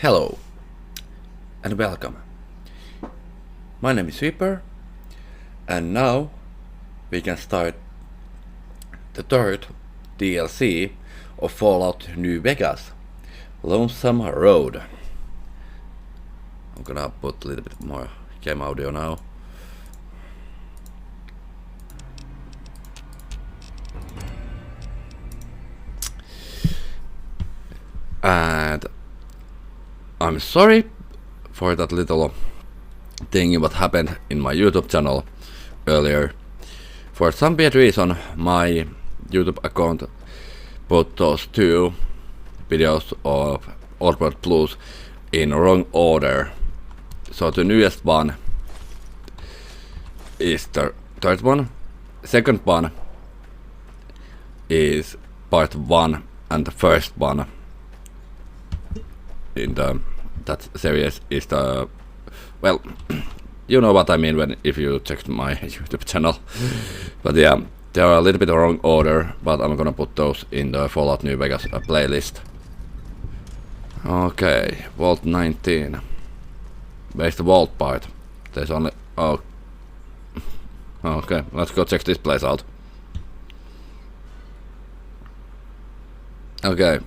Hello and welcome. My name is Sweeper, and now we can start the third DLC of Fallout New Vegas, Lonesome Road. I'm gonna put a little bit more game audio now. And I'm sorry for that little thing what happened in my YouTube channel earlier. For some weird reason, my YouTube account put those two videos of Oddworld Blues in wrong order. So the newest one is the third one. Second one is part 1, and the first one in that series is the, well, you know what I mean when if you check my YouTube channel. But yeah, they are a little bit wrong order, but I'm gonna put those in the Fallout New Vegas playlist. Okay, Vault 19. Where's the vault part? There's only... oh. Okay, let's go check this place out. Okay.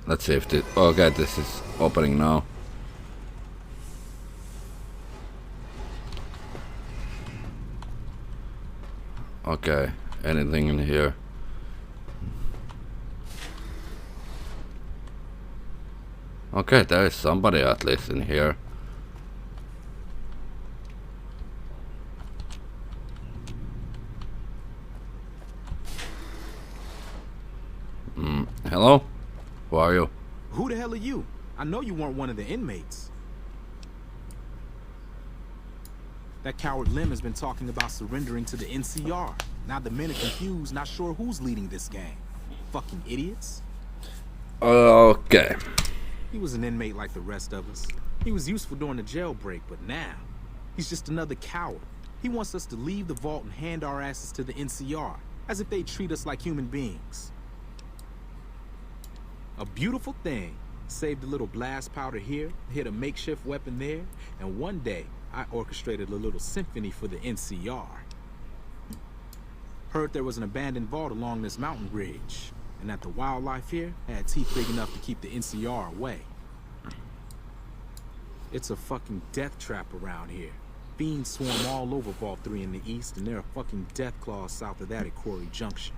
Let's see if this... okay, this is opening now. Okay, anything in here? Okay, there is somebody at least in here. Hello? Who are you? Who the hell are you? I know you weren't one of the inmates. That coward Lim has been talking about surrendering to the NCR. Now the men are confused, not sure who's leading this gang. Fucking idiots. Okay. He was an inmate like the rest of us. He was useful during the jailbreak, but now he's just another coward. He wants us to leave the vault and hand our asses to the NCR, as if they treat us like human beings. A beautiful thing. Saved a little blast powder here, hit a makeshift weapon there, and one day I orchestrated a little symphony for the NCR. Heard there was an abandoned vault along this mountain ridge, and that the wildlife here had teeth big enough to keep the NCR away. It's a fucking death trap around here. Fiends swarm all over Vault 3 in the east, and there are fucking death claws south of that at Quarry Junction.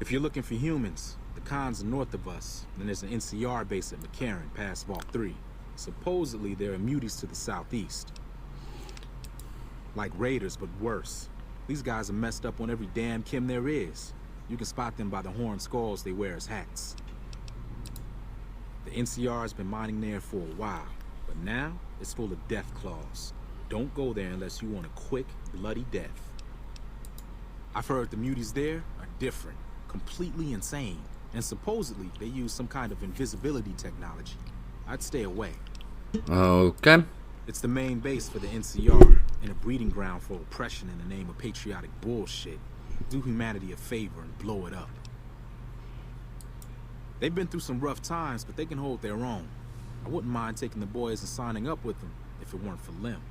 If you're looking for humans, the cons are north of us, and there's an NCR base at McCarran past Vault 3. Supposedly there are muties to the southeast. Like raiders, but worse. These guys are messed up on every damn chem there is. You can spot them by the horn skulls they wear as hats. The NCR has been mining there for a while, but now it's full of death claws. Don't go there unless you want a quick, bloody death. I've heard the muties there are different, completely insane, and supposedly they use some kind of invisibility technology. I'd stay away. Okay. It's the main base for the NCR, and a breeding ground for oppression in the name of patriotic bullshit. Do humanity a favor and blow it up. They've been through some rough times, but they can hold their own. I wouldn't mind taking the boys and signing up with them if it weren't for Lim.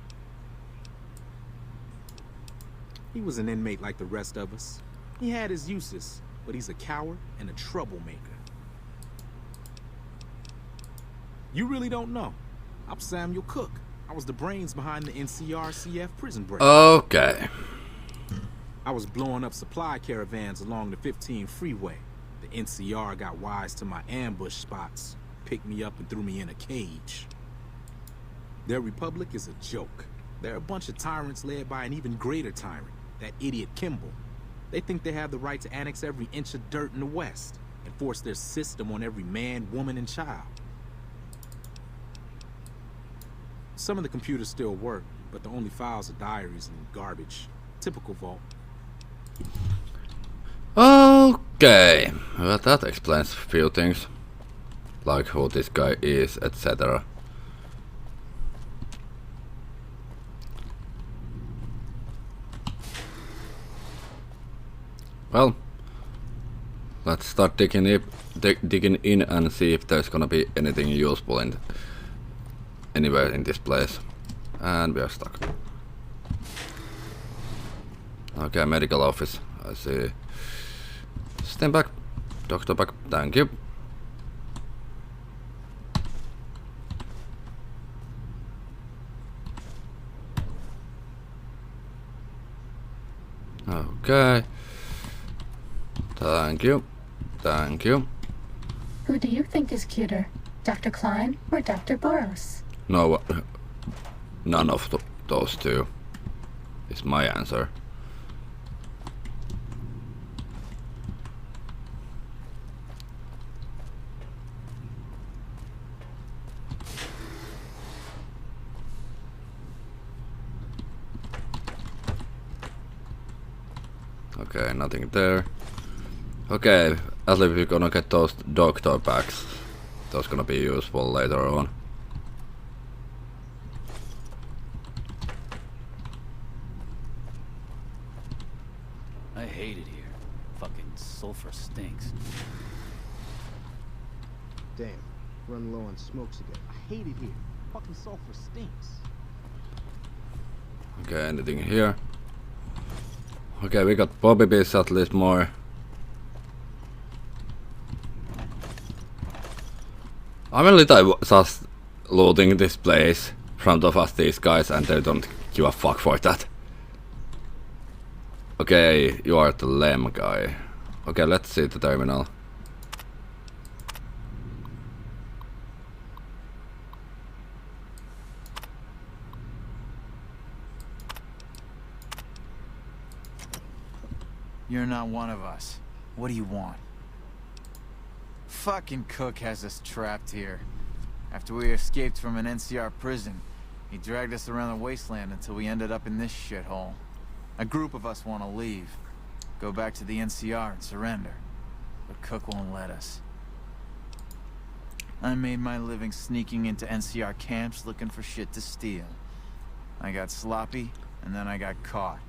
He was an inmate like the rest of us. He had his uses, but he's a coward and a troublemaker. You really don't know. I'm Samuel Cook. I was the brains behind the NCR-CF prison break. Okay. I was blowing up supply caravans along the 15 freeway. The NCR got wise to my ambush spots, picked me up and threw me in a cage. Their republic is a joke. They're a bunch of tyrants led by an even greater tyrant, that idiot Kimball. They think they have the right to annex every inch of dirt in the West and force their system on every man, woman, and child. Some of the computers still work, but the only files are diaries and garbage. Typical Vault. Okay. Well, that explains a few things. Like who this guy is, etc. Well, let's start digging in and see if there's gonna be anything useful anywhere in this place. And we are stuck. Okay, medical office. I see. Stand back. Doctor back. Thank you. Okay. Thank you. Thank you. Who do you think is cuter, Dr. Klein or Dr. Boros? No, none of those two is my answer. Okay, nothing there. Okay, at least we're gonna get those doctor packs. Those gonna be useful later on. I hate it here. Fucking sulfur stinks. Damn, run low on smokes again. I hate it here. Fucking sulfur stinks. Okay, anything here? Okay, we got Bobby Bees at least more. I'm a little just looting this place in front of us, these guys, and they don't give a fuck for that. Okay, you are the Lem guy. Okay, let's see the terminal. You're not one of us. What do you want? Fucking Cook has us trapped here. After we escaped from an NCR prison, he dragged us around the wasteland until we ended up in this shithole. A group of us want to leave. Go back to the NCR and surrender. But Cook won't let us. I made my living sneaking into NCR camps looking for shit to steal. I got sloppy, and then I got caught.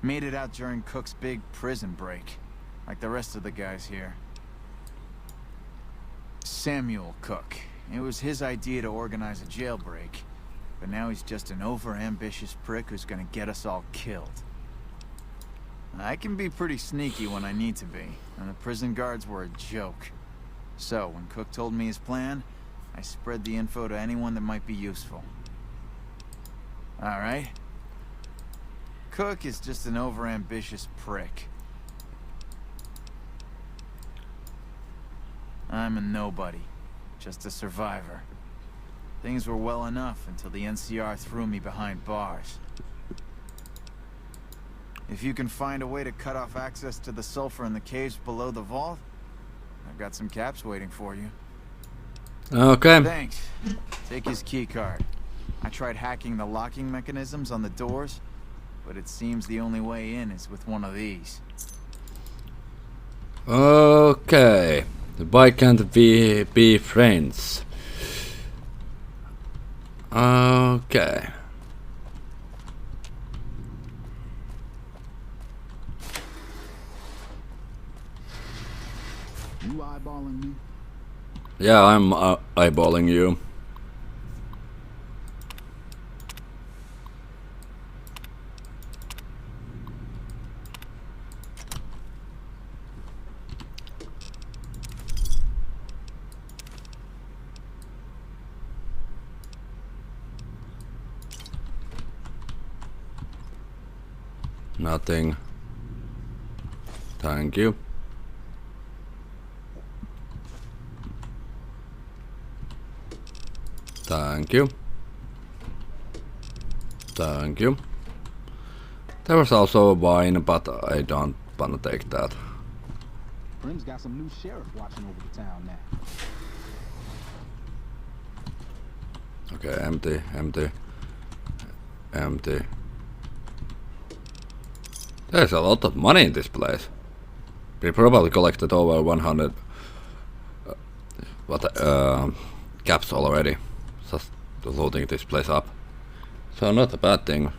Made it out during Cook's big prison break, like the rest of the guys here. Samuel Cook. It was his idea to organize a jailbreak, but now he's just an over-ambitious prick who's gonna get us all killed. I can be pretty sneaky when I need to be, and the prison guards were a joke. So, when Cook told me his plan, I spread the info to anyone that might be useful. Alright? Cook is just an over-ambitious prick. I'm a nobody, just a survivor. Things were well enough until the NCR threw me behind bars. If you can find a way to cut off access to the sulfur in the caves below the vault, I've got some caps waiting for you. Okay. Thanks. Take his key card. I tried hacking the locking mechanisms on the doors, but it seems the only way in is with one of these. Okay. Why can't we be friends? Okay. You eyeballing me? Yeah, I'm eyeballing you. Nothing. Thank you. Thank you. Thank you. There was also a wine, but I don't wanna take that. Brim's got some new sheriff watching over the town now. Okay, empty, empty, empty. There's a lot of money in this place. We probably collected over 100 caps already, just loading this place up. So not a bad thing.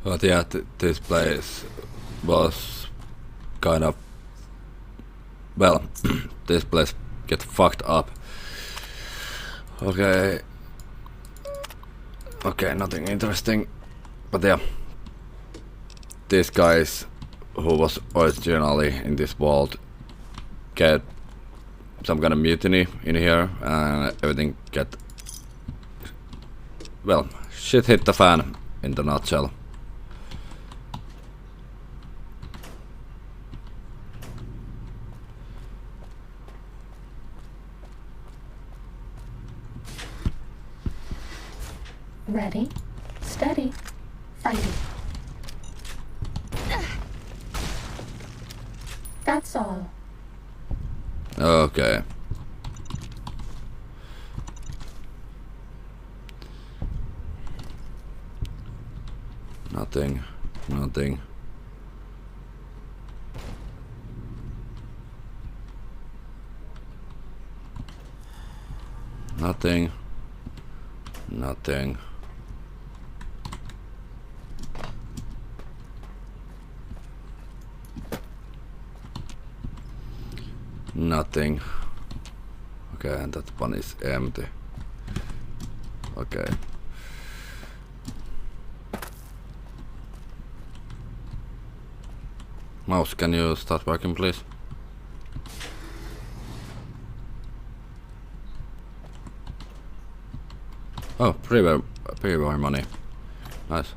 But yeah, this place was kind of, well, this place get fucked up. Okay. Okay, nothing interesting. But yeah, these guys who was originally in this world get some kind of mutiny in here, and everything get, well, shit hit the fan in the nutshell. Ready, steady, fighting. That's all. Okay. Nothing. Nothing. Nothing. Nothing. Nothing. Okay, and that one is empty. Okay. Mouse, can you start working, please? Oh, pre-war money. Nice.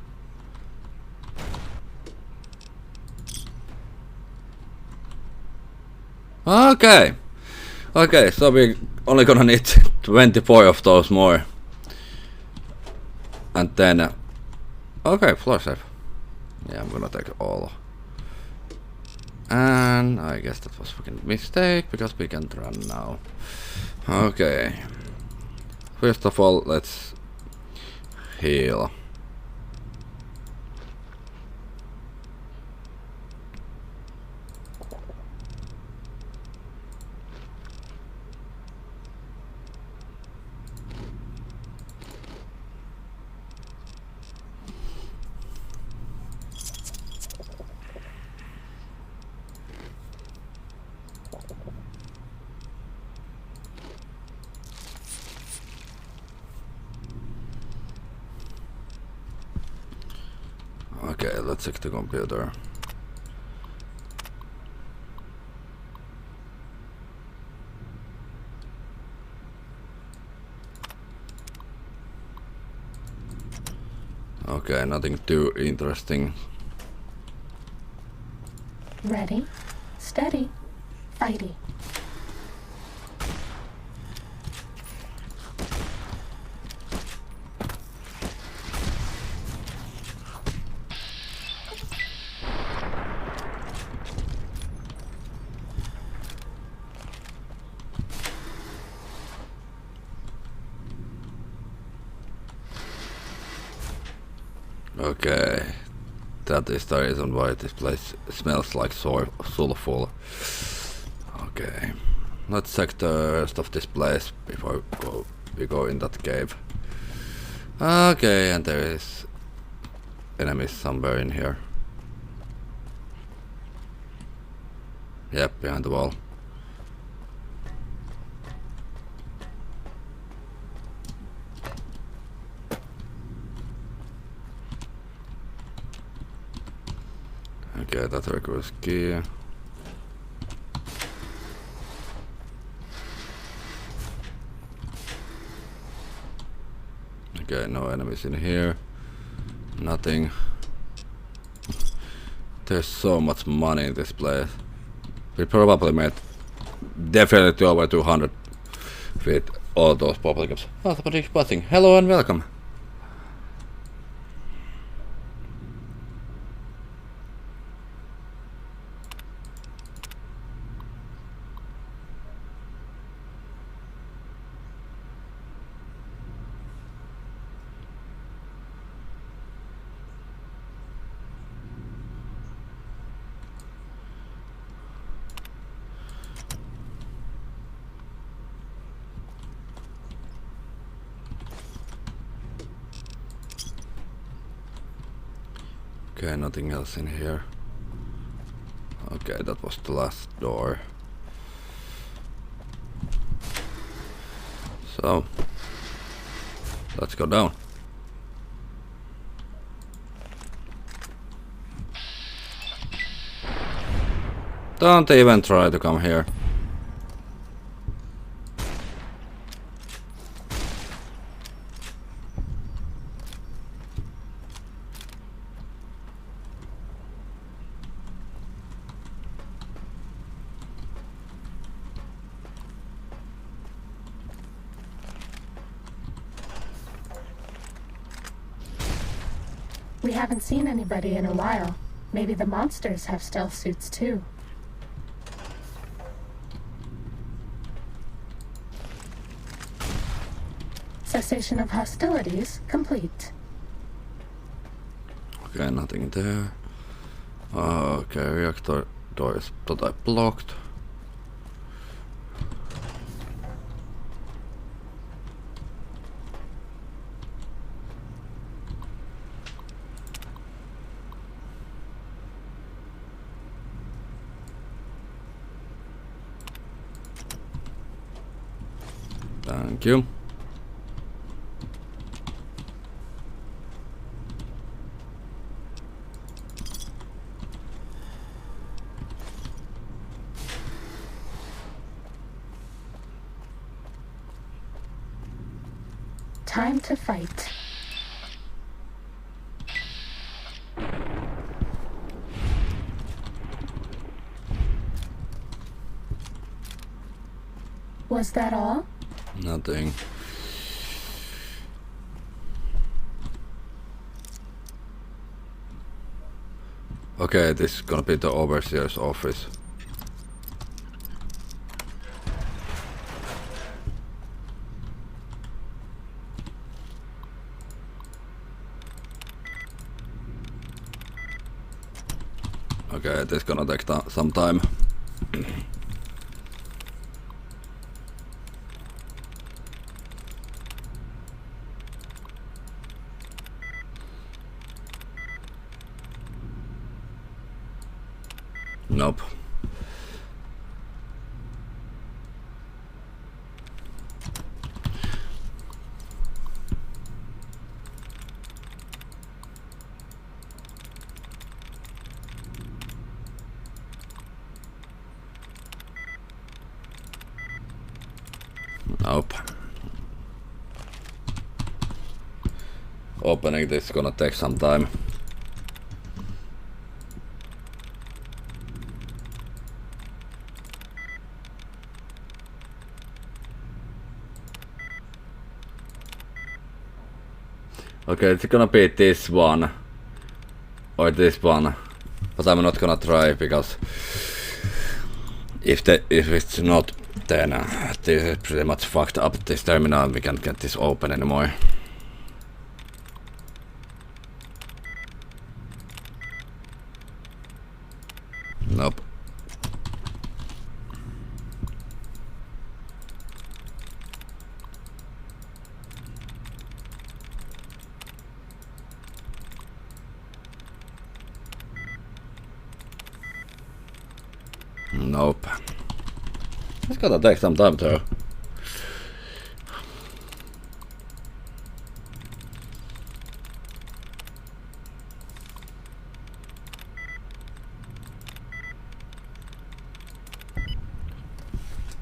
Okay. Okay, so we only gonna need 24 of those more. And then... okay, floor safe. Yeah, I'm gonna take all. And I guess that was a fucking mistake, because we can't run now. Okay. First of all, let's heal. Okay, let's check the computer. Okay, nothing too interesting. Ready, steady, fighting. Okay, that is the reason why this place smells like sulfur. Okay, let's check the rest of this place before we go in that cave. Okay, and there is enemies somewhere in here. Yep, behind the wall. Okay, that requires key. Okay, no enemies in here. Nothing. There's so much money in this place. We probably made definitely over 200 with all those publicums. Oh, somebody's passing. Hello and welcome. Okay, nothing else in here. Okay, that was the last door. So, let's go down. Don't even try to come here. We haven't seen anybody in a while. Maybe the monsters have stealth suits too. Cessation of hostilities complete. Okay, nothing there. Okay, reactor door is totally blocked. Thank you. Time to fight. Was that all? Nothing. Okay, this is gonna be the overseer's office. Okay, this is gonna take some time. Nope. Nope. Opening this is gonna take some time. Okay, it's gonna be this one or this one, but I'm not gonna try because if it's not, then this is pretty much fucked up. This terminal, we can't get this open anymore. Nope. Nope. It's gonna take some time though.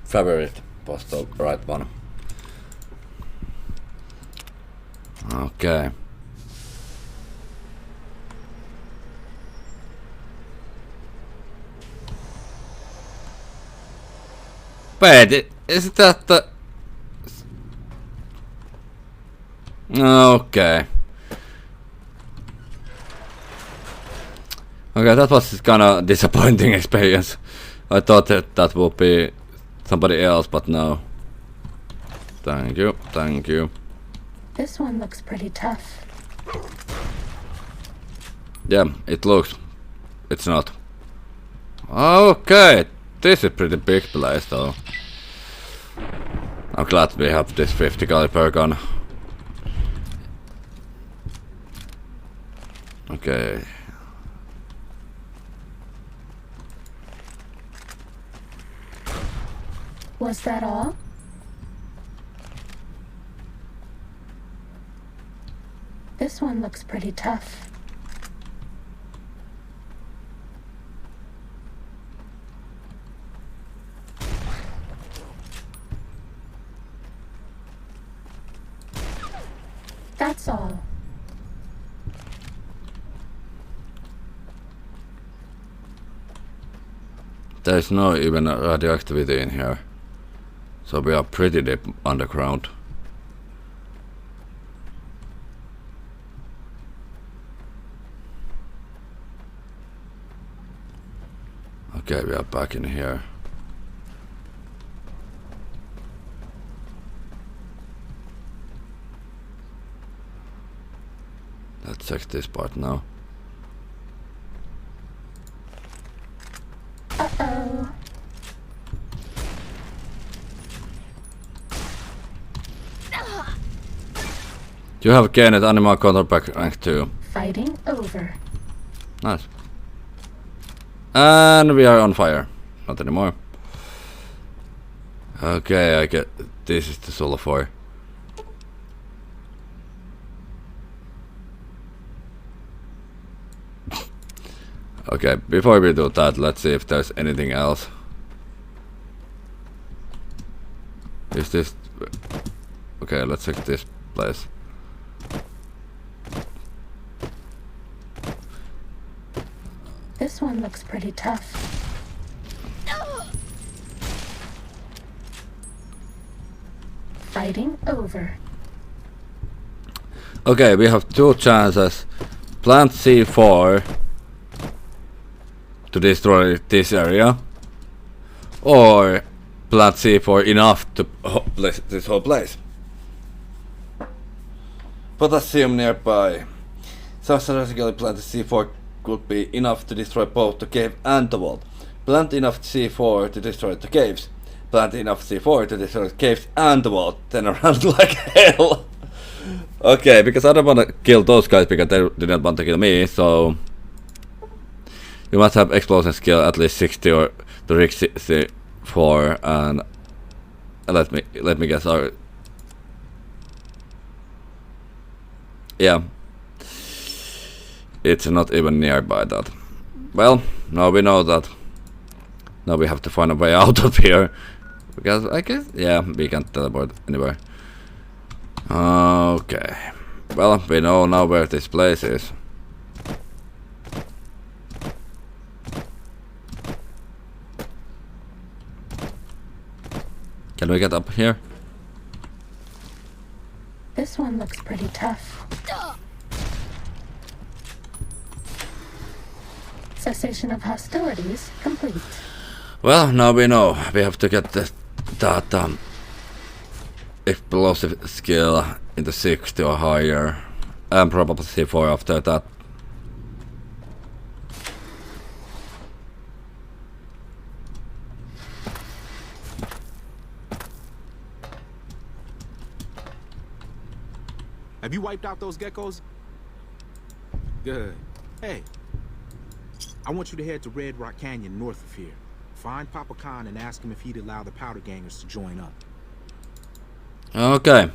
Favorite was the right one. Okay. Wait, is that the... Okay. Okay, that was kinda disappointing experience. I thought that would be somebody else, but no. Thank you, thank you. This one looks pretty tough. Yeah, it looks. It's not. Okay, this is pretty big place though. I'm glad we have this 50 caliber gun. Okay, Was that all? This one looks pretty tough. That's all. There's no even radioactivity in here. So we are pretty deep underground. Okay, we are back in here. Let's check this part now. Uh-oh. You have gained animal control back rank 2. Fighting over. Nice. And we are on fire. Not anymore. Okay, I get this is the sulfur. Okay, before we do that, let's see if there's anything else. Is this... Okay, let's check this place. This one looks pretty tough. Fighting over. Okay, we have two chances. Plant C4 to destroy this area, or plant C4 enough to this whole place. Potassium nearby. So strategically planted C4 could be enough to destroy both the cave and the vault. Plant enough C4 to destroy the caves. Plant enough C4 to destroy the caves and the vault. Then around like hell. Okay, because I don't want to kill those guys because they didn't want to kill me, so... You must have explosion skill at least 60 or to reach C4, and let me guess. Yeah, it's not even nearby that. Well, now we know that. Now we have to find a way out of here, because I guess we can't teleport anywhere. Okay, well we know now where this place is. Can we get up here? This one looks pretty tough. Cessation of hostilities complete. Well, now we know. We have to get that explosive skill into 60 or higher. And probably C4 after that. Have you wiped out those geckos? Good. Hey, I want you to head to Red Rock Canyon north of here. Find Papa Khan and ask him if he'd allow the powder gangers to join up. Okay.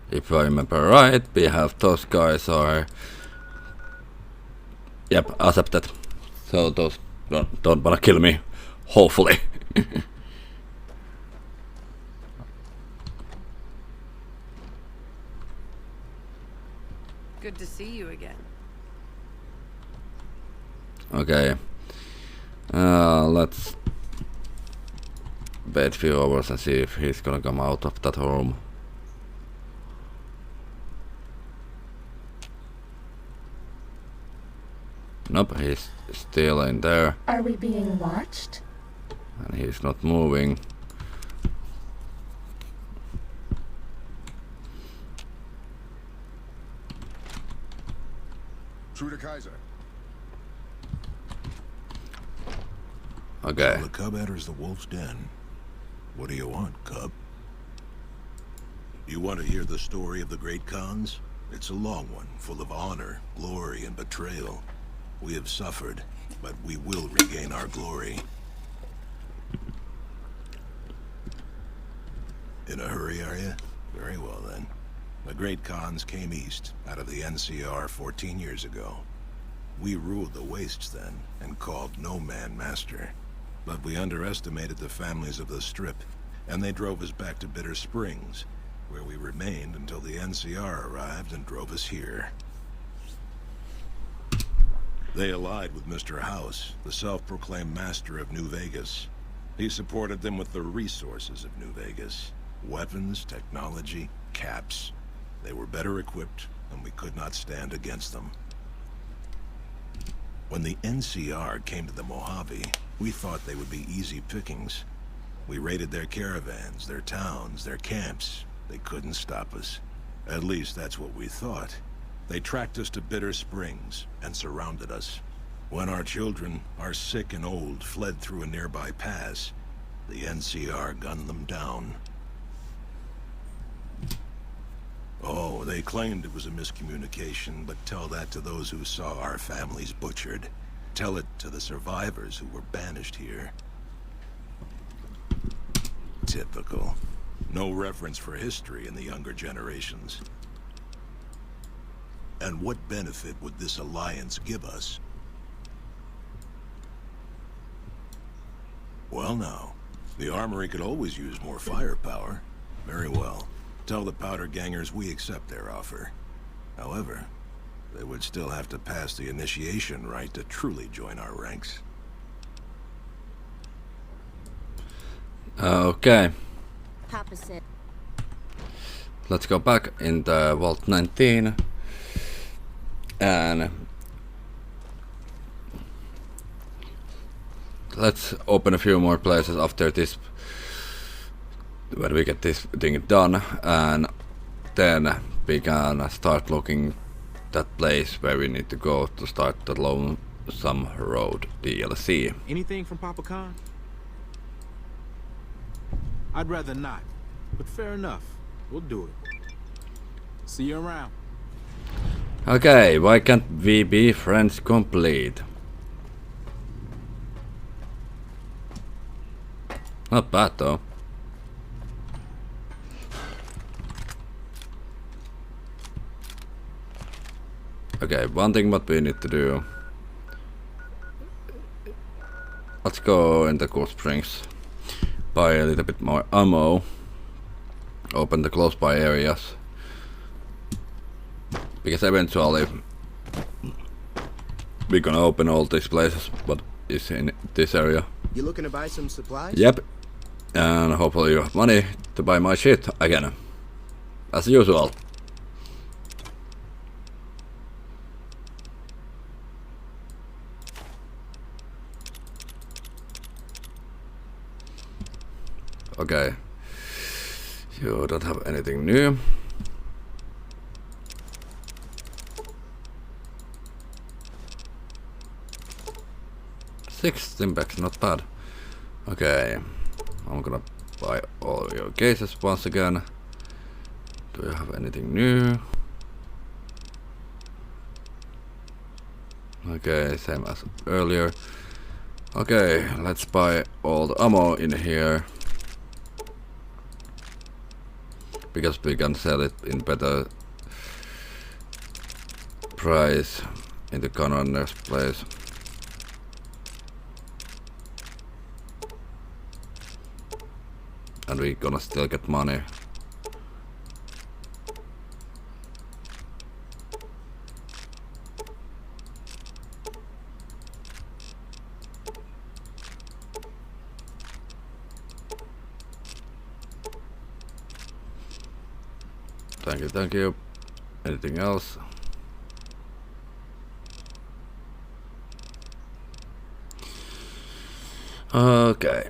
If I remember right, we have those guys are... Yep, accepted. So those don't wanna kill me, hopefully. Good to see you again. Okay. Let's wait a few hours and see if he's gonna come out of that room. Nope, he's still in there. Are we being watched? And he's not moving. True to Kaiser. Okay. So the cub enters the wolf's den. What do you want, cub? You want to hear the story of the great Khans? It's a long one, full of honor, glory, and betrayal. We have suffered, but we will regain our glory. In a hurry, are you? Very well, then. The great Khans came east, out of the NCR 14 years ago. We ruled the wastes then, and called no man master. But we underestimated the families of the Strip, and they drove us back to Bitter Springs, where we remained until the NCR arrived and drove us here. They allied with Mr. House, the self-proclaimed master of New Vegas. He supported them with the resources of New Vegas. Weapons, technology, caps. They were better equipped, and we could not stand against them. When the NCR came to the Mojave, we thought they would be easy pickings. We raided their caravans, their towns, their camps. They couldn't stop us. At least that's what we thought. They tracked us to Bitter Springs and surrounded us. When our children, our sick and old, fled through a nearby pass, the NCR gunned them down. Oh, they claimed it was a miscommunication, but tell that to those who saw our families butchered. Tell it to the survivors who were banished here. Typical. No reference for history in the younger generations. And what benefit would this alliance give us? Well now, the Armory could always use more firepower. Very well. Tell the Powder Gangers we accept their offer. However, they would still have to pass the initiation rite to truly join our ranks. Okay. Papa said. Let's go back in the Vault 19 and let's open a few more places after this, when we get this thing done, and then we can start looking that place where we need to go to start the Lonesome Road DLC. Anything from Papa Khan? I'd rather not, but fair enough. We'll do it. See you around. Okay, why can't we be friends complete? Not bad though. Okay, one thing what we need to do. Let's go in the Cool Springs. Buy a little bit more ammo. Open the close by areas. Because eventually we're gonna open all these places what is in this area. You looking to buy some supplies? Yep. And hopefully you have money to buy my shit again. As usual. Okay. You don't have anything new. Six stimpaks, not bad. Okay. I'm gonna buy all your cases once again. Do you have anything new? Okay, same as earlier. Okay, let's buy all the ammo in here. Because we can sell it in better price in the Connor's place. And we're gonna still get money. Thank you, thank you. Anything else? Okay.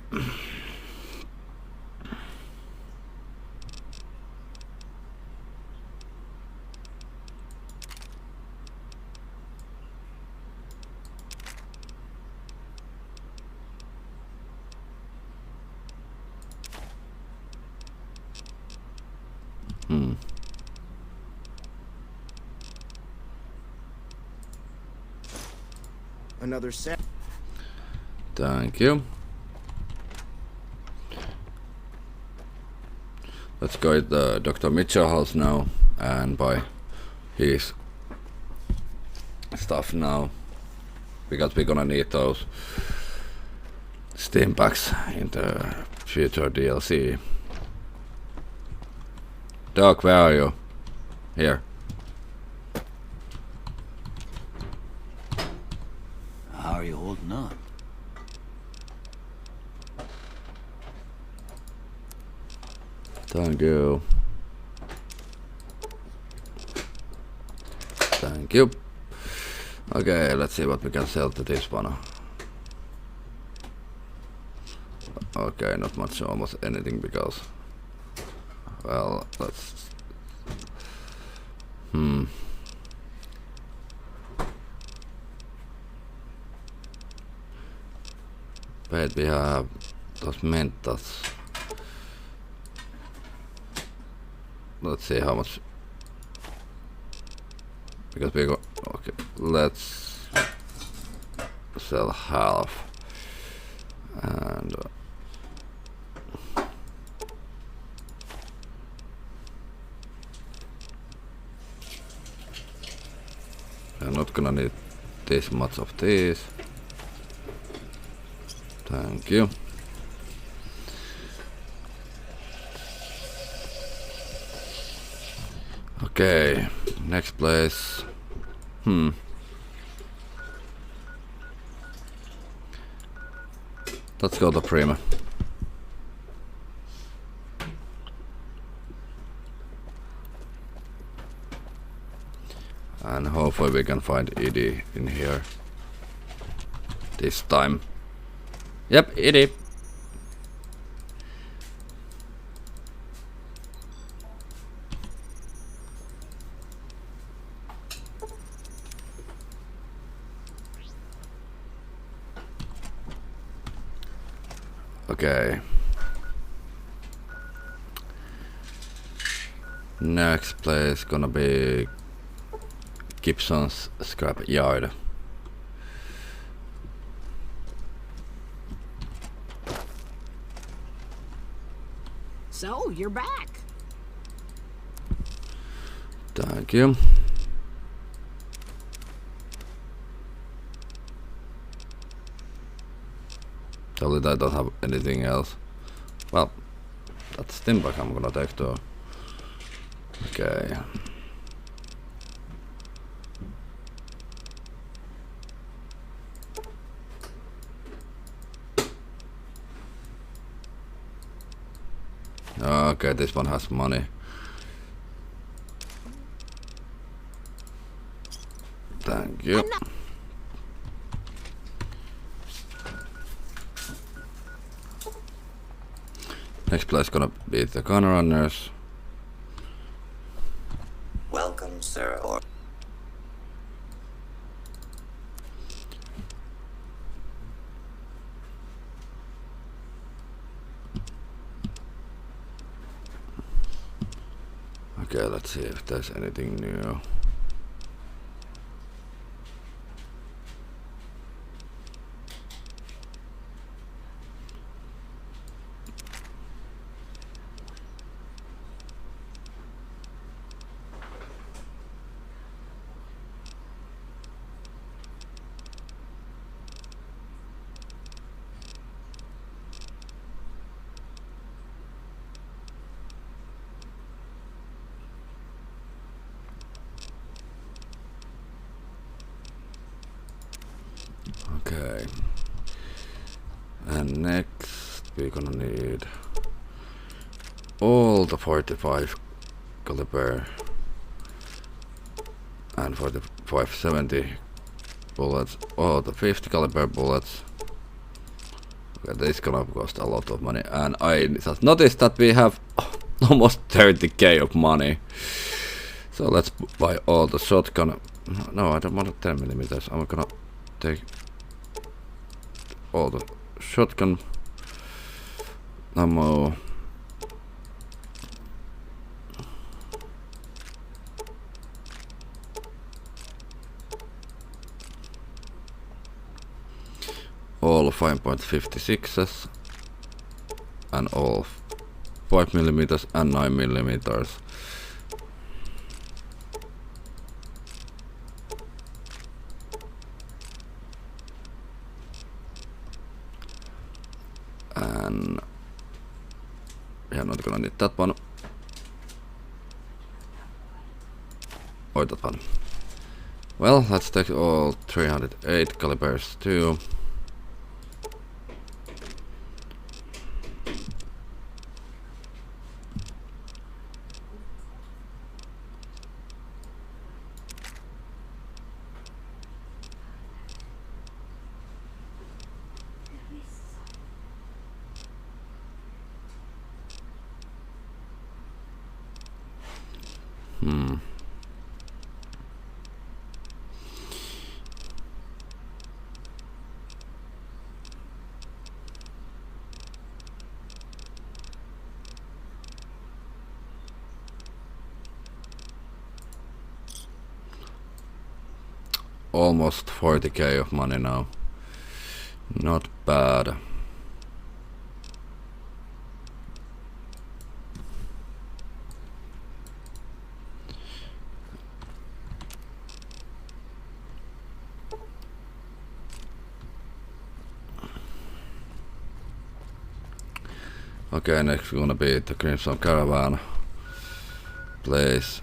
Another set. Thank you. Let's go to Dr. Mitchell house now and buy his stuff now, because we're gonna need those Steam packs in the future DLC. Doc, where are you? Here. How are you holding up? Thank you. Thank you. Okay, let's see what we can sell to this one. Okay, not much, almost anything, because... Well, let's... Wait, we have those mentas. Let's see how much... Because we go... Okay, let's... sell half. And... I'm not gonna need this much of this. Thank you. Okay, next place. Let's go to Prima. And hopefully we can find Edie in here this time. Yep, Edie. Okay. Next place gonna be Gibson's scrap yard. So, you're back. Thank you. Totally, I don't have anything else. Well, that's Steam pack I'm gonna take though. Okay. Okay, this one has money. Thank you. Next place gonna be the gun runners. Welcome, sir. Or okay, let's see if there's anything new. Okay. And next we're gonna need all the 45 caliber and 4570 bullets, all the 50 caliber bullets. Okay, this is gonna cost a lot of money, and I just noticed that we have almost 30k of money. So let's buy all the shotgun. No, I don't want 10mm. I'm gonna take all the shotgun ammo. all 5.56s and all 5mm and 9mm. And yeah, not gonna need that one. Or that one. Well, let's take all 308 calibers too. Almost 40k of money now. Not bad. Okay, next gonna be the Crimson Caravan place.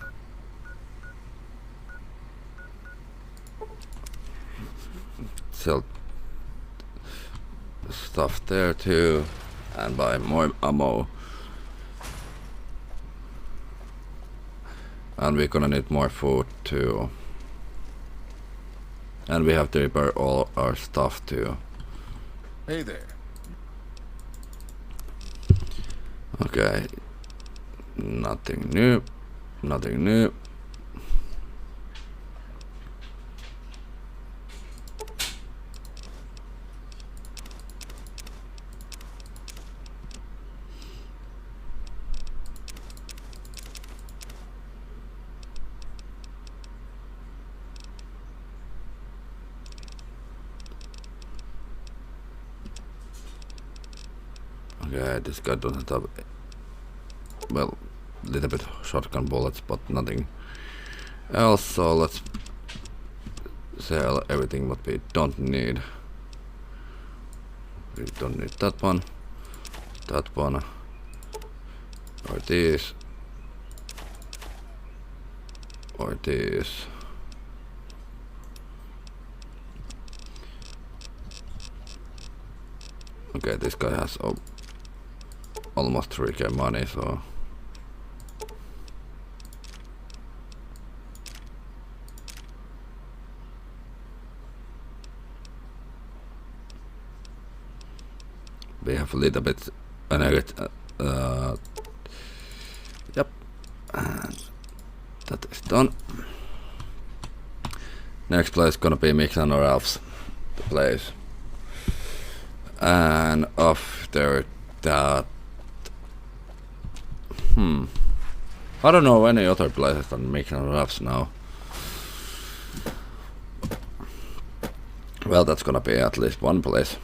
Sell stuff there too, and buy more ammo. And we're gonna need more food too. And we have to repair all our stuff too. Hey there. Okay. Nothing new. Nothing new. Okay, this guy doesn't have, well, little bit shotgun bullets, but nothing else, so let's sell everything what we don't need. We don't need that one, or these, or these. Okay, this guy has almost 3k money, so we have a little bit yep, and that is done. Next place gonna be Mix and Ralph's, the place, and after that, I don't know any other places than Mix and Ralph's now. Well, that's gonna be at least one place.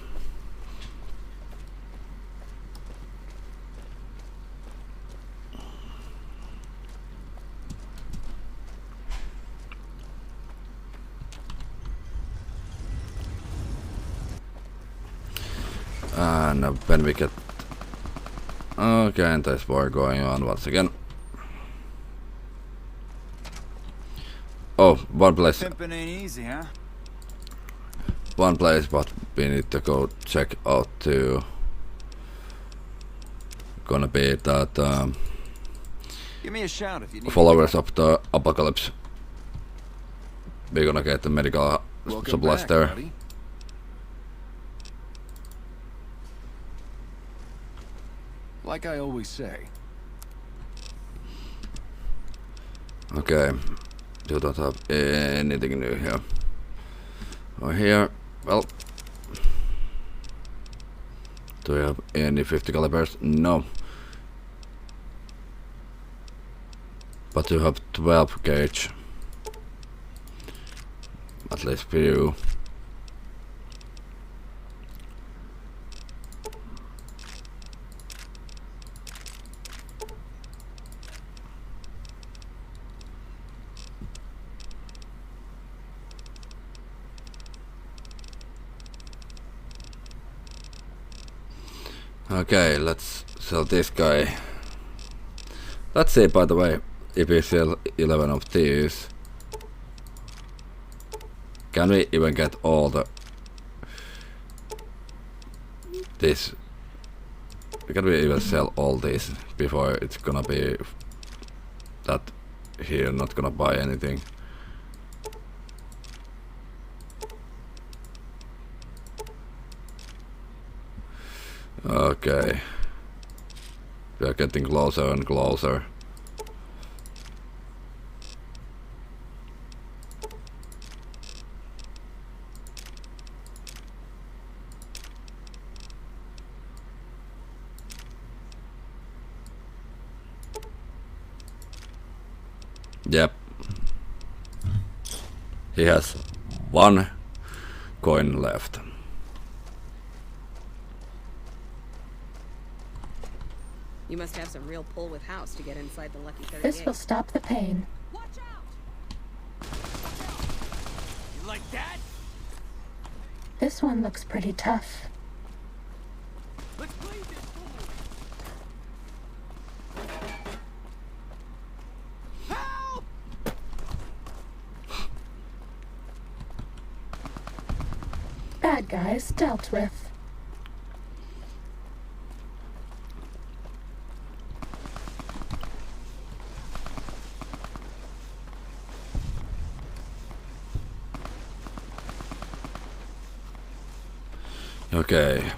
And when we get... Okay, and there's war going on once again. Oh, one place. Pimping ain't easy, huh? One place what we need to go check out too. Gonna be that Give me a shout if you need followers of the apocalypse. We're gonna get the medical supplies back, there. buddy. Like I always say. Okay, you don't have anything new here. Or here, well, do you have any 50 calibers? No. But you have 12 gauge. At least few. Okay, let's sell this guy. Let's see, by the way, if we sell 11 of these, can we even get all this? Can we even sell all this before it's gonna be that here not gonna buy anything? Okay. We are getting closer and closer. Yep. He has 1 coin left. You must have some real pull with House to get inside the Lucky 38. This will stop the pain. Watch out! You like that? This one looks pretty tough. Let's play this fool. Help! Bad guys dealt with. Okay,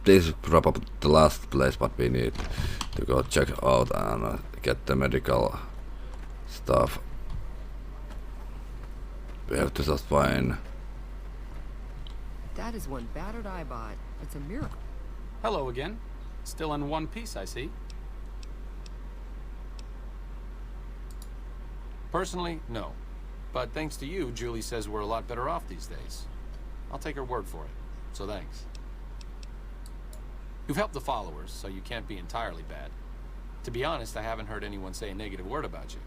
this is probably the last place what we need to go check out and get the medical stuff. We have to just find. That is one battered eyebot. It's a miracle. Hello again. Still in one piece, I see. Personally, no. But thanks to you, Julie says we're a lot better off these days. I'll take her word for it. So thanks. You've helped the followers, so you can't be entirely bad. To be honest, I haven't heard anyone say a negative word about you.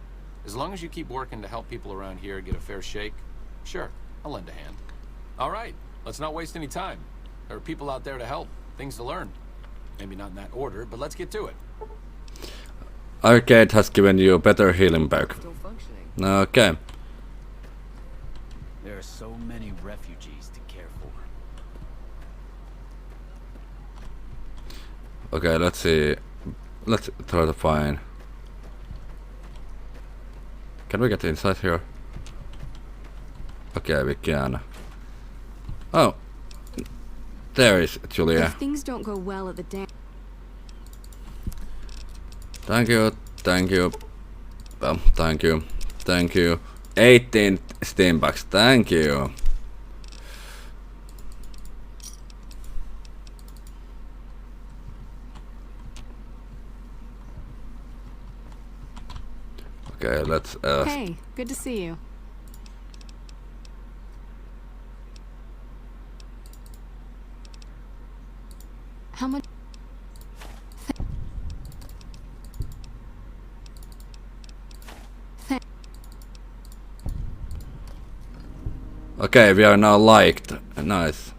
As long as you keep working to help people around here get a fair shake, sure, I'll lend a hand. All right, let's not waste any time. There are people out there to help, things to learn. Maybe not in that order, but let's get to it. Arcade has given you a better healing perk. Still functioning. Okay. There are so many refugees to care for. Okay, let's see. Let's try to find. Can we get inside here? Okay, we can. Oh, there is Julia. If things don't go well at the dam. Thank you, thank you. Thank you, thank you. 18 Steam bucks, thank you. Okay, let's. Hey, good to see you. How much? Okay, we are now liked. Nice.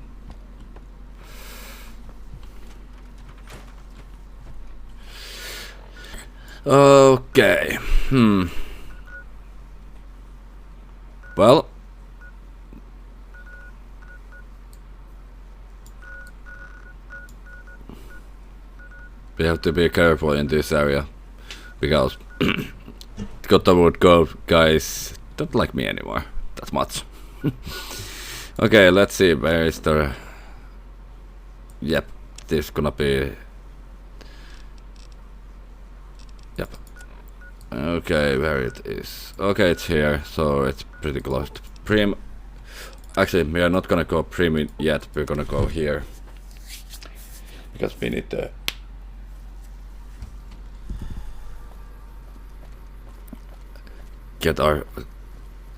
Okay. Well. We have to be careful in this area. Because Gothamwood guys don't like me anymore. That much. Okay, let's see. Where is the... Yep. This is gonna be... Yep. Okay, where it is. Okay, it's here, so it's pretty close to Prim. Actually, we are not gonna go Prim yet, we're gonna go here. Because we need to... get our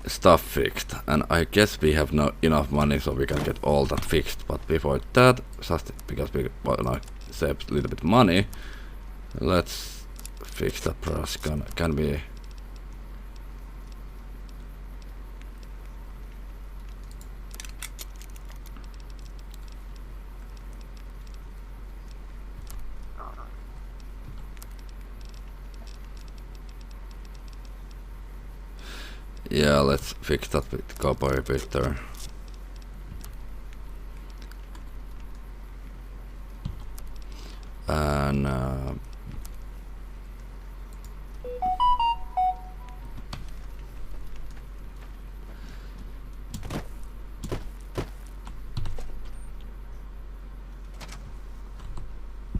stuff fixed. And I guess we have no enough money so we can get all that fixed. But before that, just because we wanna save a little bit money, let's fix that brush. Can we? Yeah, let's fix that with copper repeater. And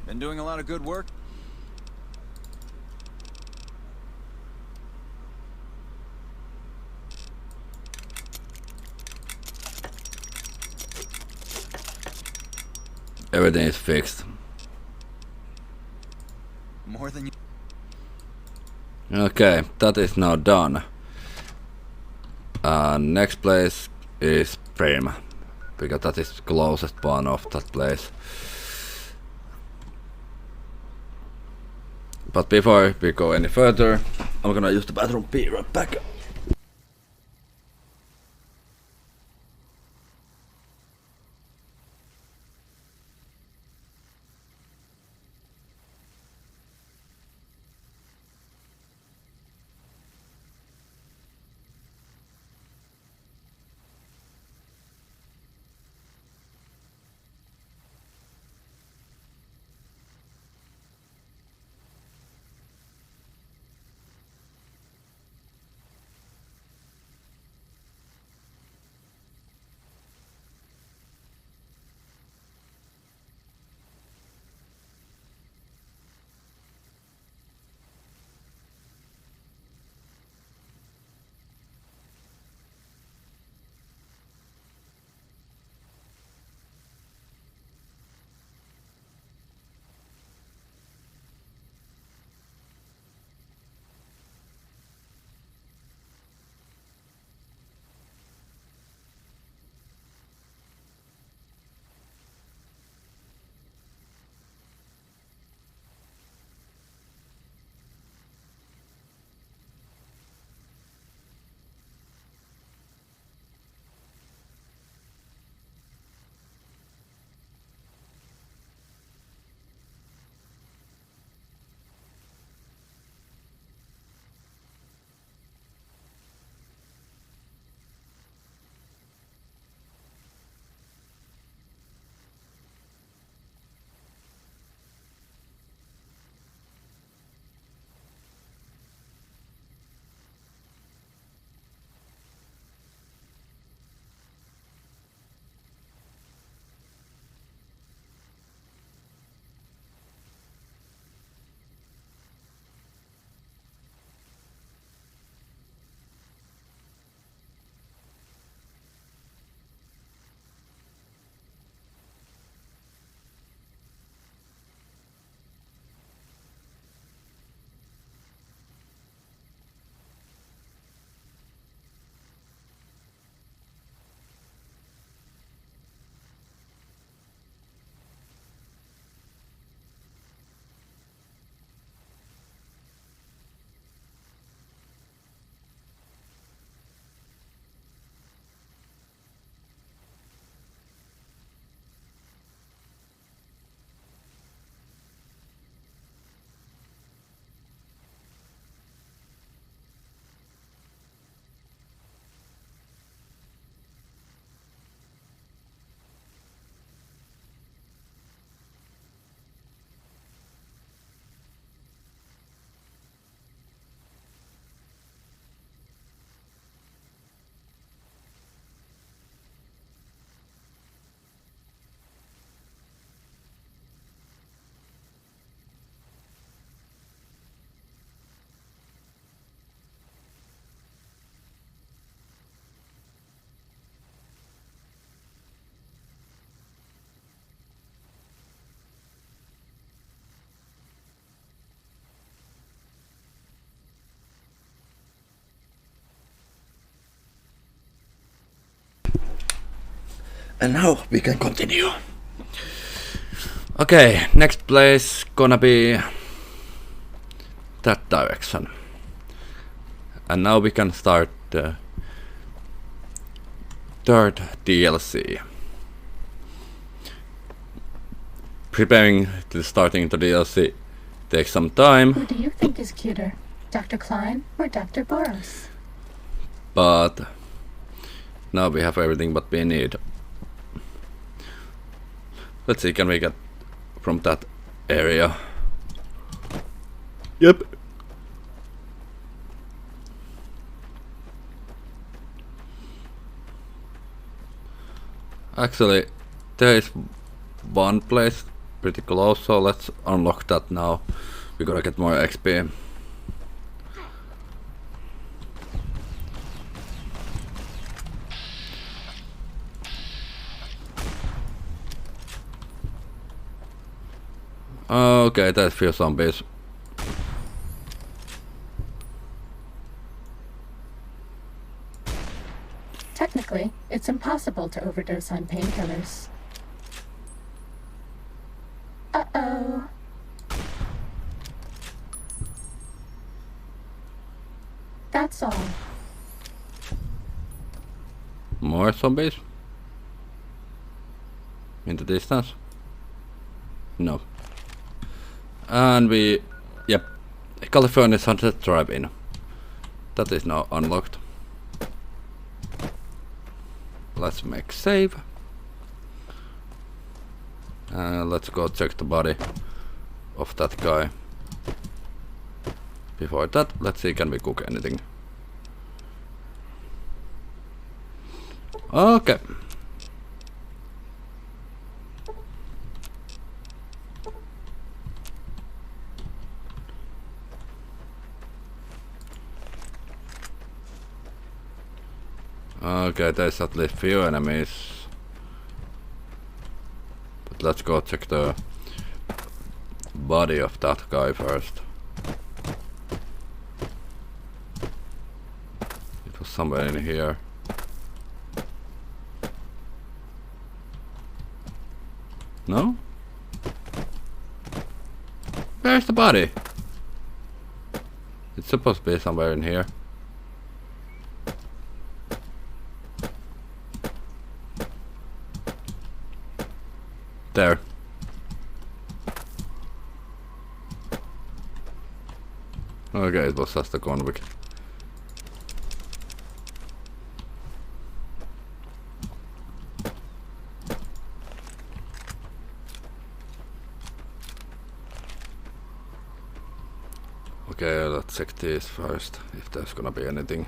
Been doing a lot of good work. everything is fixed. More than you. Okay, that is now done. Next place is Prim, because that is closest one of that place. But before we go any further, I'm gonna use the bathroom. Be right back. And now we can continue. Okay, next place gonna be that direction. And now we can start the third DLC. Preparing to starting the DLC takes some time. Who do you think is cuter, Dr. Klein or Dr. Boros? But now we have everything what we need. Let's see, can we get from that area? Yep. Actually, there is one place pretty close, so let's unlock that now. We gotta get more XP. Okay, there's few zombies. Technically, it's impossible to overdose on painkillers. Uh-oh. That's all. More zombies? In the distance? No. And we... Yep. California Sunset Drive-In. That is now unlocked. Let's make save. Let's go check the body of that guy. Before that, let's see, can we cook anything? Okay. Okay, there's at least few enemies. But let's go check the body of that guy first. It was somewhere in here. No? Where's the body? It's supposed to be somewhere in here. There. Okay, it was just a convict. Okay, let's check this first, if there's gonna be anything.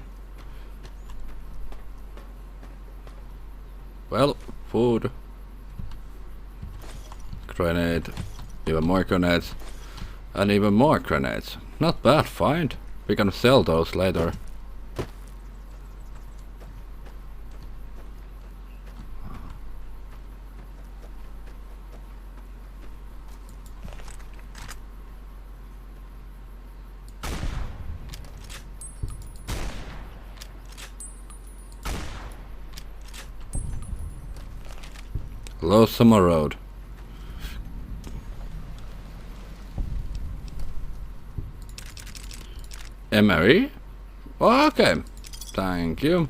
Well, food. Grenade, even more grenades, and even more grenades. Not bad find. We can sell those later. Lonesome Road. Emery? Okay. Thank you.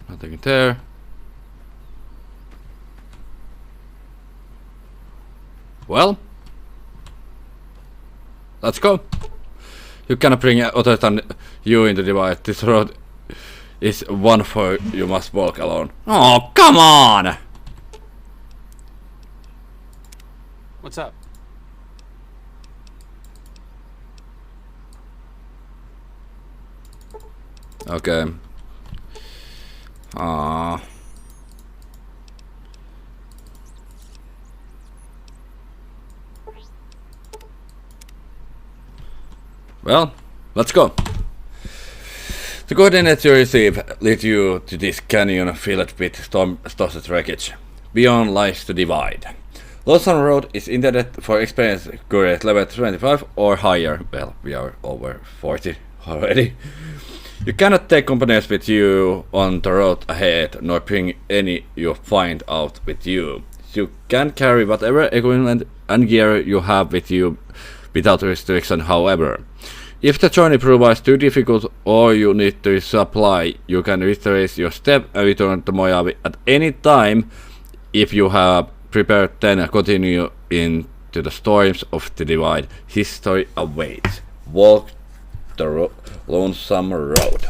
Nothing there. Well, let's go. You cannot bring other than you in the divide. This road is one for you must walk alone. Oh, come on! What's up? Okay. Well, let's go. The coordinates you receive lead you to this canyon filled with tossed wreckage. Beyond lies the divide. Lonesome Road is intended for experienced couriers level 25 or higher. Well, we are over 40 already. You cannot take companions with you on the road ahead, nor bring any you find out with you. You can carry whatever equipment and gear you have with you without restriction, however. If the journey proves too difficult or you need to resupply, you can retrace your step and return to Mojave at any time. If you have prepared, then continue into the storms of the divide. History awaits. Walk the Lonesome Road.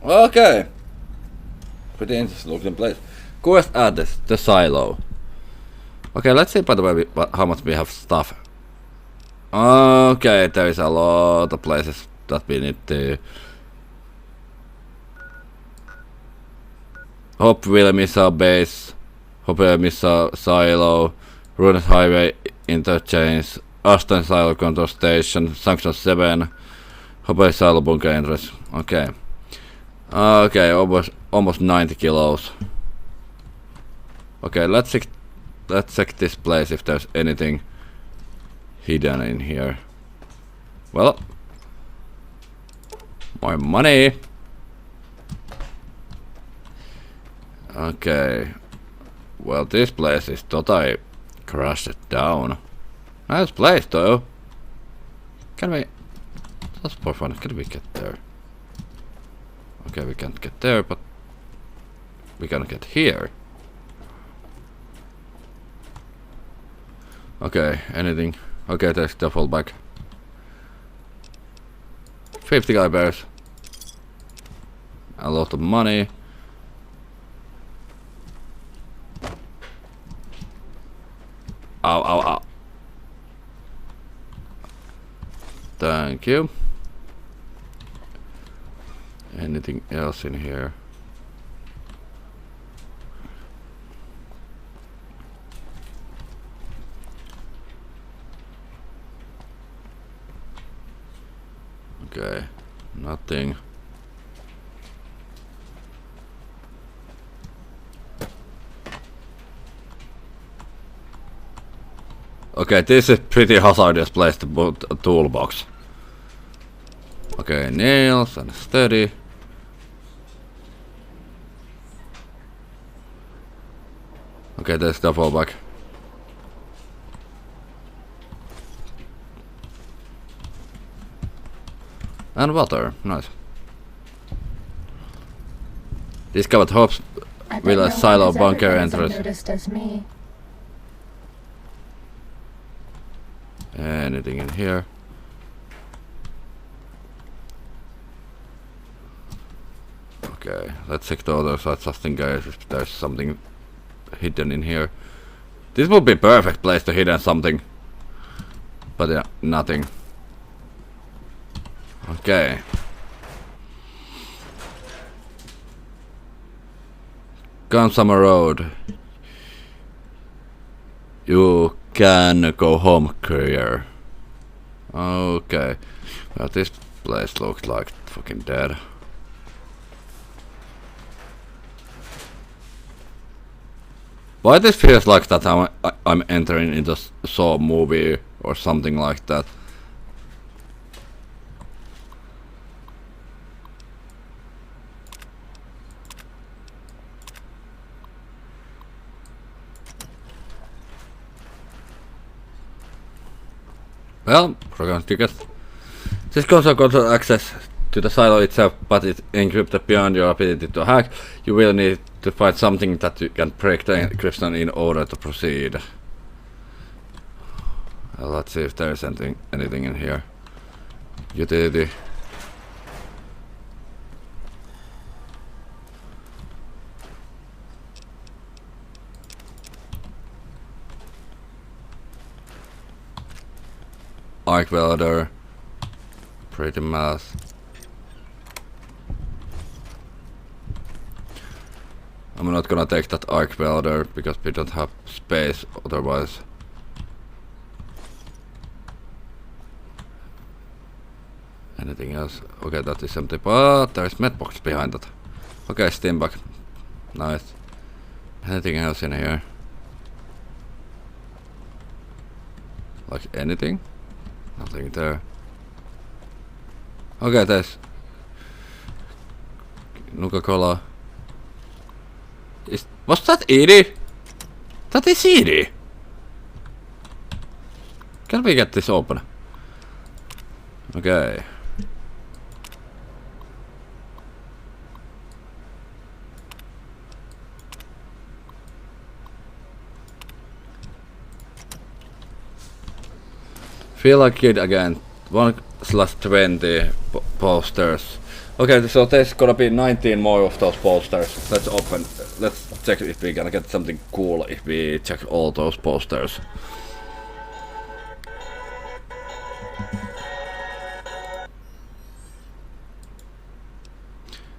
Okay. Pretty interesting looking place. Quest address, the silo. Okay, let's see by the way how much we have stuff. Okay, there is a lot of places that we need to. Hopeville Missile Base, Hopeville Missile Silo, Ruined Highway Interchange, Ashton Silo Control Station, Sanction 7, Hopeville Silo Bunker Entrance. Okay. Okay, almost 90 kilos. Okay, let's check this place if there's anything hidden in here. Well, more money. Okay. Well, this place is totally crushed down. Nice place though. Can we? Just for fun, can we get there? Okay, we can't get there, but we can get here. Okay, anything? Okay, there's the fallback. 50 guy bears. A lot of money. Ow, ow, ow. Thank you. Anything else in here? Okay, nothing. Okay, this is pretty hazardous place to put a toolbox. Okay, nails and steady. Okay, there's the fallback. And water, nice. Discovered Hope's Villa Silo Bunker Entrance. Noticed as me. Anything in here? Okay, let's check the other side just in case if there's something hidden in here. This would be perfect place to hidden something. But yeah, nothing. Okay. Gunsummer Road. You can go home, courier. Okay. Well, this place looks like fucking dead. Why this feels like that I'm entering into a Saw movie or something like that. Well, program ticket. This console controls access to the silo itself, but it's encrypted beyond your ability to hack. You will need to find something that you can break the encryption in order to proceed. Let's see if there's anything in here. Utility. Arc welder. Pretty much. I'm not gonna take that arc welder because we don't have space otherwise. Anything else? Okay, that is empty, but there's medbox behind that. Okay, steambag. Nice. Anything else in here? Like anything? Nothing there. Okay, there's Nuka-Cola. Was that Edie? That is Edie! Can we get this open? Okay. Feel like it again. 1/20 posters. Okay, so there's gonna be 19 more of those posters. Let's open. Let's check if we can get something cool if we check all those posters.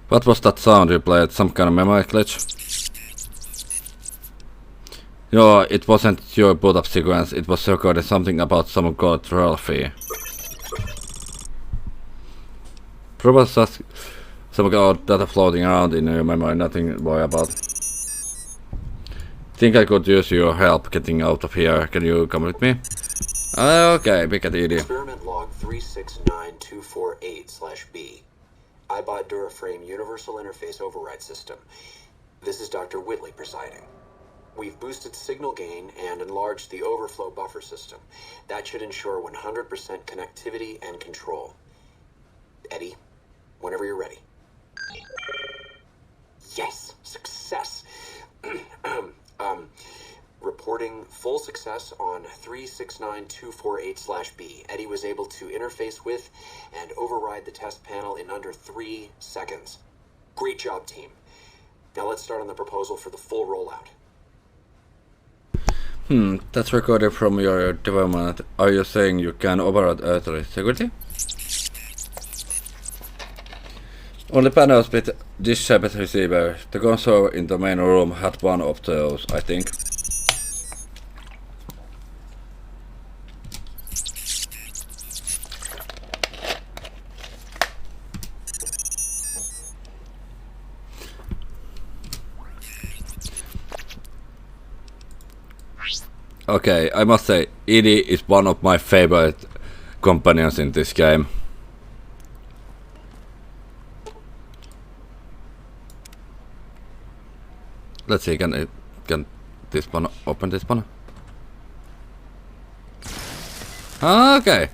What was that sound you played? Some kind of memory glitch? No, it wasn't your boot up sequence. It was recording something about some gold trophy. Probably just some gold data floating around in your memory. Nothing to worry about. Think I could use your help getting out of here. Can you come with me? Okay, pick it easy. Experiment log 369248/B. iBot Duraframe Universal Interface Override System. This is Dr. Whitley presiding. We've boosted signal gain and enlarged the overflow buffer system. That should ensure 100% connectivity and control. Eddie, whenever you're ready. Yes, success. Reporting full success on 369248/B. Eddie was able to interface with and override the test panel in under 3 seconds. Great job, team. Now let's start on the proposal for the full rollout. That's recorded from your development. Are you saying you can override Earth security? Only panels with this shaped receiver. The console in the main room had one of those, I think. Okay, I must say, Edie is one of my favorite companions in this game. Let's see, can this one open this one? Okay.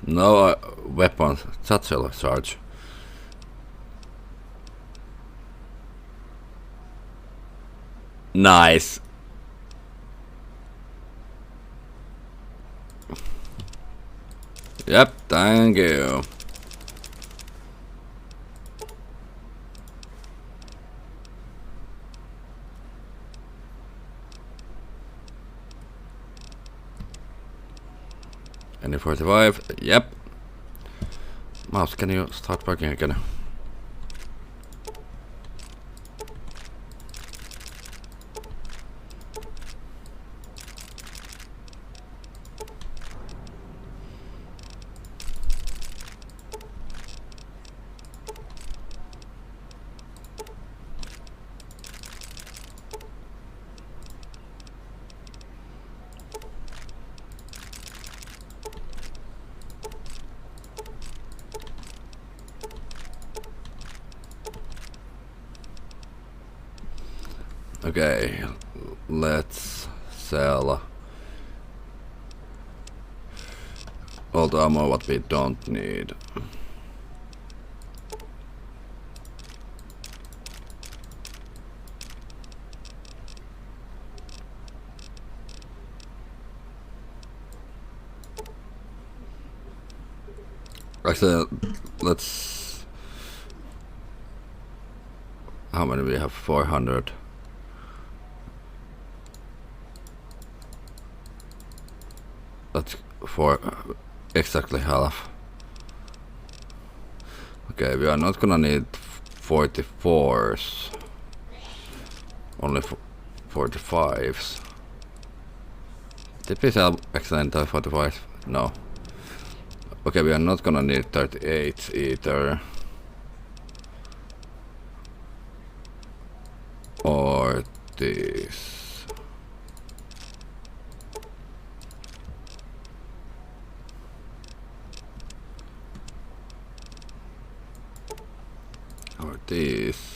No weapons, satchel charge. Nice. Yep, thank you. Any 45? Yep. Mouse, can you start working again? Okay, let's sell all the ammo what we don't need. Actually, let's... How many we have? 400. That's for exactly half. Okay, we are not gonna need 44s. Only 45s. Did we sell accidental 45s? No. Okay, we are not gonna need 38s either. Or these. Or these.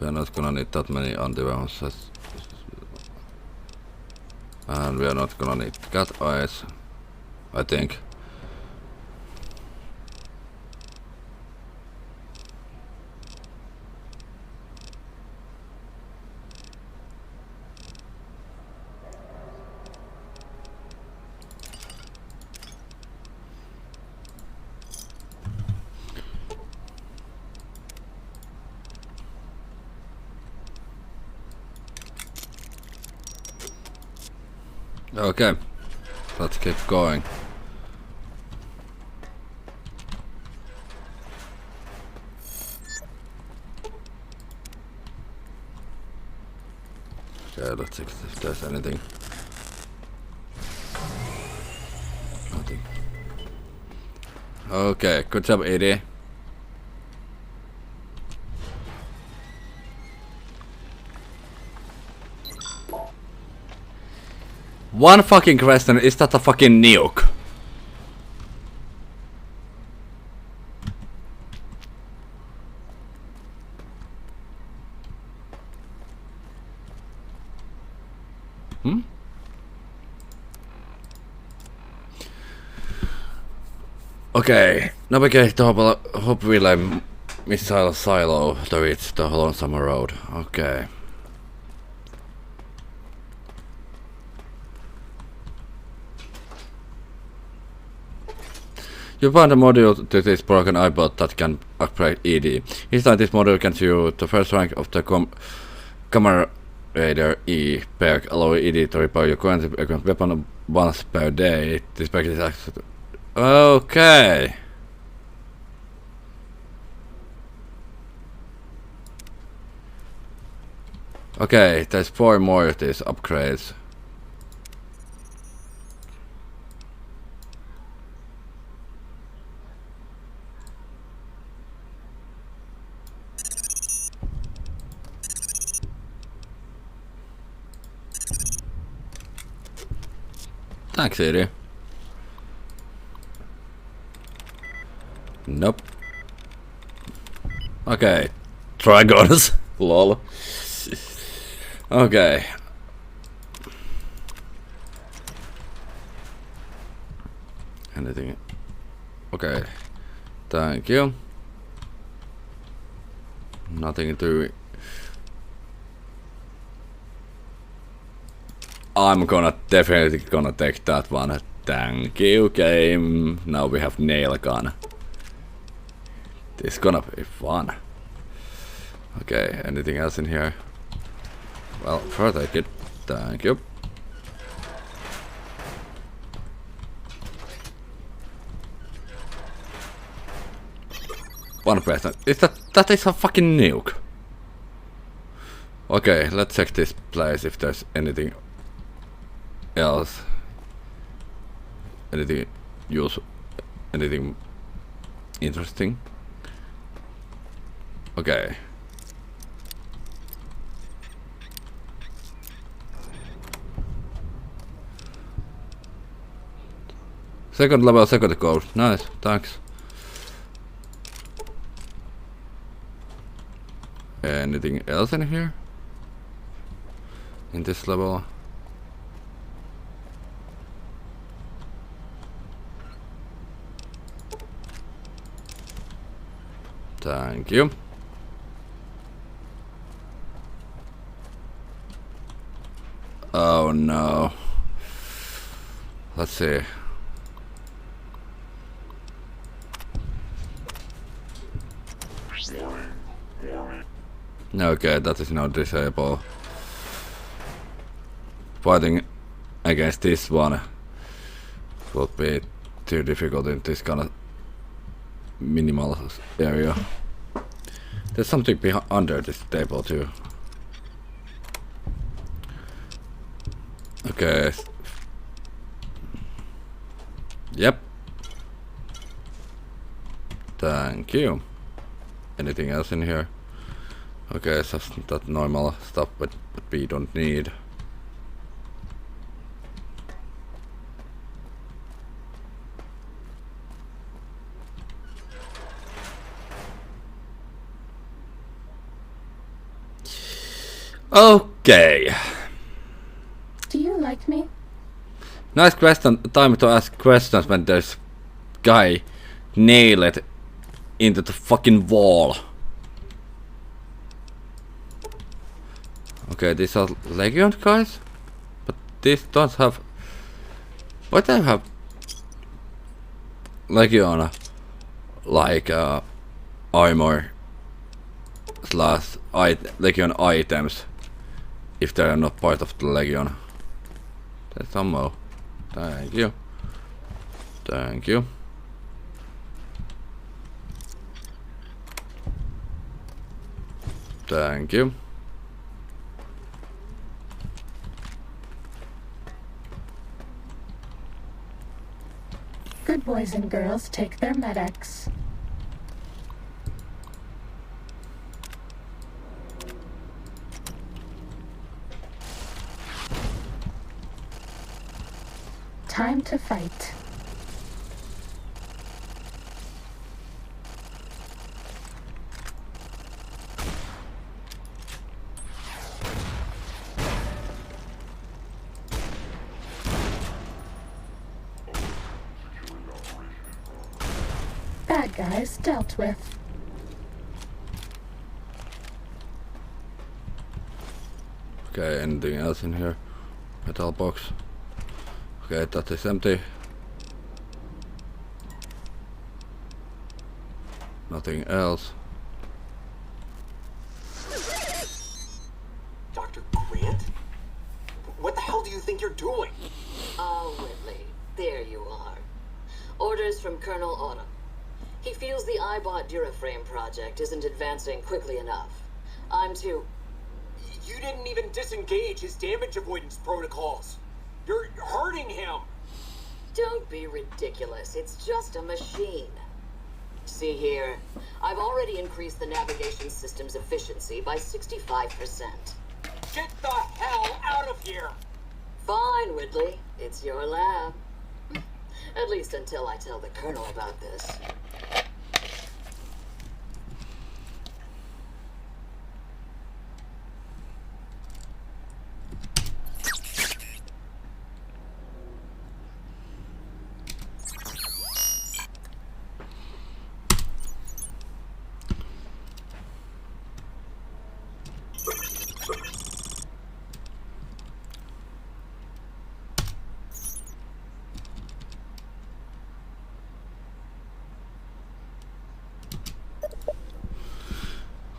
are not gonna need that many anti-weapons. And we are not gonna need cat eyes, I think. Okay, let's keep going. Okay, let's see if there's anything. Nothing. Okay, good job, AD. One fucking question, is that a fucking nuke? Hmm? Okay, navigate the Hope Relay missile silo to reach the Lonesome Road. Okay. You found a module to this broken iBot that can upgrade ED. Inside this module can you the first rank of the Camarader E perk, allow ED to repair your current equipment weapon once per day. This perk is actually... Okay. Okay, there's 4 more of these upgrades. Thanks, Edie. Nope. Okay. Dragons. Lol. Okay. Anything? Okay. Thank you. Nothing to... I'm definitely gonna take that one. Thank you, game. Now we have nail gun. This is gonna be fun. Okay, anything else in here? Well, first take it. Thank you. One question. Is that is a fucking nuke? Okay, let's check this place if there's anything else. Anything useful? Anything interesting? Okay. Second level, second code. Nice, thanks. Anything else in here? In this level? Thank you. Oh no. Let's see. Okay, that is not disable. Fighting against this one would be too difficult in this kind of minimal area. There's something under this table too. Okay. Yep. Thank you. Anything else in here? Okay, it's just that normal stuff, but we don't need. Okay. Do you like me? Nice question. Time to ask questions when there's guy nailed into the fucking wall. Okay, these are Legion guys, but these don't have. Why they have Legion like armor slash Legion items if they are not part of the Legion? There's some more. Thank you. Thank you. Thank you. Good boys and girls take their medics. Time to fight. Bad guys dealt with. Okay, anything else in here? Metal box. Okay, that is empty. Nothing else. Dr. Grant? What the hell do you think you're doing? Oh, Whitley, there you are. Orders from Colonel Autumn. He feels the iBot Duraframe project isn't advancing quickly enough. I'm to... You didn't even disengage his damage avoidance protocols. You're hurting him. Don't be ridiculous. It's just a machine. See here, I've already increased the navigation system's efficiency by 65%. Get the hell out of here! Fine, Whitley. It's your lab. At least until I tell the Colonel about this.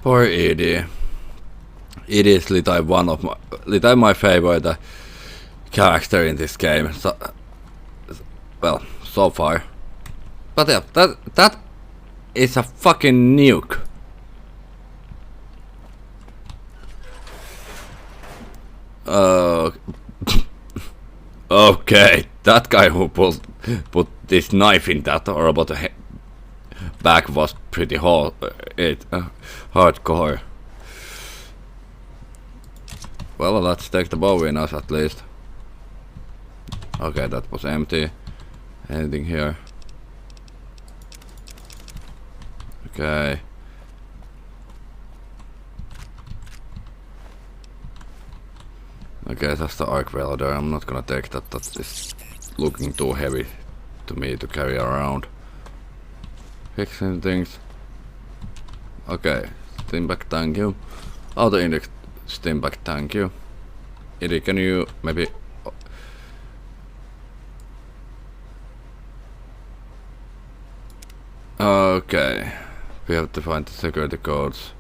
Poor Edie. Edie is literally my favorite character in this game. So, well, so far. But yeah, that is a fucking nuke. Okay, that guy who put this knife in that robot back was pretty hardcore. Well, let's take the bow in us at least. Okay, that was empty. Anything here? Okay. Okay, that's the arc welder. I'm not gonna take that. That is looking too heavy to me to carry around. Fixing things. Okay, steam back, thank you. Auto index, steam back, thank you. Eddie, can you maybe... Okay, we have to find the security codes.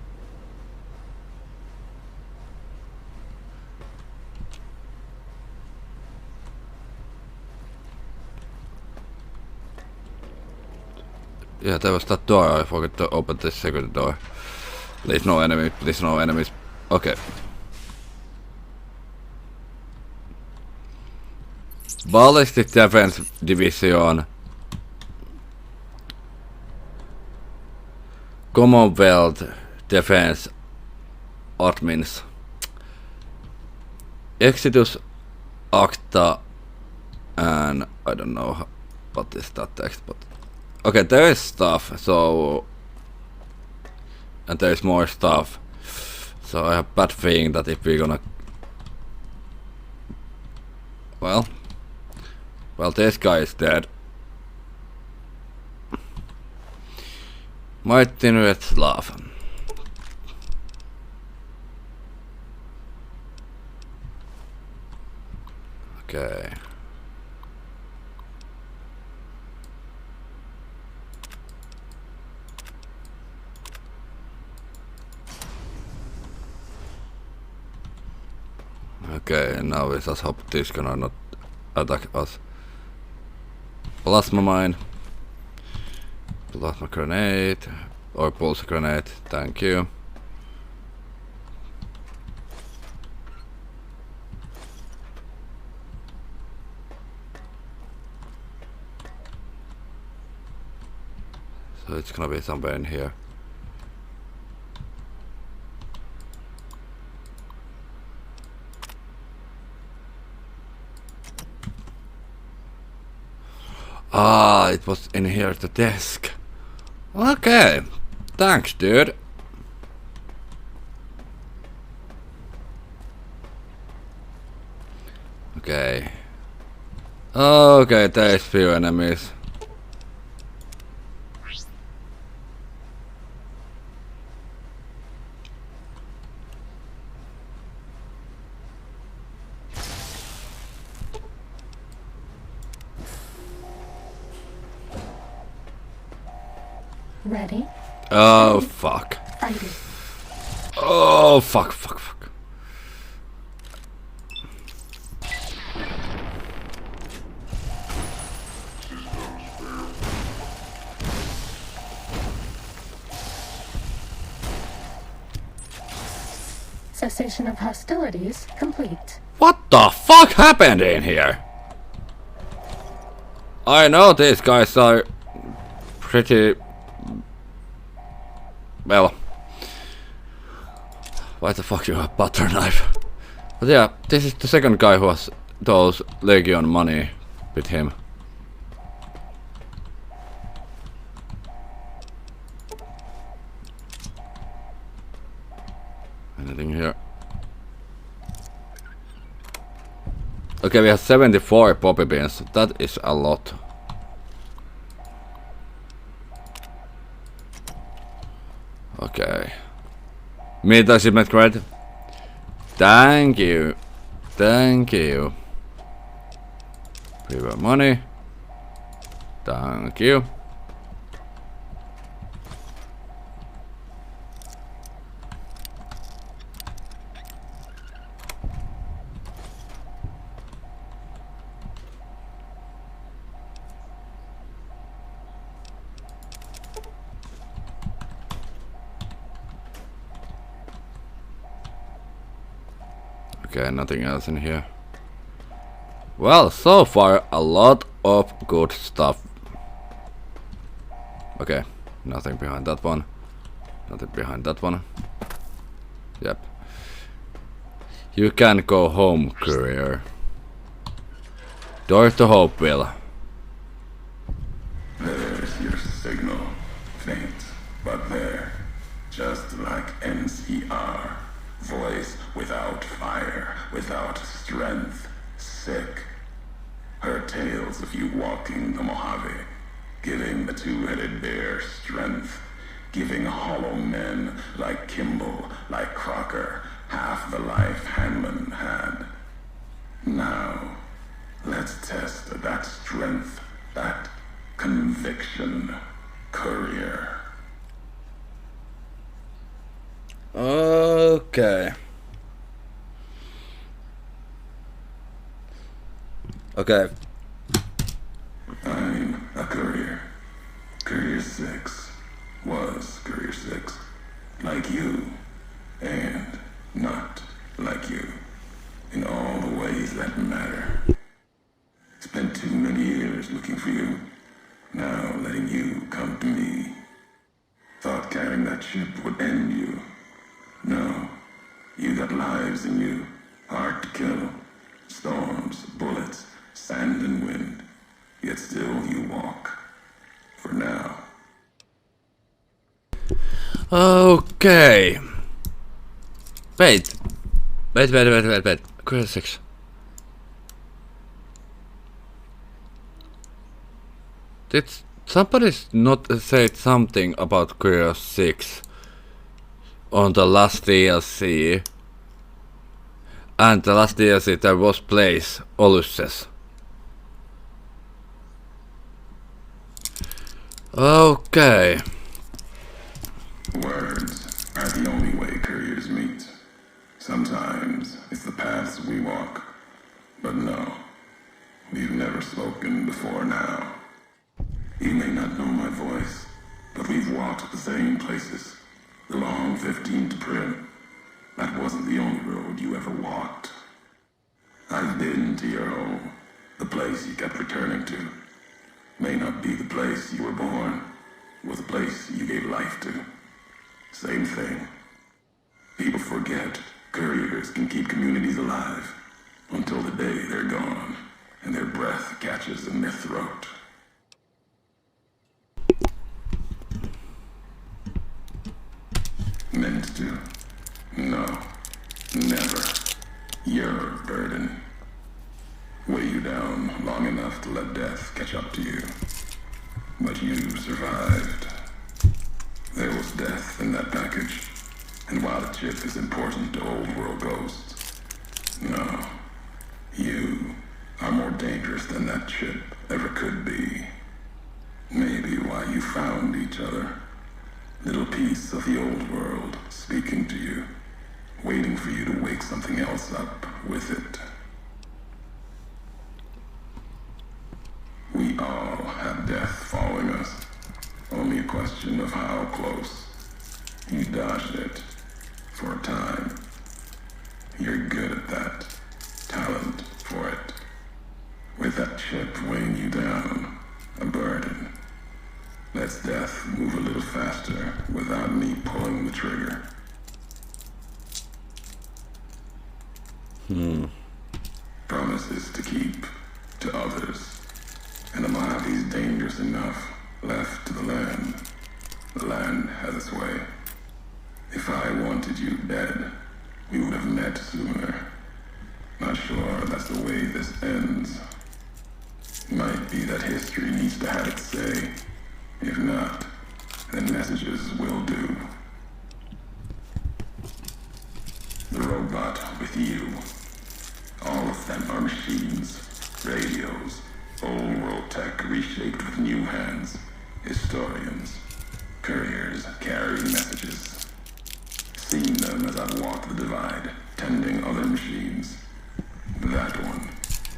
Yeah, there was that door. I forgot to open this security door. Please no enemy. Please no enemies. Okay. Ballistic Defense Division. Commonwealth Defense Admins. Exitus Acta and I don't know what is that text, but okay, there is stuff, so and there is more stuff. So I have a bad feeling that if we're gonna... Well, this guy is dead. Martin Retzlaff. Okay. Okay, now we just hope this gonna not attack us. Plasma mine. Plasma grenade. Or pulse grenade, thank you. So it's gonna be somewhere in here. Ah, it was in here at the desk. Okay, thanks, dude. Okay. Okay, there's few enemies. Ready? Oh, fuck. Fighting. Oh, fuck. Cessation of hostilities complete. What the fuck happened in here? I know these guys are pretty... Well... Why the fuck you have butter knife? But yeah, this is the second guy who has those Legion money with him. Anything here? Okay, we have 74 poppy beans. That is a lot. Okay. Meat achievement credit. Thank you. Thank you. Private money. Thank you. Okay, nothing else in here. Well, so far a lot of good stuff. Okay, nothing behind that one. Nothing behind that one. Yep. You can go home, courier. Door to Hopeville. There's your signal. Faint, but there. Just like NCR. Voice without fire, without strength, sick. Her tales of you walking the Mojave, giving the two-headed bear strength, giving hollow men like Kimball, like Crocker, half the life Hanlon had. Now, let's test that strength, that conviction, courier. Okay. Okay. I'm a courier. Courier 6 was Courier 6. Like you, and not like you. In all the ways that matter. Spent too many years looking for you. Now letting you come to me. Thought carrying that ship would end you. No. You got lives in you. Hard to kill. Storms, bullets, sand and wind. Yet still you walk. For now. Okay. Wait. Wait. Courier 6. Did somebody not say something about Courier 6 on the last DLC? And the last DLC there was place Ulysses. Okay. Words are the only way couriers meet. Sometimes it's the paths we walk. But no, we've never spoken before now. You may not know my voice, but we've walked the same places. The long 15 to Prim. That wasn't the only road you ever walked. I've been to your home, the place you kept returning to. May not be the place you were born, was the place you gave life to. Same thing. People forget couriers can keep communities alive until the day they're gone and their breath catches in their throat. Meant to. No. Never. You're a burden. Weigh you down long enough to let death catch up to you. But you survived. There was death in that package. And while the chip is important to old world ghosts, no. You are more dangerous than that chip ever could be. Maybe why you found each other. Little piece of the old world speaking to you, waiting for you to wake something else up with it. We all have death following us. Only a question of how close. You dodged it for a time. You're good at that. Talent for it. With that chip weighing you down, a burden. Lets death move a little faster without me pulling the trigger. Promises to keep to others. And the Mojave's dangerous enough left to the land. The land has its way. If I wanted you dead, we would have met sooner. Not sure that's the way this ends. Might be that history needs to have its say. If not, then messages will do. The robot with you. All of them are machines, radios, old world tech reshaped with new hands. Historians, couriers carrying messages. Seen them as I've walked the divide, tending other machines. That one,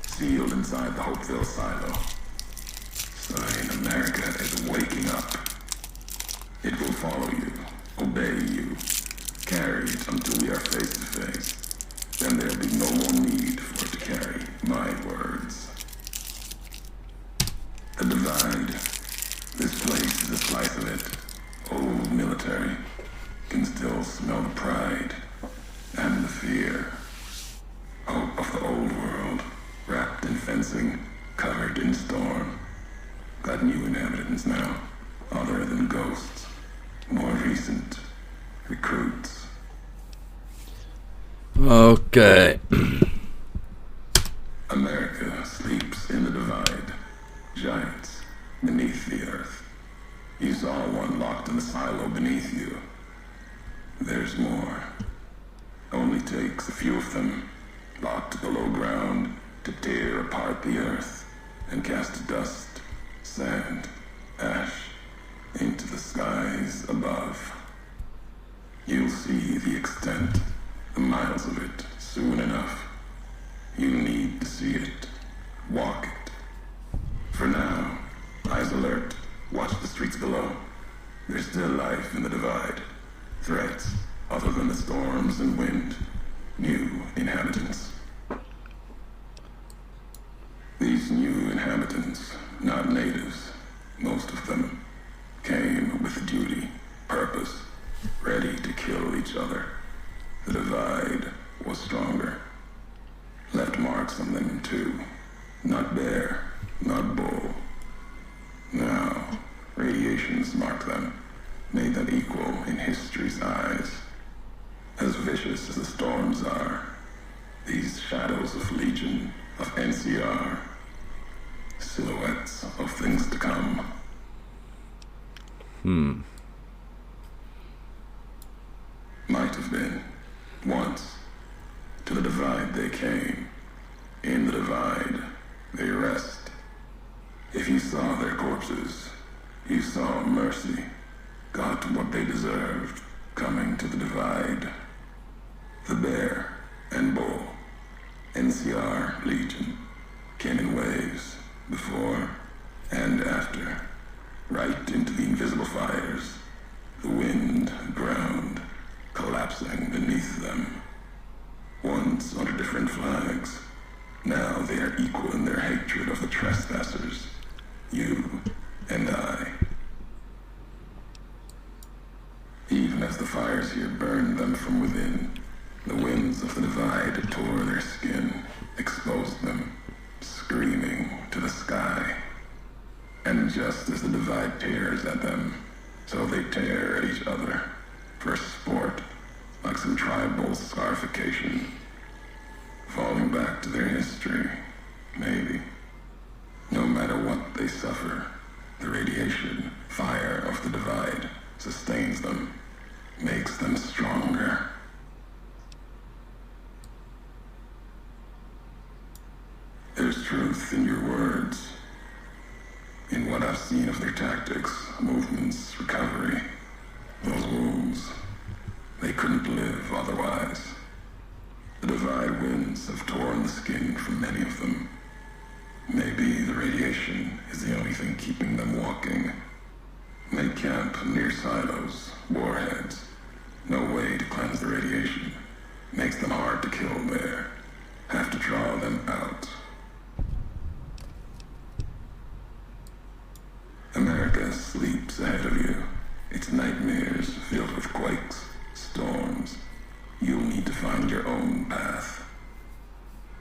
sealed inside the Hopeville silo. Sign America is waking up. It will follow you, obey you, carry it until we are face to face. Then there'll be no more need for it to carry my words. The divide. This place is a slice of it. Old military. Can still smell the pride and the fear. Hope of the old world, wrapped in fencing, covered in storm. Got new inhabitants now, other than ghosts. More recent recruits. Okay. America sleeps in the divide. Giants beneath the earth. You saw one locked in the silo beneath you. There's more. Only takes a few of them, locked below ground, to tear apart the earth and cast dust, sand, ash into the skies above. You'll see the extent, the miles of it, soon enough. You need to see it, walk it. For now, eyes alert, watch the streets below. There's still life in the divide. Threats, other than the storms and wind. New inhabitants. These new inhabitants, not natives, most of them, came with duty, purpose, ready to kill each other. The divide was stronger. Left marks on them too. Not bear, not bull. Now, radiations marked them, made them equal in history's eyes. as vicious as the storms are. These shadows of Legion, of NCR, silhouettes of things to come. Might have been, once. To the Divide they came. In the Divide, they rest. If you saw their corpses, you saw mercy, got what they deserved, coming to the Divide. The Bear and Bull, NCR Legion, came in waves, before and after, right into the invisible fires, the wind, ground, collapsing beneath them. Once under different flags, now they are equal in their hatred of the trespassers, you and I. Even as the fires here burned them from within, the winds of the Divide tore their skin, exposed them, screaming to the sky. And just as the Divide tears at them, so they tear at each other, for sport, like some tribal scarification. Falling back to their history, maybe. No matter what they suffer, the radiation, fire of the Divide sustains them, makes them stronger. There's truth in your words, in what I've seen of their tactics, movements, recovery. Those wounds, they couldn't live otherwise. The Divide winds have torn the skin from many of them. Maybe the radiation is the only thing keeping them walking. They camp near silos, warheads. No way to cleanse the radiation. Makes them hard to kill there. Have to draw them out. America sleeps ahead of you. Its nightmares filled with quakes, storms. You'll need to find your own path.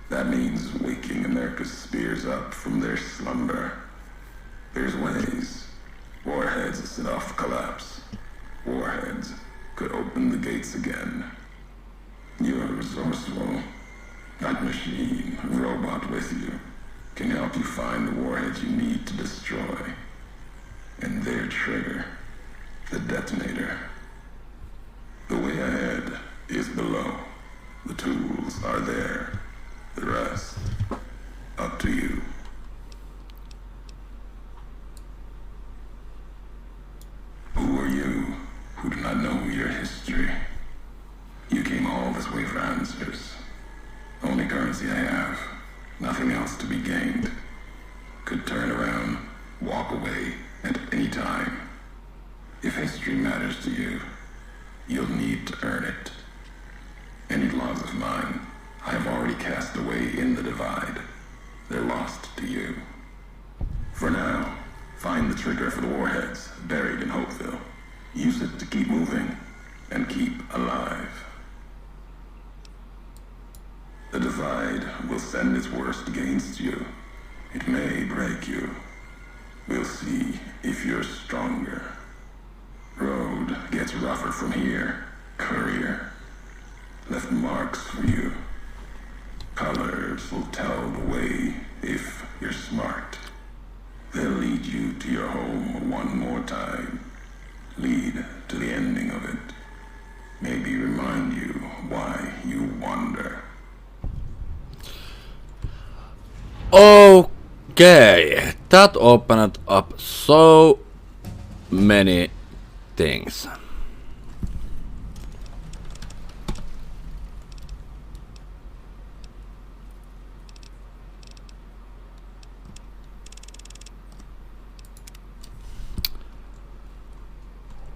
That means waking America's spears up from their slumber. There's ways. Warheads set off collapse. Warheads could open the gates again. You're resourceful. That machine, robot with you, can help you find the warheads you need to destroy. And their trigger, the detonator. The way ahead is below. The tools are there. The rest, up to you. Who are you who do not know your history? You came all this way for answers. Only currency I have. Nothing else to be gained. Could turn around, walk away at any time. If history matters to you, you'll need to earn it. Any logs of mine, I have already cast away in the Divide. They're lost to you. For now, find the trigger for the warheads buried in Hopeville. Use it to keep moving and keep alive. The Divide will send its worst against you. It may break you. We'll see if you're stronger. Road gets rougher from here. Courier left marks for you. Colors will tell the way if you're smart. They'll lead you to your home one more time. Lead to the ending of it. Maybe remind you why you wander. Okay, that opened up so many things.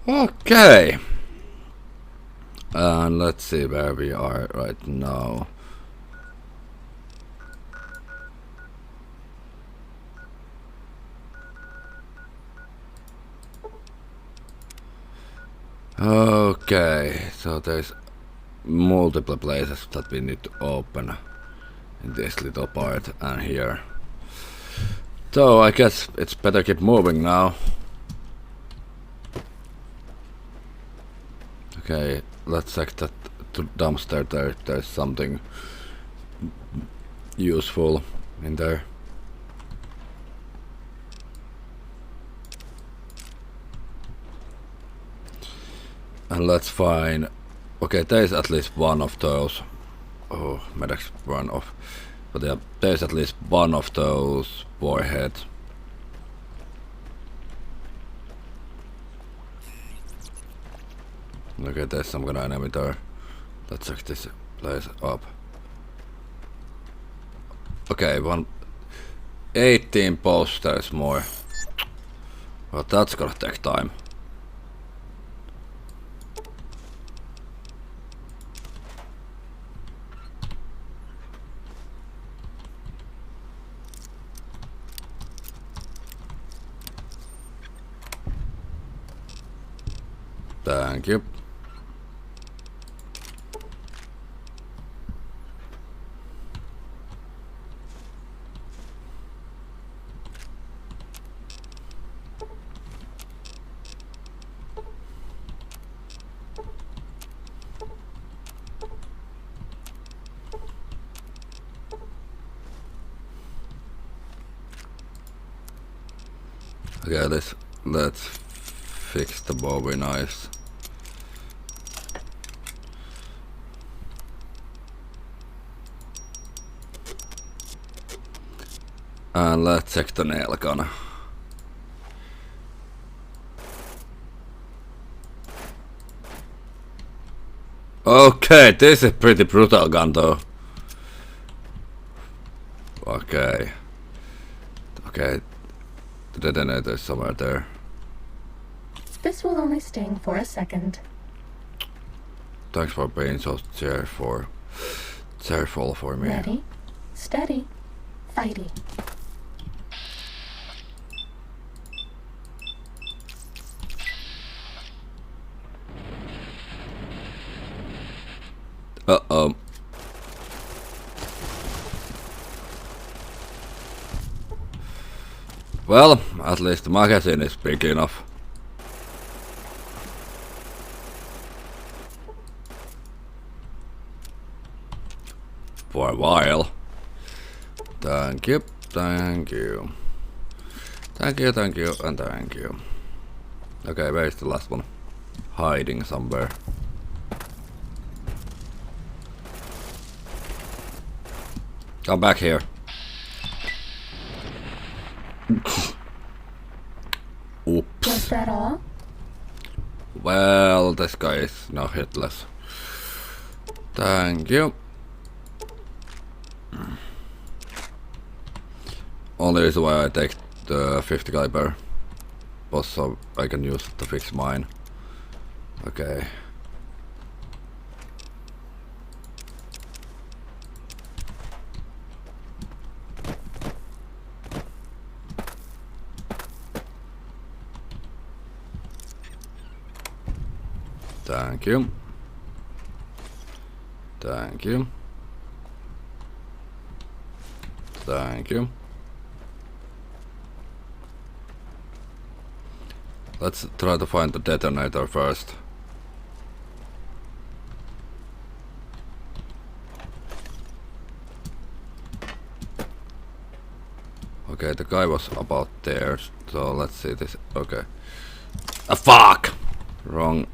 Okay, and let's see where we are right now. Okay, so there's multiple places that we need to open in this little part and here. So I guess it's better keep moving now. Okay, let's check that dumpster there. There's something useful in there. And let's find... Okay, there's at least one of those. Oh, medics run off. But yeah, there's at least one of those warheads. Okay, there's some kind of enemy there. Let's check this place up. Okay, 18 posters more. Well, that's gonna take time. Thank you. Okay, let's fix the Bowie knives. And let's check the nail gun. Okay, this is a pretty brutal gun though. Okay. Okay. The detonator is somewhere there. This will only sting for a second. Thanks for being so cheerful for me. Ready, steady, fighty. Uh-oh. Well, at least the magazine is big enough. For a while. Thank you, thank you. Thank you, thank you, and thank you. Okay, where's the last one? Hiding somewhere. Come back here. Oops. Was that all? Well, this guy is now hitless. Thank you. Only reason why I take the 50 caliber was so I can use it to fix mine. Okay. Thank you. Thank you. Thank you. Let's try to find the detonator first. Okay, the guy was about there, so let's see this. Okay. Ah, fuck! Wrong.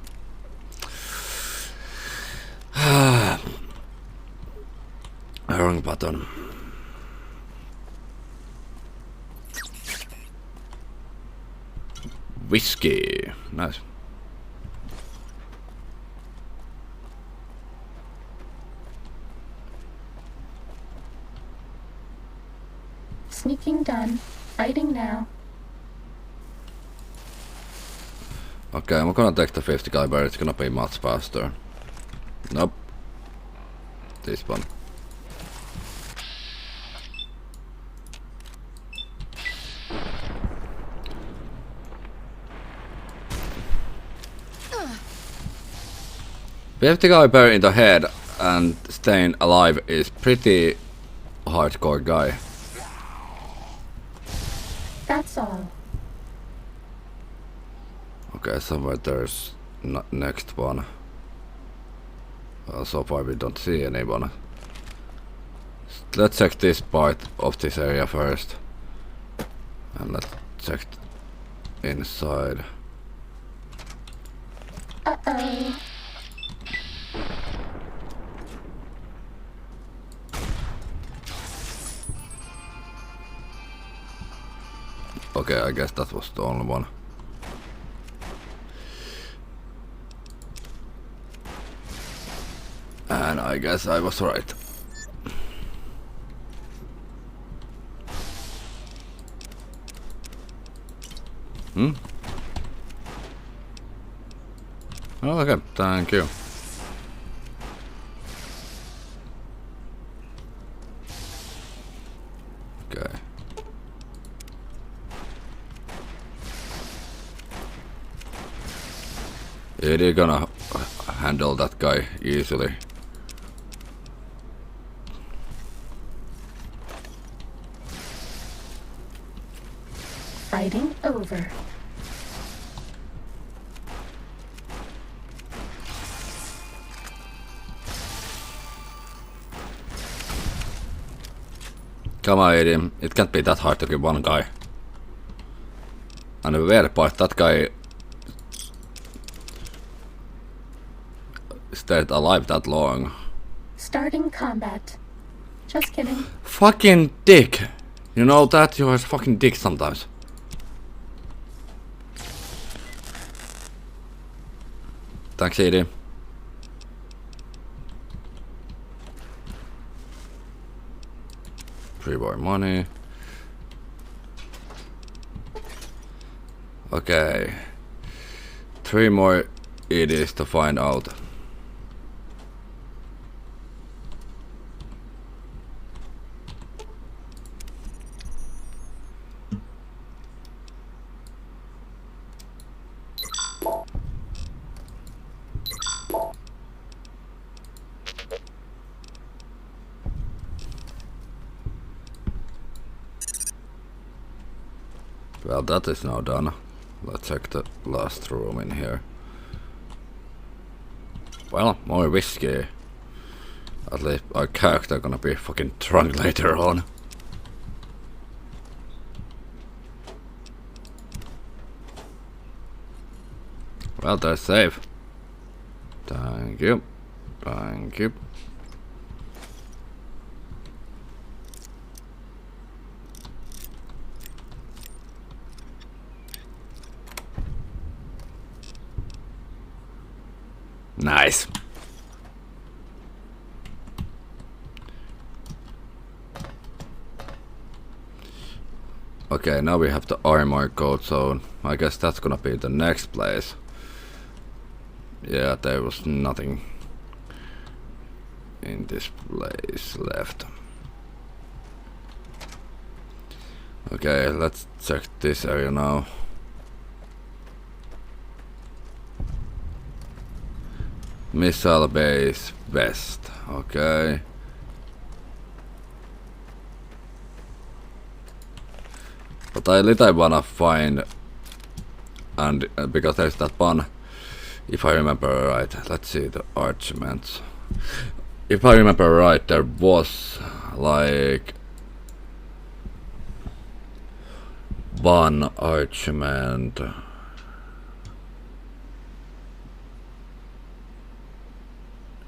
Wrong button. Whiskey. Nice. Sneaking done. Fighting now. Okay, I'm gonna take the 50 caliber. It's gonna be much faster. Nope. This one. $50 caliber in the head and staying alive is pretty hardcore guy. That's all. Okay, somewhere there's next one. Well, so far we don't see anyone. Let's check this part of this area first. And let's check inside. Uh-oh. Okay, I guess that was the only one. And I guess I was right. Hmm? Oh, okay, thank you. Okay. It is gonna handle that guy easily. Fighting over. Come on, idiot. It can't be that hard to kill one guy. And the weird part, that guy stayed alive that long. Starting combat. Just kidding. Fucking dick! You know that? You are a fucking dick sometimes. Thanks, Edie. Free more money. Okay. 3 more EDs to find out. Well, that is now done. Let's check the last room in here. Well, more whiskey. At least our character gonna be fucking drunk later on. Well, they're safe. Thank you. Thank you. Nice. Okay, now we have the armor code, so I guess that's gonna be the next place. Yeah, there was nothing in this place left. Okay, let's check this area now. Missile base west. Okay. But I literally wanna find, and because there's that one, if I remember right. Let's see the archments. If I remember right, there was like one archment.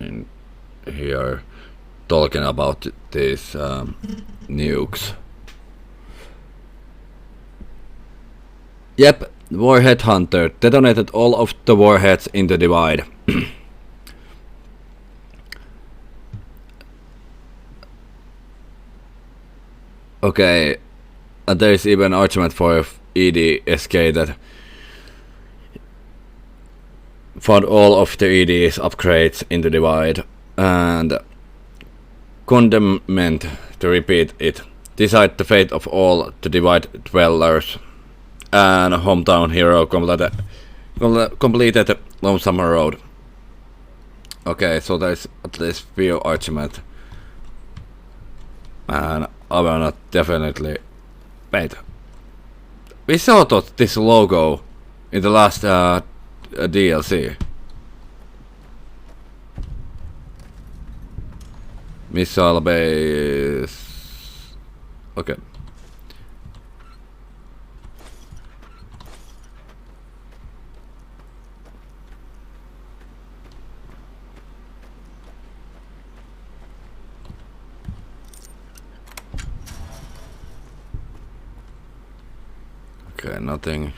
In here talking about these nukes. Yep, Warhead Hunter detonated all of the warheads in the divide. Okay, and there is even argument for EDSK that found all of the ED's upgrades in the divide and condemned to repeat it. Decide the fate of all the divide dwellers, and hometown hero completed Lonesome Road. Okay, so there's at least few arguments, and I will not definitely wait. We saw this logo in the last DLC. Missile base. Okay. Okay, nothing.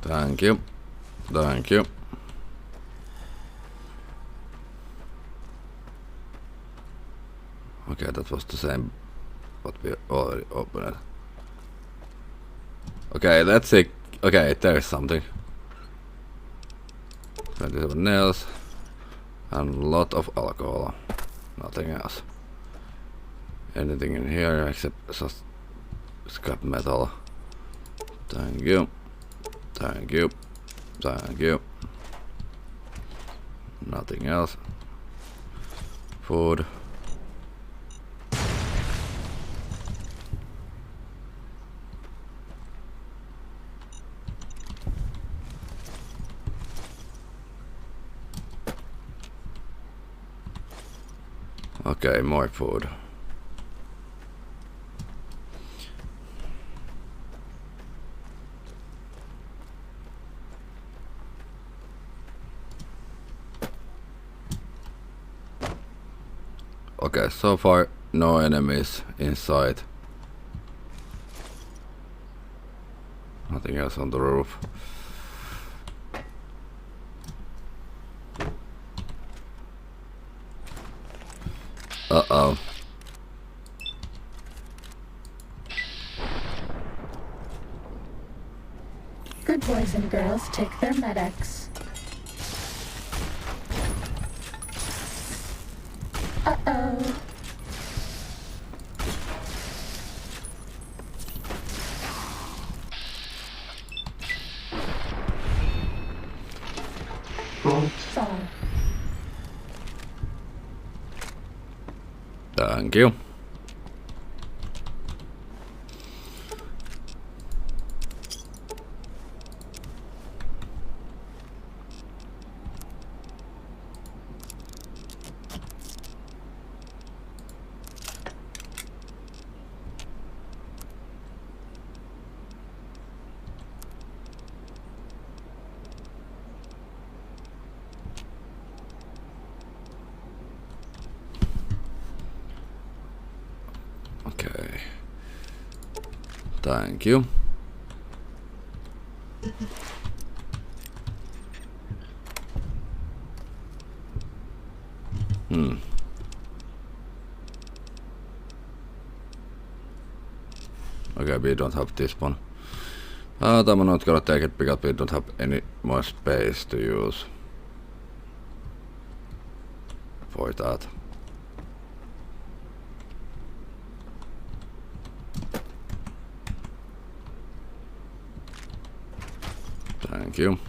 Thank you. Thank you. Okay, that was the same what we already opened. Okay, let's see. Okay, there's something. 27 nails and a lot of alcohol. Nothing else. Anything in here except just scrap metal. Thank you. Thank you. Thank you. Nothing else. Food. Okay, more food. Okay, so far no enemies inside. Nothing else on the roof. Uh-oh. Good boys and girls take their medics. Uh-oh. Fall. Thank you. Okay. Thank you. Okay, we don't have this one. I'm not gonna take it because we don't have any more space to use for that. Thank you.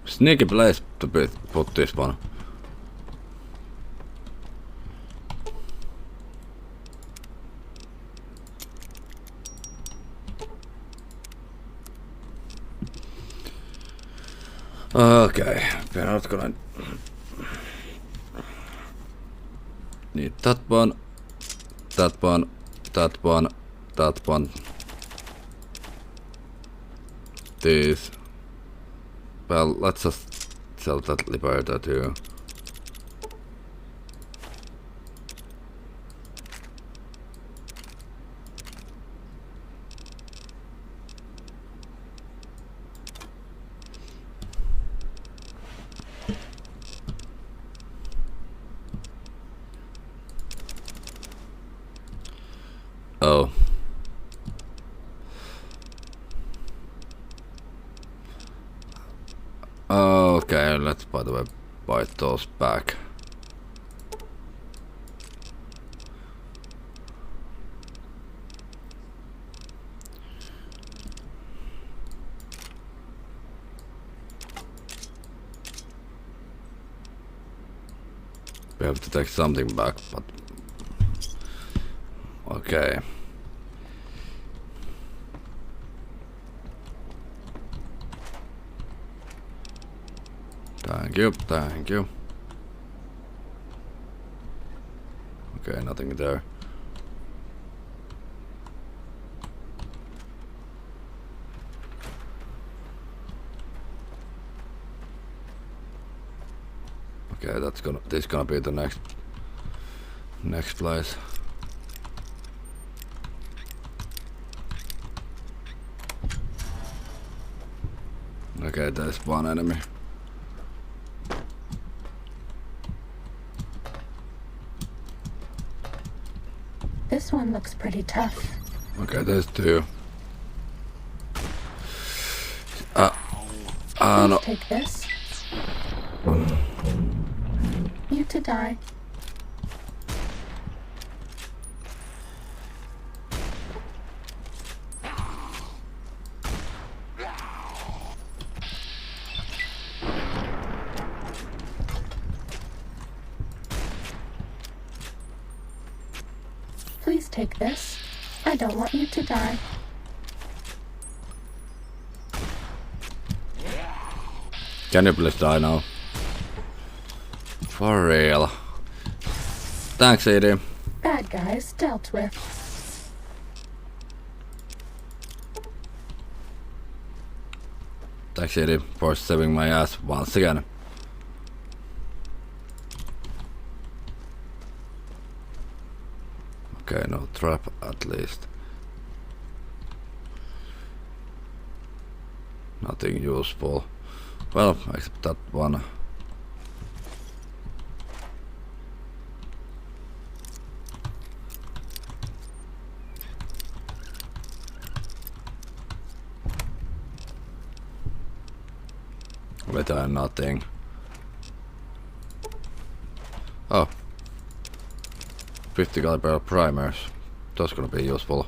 Sneaky place to put this one. Okay, we're not gonna need that one, that one, that one, that one. This. Well, let's just sell that Liberator too. Oh. let's, by the way, buy those back. We have to take something back, but okay. Thank you, thank you. Okay, nothing there. Okay, this gonna be the next place. Okay, there's one enemy. This one looks pretty tough. Okay, there's two. Please no. take this. You to die. Please take this. I don't want you to die. Can you please die now? For real. Thanks, Edie. Bad guys dealt with. Thanks, Edie, for saving my ass once again. Okay, no trap at least. Nothing useful. Well, except that one. Better nothing. Oh. 50 caliber primers. That's gonna be useful.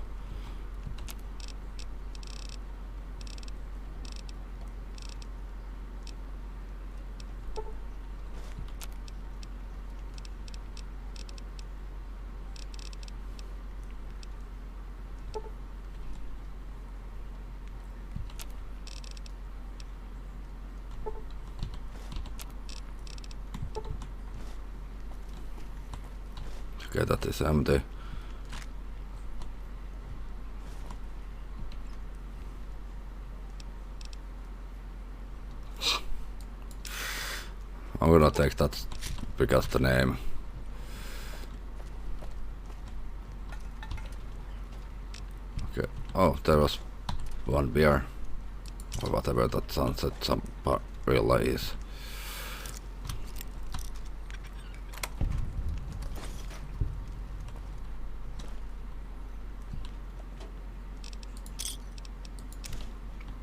Okay, that is empty. I'm gonna take that because the name. Okay. Oh, there was one beer. Or whatever that sunset some really is.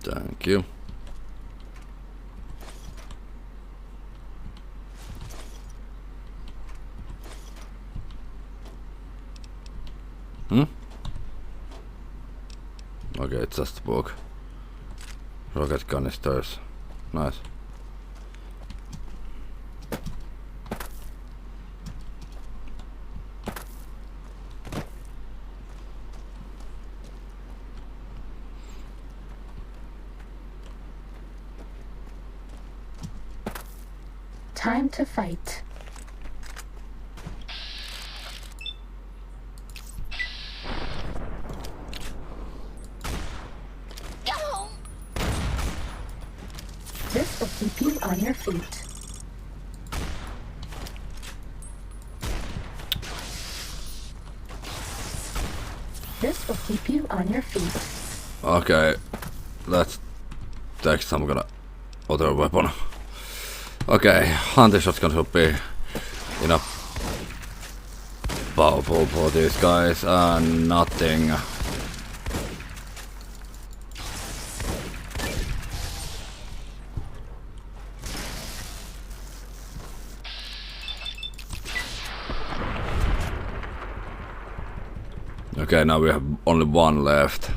Thank you. Okay, it's just a book. Rocket canisters. Nice. Time to fight. This will keep you on your feet. This will keep you on your feet. Okay, let's take some kind of other weapon. Okay, hunting shotgun should be enough powerful for these guys and nothing. Okay, now we have only one left.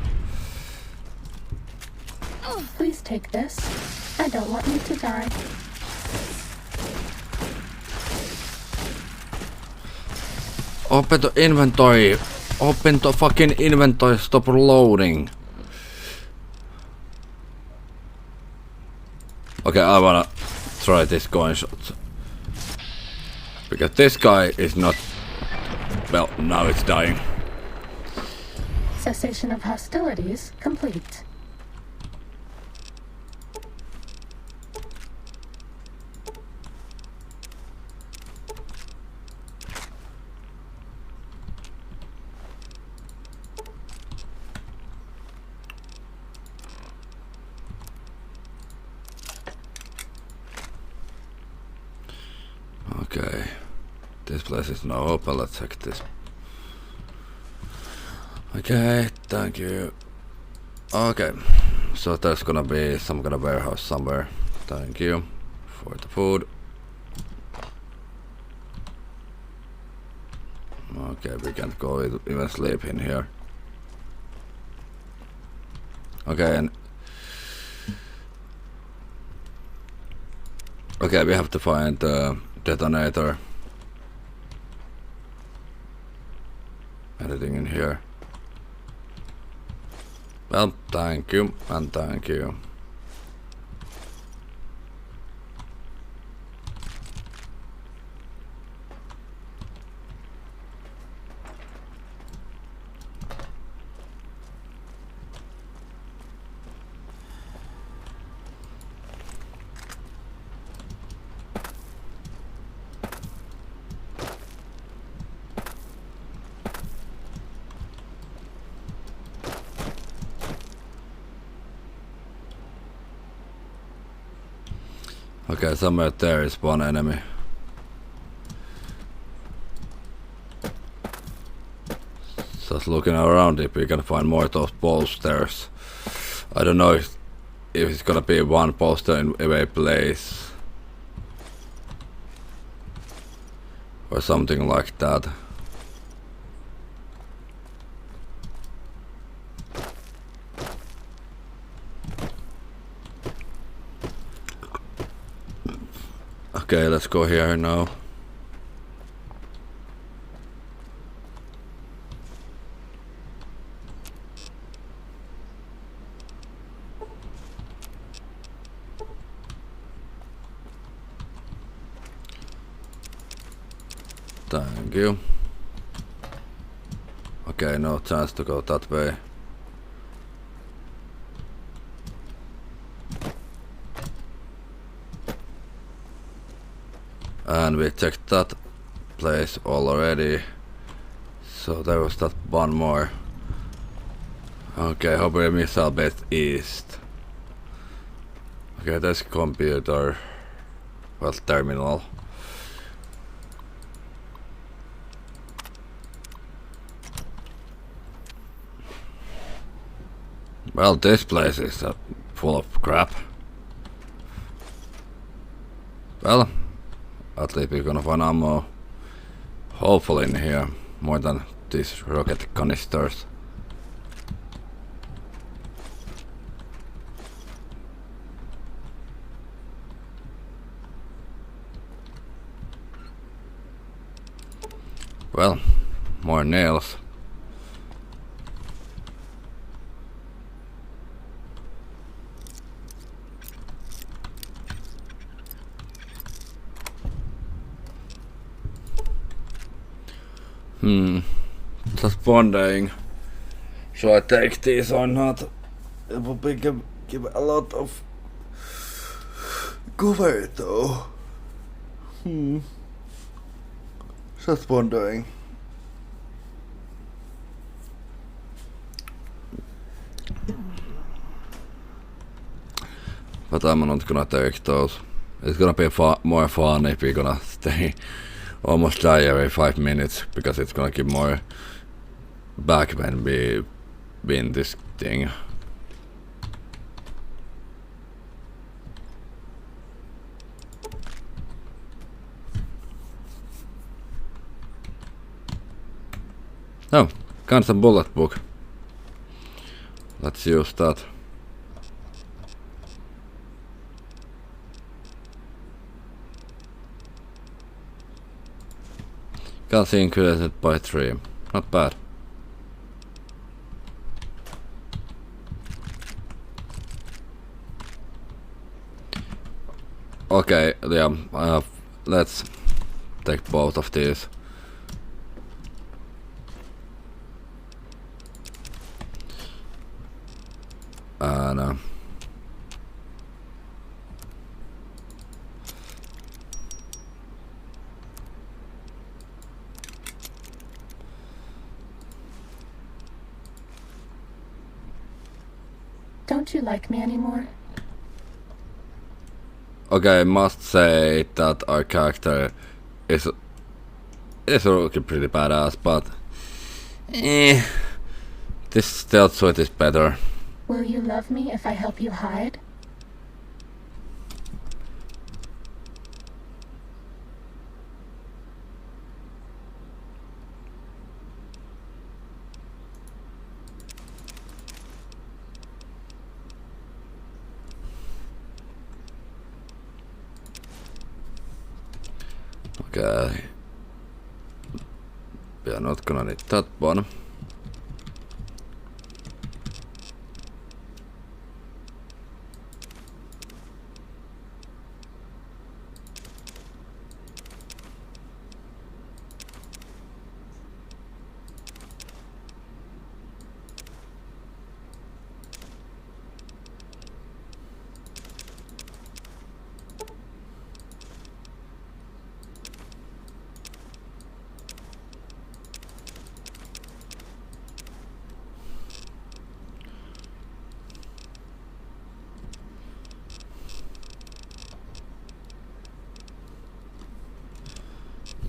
Please take this. I don't want you to die. Open the inventory. Open the fucking inventory. Stop loading. Okay, I wanna try this coin shot. Because this guy is not... Well, now it's dying. Cessation of hostilities complete. Okay. This place is now open. Let's check this. Okay, thank you. Okay, so there's gonna be some kind of warehouse somewhere. Thank you for the food. Okay, we can't go even sleep in here. Okay, and okay, we have to find the detonator. Anything in here? Well, thank you, and thank you. Okay, somewhere there is one enemy. Just looking around if we can find more of those posters. I don't know if it's gonna be one poster in every place. Or something like that. Okay, let's go here now. Thank you. Okay, no chance to go that way. And we checked that place already. So there was that one more. Okay, hopefully missile base east. Okay, there's computer. Well, terminal. Well, this place is full of crap. Well, at least we're gonna find ammo. Hopefully in here, more than these rocket canisters. Well, more nails. Just wondering, should I take these or not? It would be give a lot of cover though. Just wondering. But I'm not gonna take those. It's gonna be more fun if we're gonna stay almost die every 5 minutes, because it's gonna give more back when we win this thing. Oh, Guns and bullet book. Let's use that. Guns increased by 3. Not bad. Okay, yeah, let's take both of these. And Don't you like me anymore? okay, I must say that our character is looking pretty badass, but this stealth suit is better. Will you love me if I help you hide? Okay. We are not gonna need that one.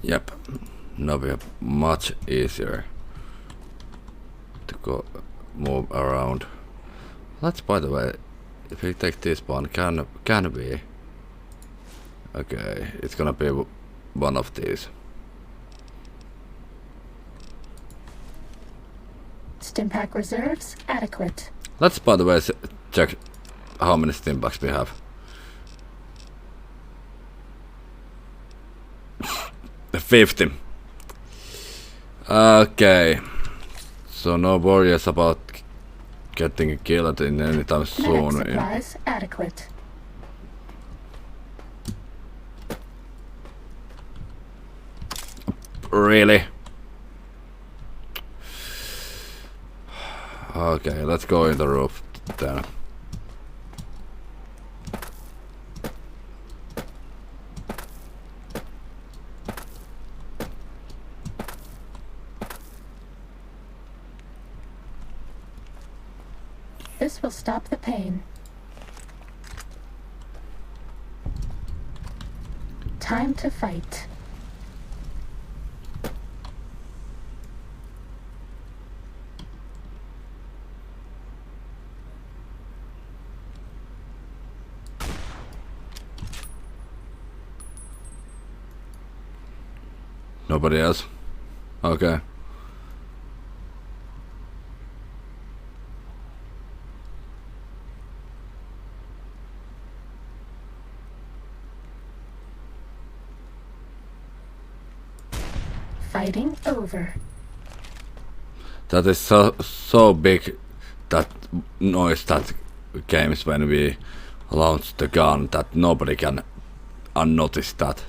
Yep, now we have much easier to move around. Let's, by the way, if we take this one, can we? Okay, it's gonna be one of these. Stimpack reserves adequate. Let's, by the way, check how many stimpacks we have. 50. Okay, so no worries about getting killed in any time soon. Supplies adequate. Really? Okay, let's go in the roof then. This will stop the pain. Time to fight. Nobody else? Okay. Fighting over. That is so big, that noise that came when we launched the gun, that nobody can unnotice that.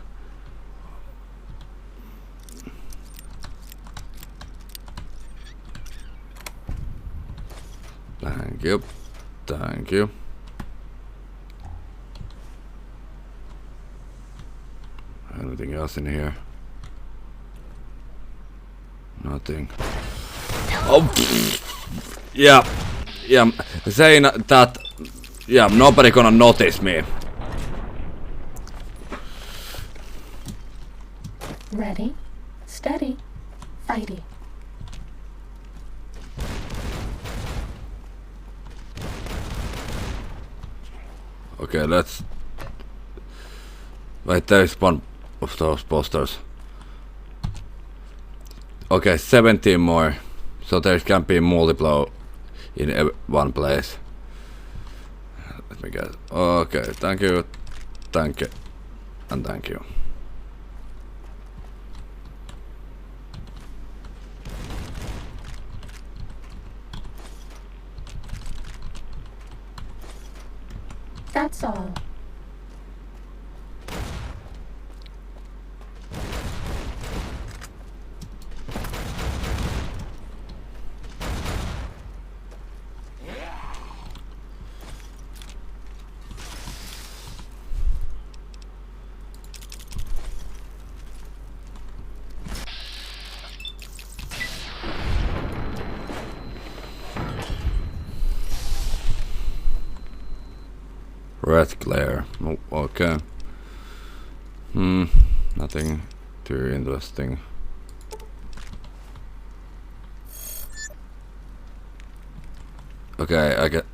Thank you. Thank you. Anything else in here? Nothing. Oh, yeah, saying that, yeah, nobody gonna notice me. Ready, steady, fighty. Okay, let's wait. There is one of those posters. Okay, 17 more. so there can be multiple in one place. Let me guess. Okay, thank you, and thank you. That's all. Red glare. Oh, okay. Nothing too interesting. Okay, I get.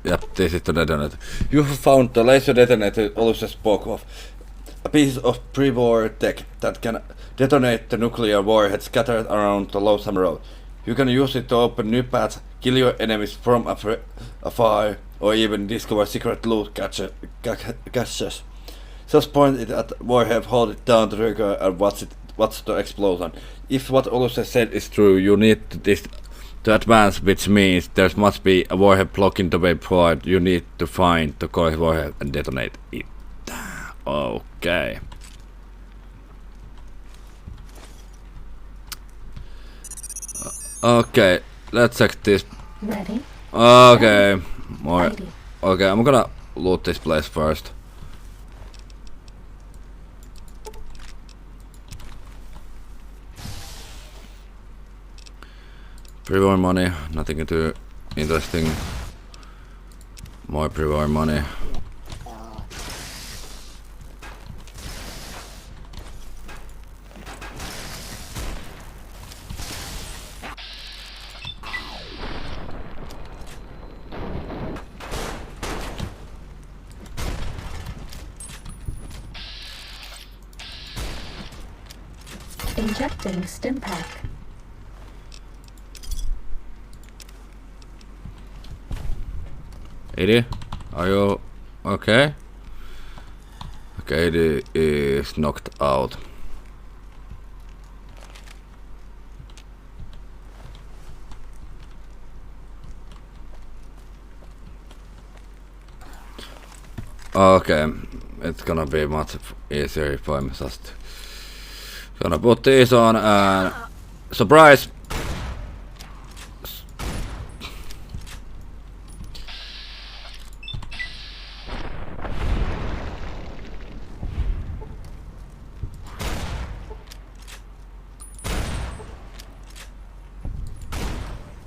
Yep, this is the detonator. You have found the laser detonator Olusha spoke of. A piece of pre-war tech that can detonate the nuclear warhead scattered around the Lonesome Road. You can use it to open new paths, kill your enemies from afar, or even discover secret loot caches. Just point it at warhead, hold it down to trigger, and watch the explosion. If what Olusha said is true, you need to advance, which means there must be a warhead blocking the way forward. You need to find the correct warhead and detonate it. Okay. Okay, let's check this. Ready? Okay, more. Ready. Okay, I'm gonna loot this place first. Pre-war money, nothing too interesting. More pre-war money. Injecting stim pack. Edie, are you okay? Okay, Edie is knocked out. Okay, it's gonna be much easier if I'm just gonna put this on and surprise!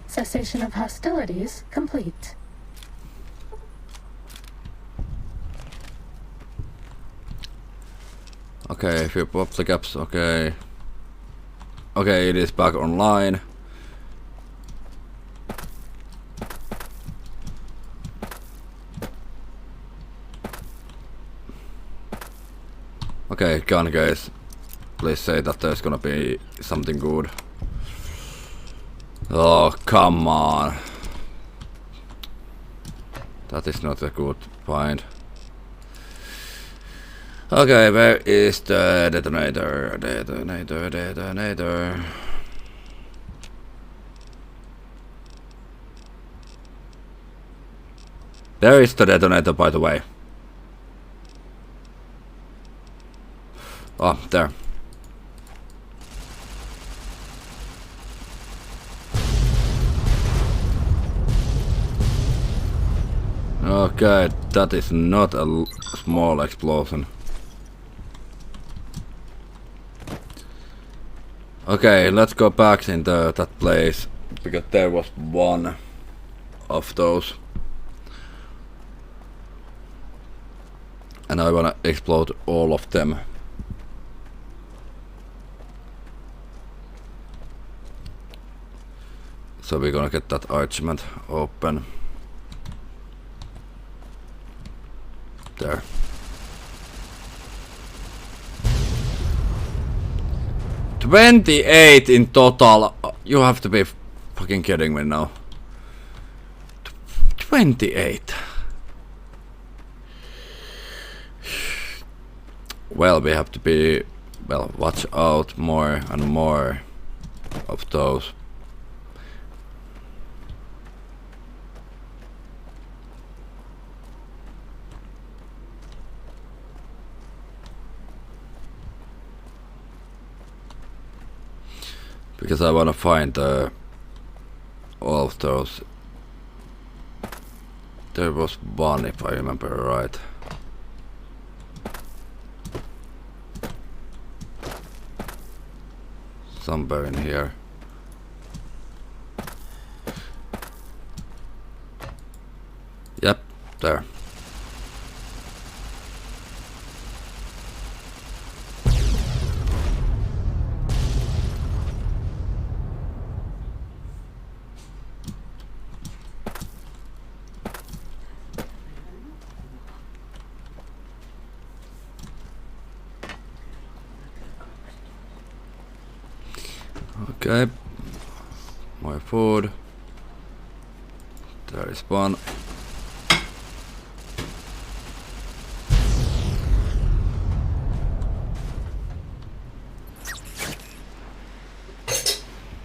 Cessation of hostilities complete. Okay, if you pop the caps, okay. Okay, it is back online. Okay, gun guys. Please say that there's gonna be something good. Oh, come on. That is not a good find. Okay, where is the detonator? Detonator. There is the detonator, by the way. Oh, there. Okay, that is not a small explosion. Okay, let's go back into that place, because there was one of those. And I wanna explode all of them. So we're gonna get that archment open. There. $28 in total. You have to be fucking kidding me now? 28. Well, we have to be, well, watch out more and more of those. Because I want to find all of those. There was one, if I remember right. Somewhere in here. Yep, there. Okay, more food. There is one.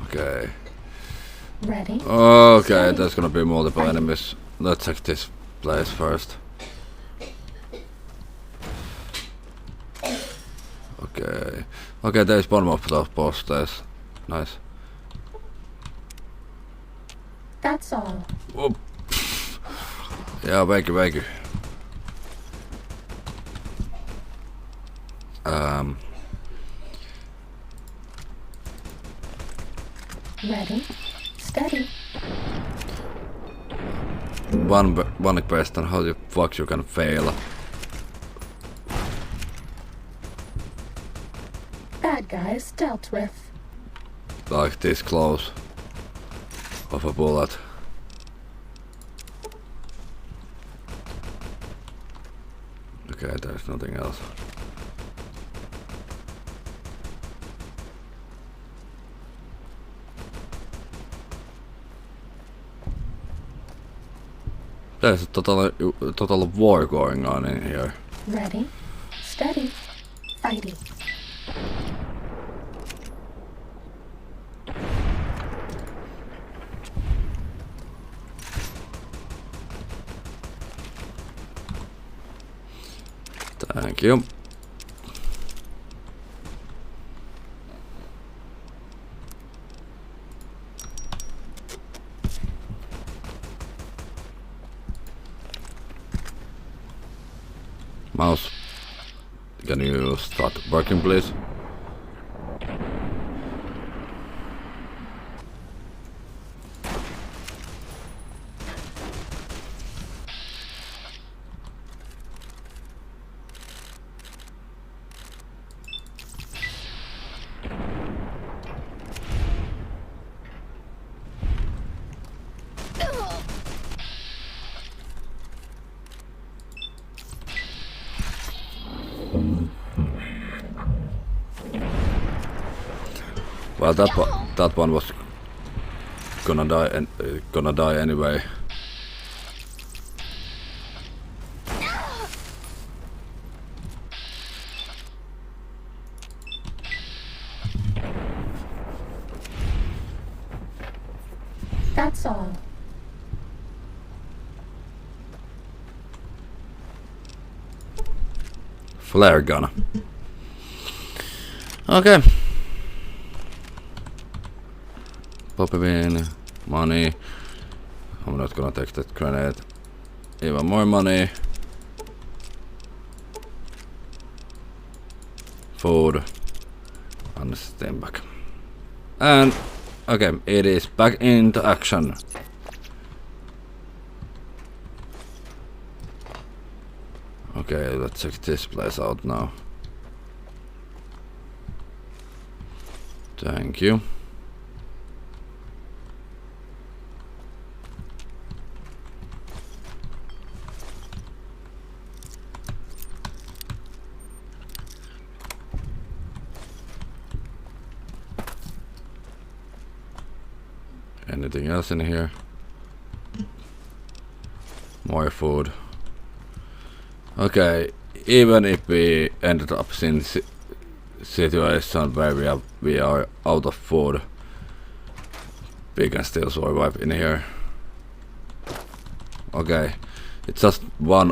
Okay. Ready? Okay, there's gonna be multiple enemies. Let's check this place first. Okay. Okay, there's one of those posters. Nice. That's all. Oh. Yeah, thank you, thank you. Ready, steady. One question, how the fuck you can fail? Bad guys dealt with. Like this close of a bullet. Okay, there's nothing else. There's a total war going on in here. Ready, steady, fighting. Thank you. Mouse, can you start working, please? Well, that one was gonna die anyway. That's all. Flare gun. Okay. Poppy bean, money. I'm not gonna take that grenade. Even more money. Food. And steam back. And okay, it is back into action. Okay, let's check this place out now. Thank you. Anything else in here? More food. Okay, even if we ended up in situation where we are out of food, we can still survive in here. Okay, it's just one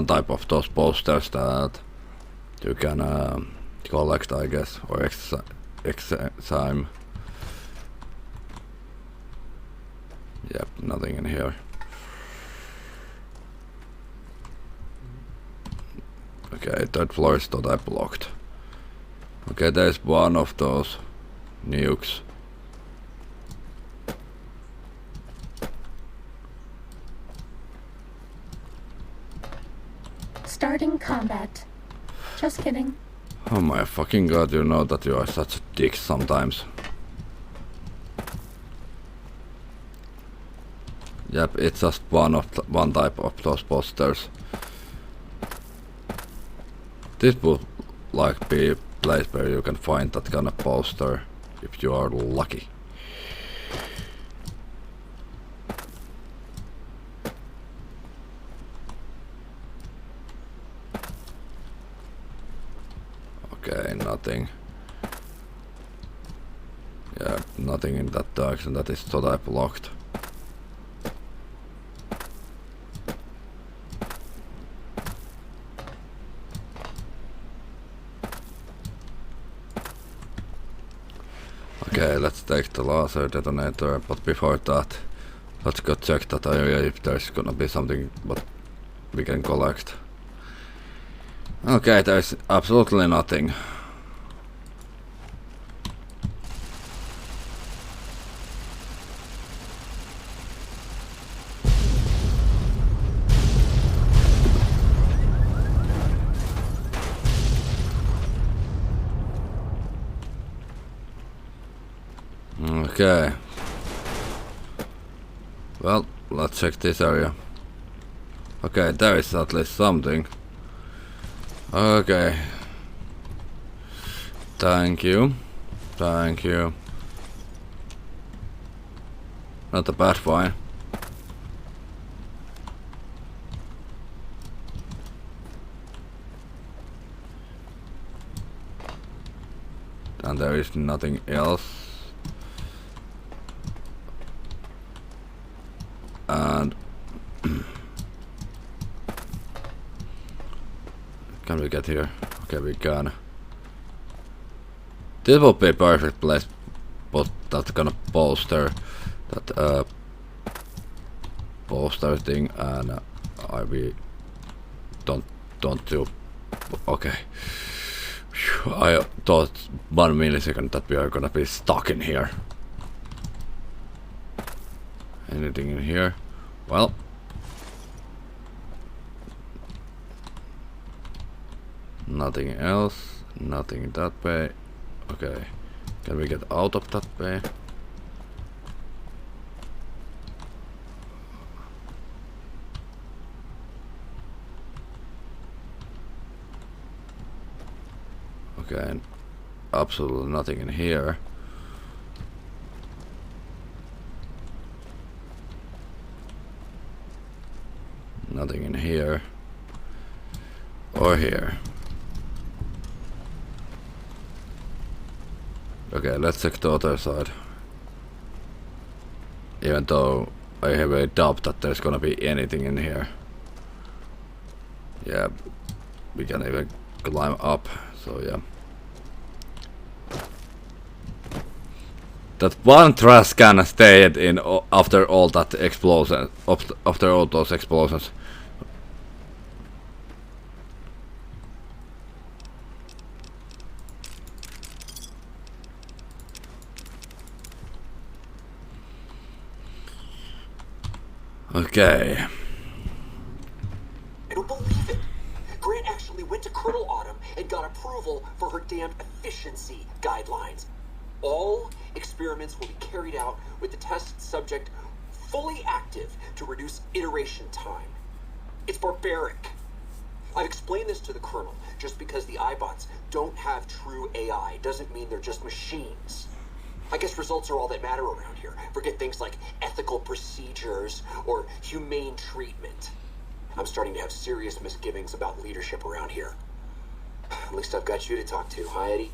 type of those posters that you can collect, I guess, or examine. Yep, nothing in here. Okay, third floor is totally blocked. Okay, there's one of those nukes. Starting combat. Just kidding. Oh my fucking god, you know that you are such a dick sometimes. Yep, it's just one type of those posters. This would like be a place where you can find that kind of poster if you are lucky. Okay, nothing. Yeah, nothing in that direction. That is totally blocked. Okay, let's take the laser detonator, but before that, let's go check that area if there's gonna be something what we can collect. Okay, there's absolutely nothing. Okay. Well, let's check this area. Okay, there is at least something. Okay. Thank you. Thank you. Not a bad find. And there is nothing else. And can we get here? Okay, we can. This would be a perfect place to put that kind of poster, that poster thing, and we don't do. Okay, I thought 1 millisecond that we are gonna be stuck in here. Anything in here? Well, nothing else. Nothing that way. Okay, can we get out of that way? Okay, absolutely nothing in here. Nothing in here or here. Okay, let's check the other side. Even though I have a doubt that there's gonna be anything in here. Yeah, we can even climb up, so yeah. That one trash can stayed in after all that explosion, after all those explosions. Okay. I don't believe it. Grant actually went to Colonel Autumn and got approval for her damned efficiency guidelines. All experiments will be carried out with the test subject fully active to reduce iteration time. It's barbaric. I've explained this to the Colonel. Just because the iBots don't have true AI doesn't mean they're just machines. I guess results are all that matter around here. Forget things like ethical procedures or humane treatment. I'm starting to have serious misgivings about leadership around here. At least I've got you to talk to, huh, Eddie?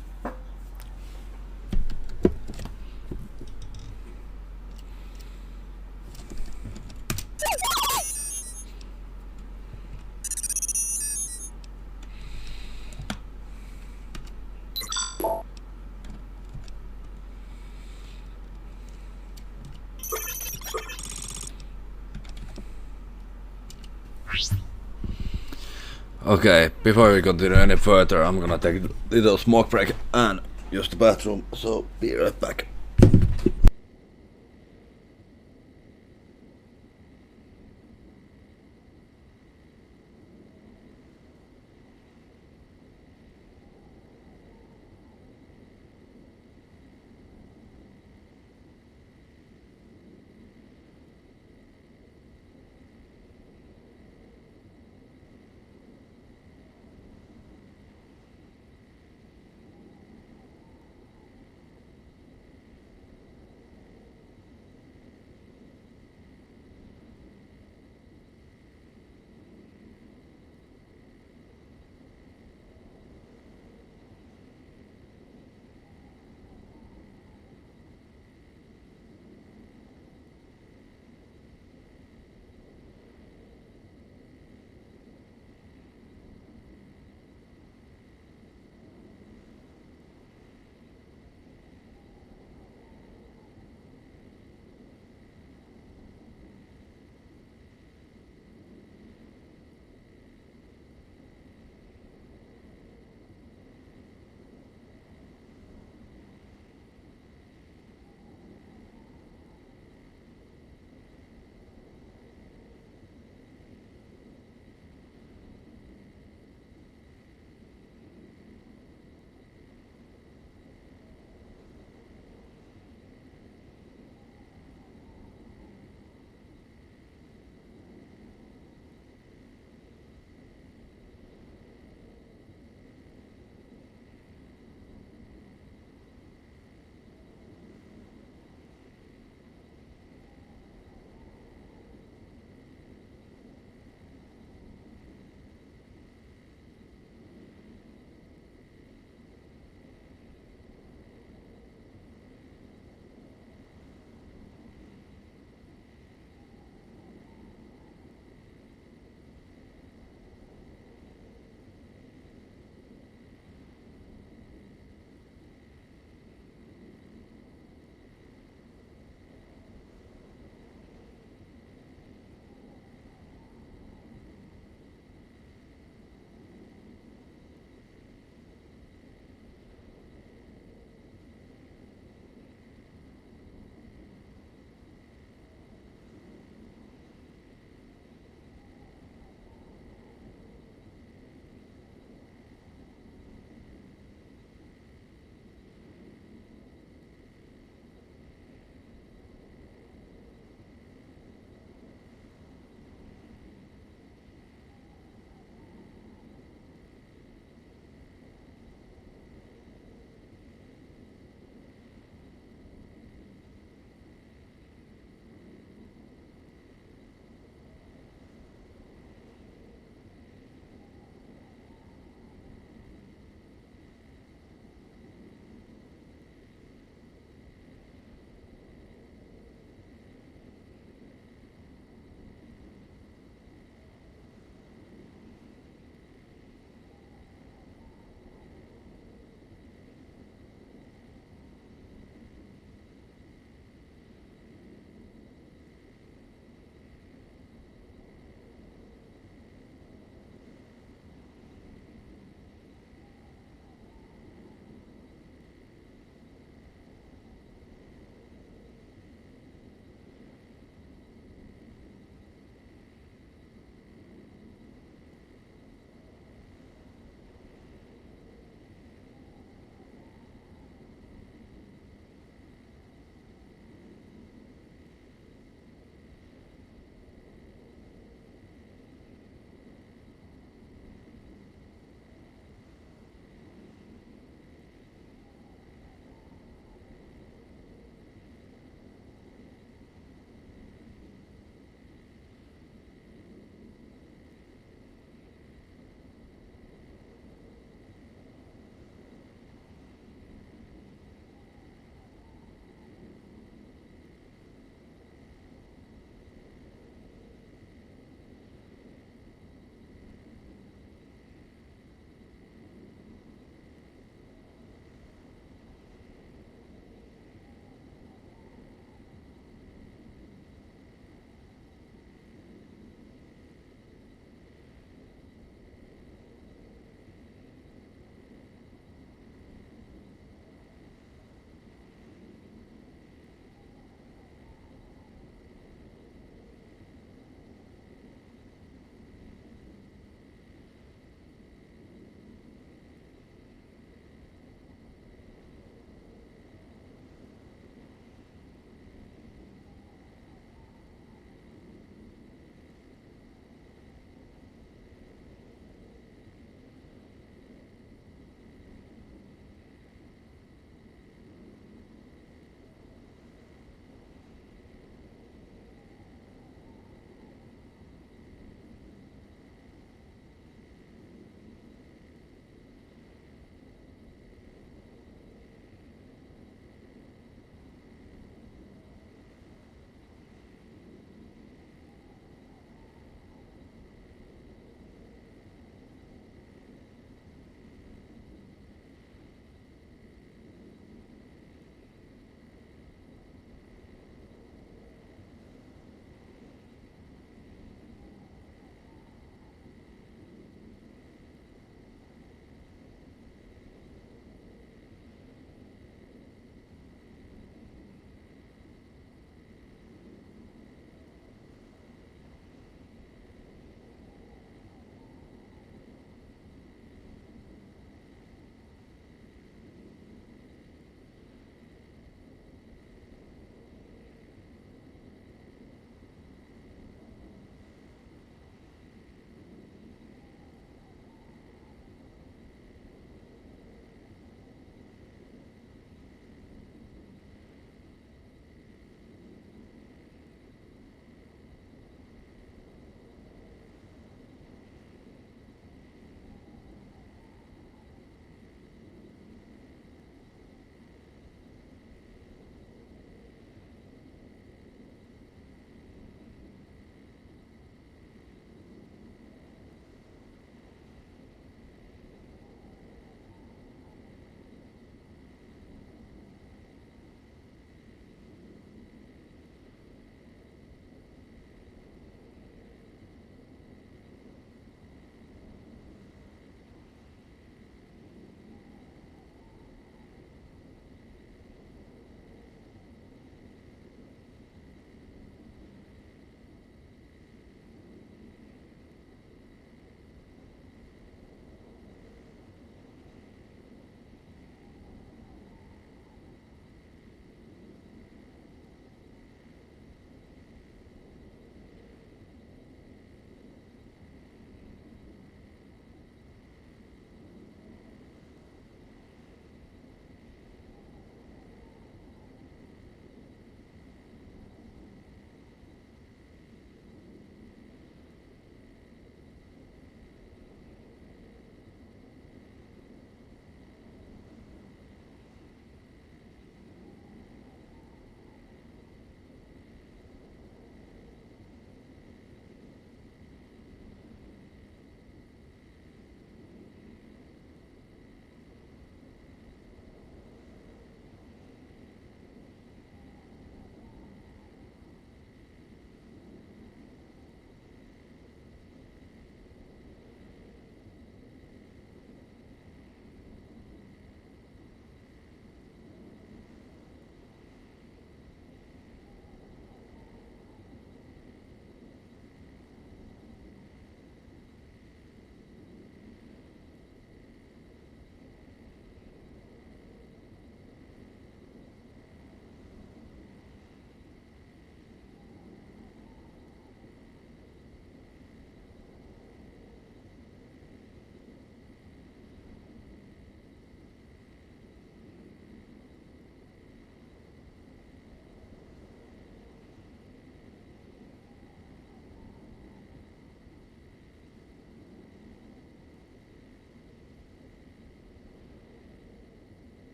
Okay, before we continue any further, I'm gonna take a little smoke break and use the bathroom, so be right back.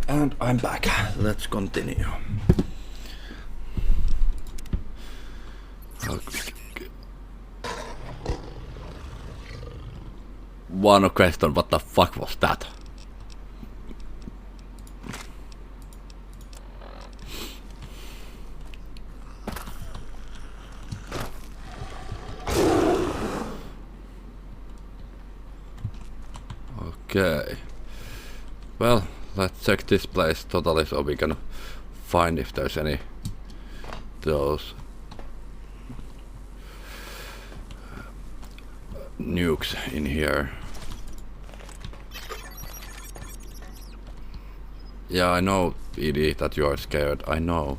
And I'm back. Let's continue. Okay. One question, what the fuck was that? Okay. Well, let's check this place totally so we can find if there's any those nukes in here. Yeah, I know, Edie, that you are scared. I know.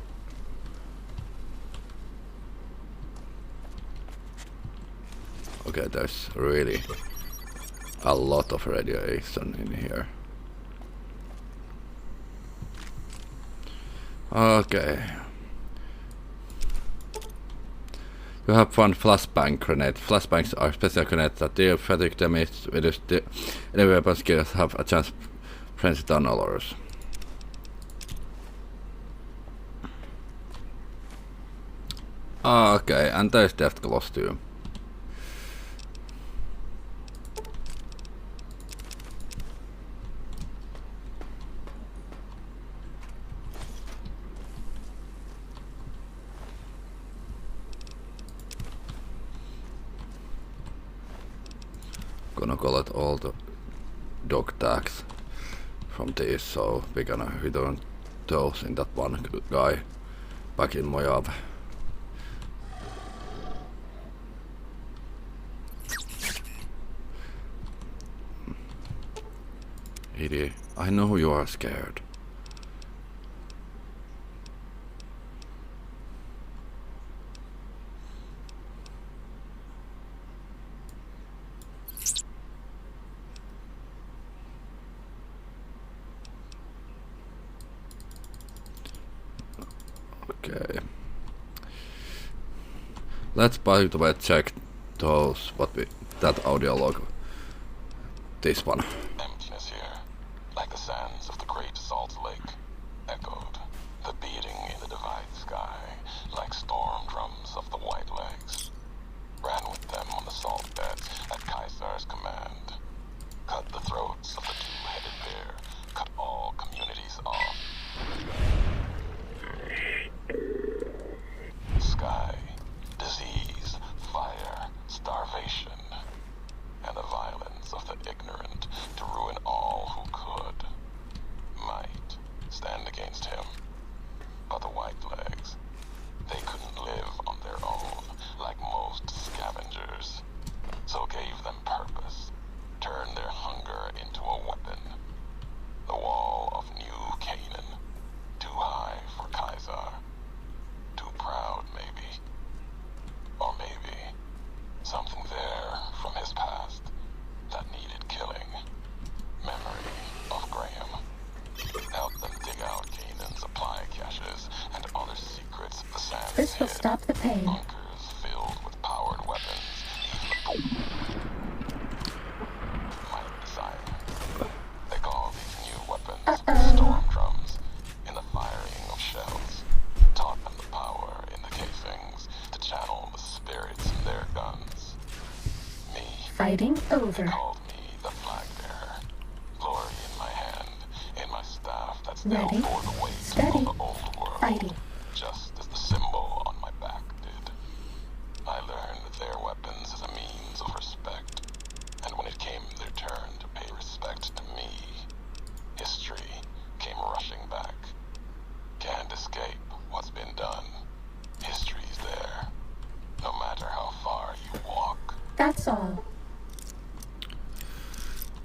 Okay, there's really a lot of radiation in here. Okay. You have one flashbang grenade. Flashbangs are special grenades that deal fatigue damage with the enemy weapon skills have a chance frenzy tunnelers. Okay, and there's Death Claws too. Gonna collect all the dog tags from these, so we're gonna return those in that one guy back in Mojave. Idiot, I know you are scared. Okay. Let's by the way check those that audio log. This one. Emptiness here, like the sands of the Great Salt Lake, echoed. The beating in the divide sky, like storm drums of the White Legs. Ran with them on the salt beds at Caesar's command. Cut the throats of the two-headed bear. Cut all communities off. Sky, disease, fire, starvation, and the violence of the ignorant to ruin all who could. Might stand against him. But the White Legs, they couldn't live on their own like most scavengers. So gave them purpose, turned their hunger into a weapon. The wall of New Canaan, too high for Caesar. Too proud, maybe. Or maybe something there from his past that needed killing. Memory of Graham. Help them dig out Canaan's supply caches and other secrets the sands This will hid. stop the pain. Bunkers filled with powered weapons. Might desire. They call these new weapons storm drums. In the firing of shells, taught them the power in the casings to channel the spirits in their guns. Me. Fighting over. Called me the flag bearer. Glory in my hand, in my staff that still Ready, bore the weight steady, of the old world. fighting. Just as the symbol on my back did. I learned their weapons as a means of respect, and when it came their turn to pay respect to me, history came rushing back. Can't escape what's been done. History's there, no matter how far you walk. That's all.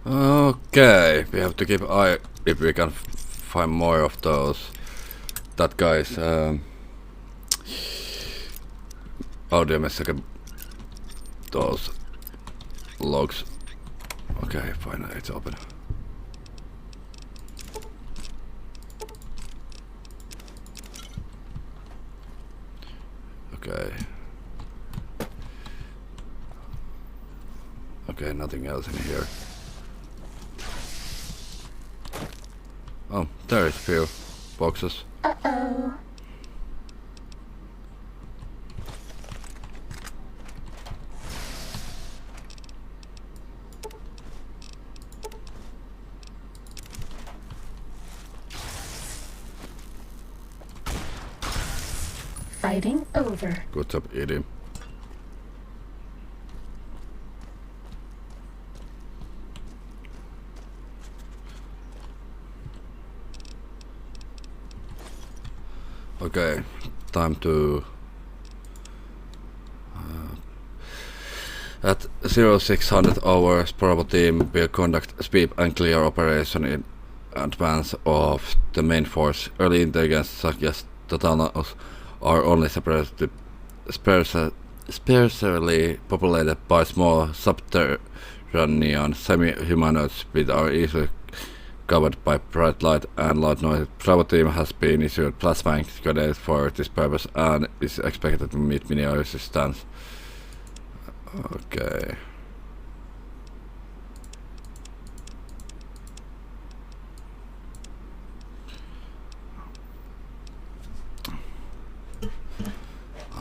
Okay, we have to keep eye if we can find more of those. That guy's audio message, those logs. Okay, finally it's open. Okay. Okay, nothing else in here. Oh, There is few boxes. Uh-oh. Fighting over. Good job, Edie. Okay, time to at 0600 hours, Bravo team will conduct sweep and clear operation in advance of the main force. Early intelligence suggests the tunnels are only sparsely populated by small subterranean semi-humanoids which are easily covered by bright light and loud noise. Bravo team has been issued plasma grenades for this purpose and is expected to meet minimal resistance. Okay.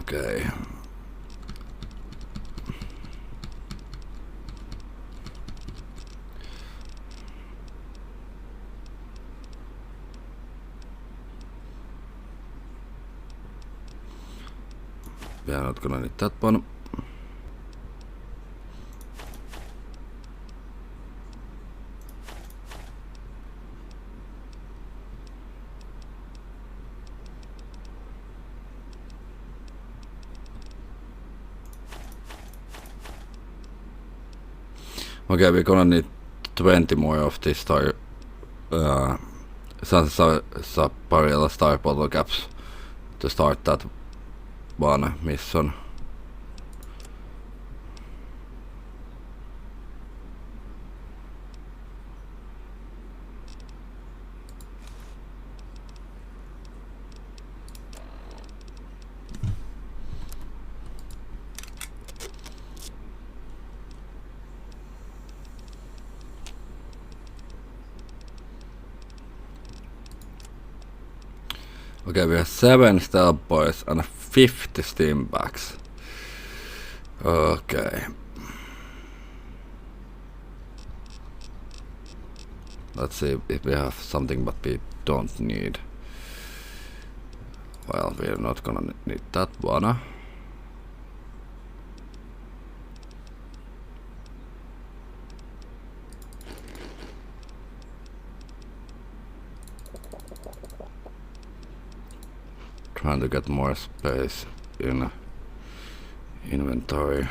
Okay. We are not gonna need that one. Okay, we're gonna need 20 more of these star Barilla star bottle caps to start that one mission. Okay, we have 7 stealth boys and 50 steam bags. Okay. Let's see if we have something but we don't need. Well, we're not gonna need that one. Trying to get more space in inventory.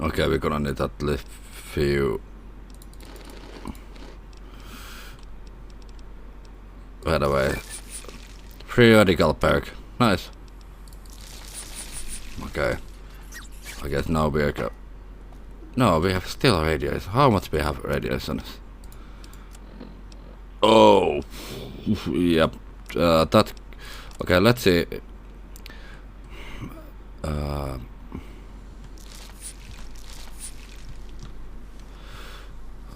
Okay, we're gonna need at least few. By the way, periodical perk, nice. Okay, I guess now we're no, we have still radiation. How much we have radiation? Oh, yep. That. Okay, let's see.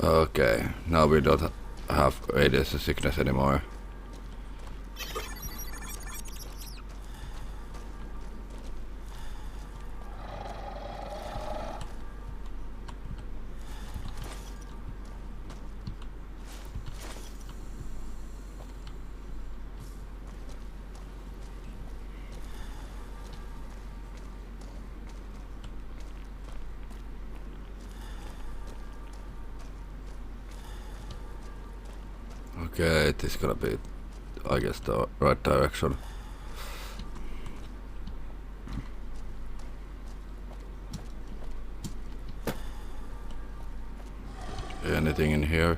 Okay, now we don't have radiation sickness anymore. Okay, it is gonna be, I guess, the right direction. Anything in here?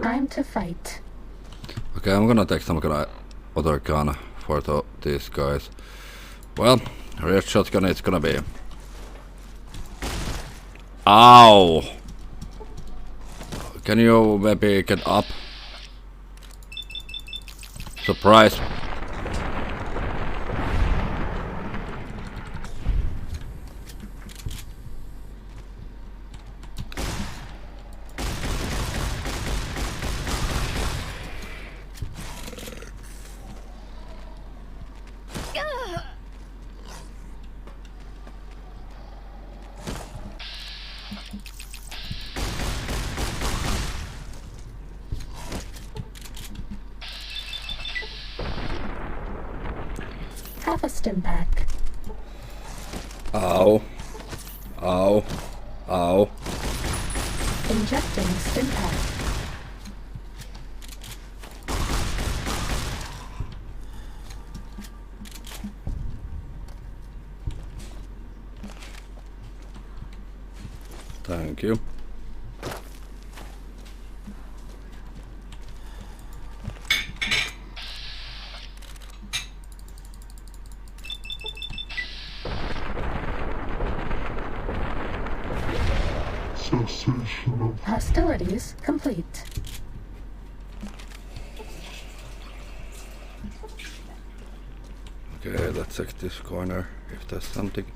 Time to fight. Okay, I'm gonna take some kind of other gun for these guys. Well, red shotgun it's gonna be. Ow! Can you maybe get up? Surprise! Have a stim pack. Ow. Ow. Ow. Injecting stim pack. Thank you. Hostilities complete. Okay, let's check this corner if there's something.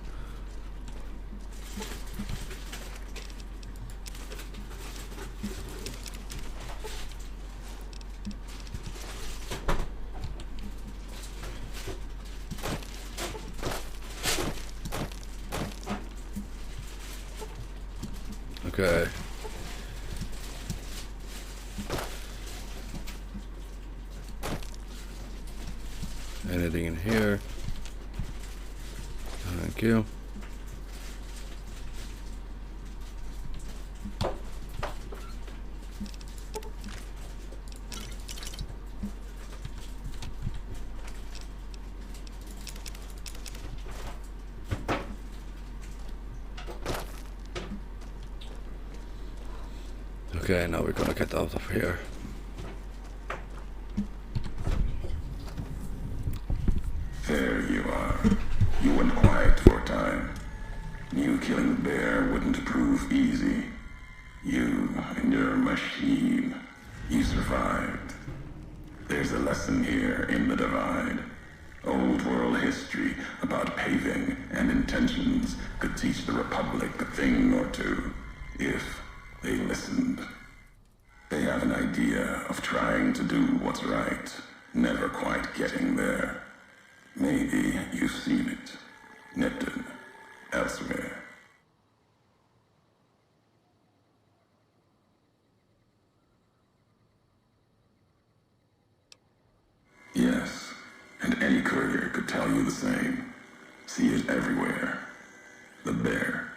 Okay. Anything in here? Thank you. Okay, now we're gonna get out of here. There you are. You went quiet for a time. Knew killing the bear wouldn't prove easy. You and your machine. You survived. There's a lesson here in the Divide. Old world history about paving and intentions could teach the Republic a thing or two, if they listened. They have an idea of trying to do what's right, never quite getting there. Maybe you've seen it. Neptune. Elsewhere. Yes, and any courier could tell you the same. See it everywhere. The bear.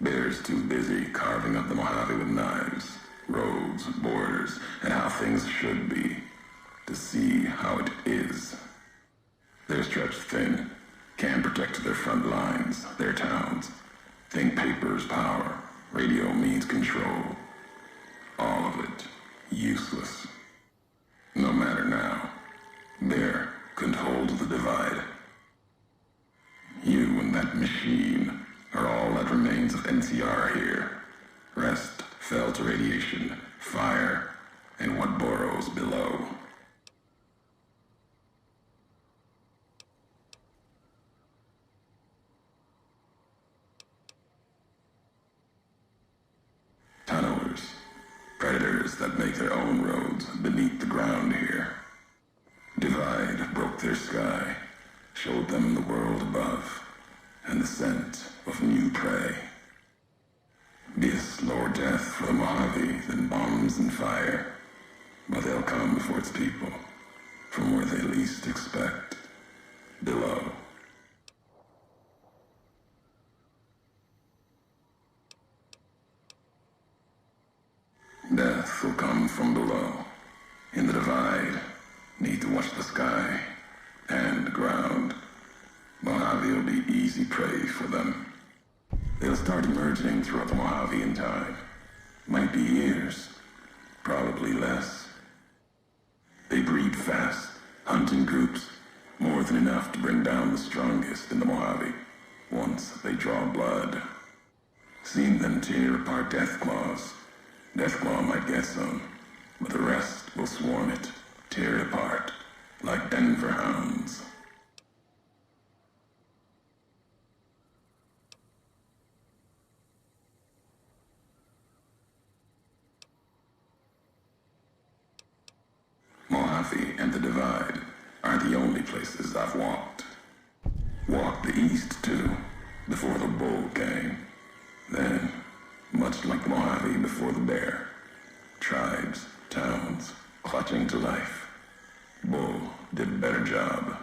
Bear's too busy carving up the Mojave with knives, roads, borders, and how things should be, to see how it is. They're stretched thin, can't protect their front lines, their towns. Think paper's power, radio means control. All of it, useless. No matter now, Bear couldn't hold the Divide. You and that machine are all that remains of NCR here. Rest fell to radiation, fire, and what burrows below. Tunnelers. Predators that make their own roads beneath the ground here. Divide broke their sky, showed them the world above, and the scent of new prey. Be a slower death for the Mojave than bombs and fire, but they'll come for its people, from where they least expect. below. Death will come from below. In the divide, need to watch the sky and ground. Mojave will be easy prey for them. They'll start emerging throughout the Mojave in time. Might be years, probably less. They breed fast, hunt in groups, more than enough to bring down the strongest in the Mojave, once they draw blood. Seen them tear apart Deathclaws. Deathclaw might get some, but the rest will swarm it, tear it apart, like Denver hounds. Mojave and the Divide are the only places I've walked. Walked the east, too, before the bull came. Then, much like Mojave before the bear, tribes, towns, clutching to life. Bull did a better job.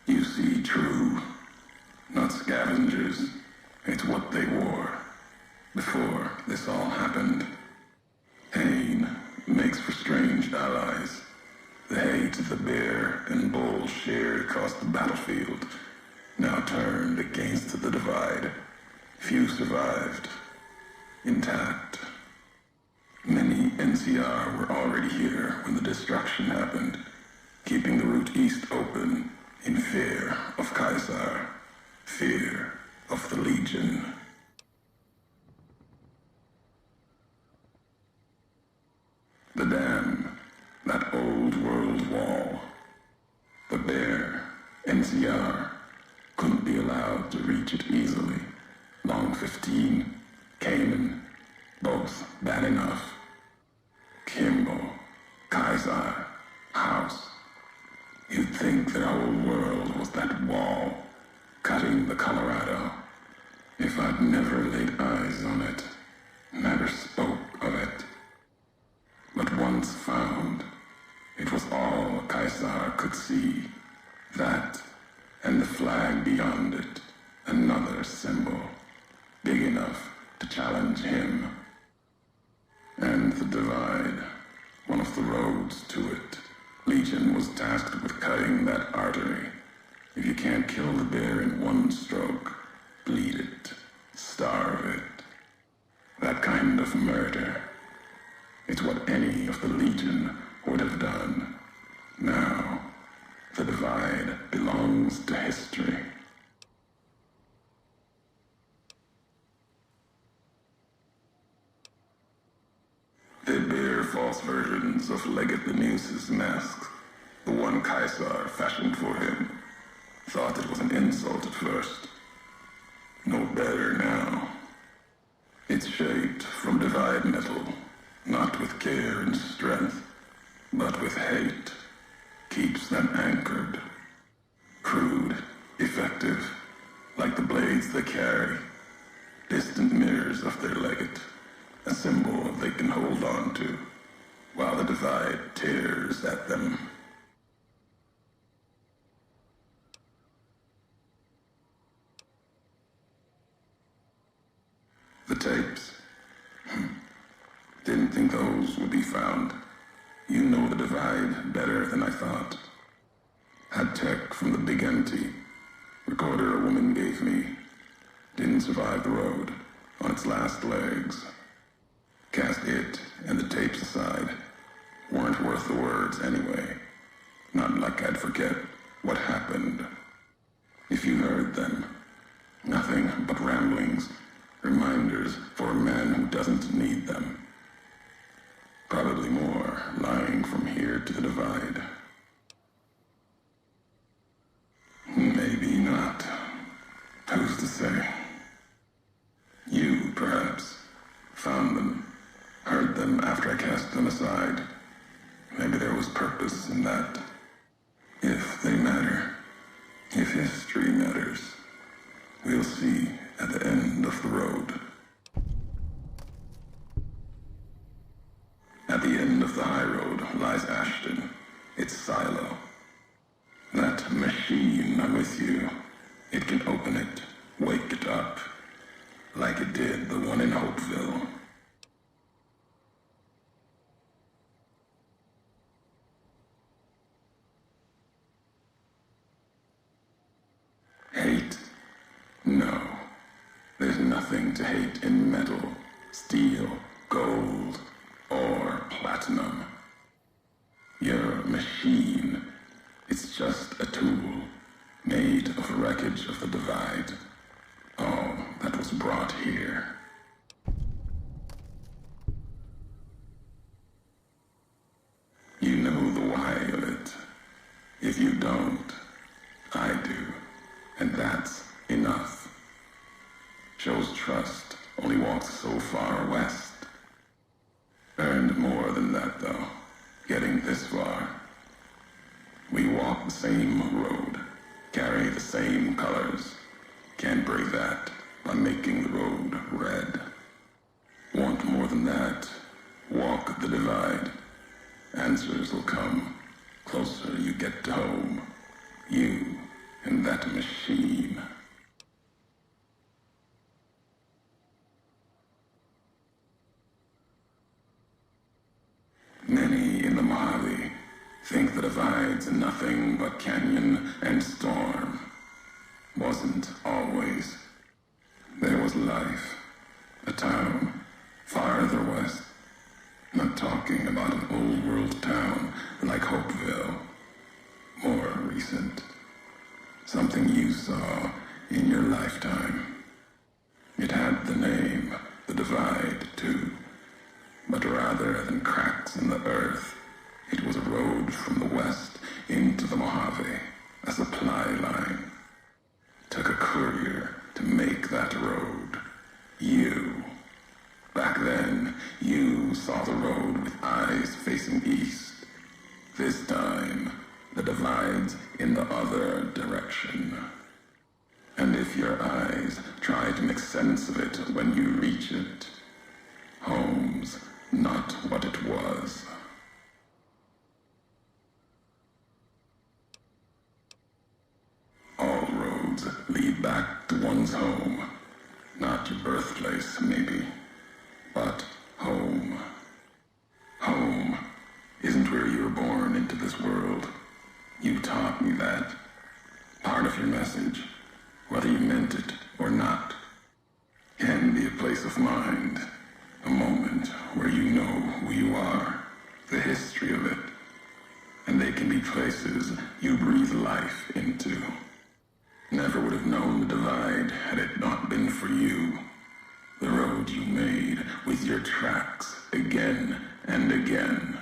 You see, true, not scavengers. It's what they wore before this all happened. Pain makes for strange allies. The hate the bear and bull shared across the battlefield now turned against the Divide. Few survived, intact. Many NCR were already here when the destruction happened, keeping the route east open in fear of Caesar, fear of the Legion. The dam, that old world wall. The bear, NCR, couldn't be allowed to reach it easily. Long 15, Cayman, both bad enough. Kimball, Kaiser, House. You'd think their whole world was that wall, cutting the Colorado. If I'd never laid eyes on it, never spoke of it. But once found, it was all Kaiser could see. That, and the flag beyond it, another symbol, big enough to challenge him. And the Divide, one of the roads to it. Legion was tasked with cutting that artery. If you can't kill the bear in one stroke, bleed it, starve it. That kind of murder. It's what any of the Legion would have done. Now, the Divide belongs to history. They bear false versions of Legate Benuse's mask, the one Caesar fashioned for him. Thought it was an insult at first. No better now. It's shaped from Divide metal, not with care and strength, but with hate. Keeps them anchored. Crude, effective, like the blades they carry. Distant mirrors of their legate. A symbol they can hold on to, while the Divide tears at them. The tapes. Didn't think those would be found. You know the Divide better than I thought. Had tech from the Big Empty. Recorder a woman gave me. Didn't survive the road, on its last legs. Cast it and the tapes aside. Weren't worth the words anyway. Not like I'd forget what happened. If you heard them, nothing but ramblings, reminders for a man who doesn't need them. Probably more lying from here to the Divide. Maybe not. Who's to say? You, perhaps, found them. Heard them after I cast them aside. Maybe there was purpose in that. If they matter, if history matters, we'll see at the end of the road. At the end of the high road lies Ashton, machine with you. It can open it, wake it up, like it did the one in Hopeville. Hate? No. There's nothing to hate in metal, steel, gold, or platinum. You're a machine. It's just a tool, made of wreckage of the Divide. All that was brought here. You know the why of it. If you don't, I do. And that's enough. Shows trust only walks so far west. Earned more than that, though, getting this far. We walk the same road, carry the same colors. Can't break that by making the road red. Want more than that? Walk the Divide. Answers will come. Closer you get to home. You and that machine. Many in the Mojave think the Divide's nothing but canyon and storm. Wasn't always. There was life. A town farther west. Not talking about an old world town like Hopeville. More recent. Something you saw in your lifetime. It had the name, the Divide, too. But rather than cracks in the earth, it was a road from the west into the Mojave, a supply line. Took a courier to make that road. You. Back then, you saw the road with eyes facing east. This time, the Divide's in the other direction. And if your eyes try to make sense of it when you reach it, home's not what it was. All roads lead back to one's home. Not your birthplace, maybe, but home. Home isn't where you were born into this world. You taught me that. Part of your message, whether you meant it or not, can be a place of mind. A moment where you know who you are, the history of it. And they can be places you breathe life into. Never would have known the Divide had it not been for you. The road you made with your tracks again and again.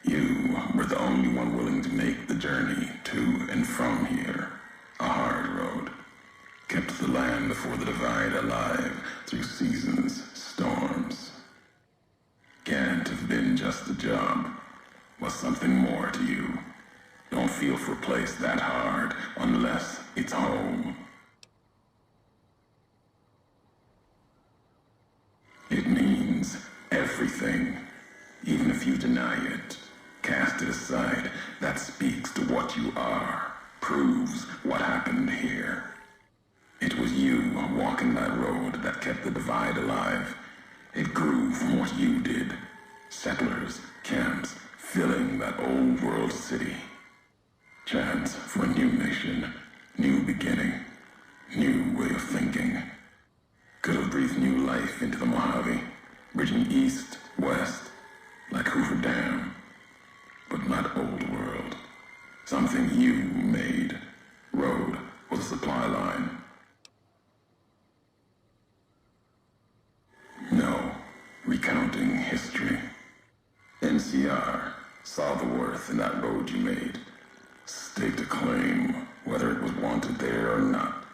You were the only one willing to make the journey to and from here. A hard road. Kept the land before the Divide alive through seasons, storms. Can't have been just a job. Was something more to you. Don't feel for a place that hard unless it's home. It means everything. Even if you deny it, cast it aside, that speaks to what you are. Proves what happened here. It was you walking that road that kept the Divide alive. It grew from what you did. Settlers, camps, filling that old world city. Chance for a new nation, new beginning, new way of thinking. Could have breathed new life into the Mojave, bridging east, west, like Hoover Dam. But not old world. Something you made. Road was a supply line. No, recounting history. NCR saw the worth in that road you made. Staked a claim, whether it was wanted there or not.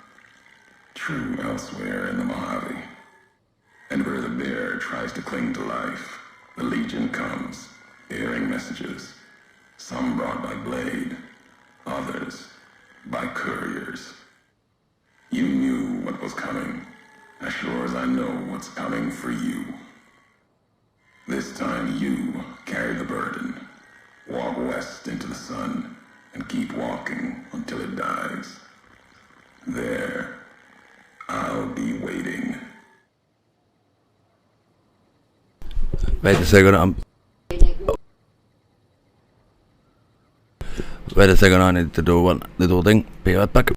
True elsewhere in the Mojave. And where the bear tries to cling to life, the Legion comes, bearing messages. Some brought by blade, others by couriers. You knew what was coming, as sure as I know what's coming for you. This time you carry the burden. Walk west into the sun, and keep walking until until it dies. There, I'll be waiting. Wait a second, Wait a second, I need to do one little thing. Be right back.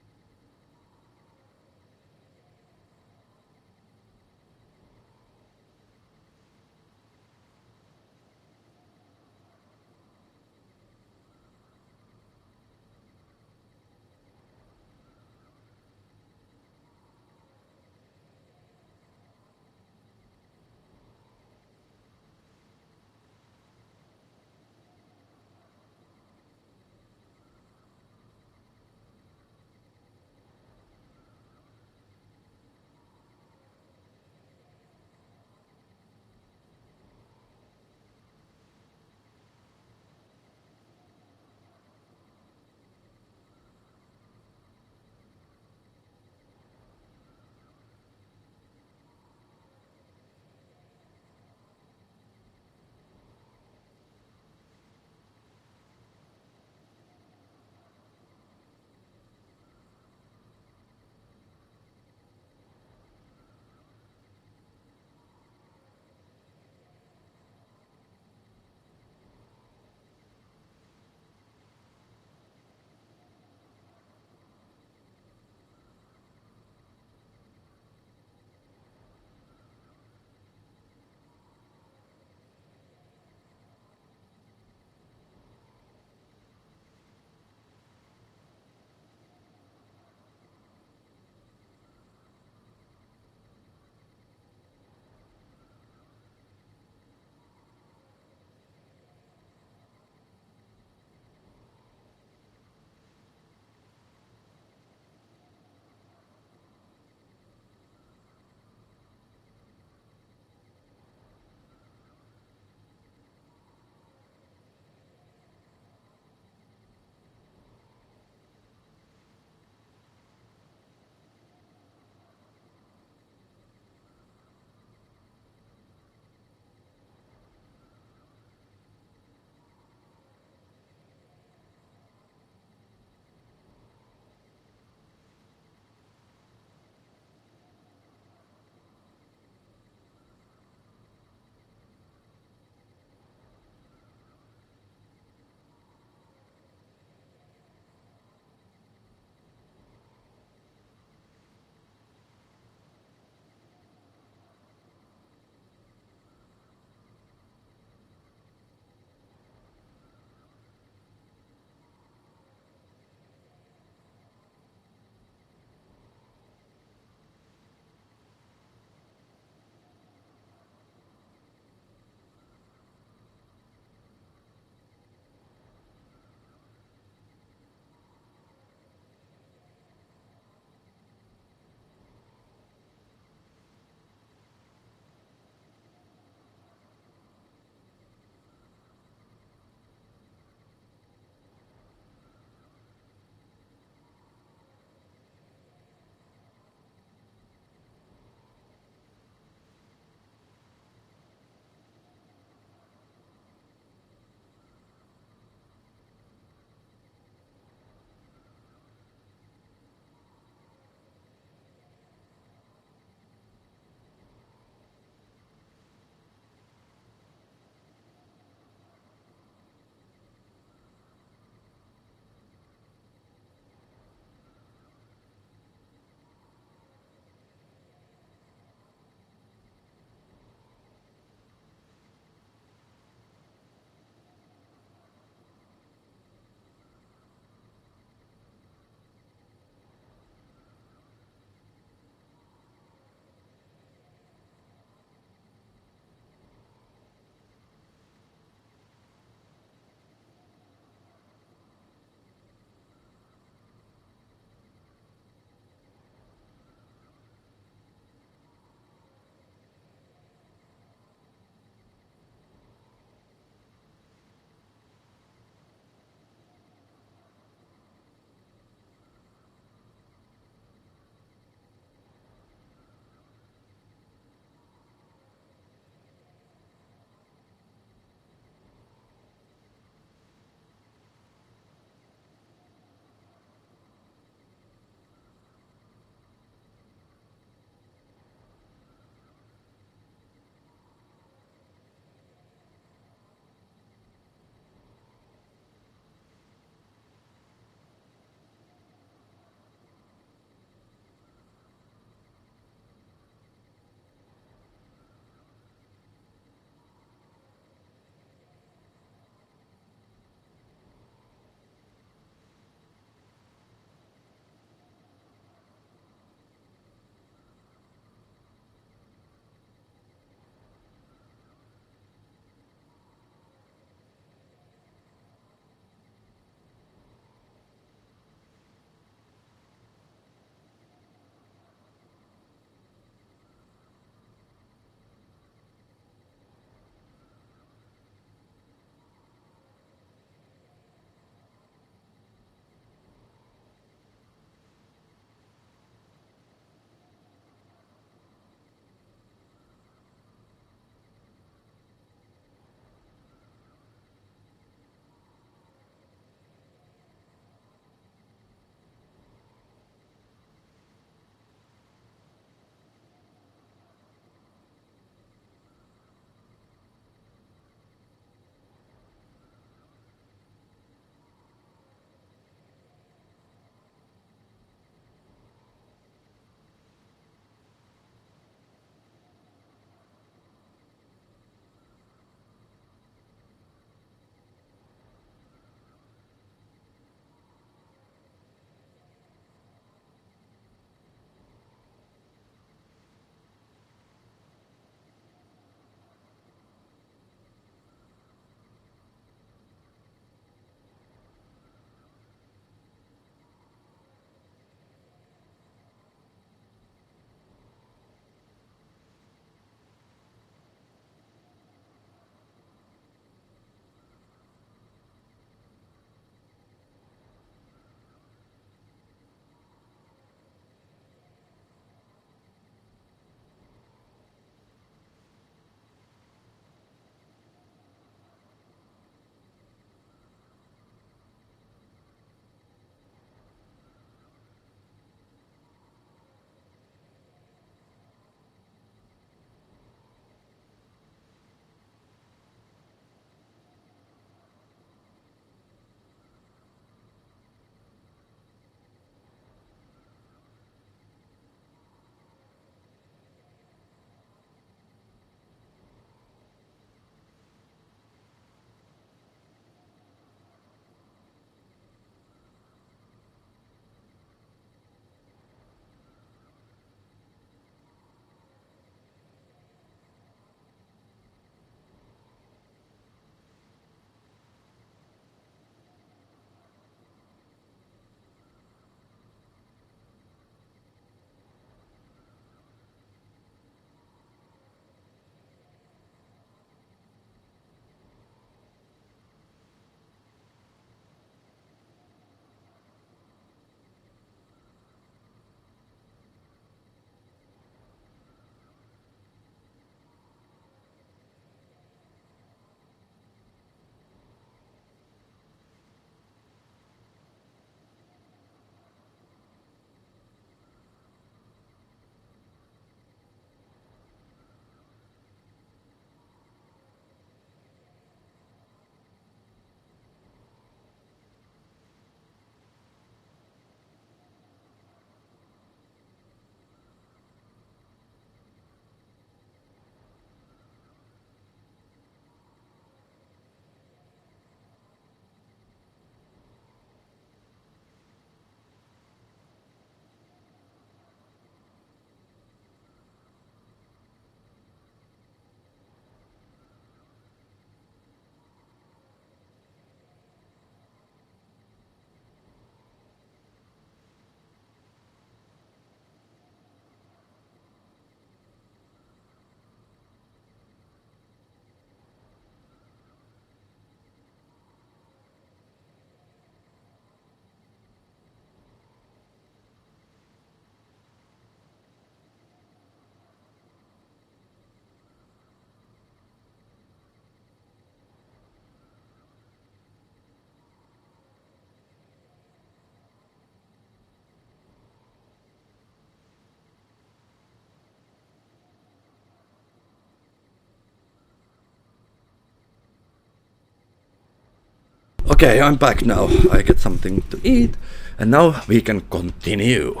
Okay, I'm back now. I get something to eat, and now we can continue.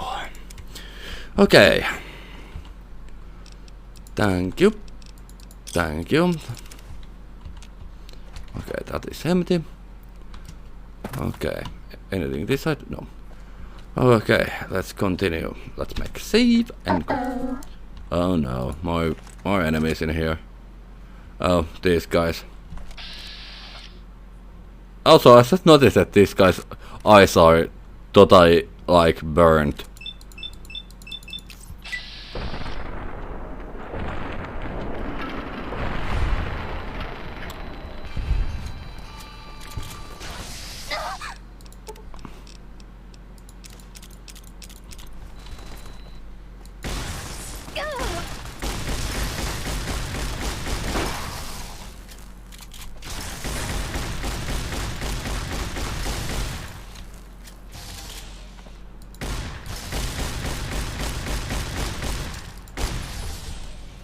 Okay. Thank you. Thank you. Okay, that is empty. Okay, anything this side? No. Okay, let's continue. Let's make save and go. Oh no, more enemies in here. Oh, these guys. Also, I just noticed that these guys' eyes are totally like burnt.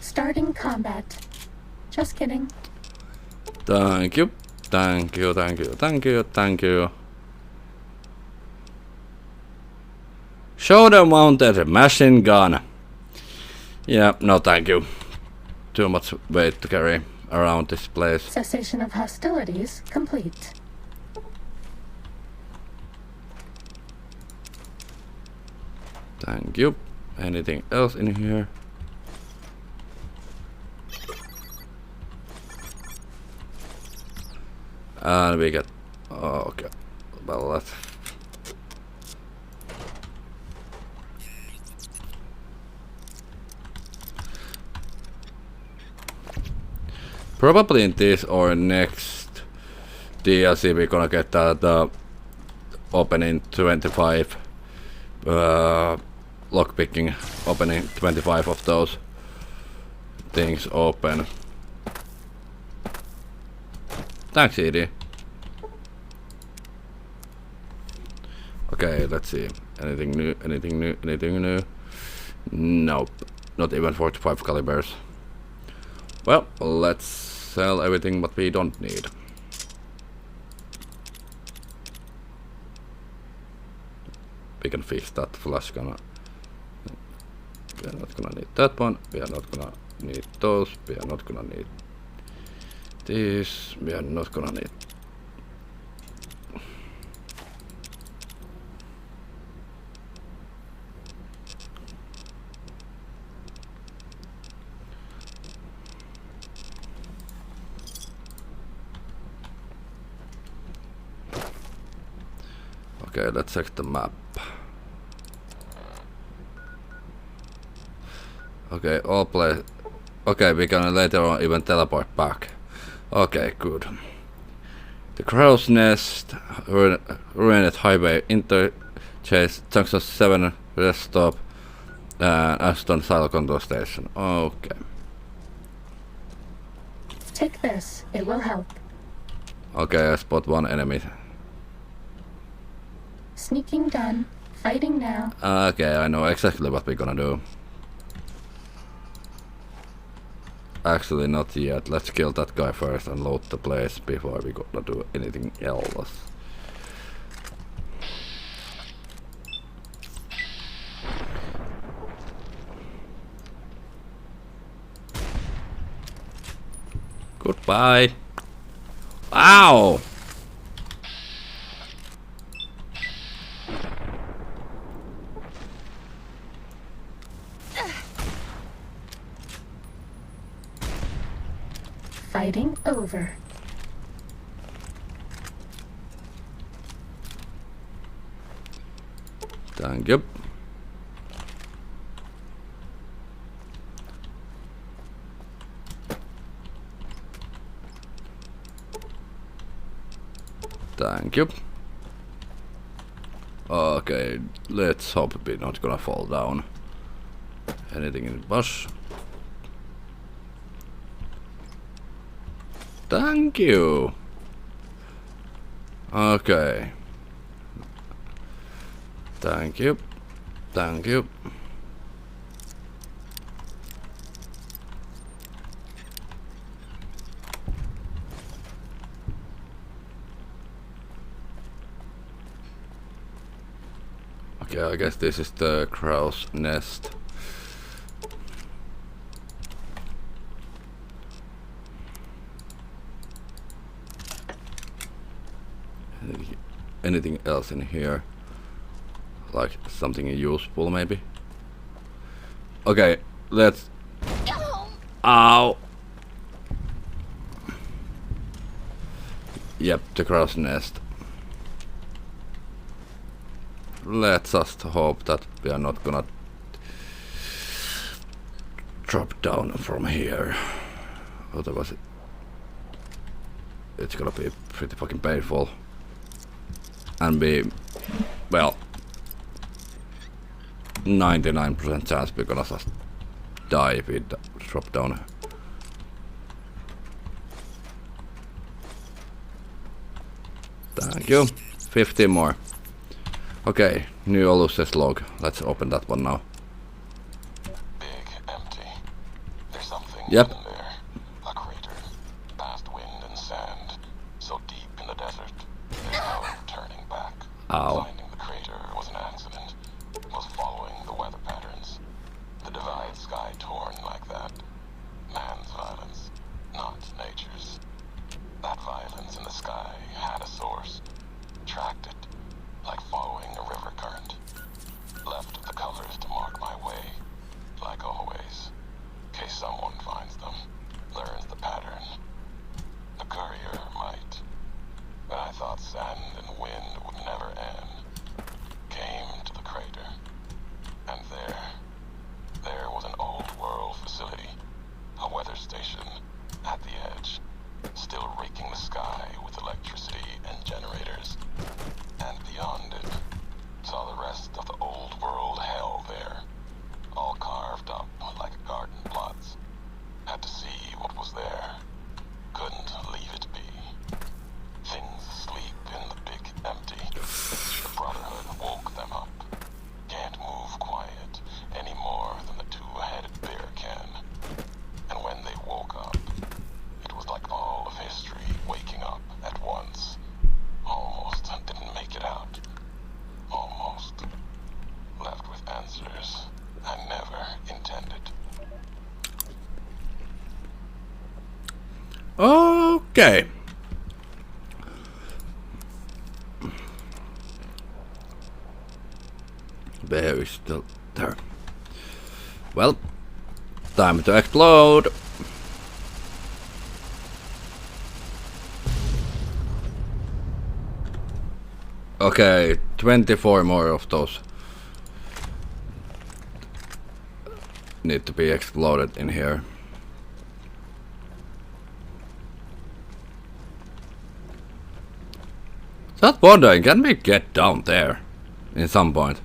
Starting combat. Just kidding. Thank you. Thank you, thank you, thank you, thank you. Shoulder mounted machine gun. Yeah, no thank you. Too much weight to carry around this place. Cessation of hostilities complete. Thank you. Anything else in here? And we get... Oh, okay. Well, let's... Probably in this or next DLC we're gonna get that opening 25 lockpicking, opening 25 of those things open. Thanks, Edie. Okay, let's see. Anything new? Anything new? Anything new? Nope. Not even 45 calibers. Well, let's sell everything what we don't need. We can fix that flash gun. We are not gonna need that one. We are not gonna need those. We are not gonna need this. We are not gonna need. Okay, let's check the map. Okay, all play. Okay, we can later on even teleport back. Okay, good. The Crow's Nest, Ruined Highway Interchange, Junction 7 Rest Stop, Aston Silo Control Station. Okay. Take this, it will help. Okay, I spot one enemy. Sneaking done. Fighting now. Okay, I know exactly what we're gonna do. Actually, not yet. Let's kill that guy first and load the place before we gonna do anything else. Goodbye. Ow! Fighting over. Thank you. Thank you. Okay, let's hope we're not gonna fall down. Anything in the bush? Thank you. Okay. Thank you. Thank you. Okay, I guess this is the crow's nest. Anything else in here? Like something useful maybe? Okay, let's... Ow! Yep, the crow's nest. Let's just hope that we are not gonna drop down from here. Otherwise it's gonna be pretty fucking painful. And be, well, 99% chance we're gonna just die if we drop down. Thank you. 15 more. Okay, new Ulysses log. Let's open that one now. Big, empty. There's something Yep. in there. A crater. Past wind and sand. So deep in the desert. There's no turning back. Ow. Finding the crater was an accident. Was following the weather patterns. The divide sky torn like that. Man's violence, not nature's. That violence in the sky had a source. Tracked it, like following a river current. Left the colors to mark my way, like always. In case someone finds them, learns the pattern. The courier might. But I thought sand and wind would never end. Came to the crater. And there was an old world facility. A weather station at the edge. Still raking the sky with electricity and generators. And beyond it, saw the rest of the old world hell there. All carved up like garden plots. Had to see what was there. Couldn't leave it be. Things asleep in the big empty. The Brotherhood woke them up. Can't move quiet any more than the two-headed bear can. And when they woke up, it was like all of history waking up at once. Almost didn't make it out. Almost. Left with answers I never intended. Okay. Bear is still there. Well, time to explode. Okay, 24 more of those need to be exploded in here. Just wondering, can we get down there in some point?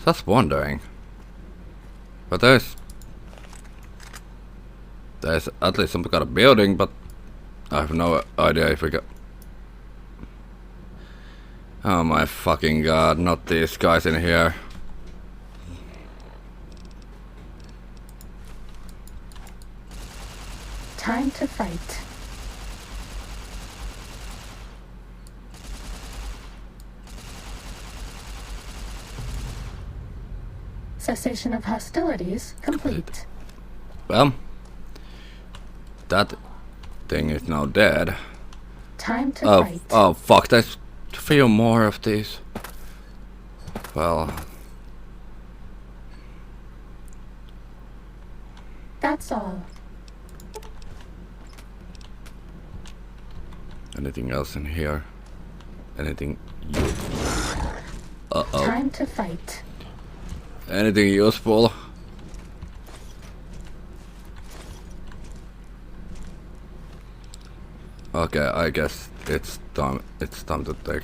Just wondering. But there's at least some kind of building, but I have no idea if we got... Oh my fucking god, not these guys in here. Time to fight. Cessation of hostilities complete. Well, that thing is now dead. Time to fight. Oh fuck, there's a few more of these. Well, that's all. anything else in here? Anything useful? Uh-oh. Time to fight. Anything useful? Okay, I guess it's time to take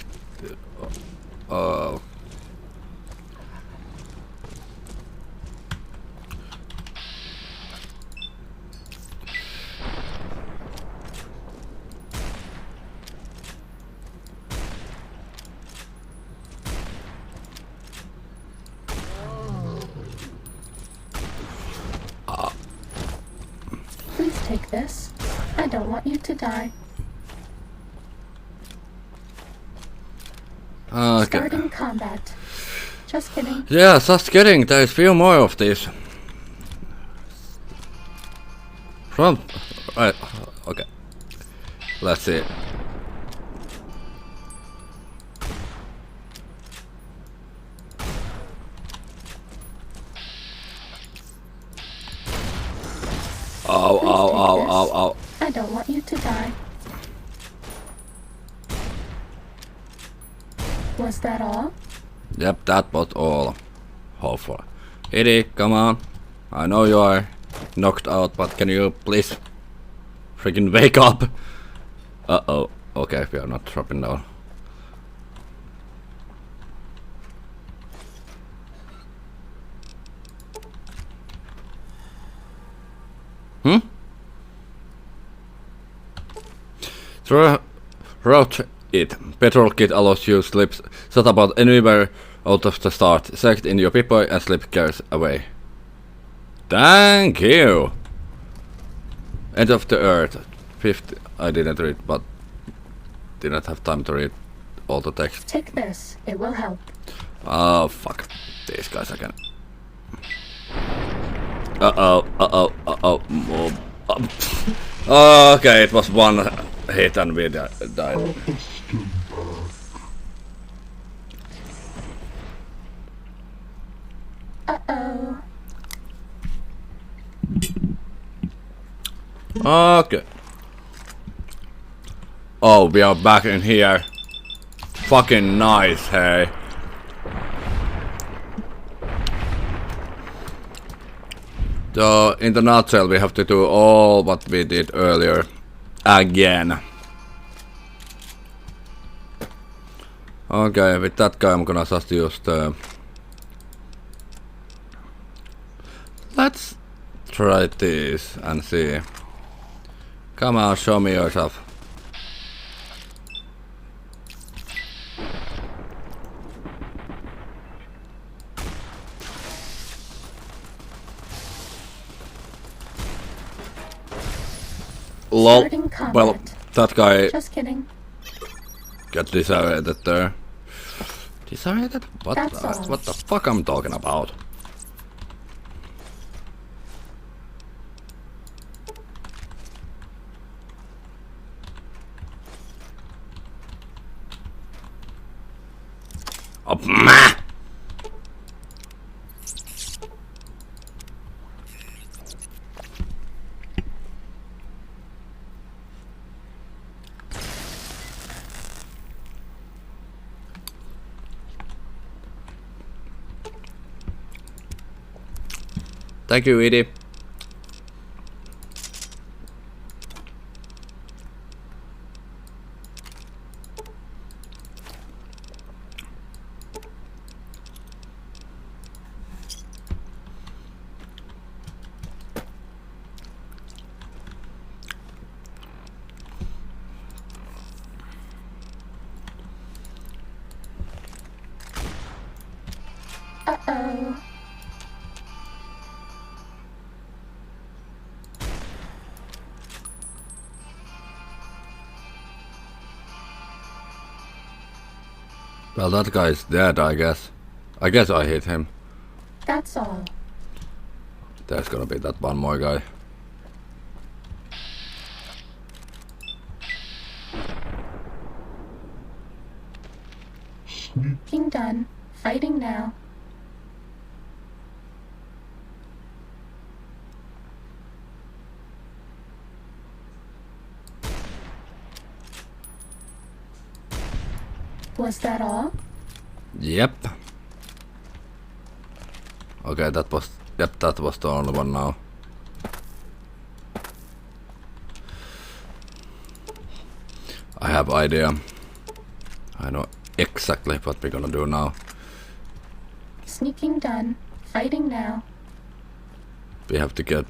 Please take this. I don't want you to die. okay. Starting combat. Just kidding. Yeah, just kidding. There's few more of these. From... Right, okay. Let's see. Ow, ow, ow, ow, ow. I don't want you to die. Was that all? Yep, that was all. Hopefully. Edie, come on. I know you are knocked out, but can you please freaking wake up? Uh-oh. Okay, we are not dropping down. Throughout it, petrol kit allows you slips set about anywhere out of the start. Select in your Pip-Boy and slip carries away. Thank you! End of the earth. 50. I didn't read, but didn't have time to read all the text. Take this. It will help. Oh, fuck. These guys again. Uh-oh, uh-oh, uh-oh. Okay, it was one hit and we died. Uh-oh. Okay. Oh, we are back in here. Fucking nice, hey. So, in the nutshell, we have to do all what we did earlier again. Okay, with that guy I'm gonna just use the... Let's try this and see. Come on, show me yourself. Lol. Well, that guy... Just kidding. Get disoriented there. Disoriented? What the fuck I'm talking about? Oh, meh. Thank you, Edie. Uh-oh. Well, that guy's dead, I guess. I guess I hit him. That's all. There's gonna be that one more guy. Being done. Fighting now. Was that all? Yep. Okay, that was... Yep, that was the only one now. I have idea. I know exactly what we're gonna do now. Sneaking done. Fighting now. We have to get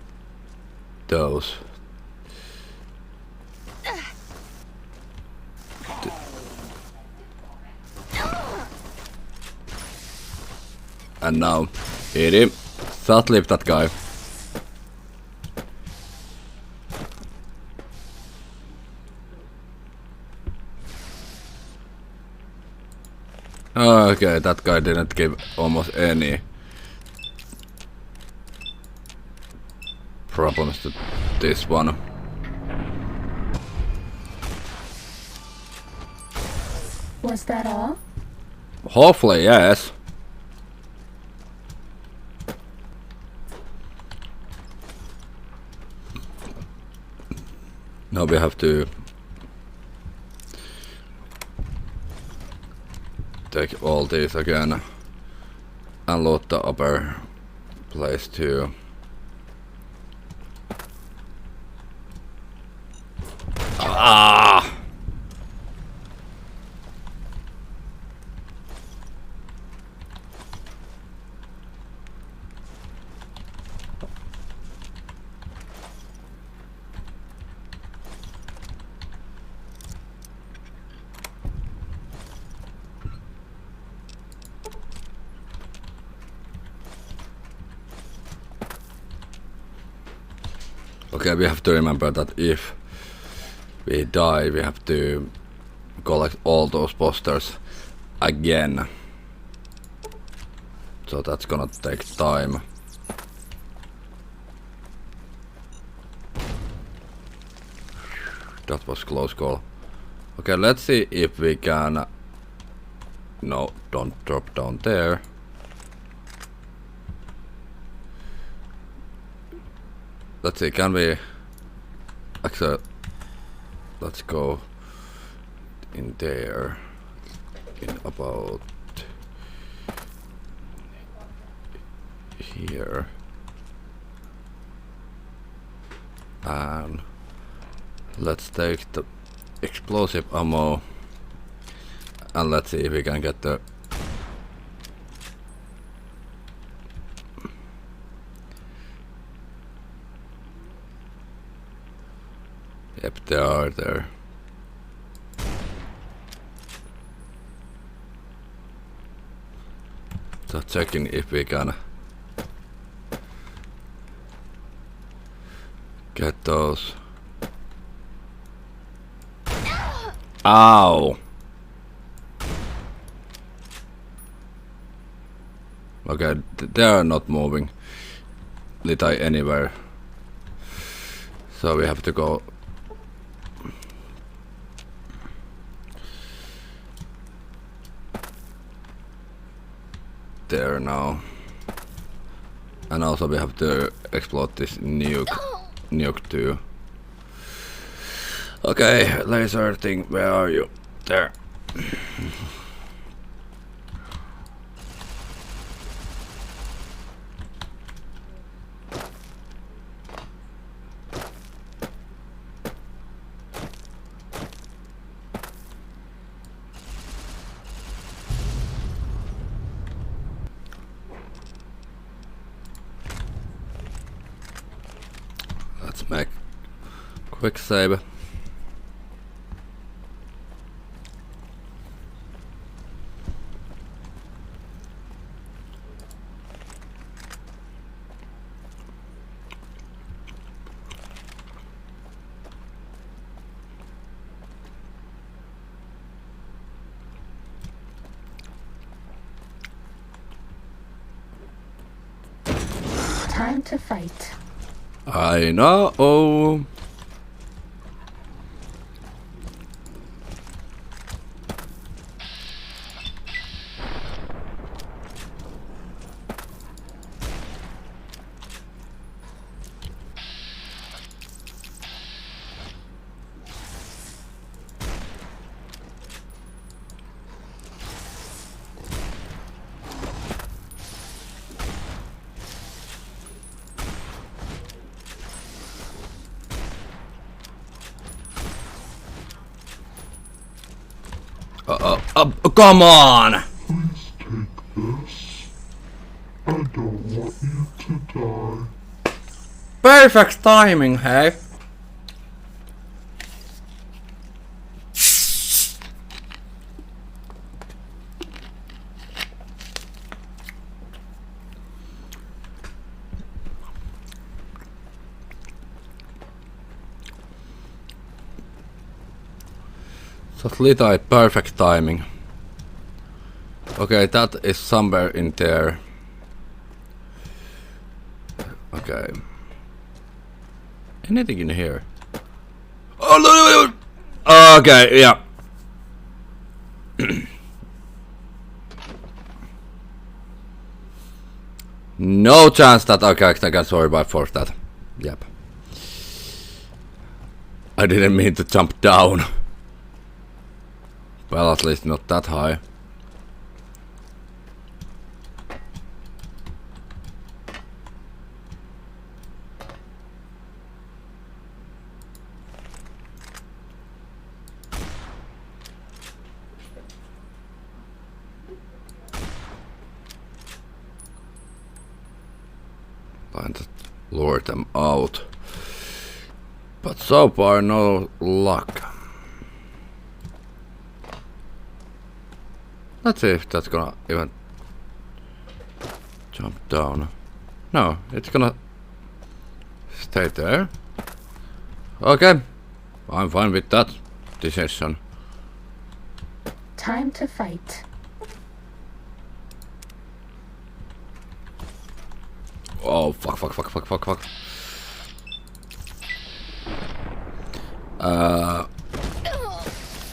those. And now, hit him. Just leave that guy. Okay, that guy didn't give almost any problems to this one. Was that all? Hopefully, yes. Now we have to take all these again and loot the upper place too. Ah! Okay, we have to remember that if we die, we have to collect all those posters again. So that's gonna take time. That was close call. Okay, let's see if we can... No, don't drop down there. Let's see, can we... Actually, let's go in there. In about... here. And... let's take the explosive ammo. And let's see if we can get the... Yep, they are there. So checking if we can get those. Ow! Okay, they are not moving literally anywhere. So we have to go there now. And also we have to explode this nuke too. Okay, laser thing, where are you? There. Let's make quick save. Time to fight. I know. Come on! Please take this. I don't want you to die. Perfect timing, hey? Just literally perfect timing. Okay, that is somewhere in there. Okay. Anything in here? Oh no! Okay, yeah. No chance that I can survive for that. Yep. I didn't mean to jump down. Well, at least not that high. Trying to lure them out. But so far, no luck. Let's see if that's gonna even jump down. No, it's gonna stay there. Okay, I'm fine with that decision. Time to fight. Oh, fuck.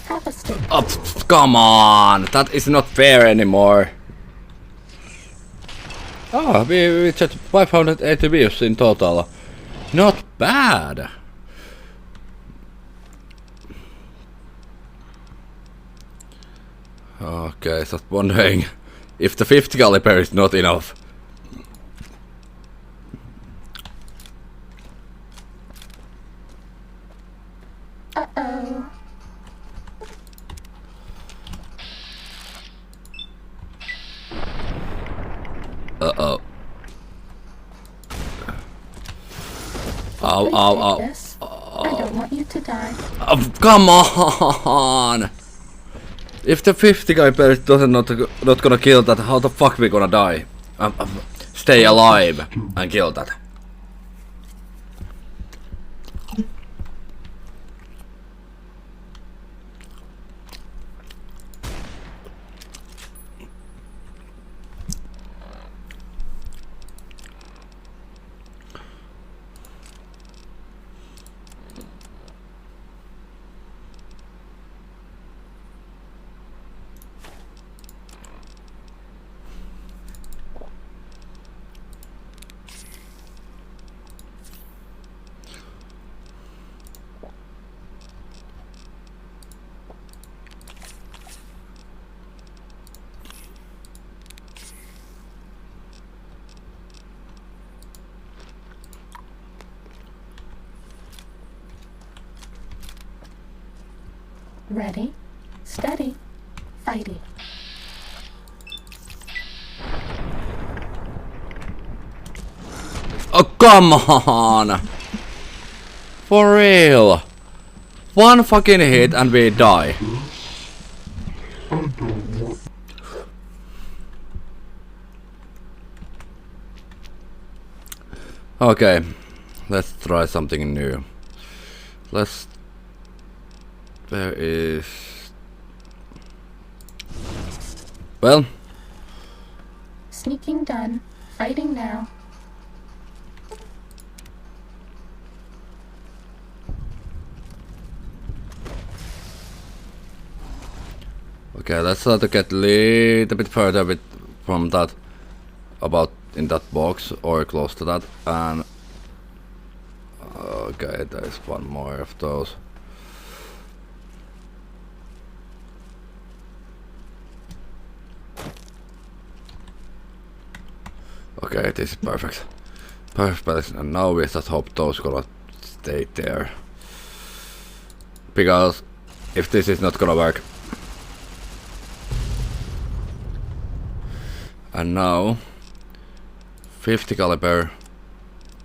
Have a stick. Oh, come on! That is not fair anymore. Oh, we just 580 views in total. Not bad. Okay, just wondering if the 50 caliber is not enough. Uh-oh. Uh-oh. Ow. This. I don't want you to die. Oh, come on! If the 50 caliber doesn't not gonna kill that, how the fuck we gonna die? Stay alive and kill that. Ready, steady, fighting. Oh, come on! For real! One fucking hit and we die. Okay, let's try something new. There is... Well... Sneaking done. Fighting now. Okay, let's try to get a little bit further from that. About in that box or close to that. And... Okay, there's one more of those. Okay, this is perfect. Perfect balance, and now we just hope those gonna stay there. Because if this is not gonna work. And now 50 caliber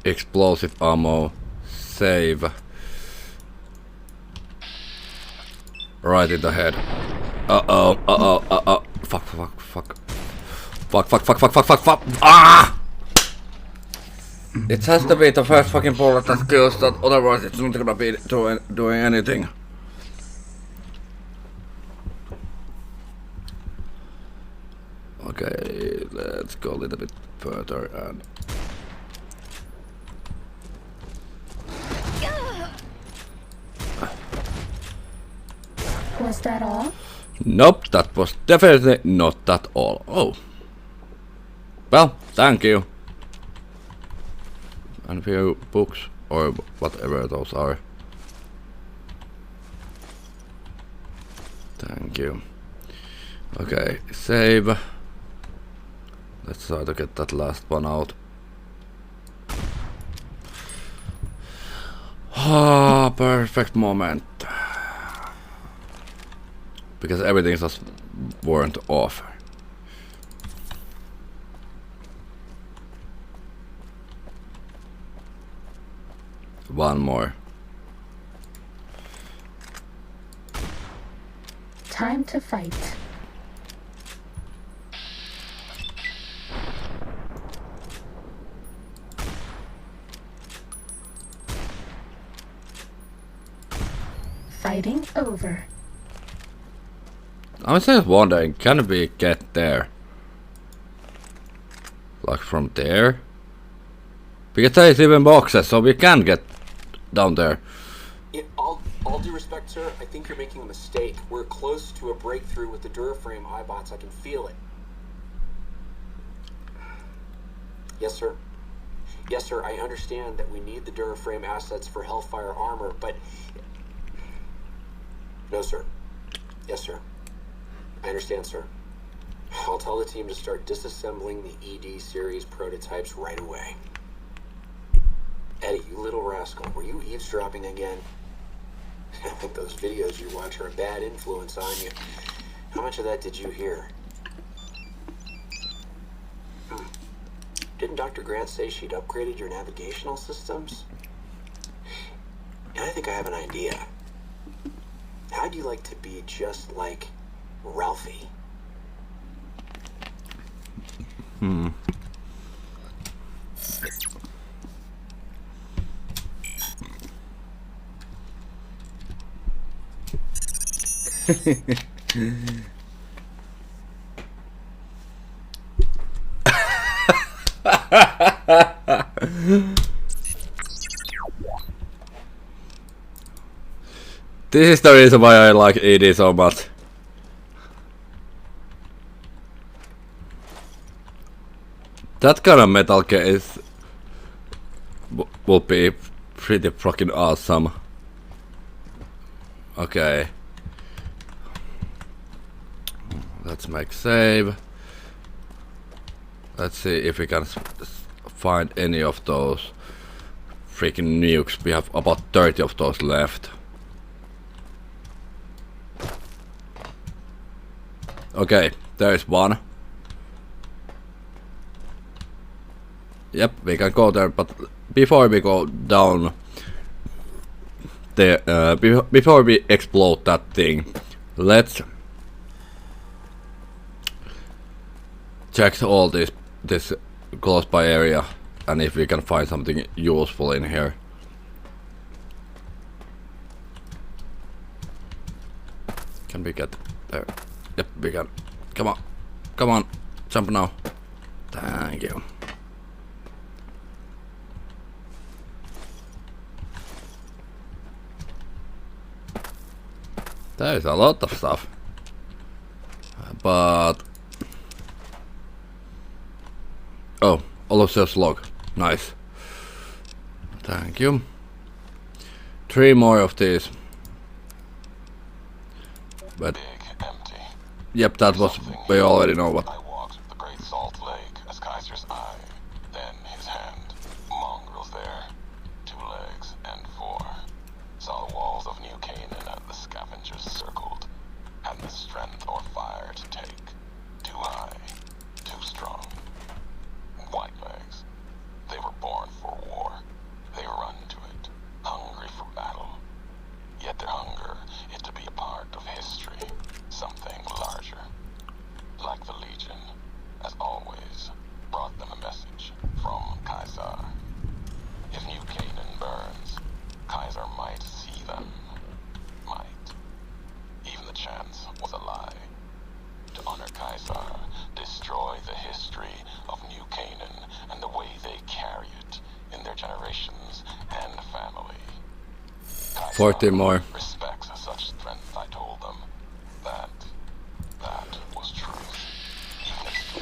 explosive ammo save right in the head. Uh-oh. Fuck. Ah! It has to be the first fucking bullet that kills that, otherwise it's not gonna be doing anything. let's go a little bit further and... Was that all? Nope, that was definitely not that all. Oh. Well, thank you. And a few books, or whatever those are. Thank you. Okay, save. Let's try to get that last one out. Ah, perfect moment. Because everything just weren't off. One more. Time to fight. Fighting over. I was just wondering, can we get there? Like from there? Because there is even boxes, so we can get down there. Yeah, all due respect, sir, I think you're making a mistake. We're close to a breakthrough with the Duraframe iBots. I can feel it. Yes, sir. Yes, sir, I understand that we need the Duraframe assets for Hellfire armor, but... No, sir. Yes, sir. I understand, sir. I'll tell the team to start disassembling the ED series prototypes right away. Eddie, you little rascal, were you eavesdropping again? I think those videos you watch are a bad influence on you. How much of that did you hear? Didn't Dr. Grant say she'd upgraded your navigational systems? And I think I have an idea. How'd you like to be just like Ralphie? This is the reason why I like ED so much. That kind of metal case will be pretty fucking awesome. Okay. Let's make save. Let's see if we can find any of those freaking nukes. We have about 30 of those left. Okay, there is one. Yep, we can go there, but before we go down there, before we explode that thing, let's check all this close by area and if we can find something useful in here. Can we get there? Yep, we can. Come on. Come on. Jump now. Thank you. There is a lot of stuff. But... Oh, Aloysius log. Nice. Thank you. 3 more of these. But... Yep, that was... We already know what... I walked the Great Salt Lake as Kaiser's eye, then his hand. Mongrels there. 2 legs and 4. Saw the walls of New Canaan and the scavengers circled. Had the strength or fire to take. Too high. Too strong. White legs. They were born for war. They run to it. Hungry for battle. Yet their hunger is to be a part of history. Something larger. Like the Legion, as always, brought them a message. 14 more. Respects such strength, I told them. That was truth. Even if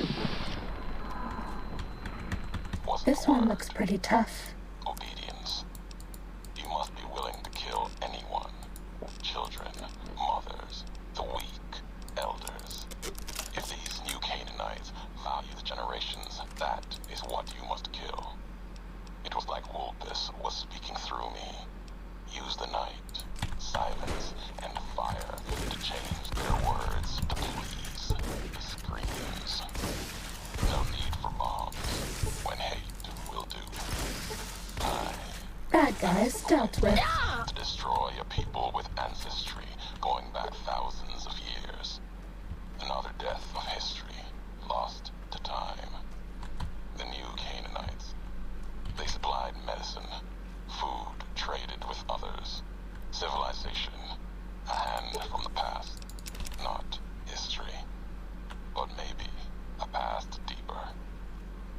This one looks pretty tough. obedience. You must be willing to kill anyone. Children, mothers, the weak, elders. If these new Canaanites value the generations, that is what you must kill. It was like Wolpus was speaking through me. Use the night, silence, and fire to change their words to please. Screams. No need for bombs when hate will do. Bad guys dealt with. To destroy a people with ancestry going back thousands of years. Another death of history, lost to time. The new Canaanites. They supplied medicine, food traded with others. Civilization, a hand from the past. Not history, but maybe a past deeper.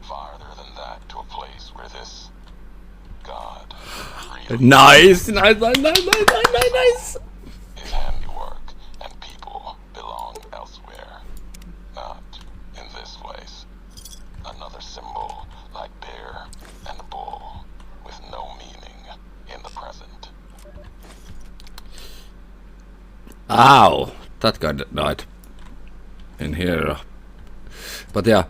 Farther than that to a place where this God really Nice! His handiwork and people belong elsewhere. Not in this place. Another symbol like bear and bull with no meaning in the present. Ow! That guy died. In here. But yeah.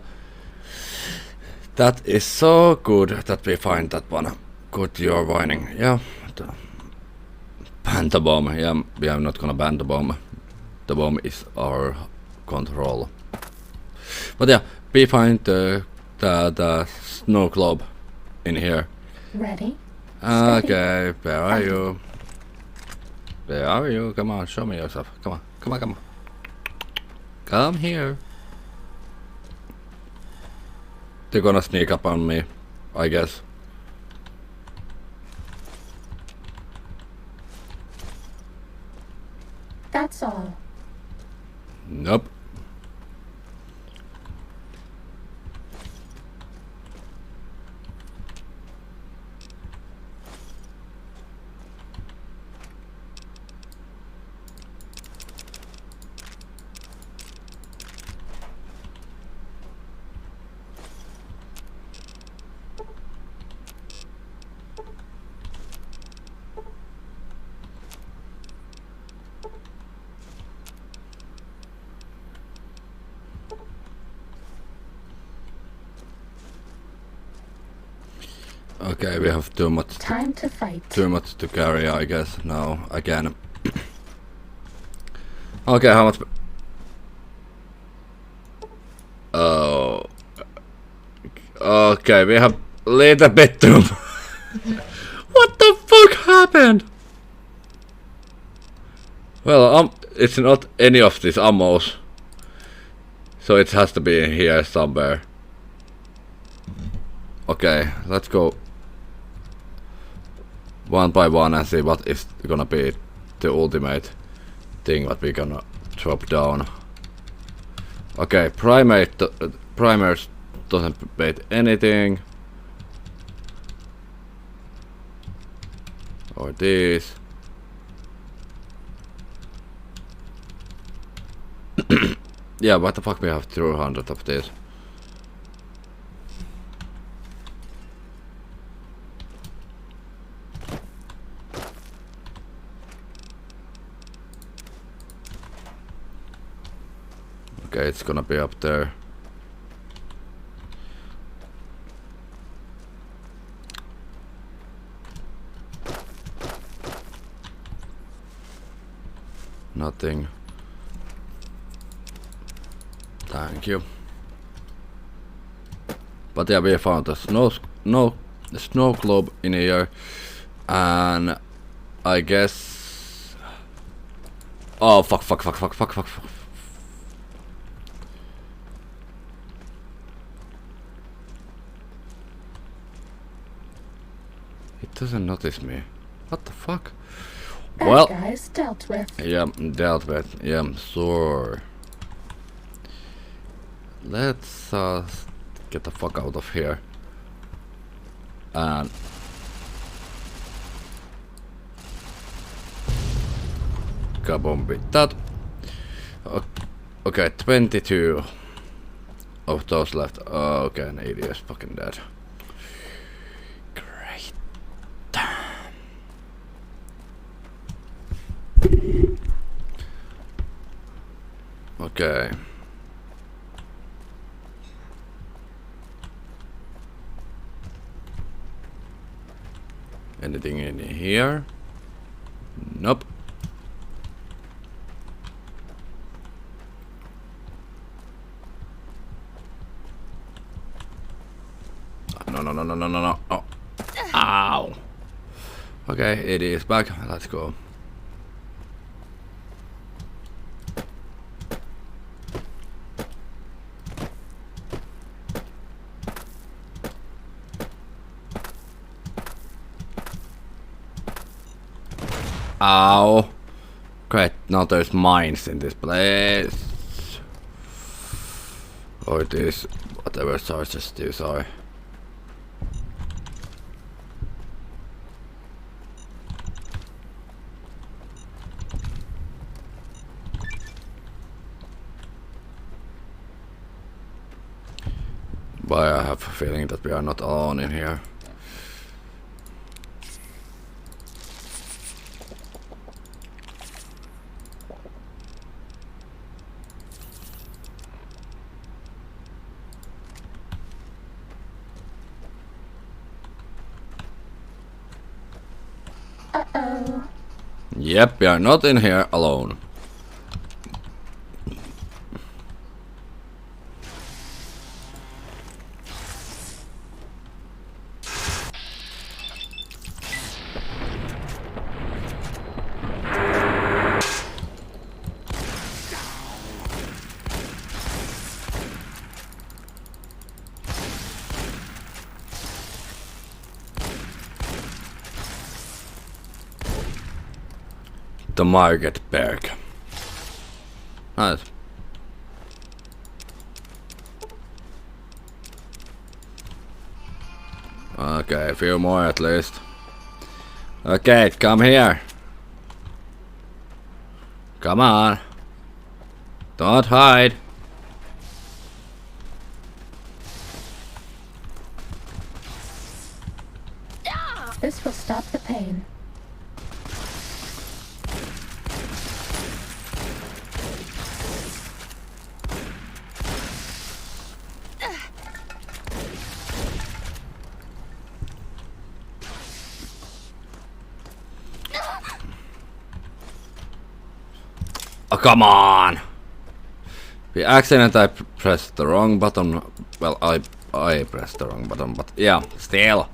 That is so good that we find that one. Good, you're whining. Yeah. Ban the bomb. Yeah, we are not gonna ban the bomb. The bomb is our control. But yeah, we find the snow globe in here. Ready? Okay, where are you? Where are you? Come on, show me yourself. Come on, come on, come on. Come here. They're gonna sneak up on me, I guess. That's all. Nope. Okay, we have too much. Time to fight. Too much to carry, I guess. Now again. Okay, how much? Oh. Okay, we have little bit too. What the fuck happened? Well, it's not any of these ammos, so it has to be in here somewhere. Okay, let's go one by one and see what is gonna be the ultimate thing that we gonna drop down. Okay, primers doesn't wait anything. Or this. Yeah, what the fuck, we have 200 of this. Okay, it's gonna be up there. Nothing. Thank you. But yeah, we found a snow globe in here, and I guess. Oh fuck! It doesn't notice me. What the fuck? Well, guys dealt with. Yeah, dealt with. Yeah, sure. Let's get the fuck out of here. And Kaboom with that. Okay, 22 of those left. Oh, okay, an idiot is fucking dead. Great. Okay. Anything in here? Nope. No. Oh. Ow. Okay, it is back. Let's go. Ow. Great, now there's mines in this place. Or it is whatever sources these are. But I have a feeling that we are not alone in here. Uh-oh. Yep, we are not in here alone. The Market Berg. Nice. Okay, a few more at least. Okay, come here. Come on. Don't hide. This will stop the pain. Oh, come on! We accidentally pressed the wrong button. Well, I pressed the wrong button, but yeah, still.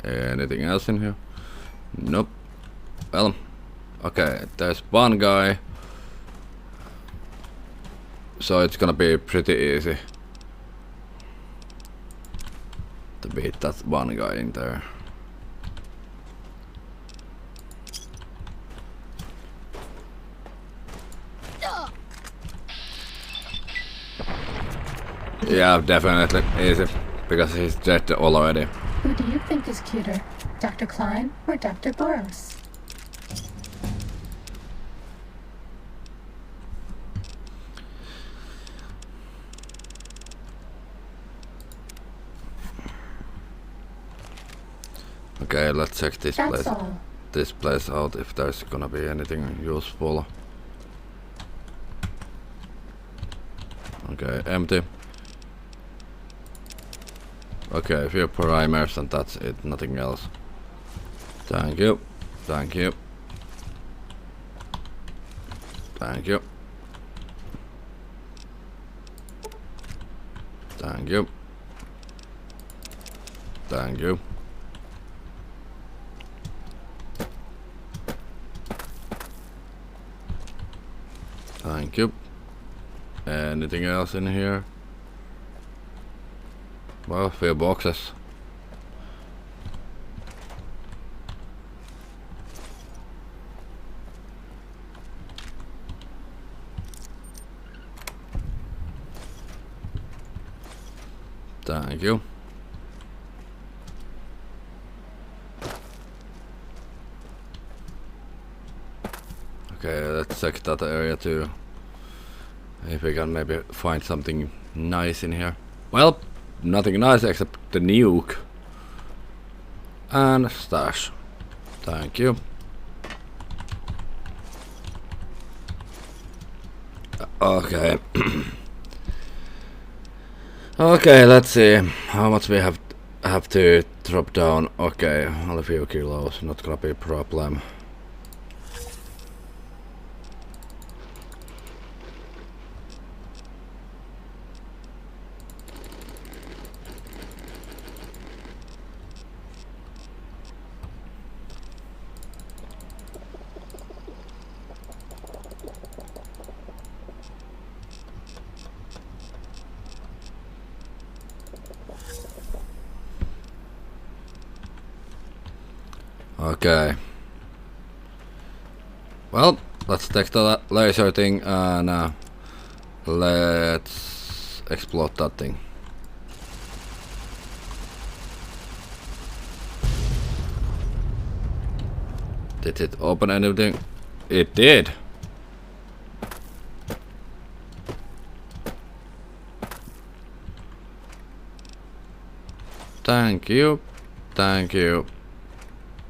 Anything else in here? Nope. Well, okay, there's one guy. So it's gonna be pretty easy to beat that one guy in there. Yeah, definitely easy, because he's dead already. Who do you think is cuter, Dr. Klein or Dr. Boros? Okay, let's check this That's place. all. This place out if there's gonna be anything useful. Okay, empty. Okay, a few primers and that's it, nothing else. Thank you. Thank you. Thank you. Thank you. Thank you. Thank you. Anything else in here? Well, a few boxes. Thank you. Okay, let's check that area too. If we can maybe find something nice in here. Well, nothing nice except the nuke. And stash. Thank you. Okay. Okay, let's see how much we have to drop down. Okay, only a few kilos, not gonna be a problem. Okay. Well, let's take the laser thing and let's explode that thing. Did it open anything? It did. Thank you. Thank you.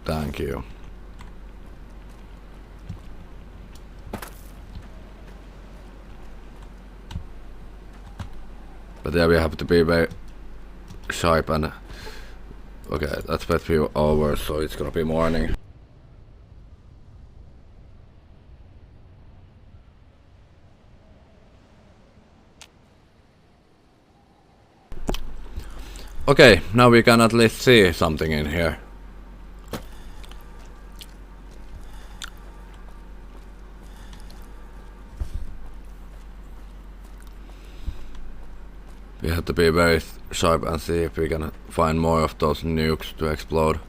Thank you. But yeah, we have to be very sharp and okay, that's a few hours, so it's gonna be morning. Okay, now we can at least see something in here. We have to be very sharp and see if we can find more of those nukes to explode.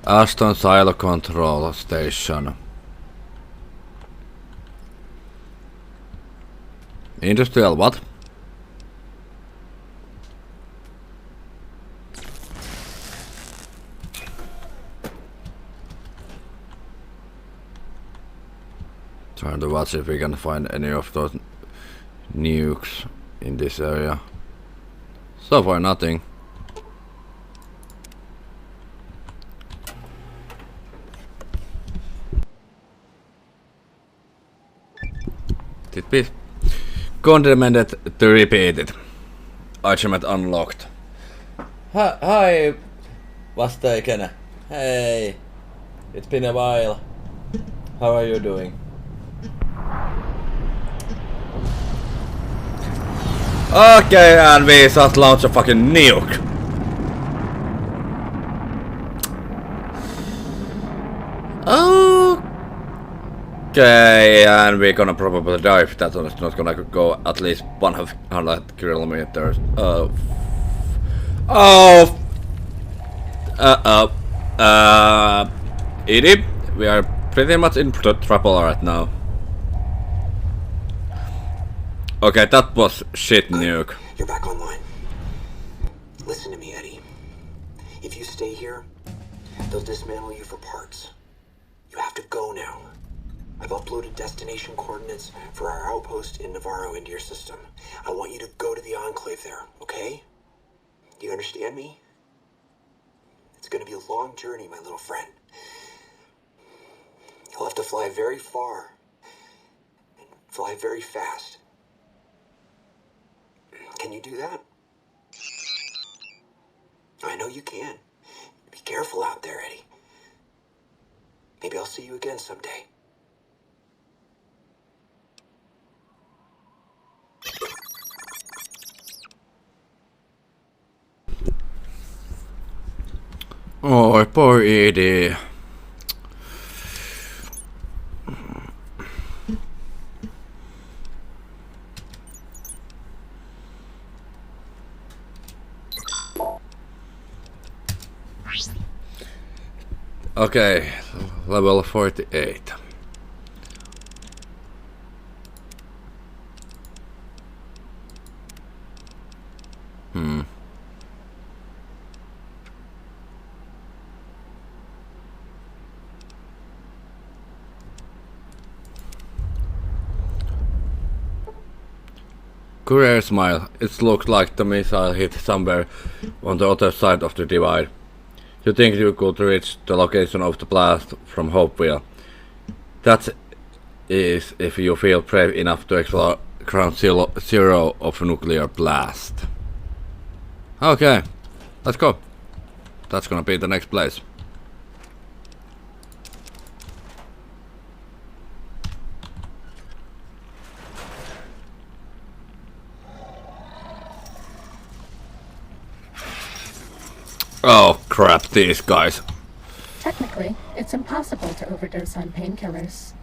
Ashton Silo Control Station. Industrial what? Trying to watch if we can find any of those nukes in this area. So far nothing. Did we condemned to repeat it? Achievement unlocked. Hi, was taken. Hey, it's been a while. How are you doing? Okay, and we just launched a fucking nuke. Okay, and we're gonna probably die if that one's not gonna go at least 100 kilometers. Edie, we are pretty much in trouble right now. Okay, that was shit nuke. You're back online. Listen to me, Eddie. If you stay here, they'll dismantle you for parts. You have to go now. I've uploaded destination coordinates for our outpost in Navarro into your system. I want you to go to the Enclave there, okay? Do you understand me? It's gonna be a long journey, my little friend. You'll have to fly very far and fly very fast. Can you do that? I know you can. Be careful out there, Eddie. Maybe I'll see you again someday. Oh, poor Edie. Okay, level 48. Courier smile. It looked like the missile hit somewhere on the other side of the divide. You think you could reach the location of the blast from Hopeville? That is if you feel brave enough to explore ground zero of a nuclear blast. Okay, let's go. That's gonna be the next place. Oh crap, these guys. Technically, it's impossible to overdose on painkillers.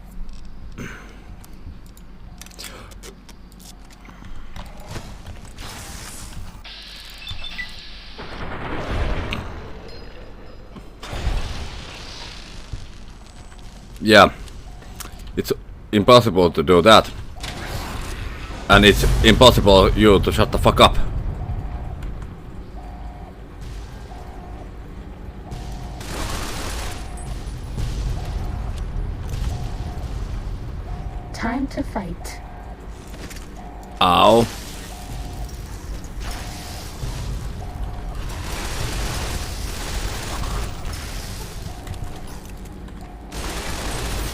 Yeah, it's impossible to do that. And it's impossible you to shut the fuck up. Time to fight. Ow.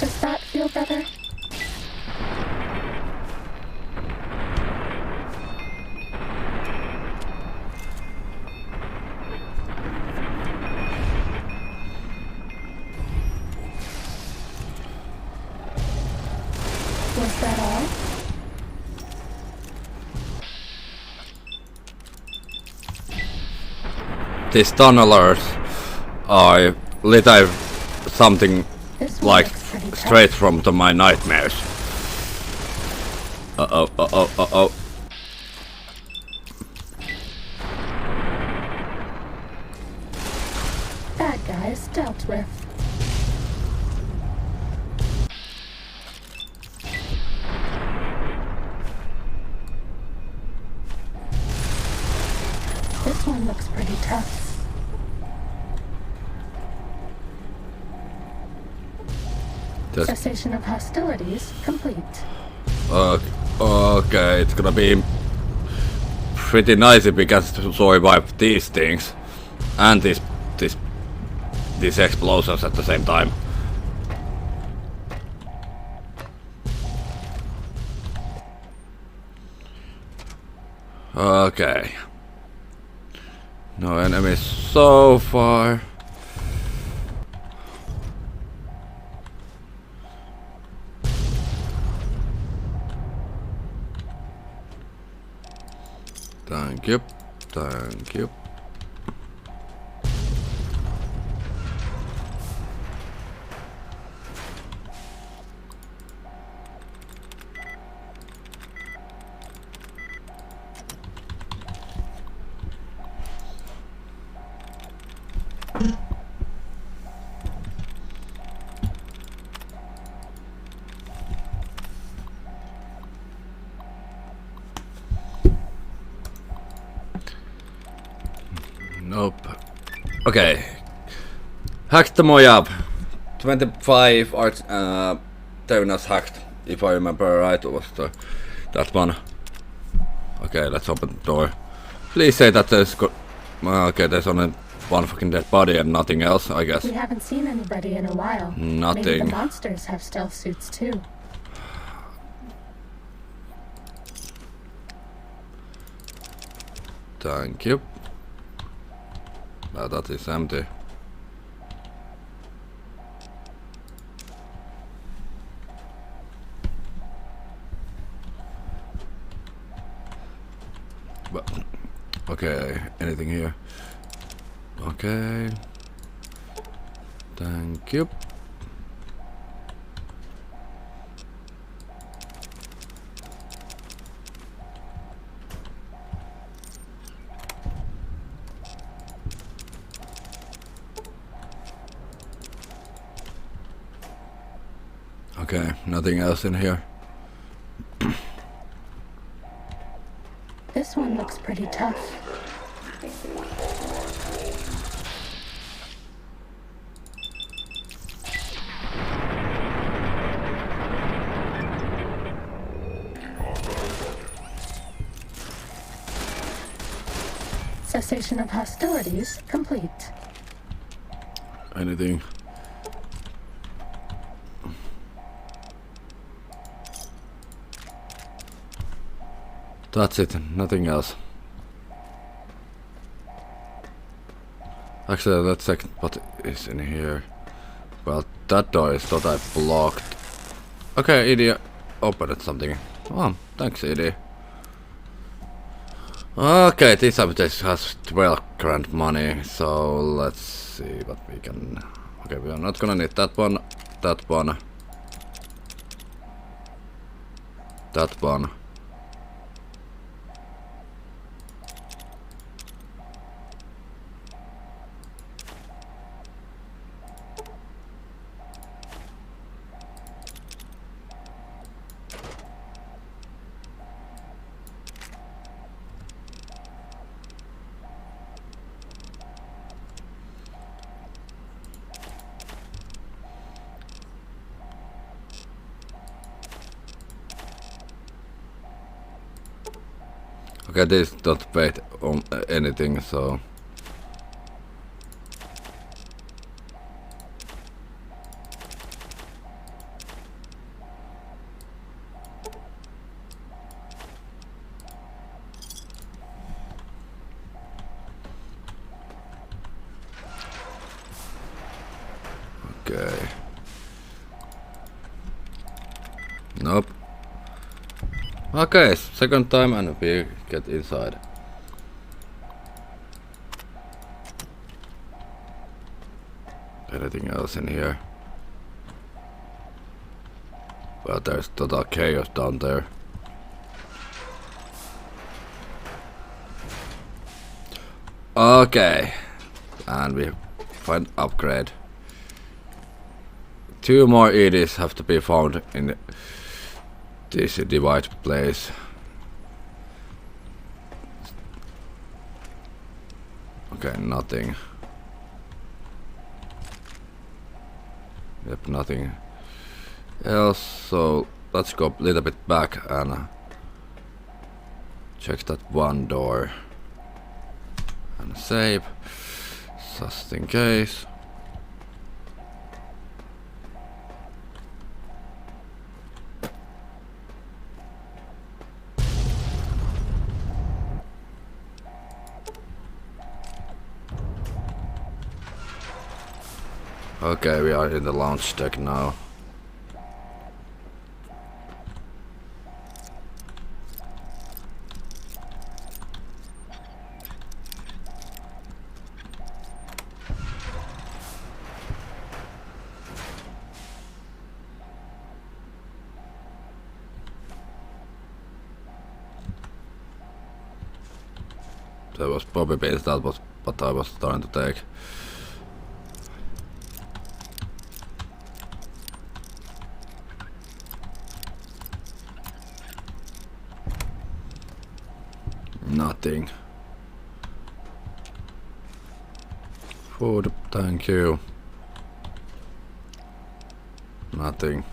Does that feel better? Was that all? These tunnelers are literally something like straight from my nightmares. Uh-oh, uh-oh, uh-oh. Bad guys dealt with. This one looks pretty tough. Cessation of hostilities complete. Okay, it's gonna be pretty nice if we can survive these things and these explosions at the same time. Okay. No enemies so far. Thank you. Thank you. Nope. Okay. Hacked the Mojave. 25 arts terminals hacked. If I remember right, it was that one. Okay, let's open the door. Please say that there's okay, there's only one fucking dead body and nothing else, I guess. We haven't seen anybody in a while. Nothing. Maybe the monsters have stealth suits too. Thank you. That is empty. But okay, anything here? Okay. Thank you. Okay, nothing else in here. This one looks pretty tough. Cessation of hostilities complete. Anything? That's it, nothing else. Actually, let's check what is in here. Well, that door is totally blocked. Okay, Edie opened something. Oh, thanks, Edie. Okay, this update has 12 grand money, so let's see what we can... Okay, we are not gonna need that one, that one, that one. Okay, this don't pay on anything, so... Okay. Nope. Okay, second time and we get inside. Anything else in here? Well, there's total chaos down there. Okay. And we find upgrade. 2 more EDs have to be found in this divide place. Okay, nothing. Yep, nothing else. So let's go a little bit back and check that one door and save, just in case. Okay, we are in the launch deck now. There was Bobby Beans, that was what I was trying to take. Nothing. Food, thank you. Nothing.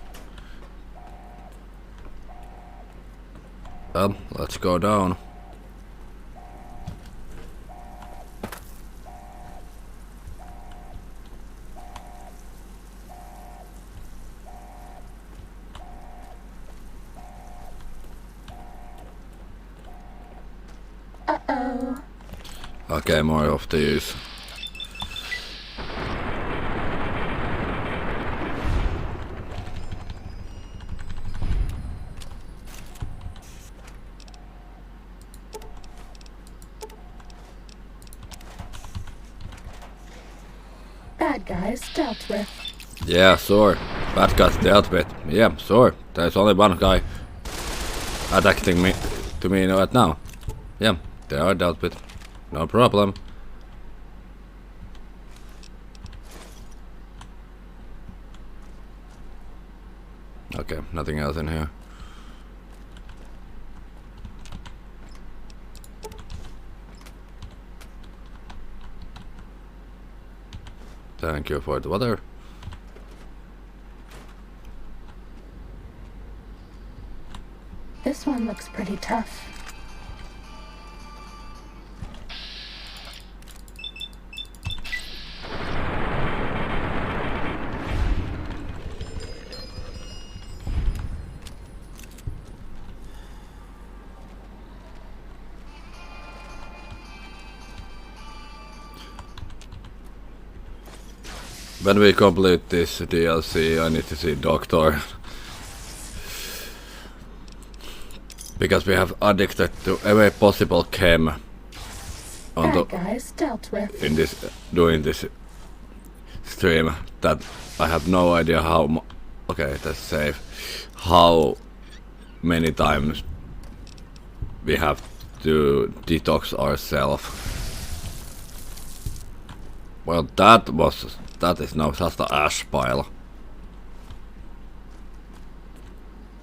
Well, let's go down. Uh-oh. Okay, more of these. Bad guys dealt with. Yeah, sure. Bad guys dealt with. Yeah, sure. There's only one guy attacking me right now. Yeah, they are dealt with. No problem. Okay, nothing else in here. Thank you for the water. This one looks pretty tough. when we complete this DLC, I need to see Doctor. Because we have addicted to every possible chem on Bad guys dealt with. in this doing this stream that I have no idea how okay, that's safe. How many times we have to detox ourselves. Well, that is now just an ash pile.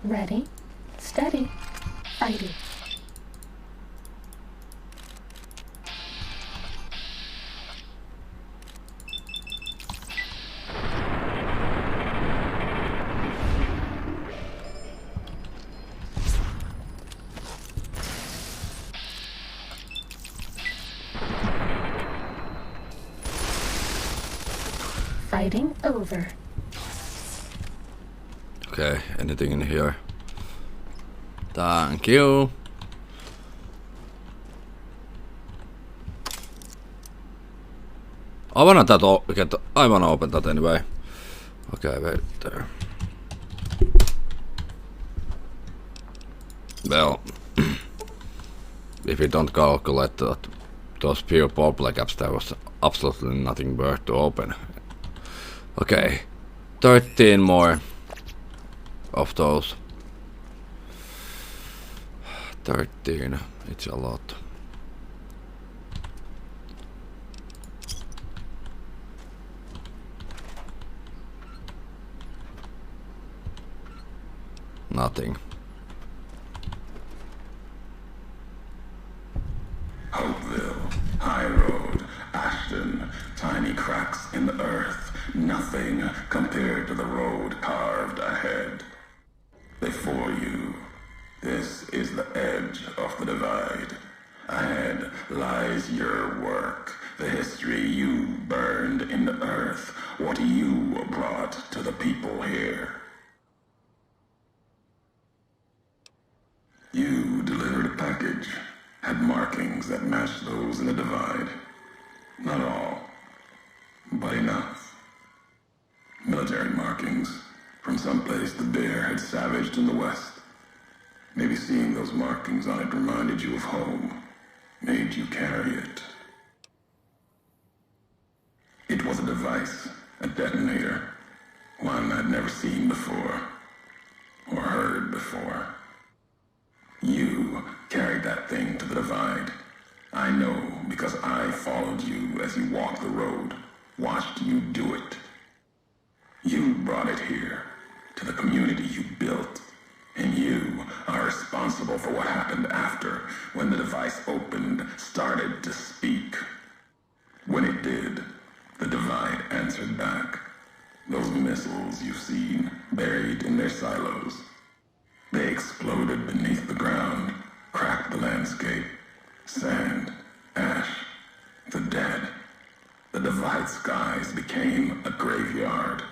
Ready, steady, fighting. Fighting over. Okay, anything in here? Thank you. I wanna open that anyway. Okay, wait there. Well, if you don't calculate that, those pure purple gaps, there was absolutely nothing worth to open. Okay, 13 more of those. 13, it's a lot. Nothing. Hopeville, High Road, Ashton, tiny cracks in the earth, nothing compared to the road carved ahead. Before you, this is the edge of the divide. Ahead lies your work, the history you burned in the earth, what you brought to the people here. You delivered a package, had markings that matched those in the divide. Not all, but enough. Military markings from someplace the bear had savaged in the west. Maybe seeing those markings on it reminded you of home, made you carry it. It was a device, a detonator, one I'd never seen before, or heard before. You carried that thing to the divide. I know because I followed you as you walked the road, watched you do it. You brought it here, to the community you built, and you are responsible for what happened after, when the device opened, started to speak. When it did, the divide answered back. Those missiles you've seen, buried in their silos. They exploded beneath the ground, cracked the landscape. Sand, ash, the dead. The divide skies became a graveyard.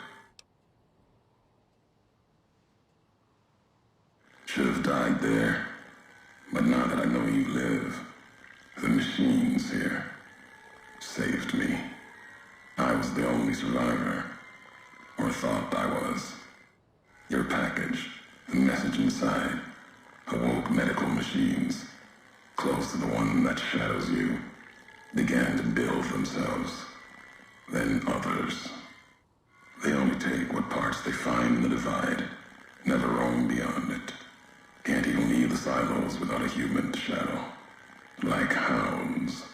Should have died there, but now that I know you live, the machines here saved me. I was the only survivor, or thought I was. Your package, the message inside, awoke medical machines, close to the one that shadows you, began to build themselves. Then others. They only take what parts they find in the divide, never roam beyond it. Can't even leave the silos without a human shadow. Like hounds.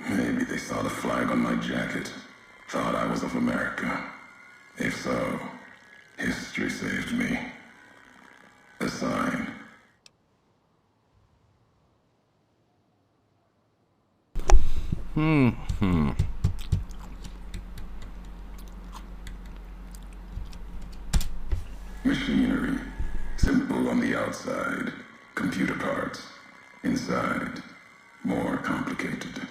Maybe they saw the flag on my jacket, thought I was of America. If so, history saved me. A sign. Machinery. Simple on the outside. Computer parts. Inside. More complicated.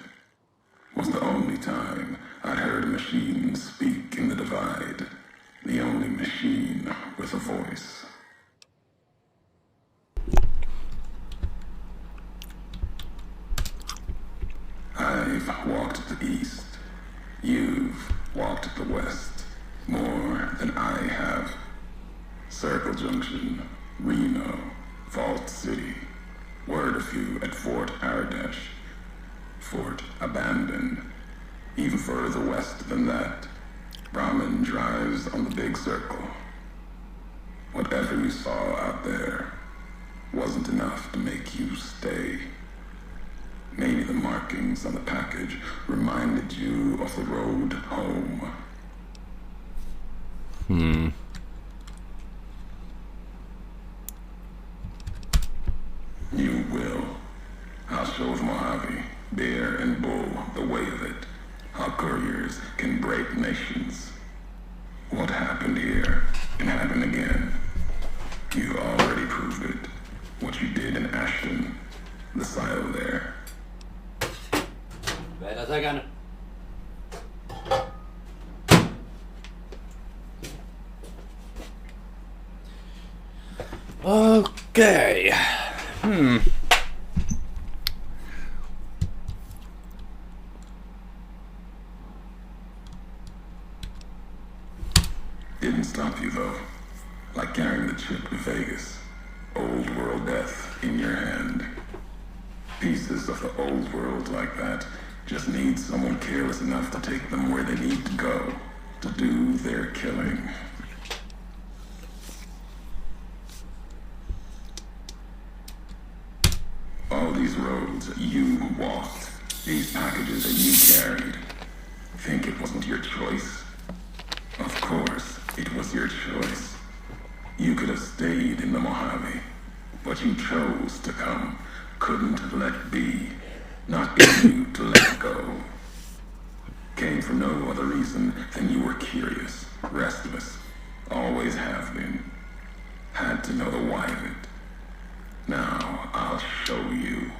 Was the only time I'd heard a machine speak in the divide. The only machine with a voice. I've walked the east. You've walked the west. Lost City. Word of you at Fort Ardash. Fort abandoned. Even further west than that, Brahmin drives on the big circle. Whatever you saw out there wasn't enough to make you stay. Maybe the markings on the package reminded you of the road home. You will. I'll show the Mojave, Bear and Bull, the way of it. How couriers can break nations. What happened here can happen again. You already proved it. What you did in Ashton, the silo there. Wait a second. Okay. Didn't stop you though. Like carrying the chip to Vegas. Old world death in your hand. Pieces of the old world like that just need someone careless enough to take them where they need to go. To do their killing. All these roads that you walked, these packages that you carried, think it wasn't your choice? Of course, it was your choice. You could have stayed in the Mojave, but you chose to come. Couldn't let be. Not in you to let go. Came for no other reason than you were curious, restless, always have been. Had to know the why of it. Now, I'll show you.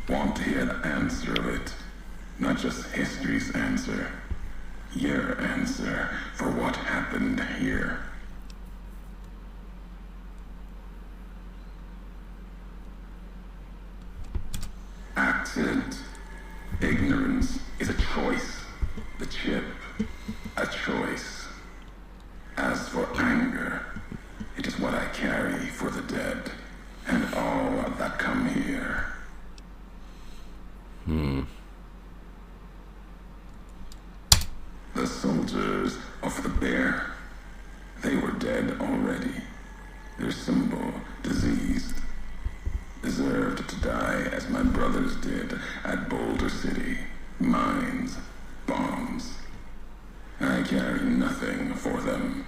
Want to hear the answer of it? Not just history's answer. Your answer for what happened here. Accident. Ignorance is a choice. The chip, a choice. As for anger, it is what I carry for the dead, and all that come here. The soldiers of the bear, they were dead already. Their symbol, diseased. Deserved to die as my brothers did at Boulder City. Mines, bombs. I carry nothing for them.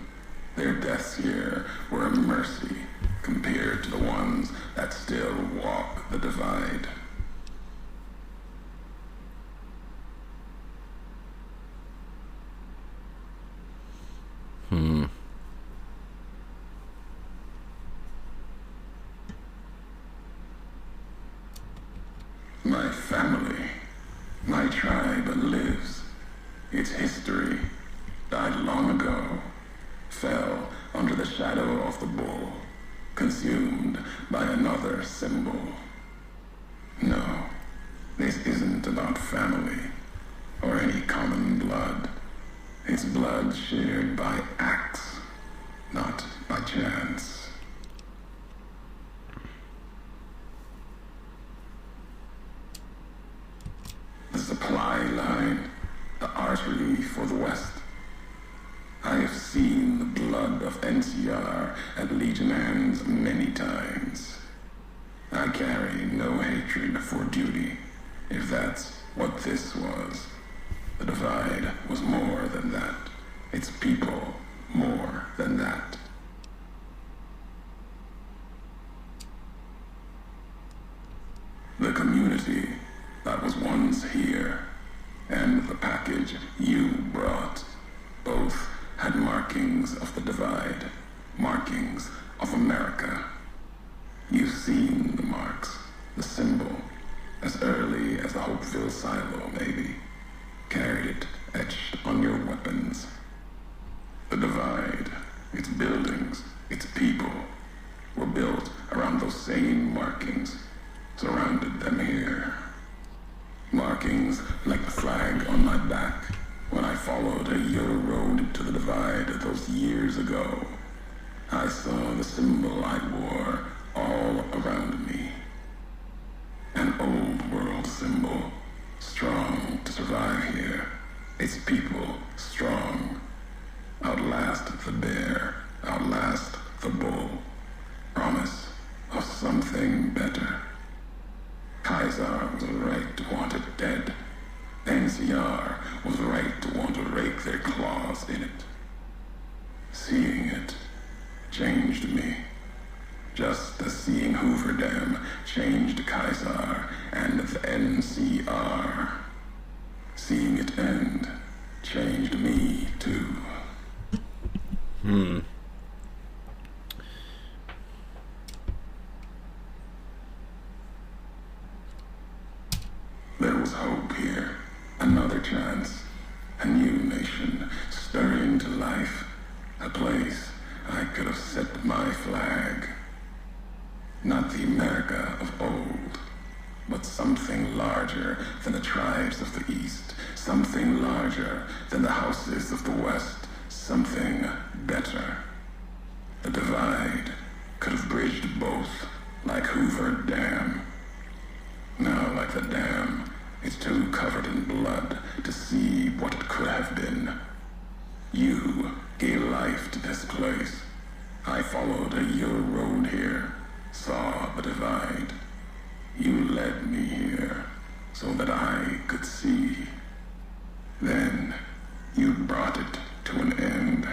Their deaths here were a mercy compared to the ones that still walk the divide. My family, my tribe lives. Its history died long ago, fell under the shadow of the bull, consumed by another symbol. No, this isn't about family or any common blood. It's blood shared by acts, not by chance. The supply line, the artery for the West. I have seen the blood of NCR at Legion hands many times. I carry no hatred for duty, if that's what this was. The divide was more than that. Its people more than that. The community that was once here, and the package you brought, both had markings of the divide, markings of America. You've seen the marks, the symbol, as early as the Hopeville silo, maybe. Carried it etched on your weapons. The divide, its buildings, its people, were built around those same markings surrounded them here. Markings like the flag on my back when I followed a Euro road to the divide those years ago. I saw the symbol I wore all around me. An old world symbol, strong to survive here. Its people strong. Outlast the bear, outlast the bull. Promise of something better. Kaiser was right to want it dead. NCR was right to want to rake their claws in it. Seeing it changed me. Just as seeing Hoover Dam changed Kaiser and the NCR. Seeing it end changed me too. There was hope here. Another chance. A new nation stirring to life. A place I could have set my flag. Not the America of old, but something larger than the tribes of the East. Something larger than the houses of the West. Something better. The divide could have bridged both, like Hoover Dam. Now, like the dam, it's too covered in blood to see what it could have been. You gave life to this place. I followed your road here, saw the divide. You led me here so that I could see. Then you brought it to an end.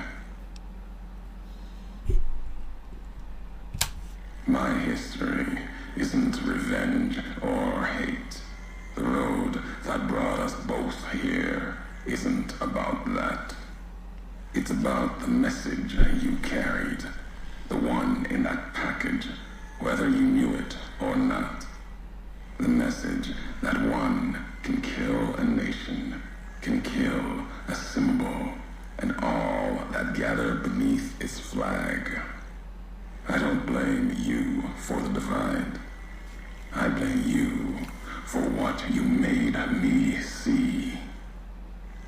My history isn't revenge or hate. The road that brought us both here isn't about that. It's about the message you carried, the one in that package, whether you knew it or not. The message that one can kill a nation, can kill a symbol, and all that gather beneath its flag. I don't blame you for the divide. I blame you for what you made me see.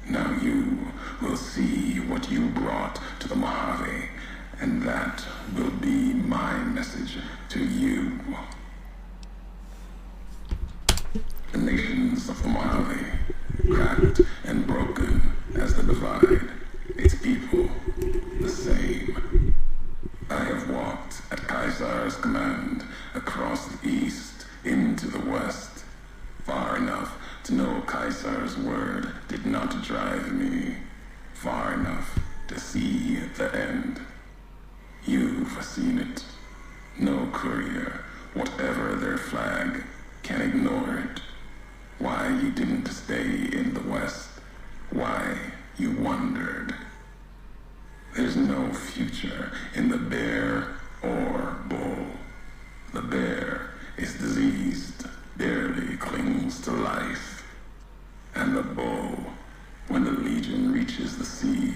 Now you will see what you brought to the Mojave, and that will be my message to you. The nations of the Mojave, cracked and broken as the divide, its people the same. I have walked at Kaiser's command across the east into the west, far enough to know Kaiser's word did not drive me, far enough to see the end. You've seen it. No courier, whatever their flag, can ignore it. Why you didn't stay in the west, why you wondered. There's no future in the bear or bull. The bear is diseased, barely clings to life. And the bull, when the legion reaches the sea,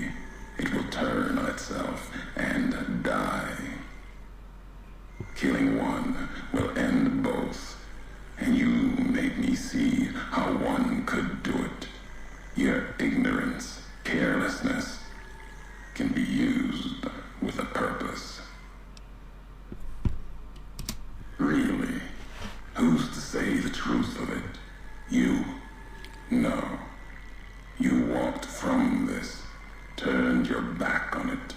it will turn on itself and die. Killing one will end both, and you made me see how one could do it. Your ignorance, carelessness, can be used with a purpose. Really? Who's to say the truth of it? You? No. You walked from this, turned your back on it.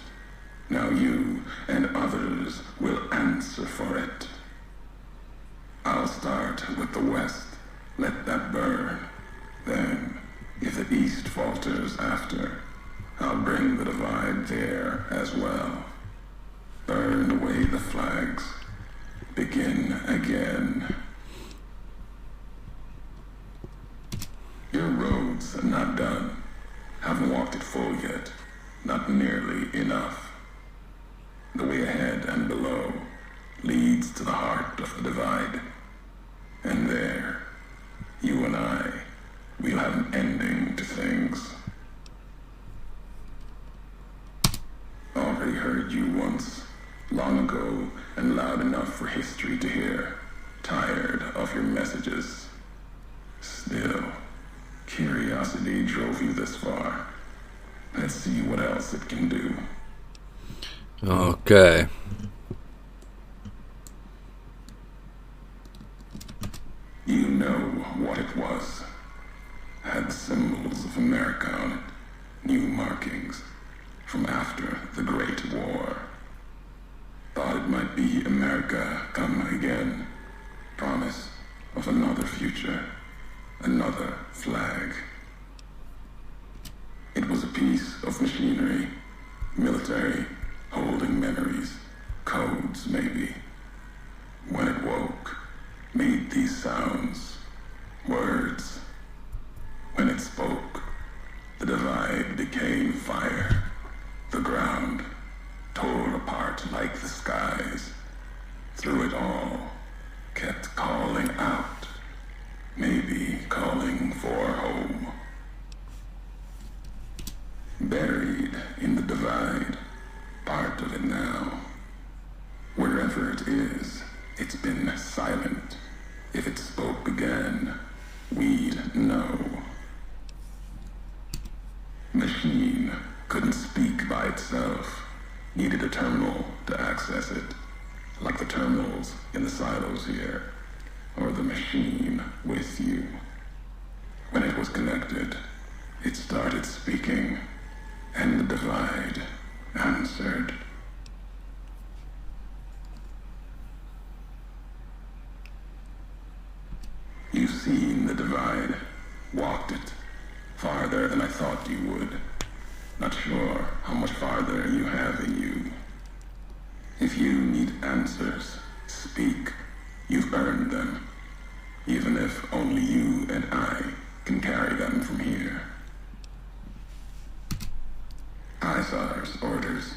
Now you and others will answer for it. I'll start with the West. Let that burn. Then, if the East falters after, I'll bring the divide there as well. Burn away the flags. Begin again. Your road's not done. Haven't walked it full yet. Not nearly enough. The way ahead and below leads to the heart of the divide. And there, you and I, we'll have an ending to things. Already heard you once, long ago, and loud enough enough for history to hear. Tired of your messages. Still, curiosity drove you this far. Let's see what else it can do. Okay. You know what it was. Had symbols of America on it. New markings from after the Great War. Thought it might be America come again. Promise of another future. Another flag. It was a piece of machinery. Military. Holding memories. Codes, maybe. When it woke, made these sounds. Words. When it spoke, the divide became fire. The ground, torn apart like the skies. Through it all, kept calling out. Maybe calling for home. Buried in the divide, part of it now. Wherever it is, it's been silent. If it spoke again, we'd know. Machine couldn't speak by itself. Needed a terminal to access it. Like the terminals in the silos here. Or the machine with you. When it was connected, it started speaking. And the divide answered. You've seen the divide. Walked it. Farther than I thought you would. Not sure how much farther you have in you. If you need answers, speak. You've earned them. Even if only you and I can carry them from here. Caesar's orders.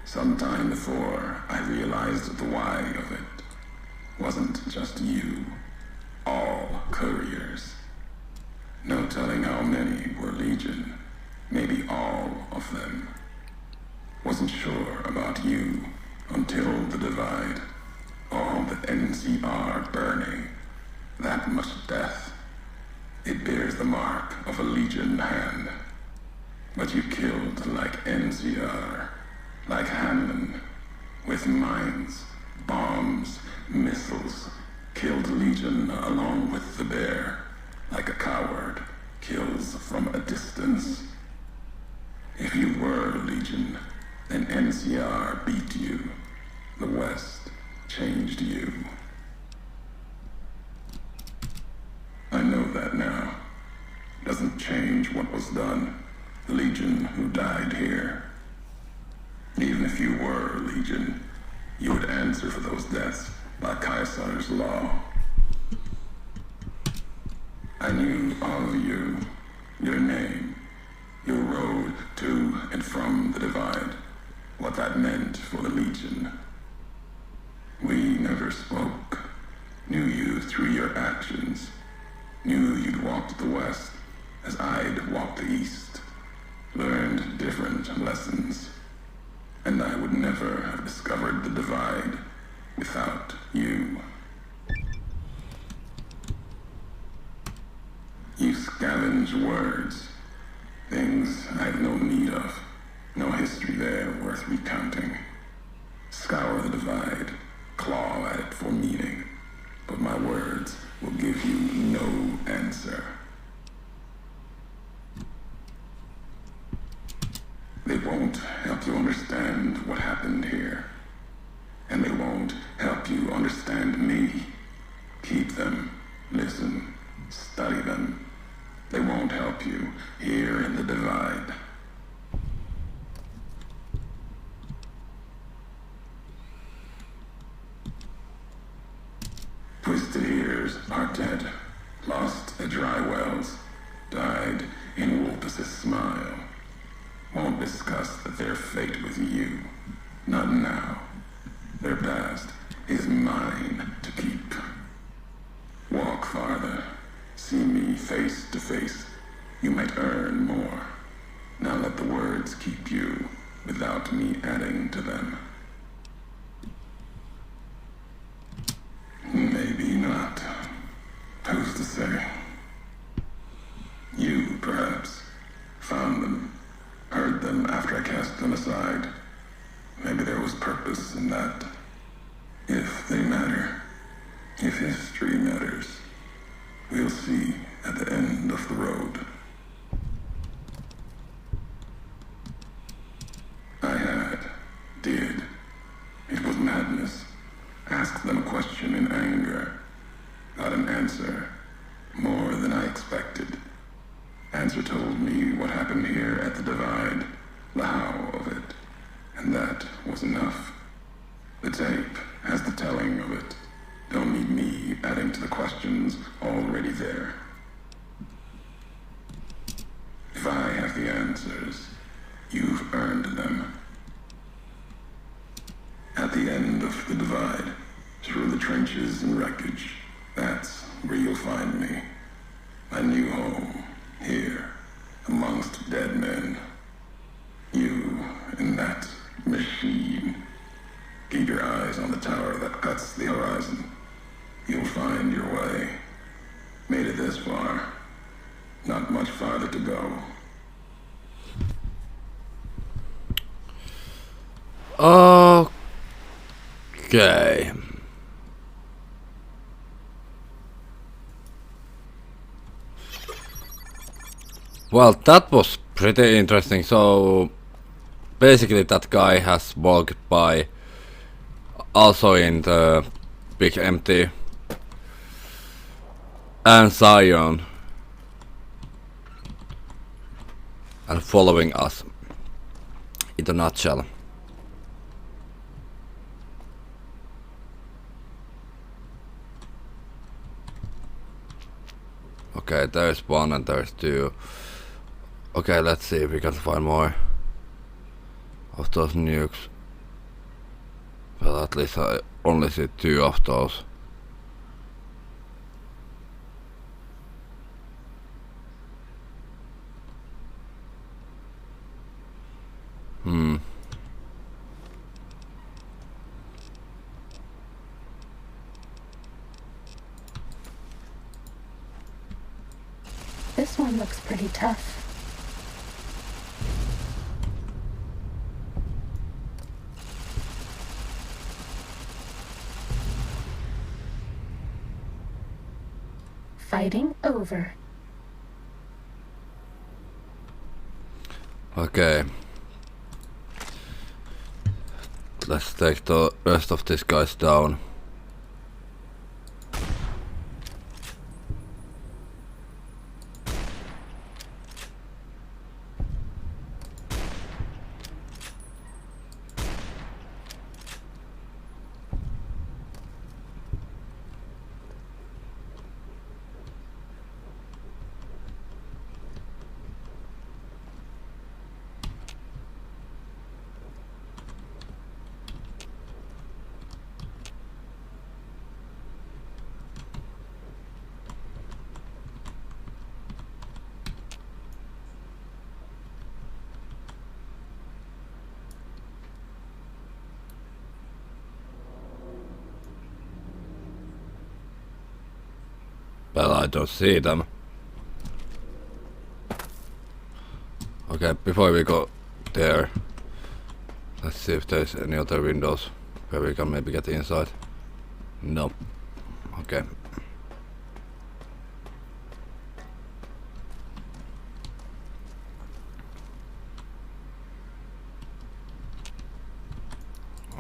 Sometime before I realized the why of it. Wasn't just you. All couriers. No telling how many were Legion. Maybe all of them. Wasn't sure about you until the divide. All the NCR burning. That much death. It bears the mark of a Legion hand. But you killed like NCR. Like Hanlon. With mines, bombs, missiles. Killed Legion along with the bear. Like a coward, kills from a distance. If you were Legion, then NCR beat you. The West changed you. I know that now. Doesn't change what was done. The Legion who died here. Even if you were Legion, you would answer for those deaths by Caesar's law. I knew all of you, your name, your road to and from the divide, what that meant for the Legion. We never spoke, knew you through your actions, knew you'd walked the West as I'd walked the East, learned different lessons, and I would never have discovered the divide without you. You scavenge words, things I have no need of, no history there worth recounting. Scour the divide, claw at it for meaning, but my words will give you no answer. They won't help you understand what happened here, and they won't help you understand me. Keep them, listen, study them. They won't help you here in the divide. Twisted ears are dead, lost at dry wells, died in Wolpus's smile. Won't discuss their fate with you, not now. Their past is mine to keep. Walk farther. See me face to face. You might earn more. Now let the words keep you without me adding to them. philosophy matters. We'll see at the end of the road. Did. It was madness. Asked them a question in anger. Got an answer. More than I expected. Answer told me what happened here at the Divide, the how of it. And that was enough. The tape has the telling of it. Don't need me adding to the questions already there. If I have the answers, you've earned them. At the end of the Divide, through the trenches and wreckage, that's where you'll find me. My new home, here, amongst dead men. You and that machine. Keep your eyes on the tower that cuts the horizon. You'll find your way. Made it this far. Not much farther to go. Okay. Well, that was pretty interesting. So basically that guy has walked by also in the big empty and Zion and following us in a nutshell. Okay, there's one and there's two. Okay, let's see if we can find more of those nukes. Well, at least I only see two of those. This one looks pretty tough. Fighting over. Okay. Let's take the rest of these guys down. Well, I don't see them. Okay, before we go there, let's see if there's any other windows where we can maybe get inside. No. Okay.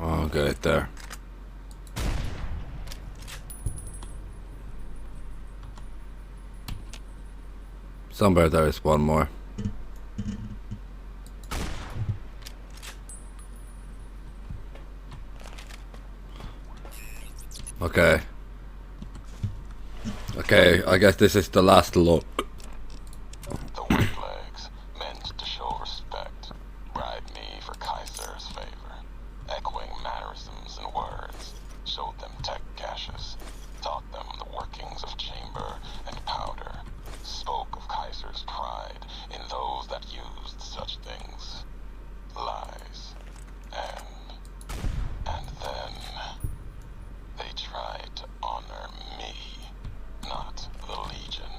Okay, there. Somewhere there is one more. Okay. Okay, I guess this is the last look. The white legs meant to show respect, bribed me for Kaiser's favor, echoing mannerisms and words, showed them tech caches, taught them the workings of chamber and powder, spoke of Kaiser's pride in those that used such things. Lies. And then they tried to honor me, not the Legion.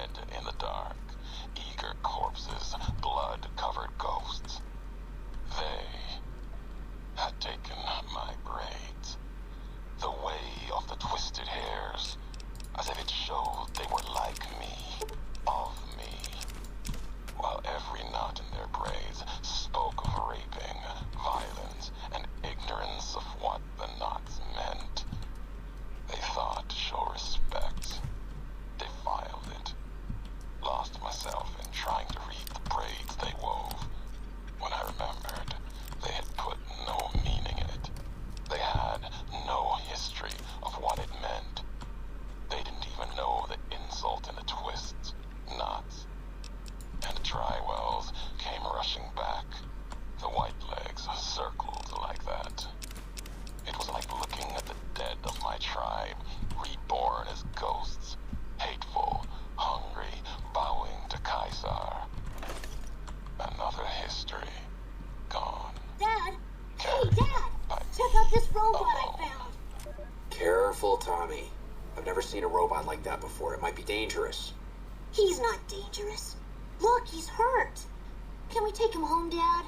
red in the dark, eager corpses, blood-covered ghosts. They had taken my braids, the way of the twisted hairs, as if it showed they were like me, of me, while every knot in their braids spoke of raping, violence, and ignorance of what the knots meant. They thought to show respect, defiled it, lost myself in trying to read the braids they wove, when I remembered they had put no meaning in it. They had no history of what it meant. They didn't even know the insult in the twists, knots, and the dry wells came rushing back. The white legs circled like that. It was like looking at the dead of my tribe, reborn as ghosts, hateful, hungry, bowing to Caesar. Another history, gone. Dad! Hey, Dad! Check out this robot I found! Careful, Tommy. I've never seen a robot like that before. It might be dangerous. He's not dangerous. Look, he's hurt. Can we take him home, Dad?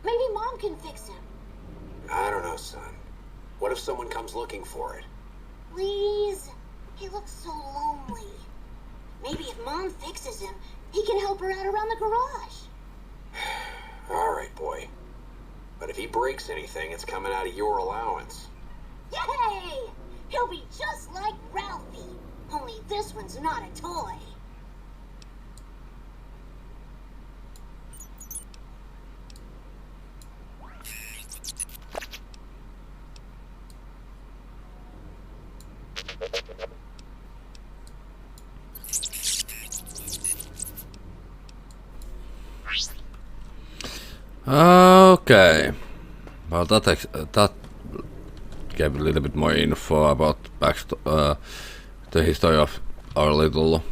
Maybe Mom can fix him. I don't know, son. What if someone comes looking for it? Please? He looks so lonely. Maybe if Mom fixes him, he can help her out around the garage. All right, boy. But if he breaks anything, it's coming out of your allowance. Yay! He'll be just like Ralphie. Only this one's not a toy. Okay. Well, that gave a little bit more info about the history of our little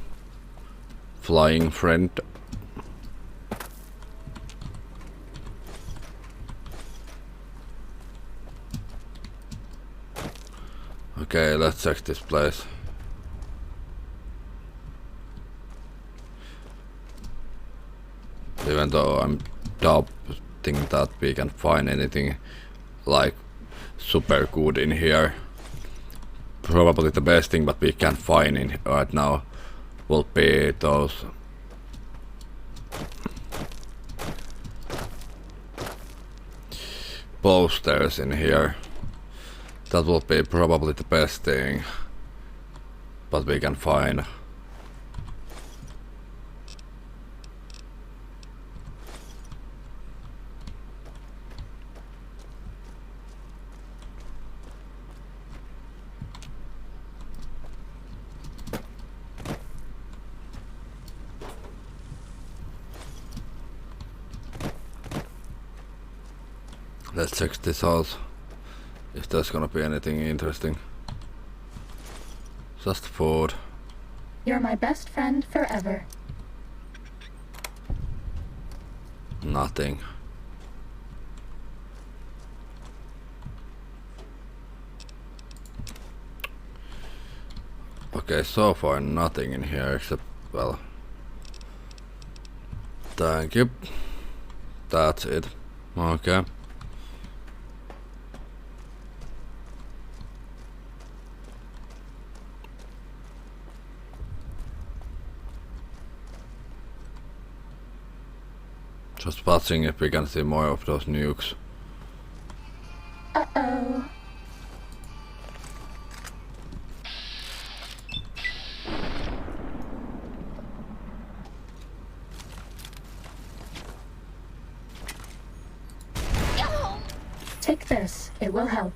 flying friend. Okay, let's check this place. Even though I'm doubting that we can find anything like super good in here. Probably the best thing that we can find in right now will be those posters in here. That will be probably the best thing that we can find. Let's check this house, if there's gonna be anything interesting. Just food. You're my best friend forever. Nothing. Okay, so far nothing in here except, well, thank you. That's it. Okay. Just watching if we can see more of those nukes. Uh-oh. Take this. It will help.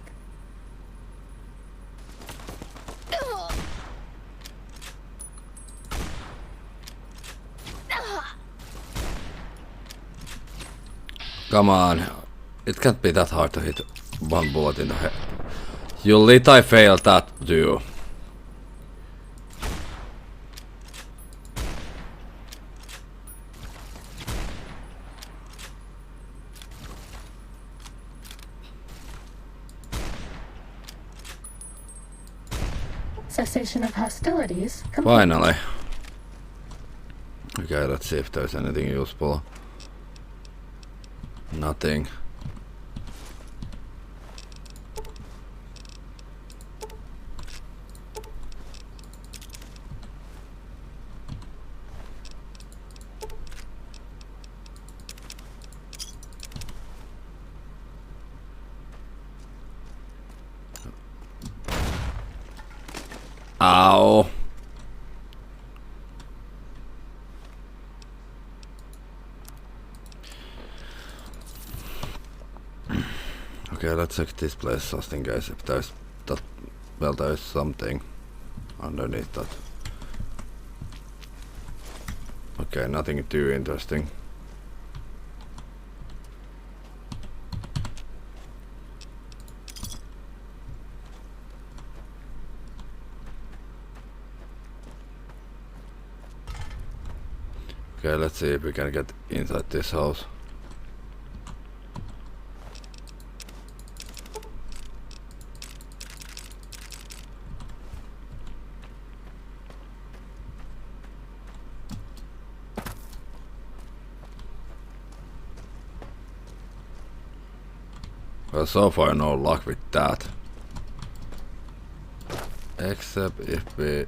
Come on, it can't be that hard to hit one bullet in the head. You lit, I failed that too. Cessation of hostilities complete. Finally. Okay, let's see if there's anything useful. Nothing. Ow. Okay, let's check this place just in case if there's that. Well, there's something underneath that. Okay, nothing too interesting. Okay, let's see if we can get inside this house. Well, so far no luck with that. Except if we...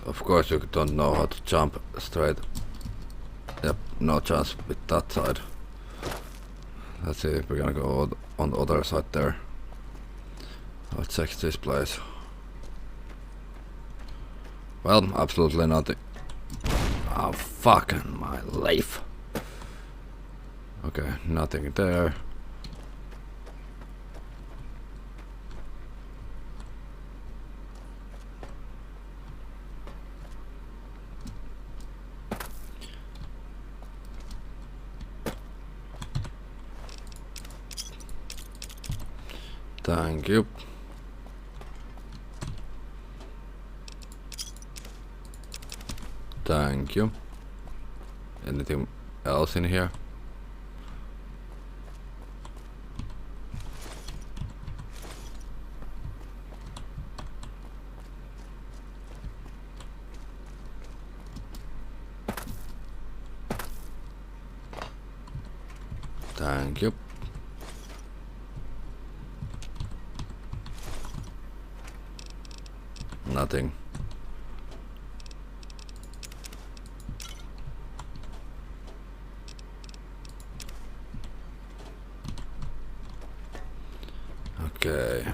Of course you don't know how to jump straight. Yep, no chance with that side. Let's see if we're gonna go on the other side there. I'll check this place. Well, absolutely nothing. Oh, fucking my life. Okay, nothing there. Thank you. Thank you. Anything else in here? Thank you. Nothing. Okay.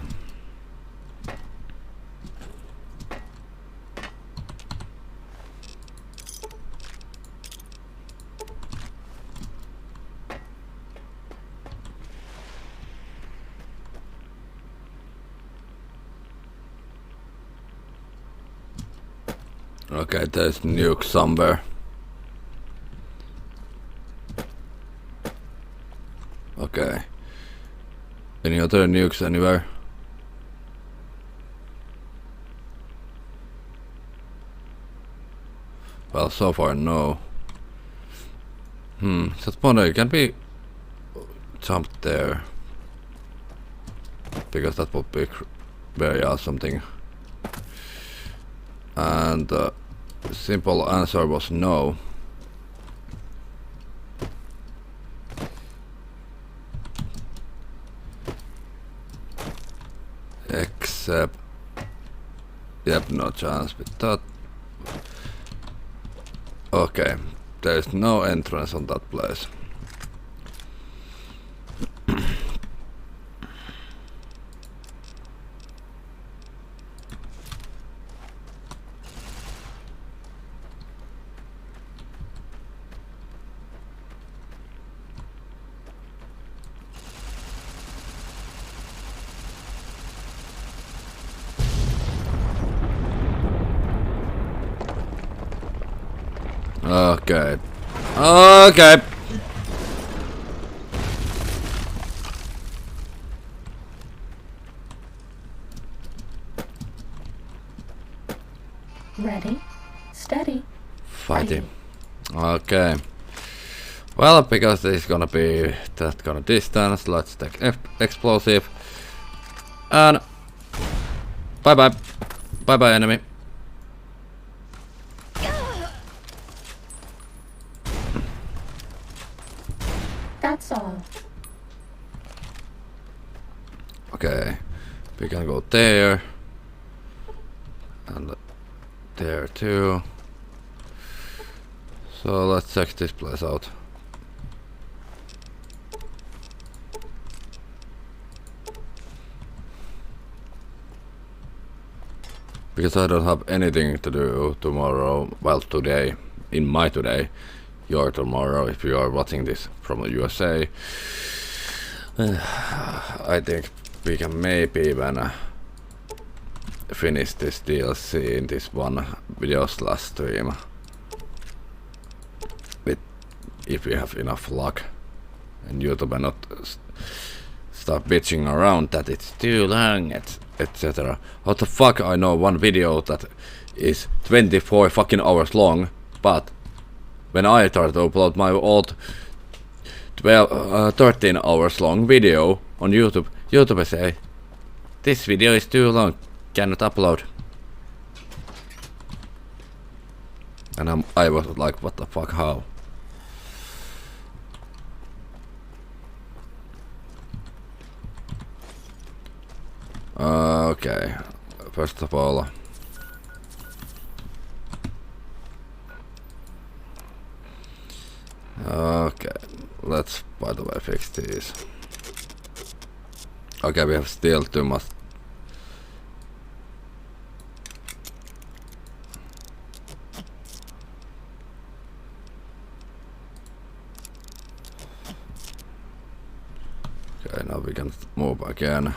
Okay, there's nuke somewhere. Okay. Any other nukes anywhere? Well, so far no. That wonder, can we jump there? Because that would be very awesome thing. And the simple answer was no. Except... Yep, no chance with that. Okay, there's no entrance on that place. Okay. Okay. Ready, steady. Fighting. Okay. Well, because this is gonna be that kind of distance, let's take explosive. And bye bye. Bye bye, enemy. That's all. Okay, we can go there. And there too. So let's check this place out. Because I don't have anything to do tomorrow, well today, in my today, your tomorrow if you are watching this from the USA. I think we can maybe even finish this DLC in this one video slash stream. If we have enough luck and YouTube and not start bitching around that it's too long, etc. How the fuck I know one video that is 24 fucking hours long, but when I try to upload my old 13 hours long video on YouTube, YouTube say this video is too long, cannot upload. And I was like, what the fuck, how? Okay, first of all, okay, let's by the way fix these. Okay, we have still too much. Okay, now we can move again.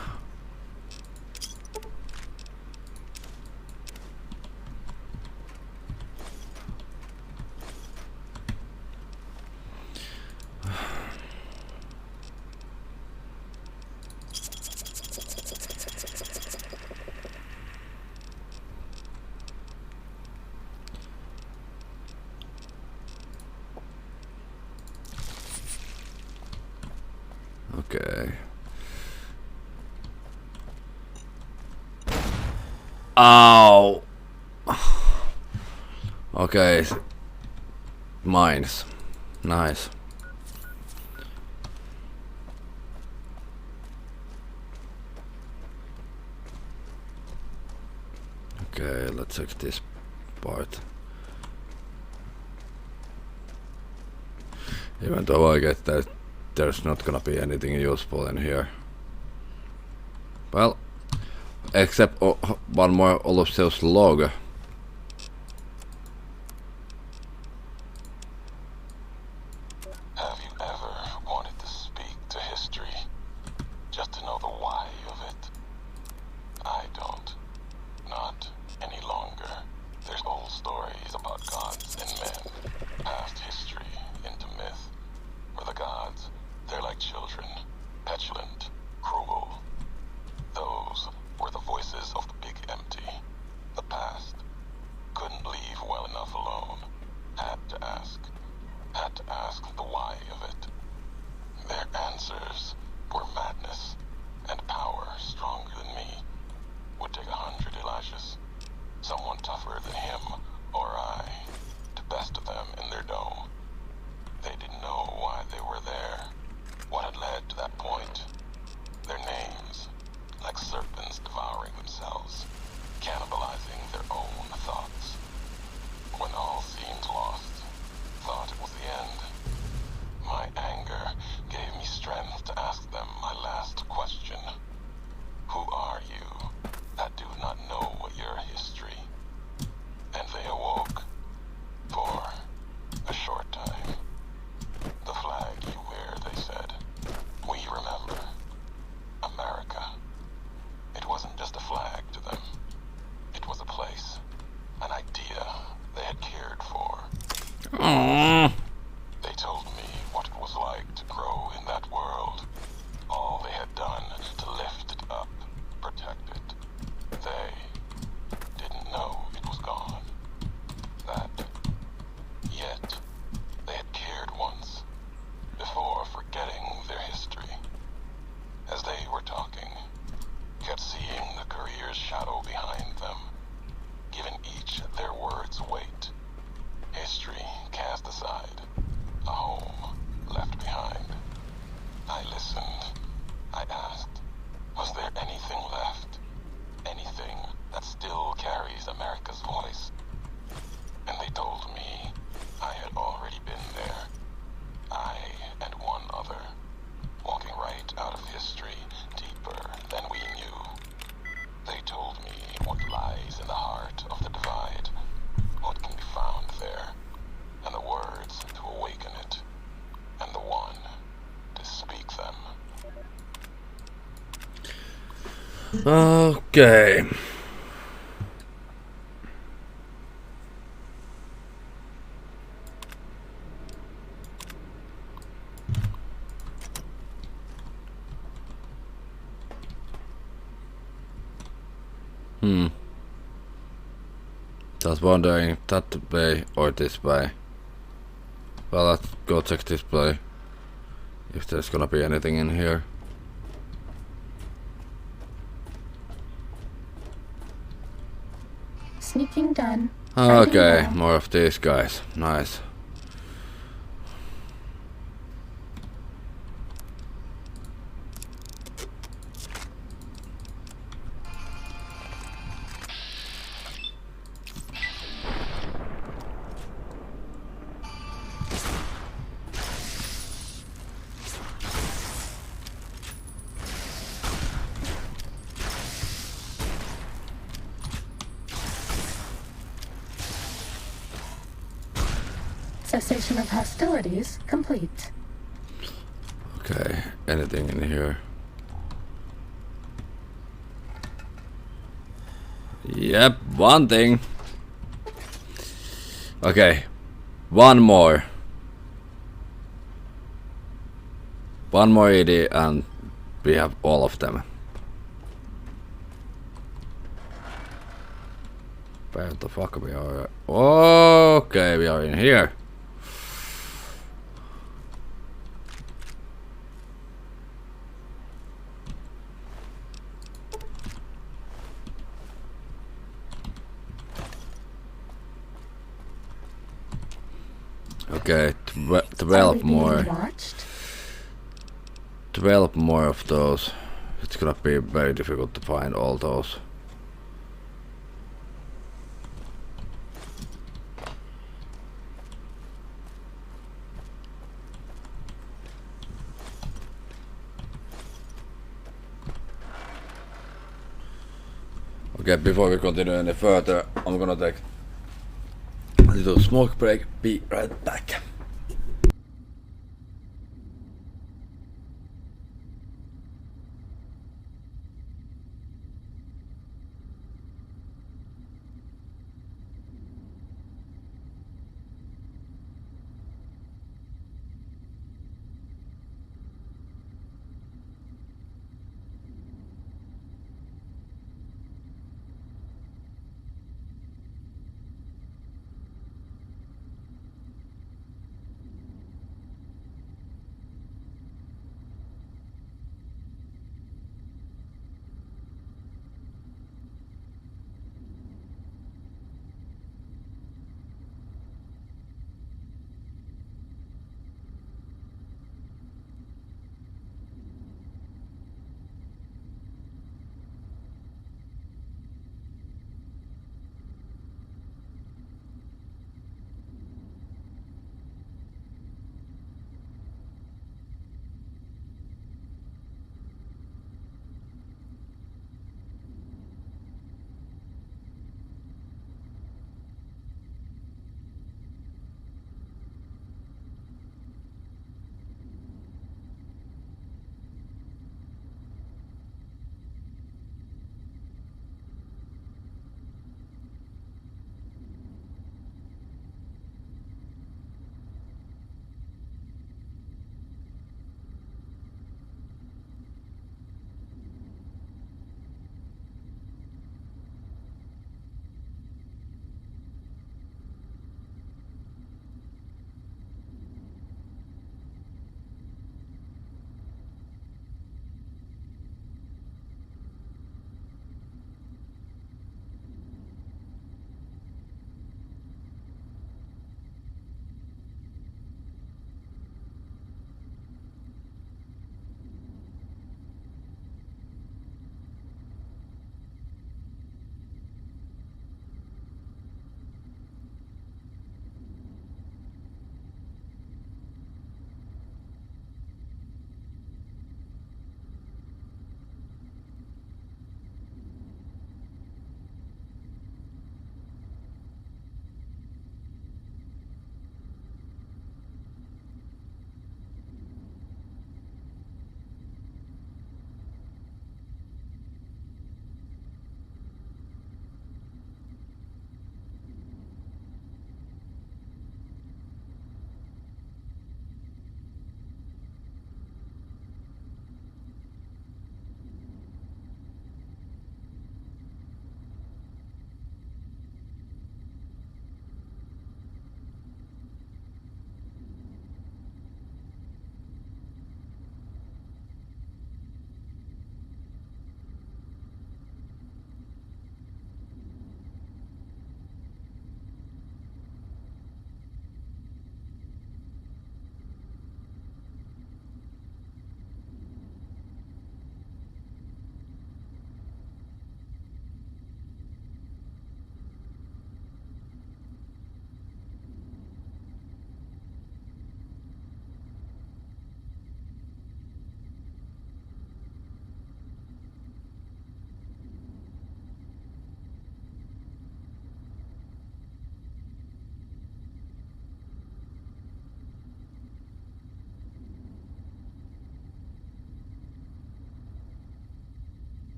Okay. Ow! Okay. Mines. Nice. Okay, let's check this part. Even though I get that there's not gonna be anything useful in here. Well, except one more Olofseu's log. Have you ever wanted to speak to history? Just to know the why of it? I don't. Not any longer. There's old stories about gods and men, past history into myth, where the gods, they're like children, petulant, cruel. Those were the voices of the big empty. The past. Couldn't leave well enough alone. Had to ask the why of it. Their answers were madness and power stronger than me. Would take 100 Elishas. Someone tougher than him or I to best of them in their dome. They didn't know why they were there, what had led to that point. Their names, like serpents devouring themselves, cannibalizing their own thoughts. When all seemed lost, thought it was the end. My anger gave me strength to ask them my last question. Who are you that do not know your history? And they awoke for a short time. The flag you wear, they said. We remember. America. It wasn't just a flag to them. It was a place, an idea they had cared for. Aww. They told me what it was like to grow in that world. All they had done to lift it up, protect it. They didn't know it was gone. That. Yet, they had cared once, before forgetting their history. As they were talking, kept seeing the career's shadow behind them, giving each their words weight. History cast aside. Okay. Just wondering that way or this way. Well, let's go check this way. If there's gonna be anything in here. Sneaking done. Okay, more of these guys. Nice. Cessation of hostilities complete. Okay, anything in here? Yep, one thing. Okay, one more. One more ED and we have all of them. Where the fuck we are? Okay, we are in here. Okay, 12 more. 12 more of those. It's gonna be very difficult to find all those. Okay, before we continue any further, I'm gonna take a little smoke break. Be right back.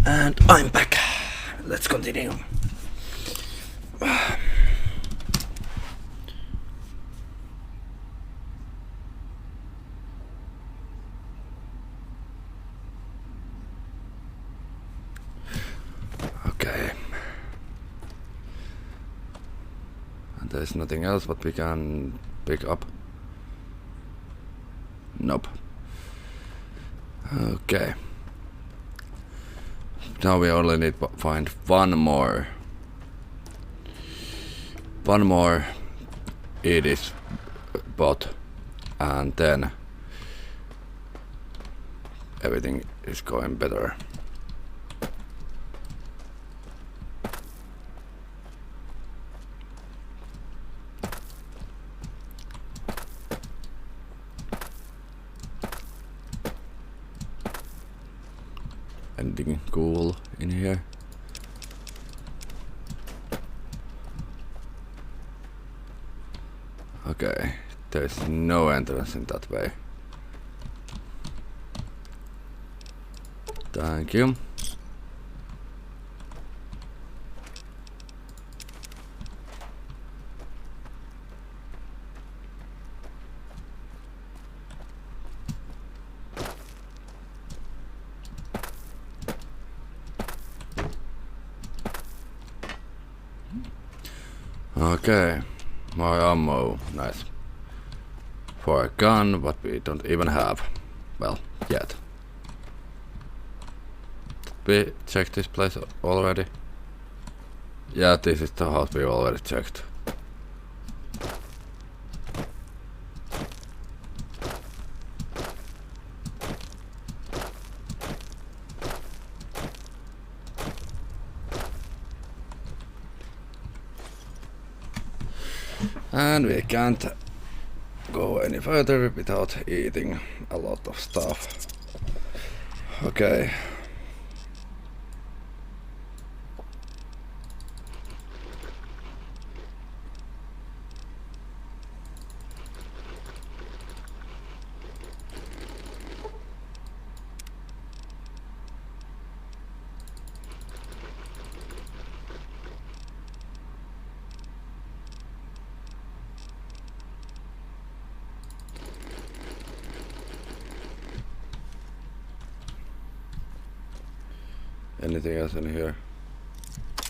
And I'm back. Let's continue. Okay. And there's nothing else what we can pick up. Nope. Okay. Now we only need to find one more Edith's bot, and then everything is going better. Anything cool in here? Okay, there's no entrance in that way. Thank you. Okay, more ammo, nice. For a gun, but we don't even have. Well, yet. Did we check this place already? Yeah, this is the house we already checked. And we can't go any further without eating a lot of stuff. Okay. Anything else in here?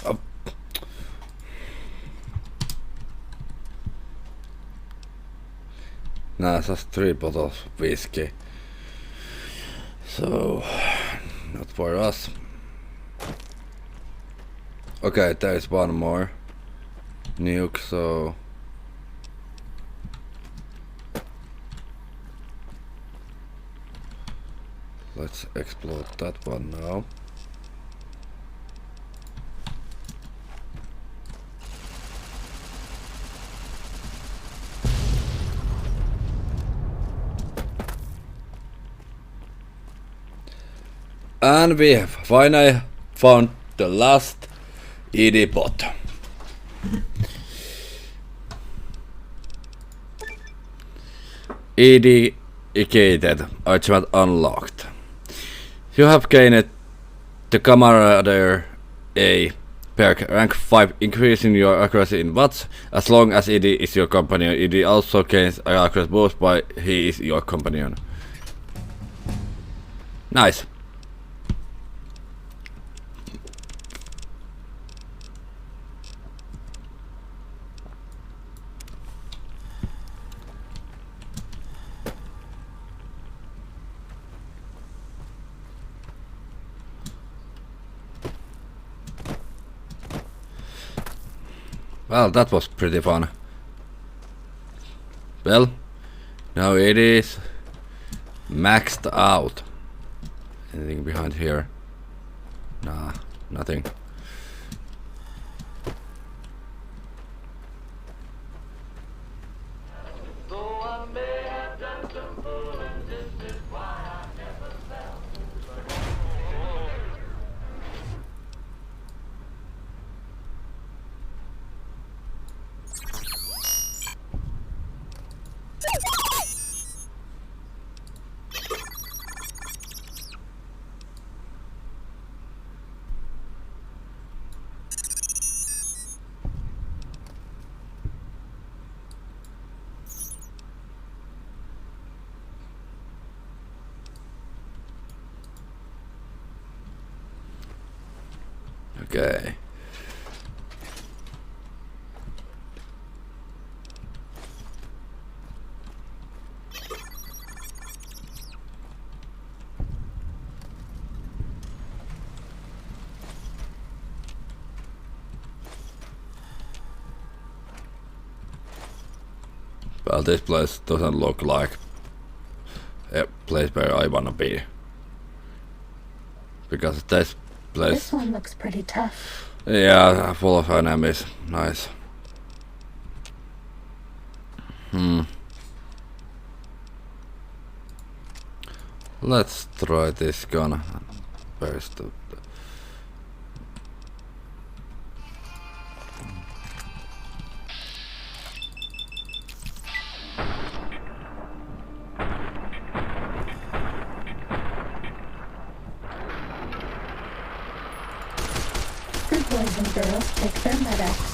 Oh. Nah, just 3 bottles of whiskey. So, not for us. Okay, there is one more nuke, so let's explode that one now. And we have finally found the last ED bot. ED Gated achievement unlocked. You have gained the Camaraderie A perk rank 5, increasing your accuracy in watts. As long as ED is your companion, ED also gains accuracy boost by he is your companion. Nice. Well, that was pretty fun. Well, now it is maxed out. Anything behind here? Nah, nothing. Okay. Well, this place doesn't look like a place where I wanna be. Because this place... This one looks pretty tough. Yeah, full of enemies. Nice. Let's try this gun. Where's the... Good boys and girls take their med-X.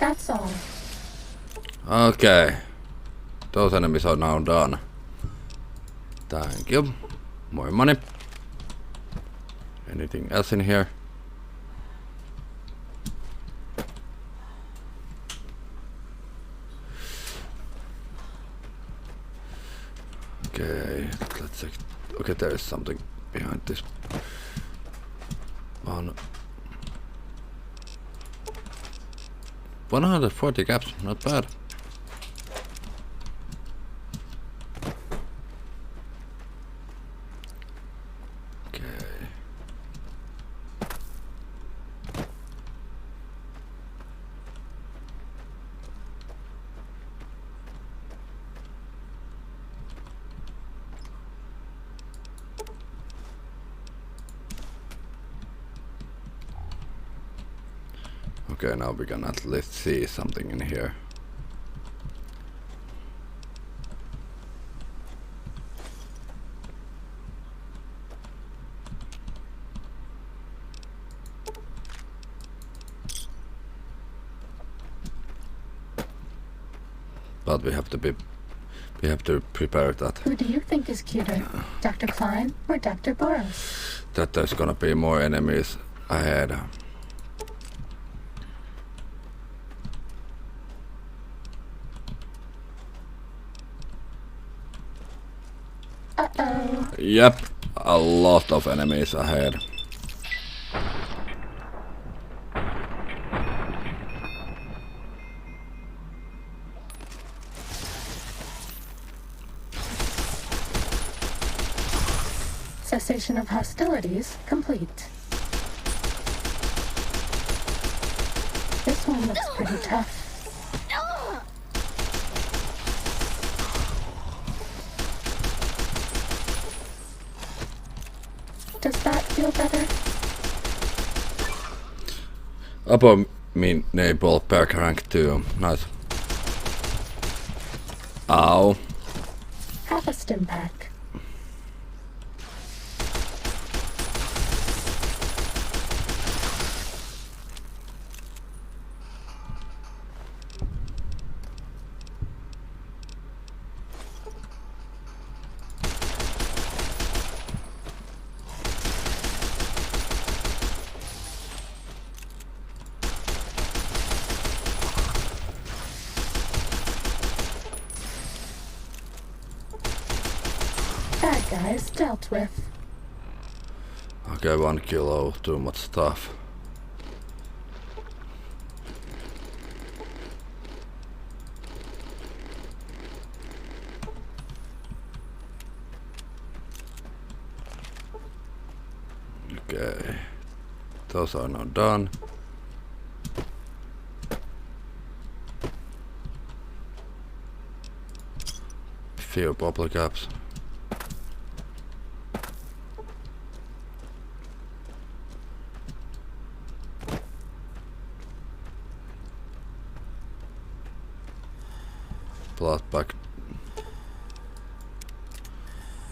That's all. Okay. Those enemies are now done. Thank you. More money. Anything else in here? Okay, let's check. Okay, there is something behind this one. 140 caps, not bad. Okay, now we can at least see something in here. But we have to prepare that. Who do you think is cuter, Dr. Klein or Dr. Boros? That there's gonna be more enemies ahead. Uh-oh. Yep, a lot of enemies ahead. Cessation of hostilities complete. This one looks pretty tough. Does that feel better? Abominable perk rank 2. Nice. Ow. Half a stim pack. Bad guys dealt with. Okay, 1 kilo, too much stuff. Okay, those are now done. Few bubble caps. Blood pack.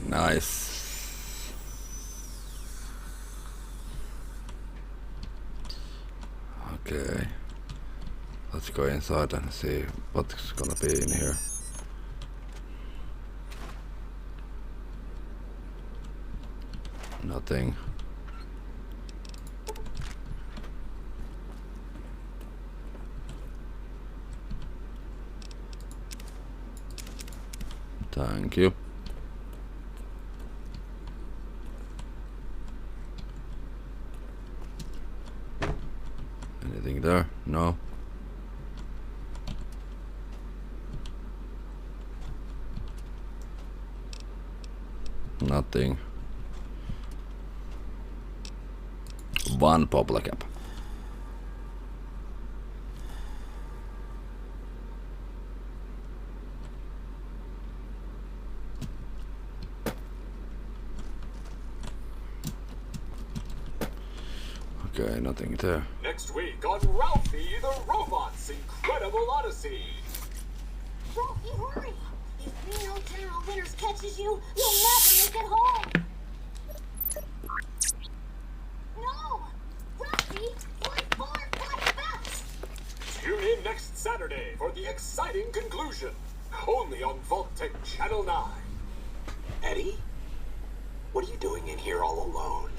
Nice. Okay. Let's go inside and see what's gonna be in here. Nothing. Thank you. Anything there? No. Nothing. One poplar cap. Okay, nothing there. Next week on Ralphie the Robot's Incredible Odyssey. Ralphie, hurry! If Reno General Winters catches you, you'll never make it home! No! Ralphie, fly far, fly fast! Tune in next Saturday for the exciting conclusion. Only on Vault-Tec Channel 9. Eddie? What are you doing in here all alone?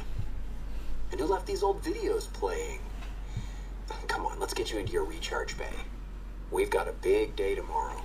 And who left these old videos playing? Come on, let's get you into your recharge bay. We've got a big day tomorrow.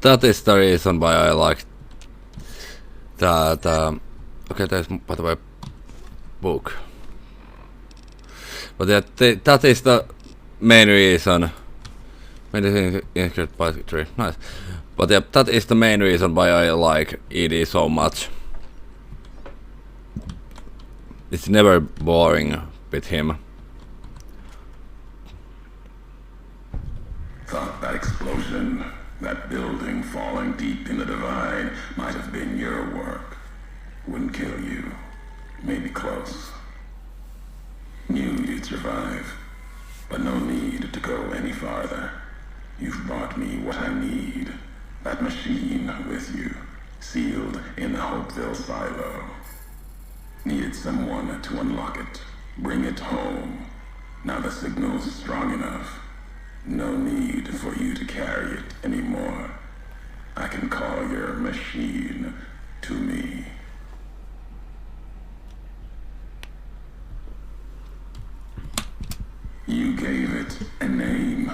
That is the reason why I like that. Okay, there's, by the way, book. But that is the main reason. Inscribed by 3. Nice. But yeah, that is the main reason why I like ED so much. It's never boring with him. Thought that explosion, that building falling deep in the divide, might have been your work. Wouldn't kill you. Maybe close. Knew you'd survive. But no need to go any farther. You've brought me what I need. That machine with you, sealed in the Hopeville silo. Needed someone to unlock it. Bring it home. Now the signal's strong enough. No need for you to carry it anymore. I can call your machine to me. You gave it a name.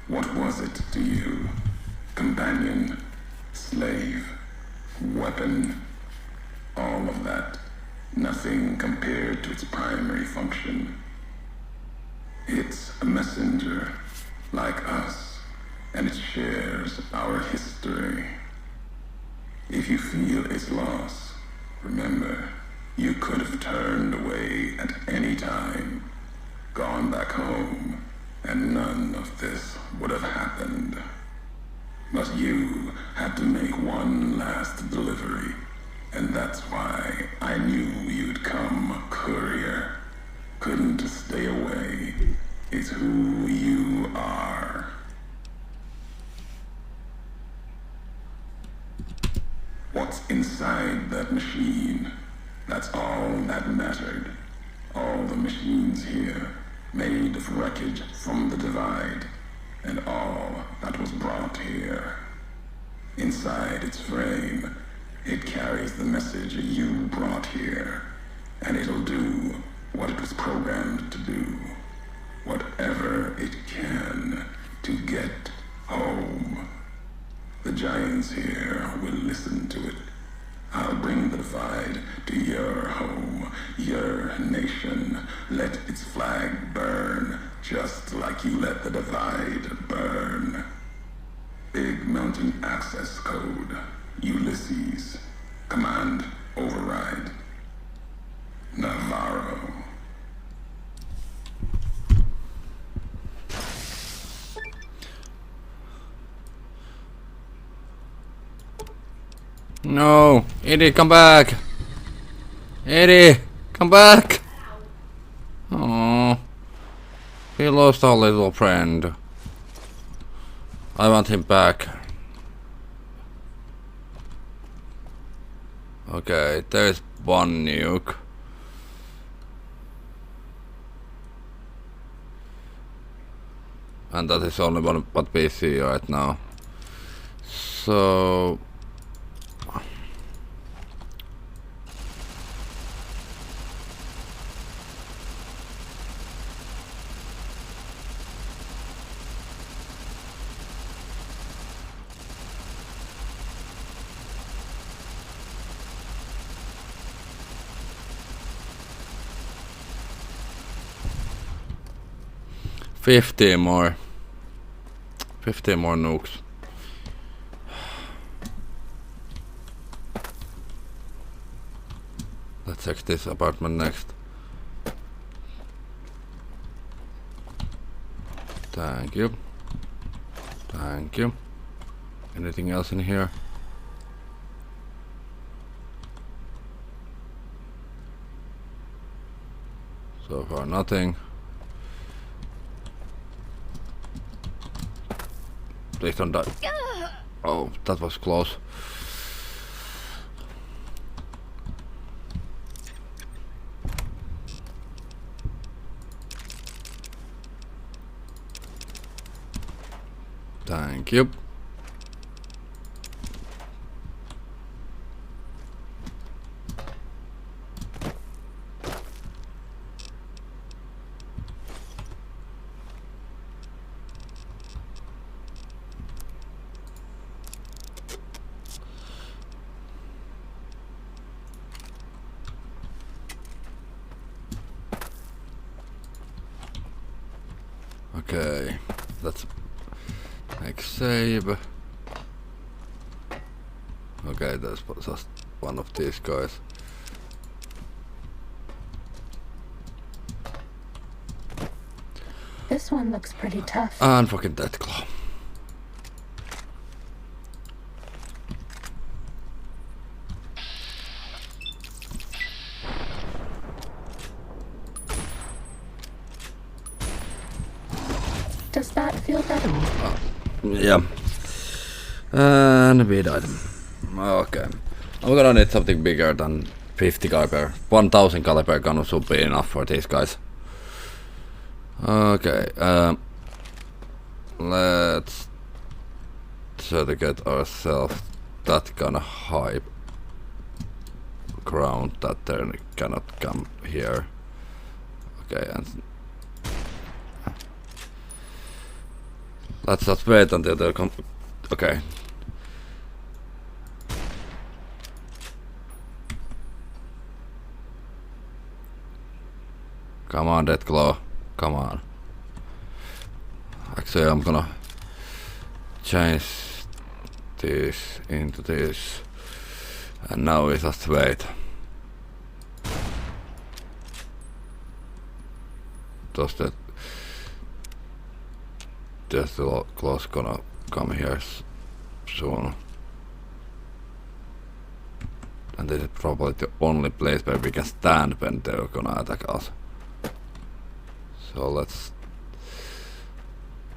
What was it to you? Companion, slave, weapon, all of that. Nothing compared to its primary function. It's a messenger, like us, and it shares our history. If you feel its loss, remember, you could have turned away at any time, gone back home, and none of this would have happened. But you had to make one last delivery, and that's why I knew you'd come, courier. Couldn't stay away. It's who you are. What's inside that machine? That's all that mattered. All the machines here, made of wreckage from the divide, and all that was brought here. Inside its frame, it carries the message you brought here, and it'll do what it was programmed to do. Whatever it can to get home. The giants here will listen to it. I'll bring the divide to your home, your nation. Let its flag burn, just like you let the divide burn. Big Mountain Access Code, Ulysses. Command override. Navarro. No! Eddie, come back! Eddie, come back! Oh, we lost our little friend. I want him back. Okay, there's one nuke. And that is only what we see right now. So... $50 more. 50 more nukes. Let's check this apartment next. Thank you. Thank you. Anything else in here? So far nothing. Please don't die. Oh, that was close. Thank you. Okay, let's make save. Okay, there's just one of these guys. This one looks pretty tough. And fucking death claw. Does that feel better? Yeah. And we died. Okay. I'm gonna need something bigger than 50 caliber. 1000 caliber gun should be enough for these guys. Okay. Let's try to get ourselves that kind of high ground that they cannot come here. Okay, and let's just wait until they come. Okay. Come on, Deathclaw. Come on. Actually, I'm gonna change this into this. And now we just wait. Just that. Just the close gonna come here soon. And this is probably the only place where we can stand when they're gonna attack us. So let's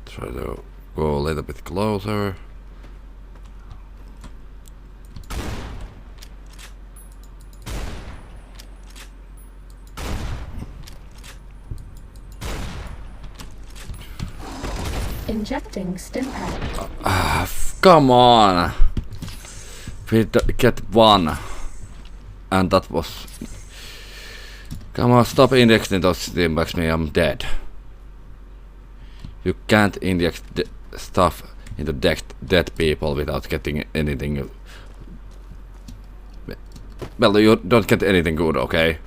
try to go a little bit closer. Injecting stim pack. Come on! We get one. And that was... Come on, stop injecting those stim packs me, I'm dead. You can't inject stuff into dead people without getting anything... Well, you don't get anything good, okay?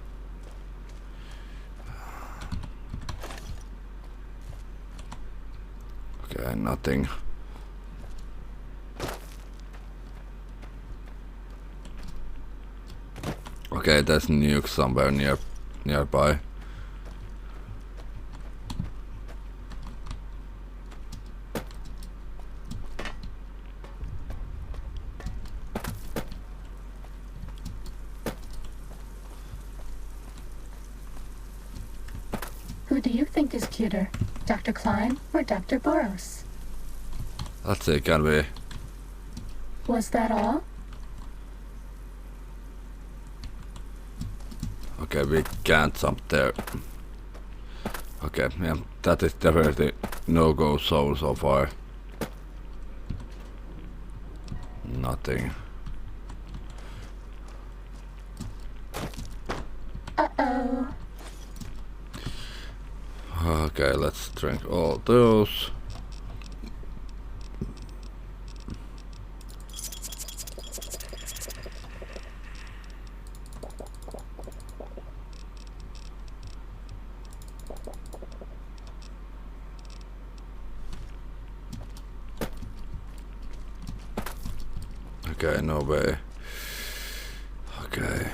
Okay, nothing. Okay, there's nuke somewhere nearby. do you think is cuter, Dr. Klein or Dr. Boros? Let's see, can we... Was that all? Okay, we can't jump there. Okay, yeah, that is definitely no-go zone so far. Nothing. Uh-oh. Okay, let's drink all those. Okay, no way. Okay.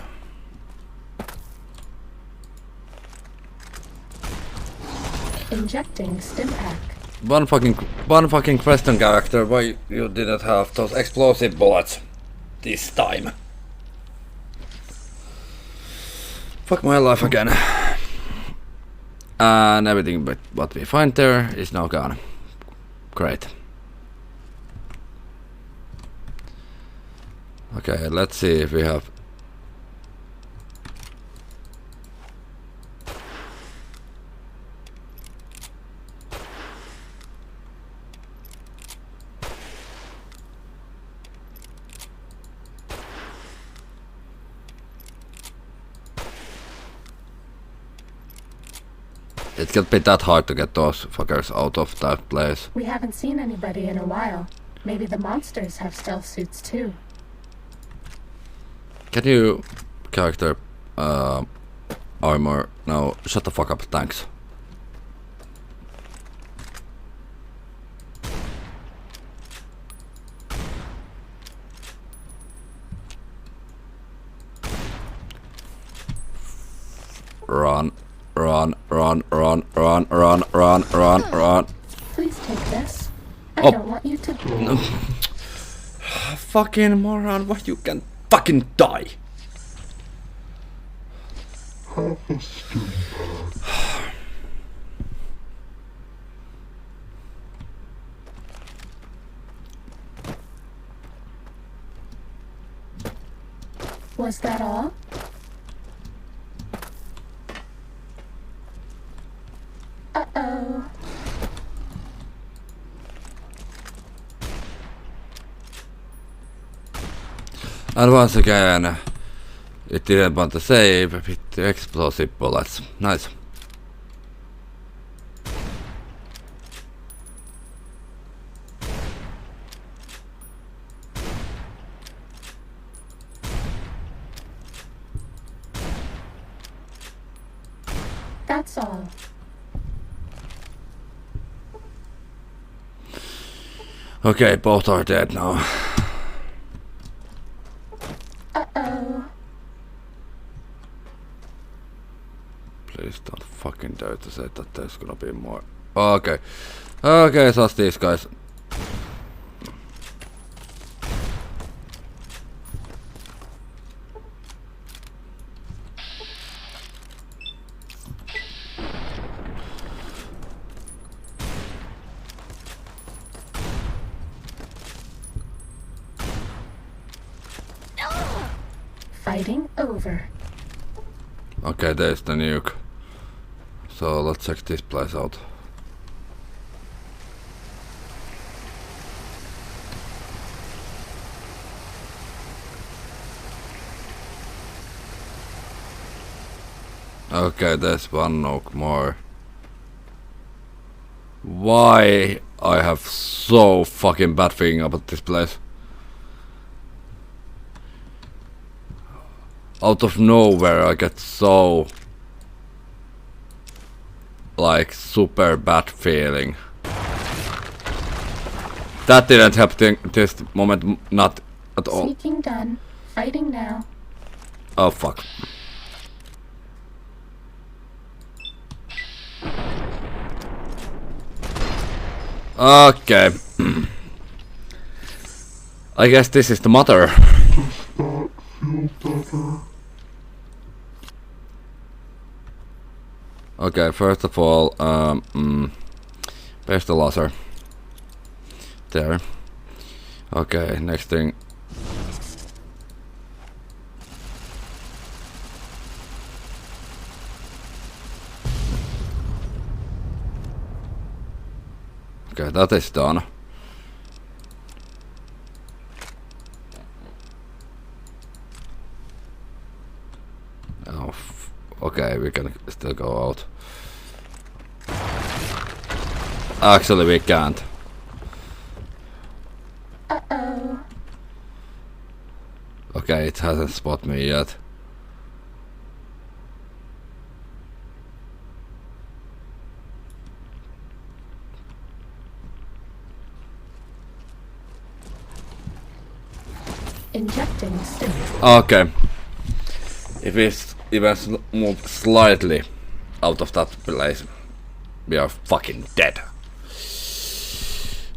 Injecting stim pack. One fucking question, character. Why you didn't have those explosive bullets this time? Fuck my life again. And everything but what we find there is now gone. Great. Okay, let's see if we have... It can't be that hard to get those fuckers out of that place. We haven't seen anybody in a while. Maybe the monsters have stealth suits too. Can you, character, armor? No, shut the fuck up, thanks. Run, run, run, run, run, run, run, run, run. Please take this. I don't want you to... No. Fucking moron, why you can fucking die? Was that all? Uh-oh. And once again, it didn't want to save with the explosive bullets. Nice. That's all. Okay, both are dead now. Uh-oh. Please don't fucking dare to say that there's gonna be more. Okay. Okay, so it's these guys. Fighting over. Okay, there's the nuke. So let's check this place out. Okay, there's one nuke more. Why I have so fucking bad feeling about this place. Out of nowhere I get so like super bad feeling. That didn't help this moment, not at all. Sneaking done. Fighting now. Oh fuck. Okay. I guess this is the mother. Okay, first of all, where's the laser? There. Okay, next thing. Okay, that is done. Oh, okay, we can still go out. Actually, we can't. Uh-oh. Okay, it hasn't spotted me yet. Injecting stim. Okay. If we even move slightly out of that place, we are fucking dead.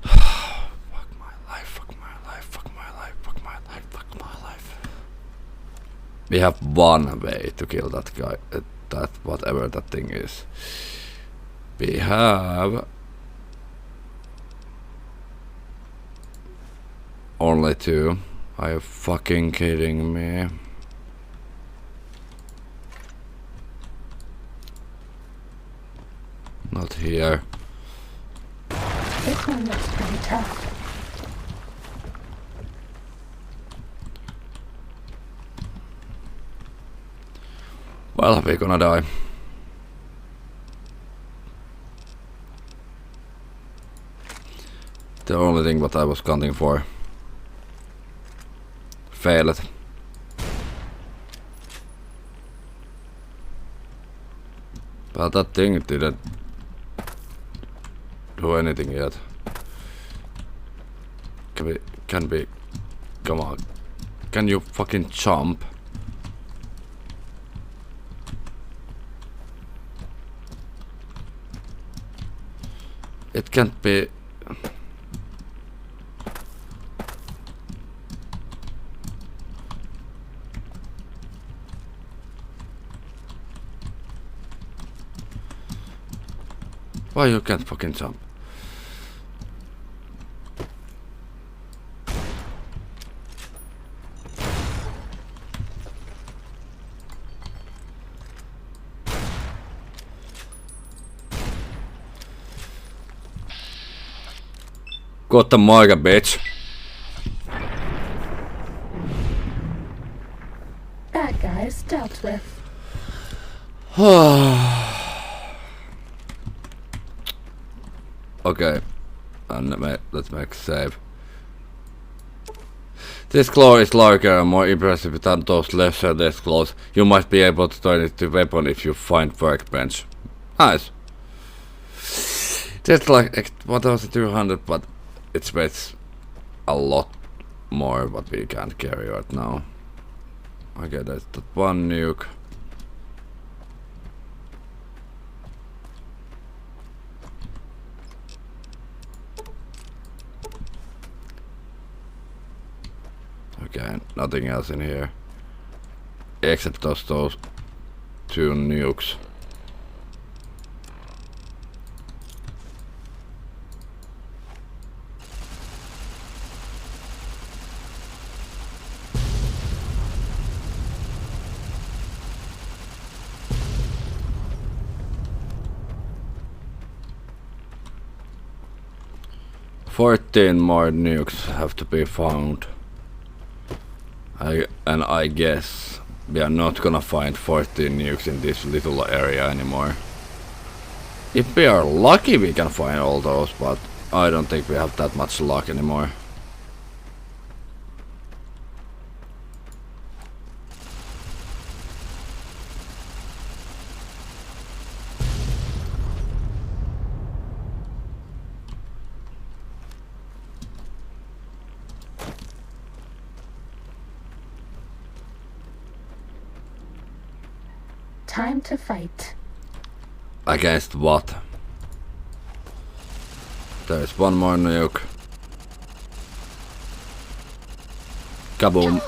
Fuck my life, fuck my life, fuck my life, fuck my life, fuck my life. We have one way to kill that guy, that whatever that thing is. We have only two. Are you fucking kidding me? Not here. This one looks pretty tough. Well, we're gonna die. The only thing what I was counting for failed. But that thing didn't do anything yet. Can be, come on. Can you fucking jump? It can't be. Why you can't fucking jump? Got the mic, bitch. Bad guys dealt with. Okay, and let's make save. This claw is larger and more impressive than those lesser death claws. You might be able to turn it to weapon if you find workbench. Nice. Just like 1200, but it weighs a lot more what we can't carry right now. Okay, there's that one nuke. Okay, nothing else in here. Except those two nukes. $14 more nukes have to be found. I guess we are not gonna find 14 nukes in this little area anymore. If we are lucky we can find all those, but I don't think we have that much luck anymore. Time to fight. Against what? There's one more nuke. Kaboom.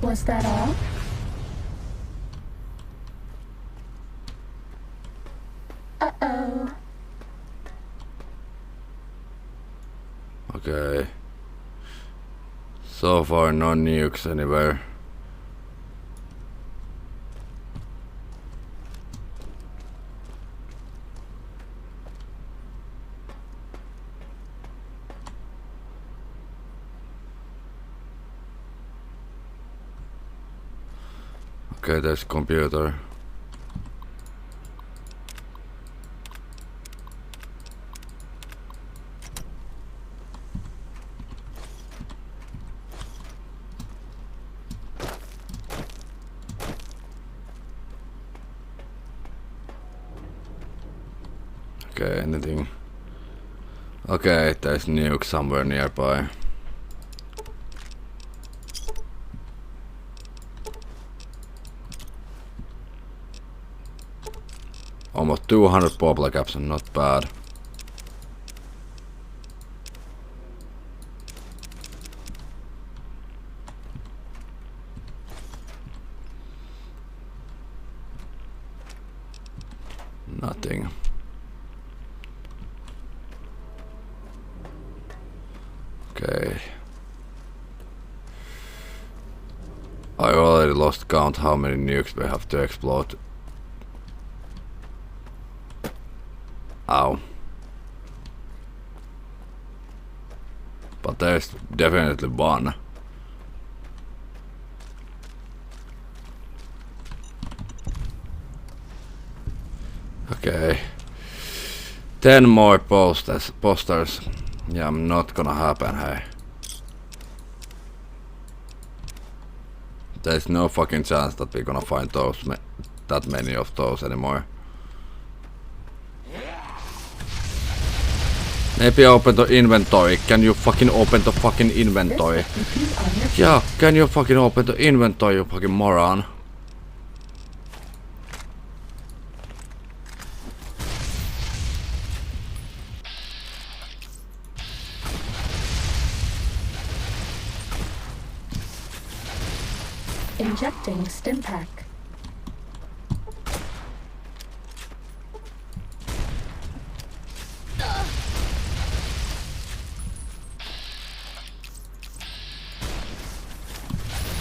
Was that all? Okay. So far, no nukes anywhere. Okay, there's computer. Okay, anything? Okay, there's nuke somewhere nearby. Almost 200 poplar caps, not bad. Nothing. Okay. I already lost count how many nukes we have to explode. Ow. But there's definitely one. Okay. 10 more posters. Yeah, not gonna happen, hey. There's no fucking chance that we're gonna find those that many of those anymore. Maybe open the inventory. Can you fucking open the fucking inventory? Yeah, can you fucking open the inventory, you fucking moron? Injecting stim pack.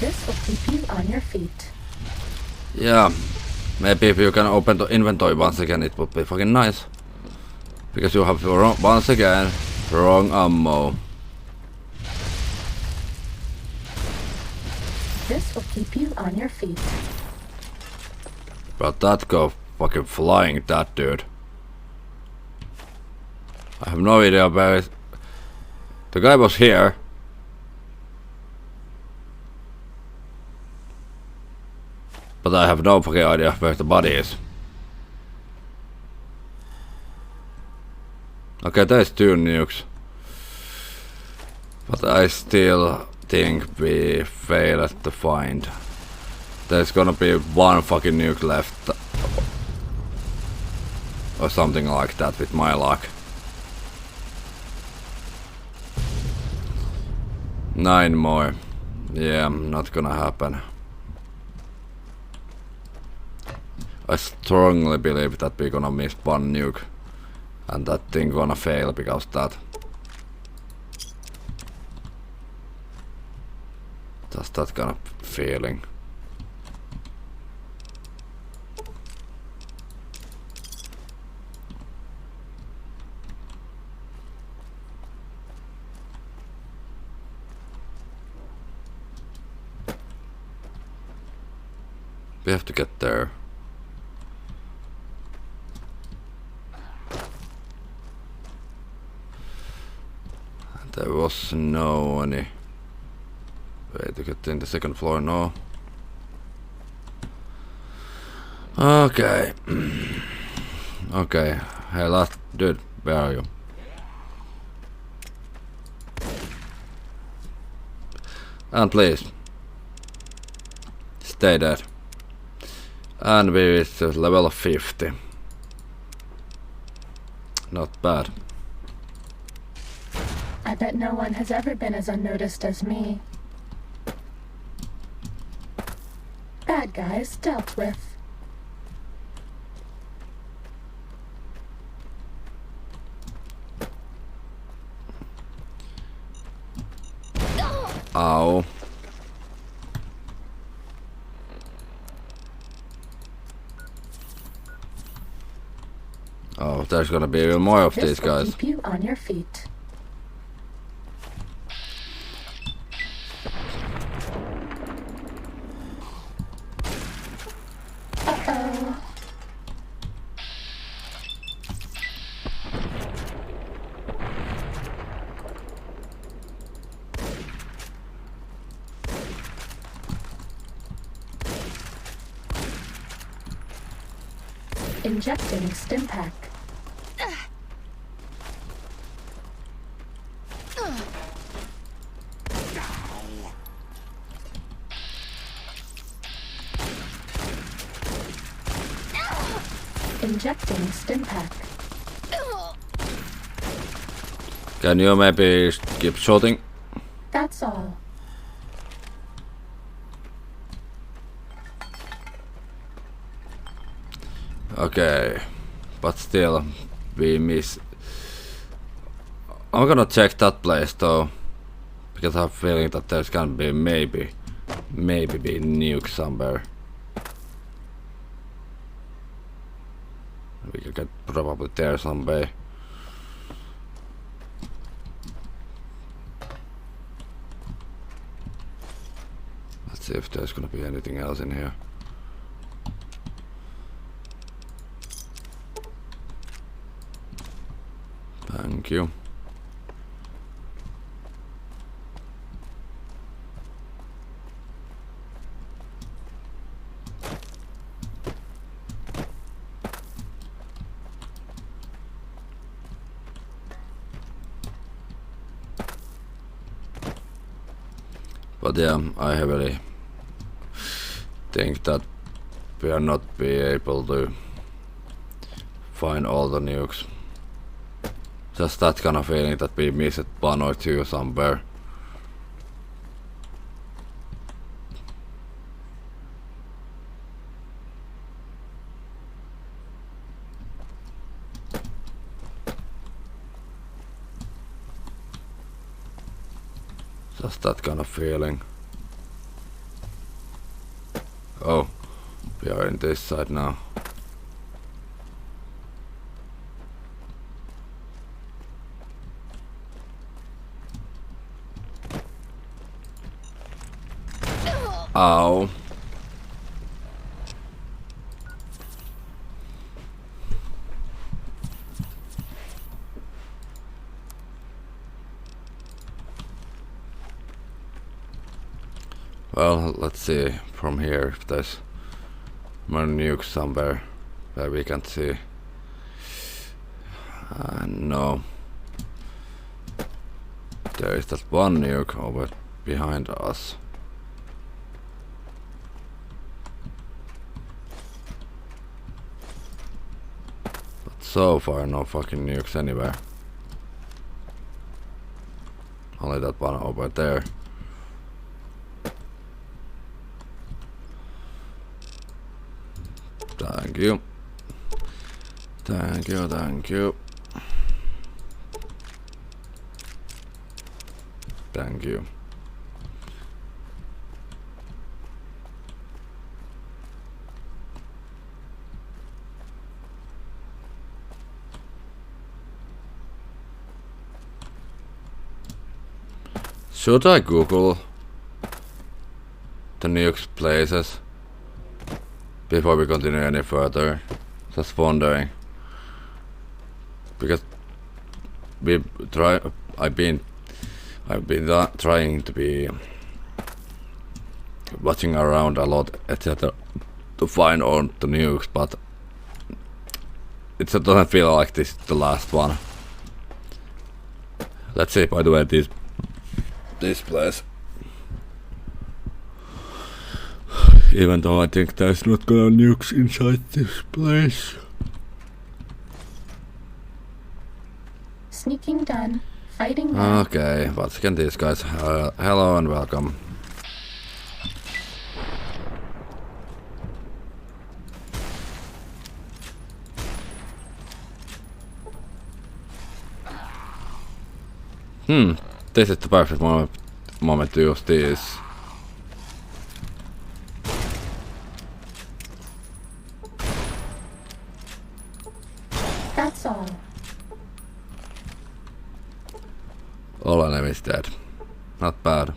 This will keep you on your feet. Yeah, maybe if you can open the inventory once again, it would be fucking nice. Because you have once again wrong ammo. This will keep you on your feet. But that go fucking flying, that dude. I have no idea where it... The guy was here. But I have no fucking idea where the body is. Okay, there's 2 nukes. But I still think we failed to find. There's gonna be 1 fucking nuke left. Or something like that with my luck. 9 more. Yeah, not gonna happen. I strongly believe that we're gonna miss 1 nuke. And that thing gonna fail because that. Just that kind of feeling. We have to get there. There was no any way to get in the 2nd floor, no. Okay. Okay. Hey, last dude, where are you? And please stay dead. And we reached level 50. Not bad. I bet no one has ever been as unnoticed as me. Bad guys dealt with. Ow. Oh, there's gonna be even more of these guys. This will keep you on your feet. Uh-oh. Injecting stim pack. Injecting stim pack. Can you maybe keep shooting? That's all. Okay, but still, we miss. I'm gonna check that place though, because I have a feeling that there's gonna be maybe be nuke somewhere. We can get probably there some way. Let's see if there's gonna be anything else in here. Thank you. But yeah, I heavily think that we are not be able to find all the nukes. Just that kind of feeling that we missed one or two somewhere. Just that kind of feeling. Oh, we are in this side now. Ow. Well, let's see from here if there's more nukes somewhere where we can see. No. There is that one nuke over behind us. But so far no fucking nukes anywhere. Only that one over there. Thank you. Thank you, thank you. Thank you. Should I Google the nukes places before we continue any further? Just wondering, because I've been trying to be watching around a lot, etc., to find all the nukes, but it doesn't feel like this is the last one. Let's see. By the way, this place. Even though I think there's not gonna nukes inside this place. Sneaking done. Fighting now. Okay, once again these guys. Hello and welcome. This is the perfect moment moment to use these. That's all. All enemies dead. Not bad.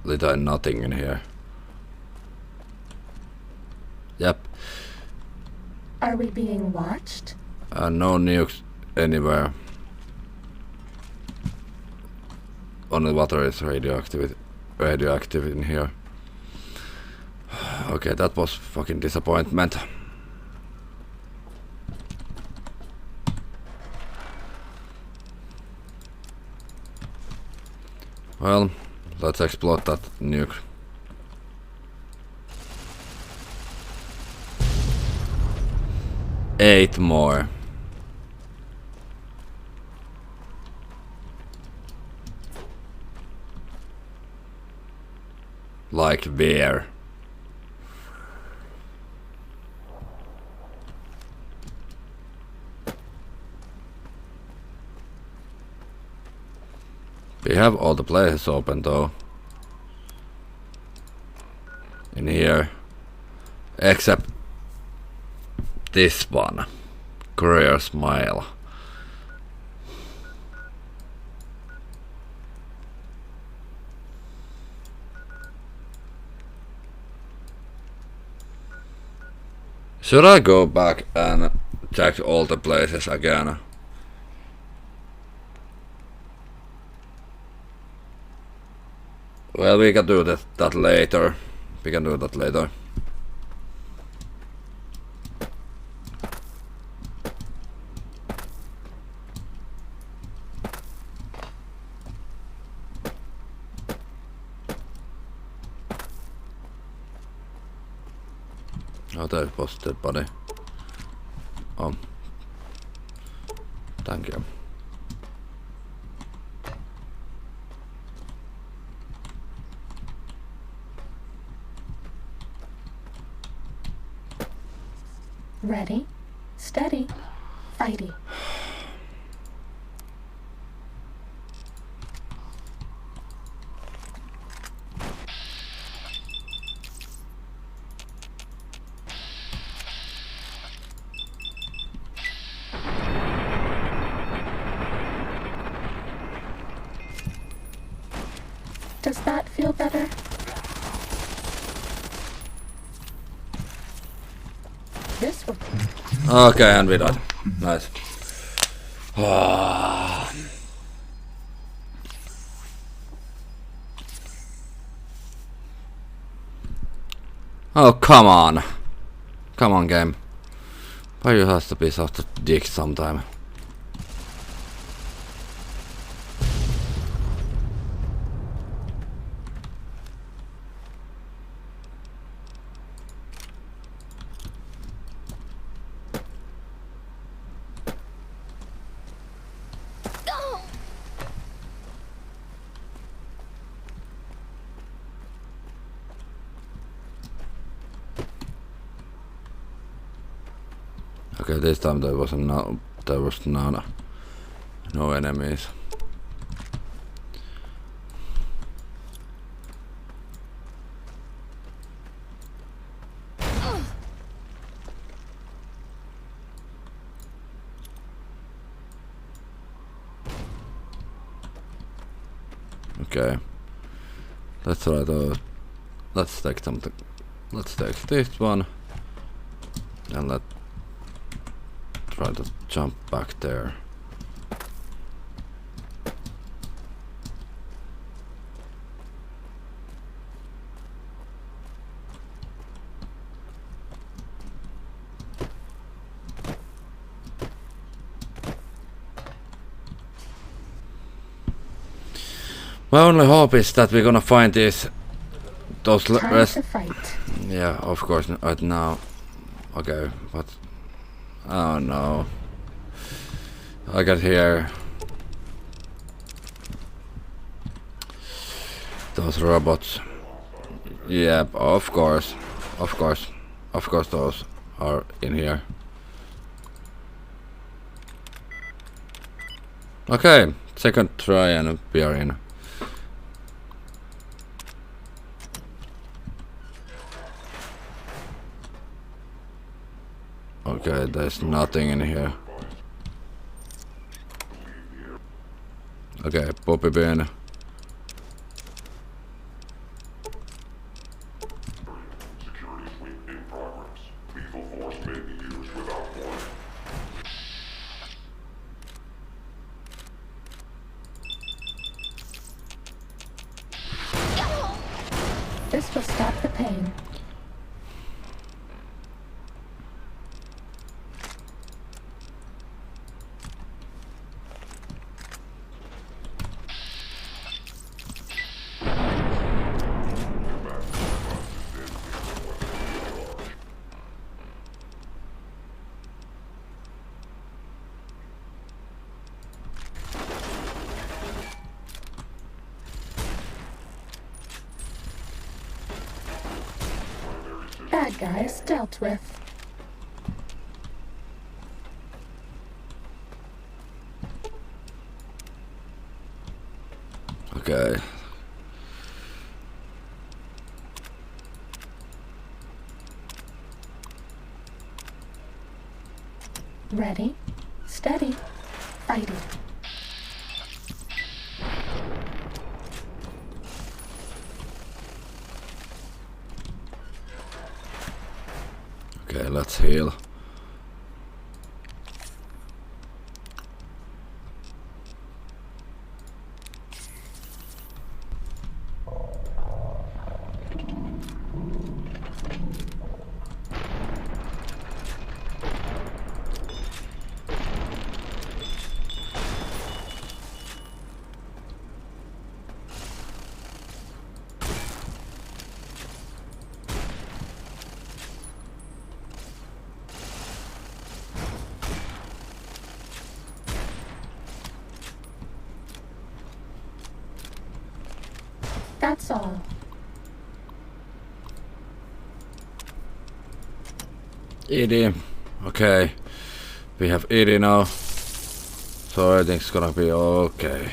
Little nothing in here. Yep. Are we being watched? No nukes anywhere. Only water is radioactive in here. Okay, that was fucking disappointment. Well, let's explode that nuke. Eight more. Like where? We have all the places open though. In here. Except this one. Career Smile. Should I go back and check all the places again? Well, we can do that later. We can do that later. Oh, there was dead body. Oh. Thank you. Ready, steady, fighty. Does that feel better? This one. Okay, and we died. Nice. Oh, come on. Come on, game. Why you have to be such a dick sometime? Okay, this time there was no enemies. Okay, let's try to let's take something. Let's take this one and let's try to jump back there. My only hope is that we're gonna find those rest. To fight. Yeah, of course. Right now. Okay, but oh no. I got here those robots. Yep, of course. Of course. Of course those are in here. Okay, second try and we are in. Okay, there's nothing in here. Okay, Poppy Bean. This will stop the pain. Bad guys dealt with. Okay. Ready, steady, fighting. Okay, let's heal. That's all. Edie. Okay. We have Edie now. So everything's gonna be okay.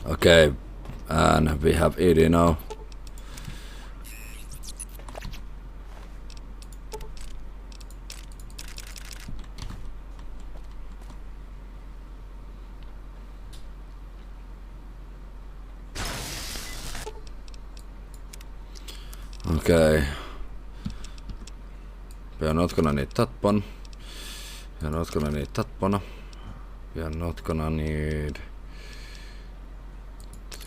Okay, and we have Edie now. Okay. We are not gonna need that one. We are not gonna need that one. We are not gonna need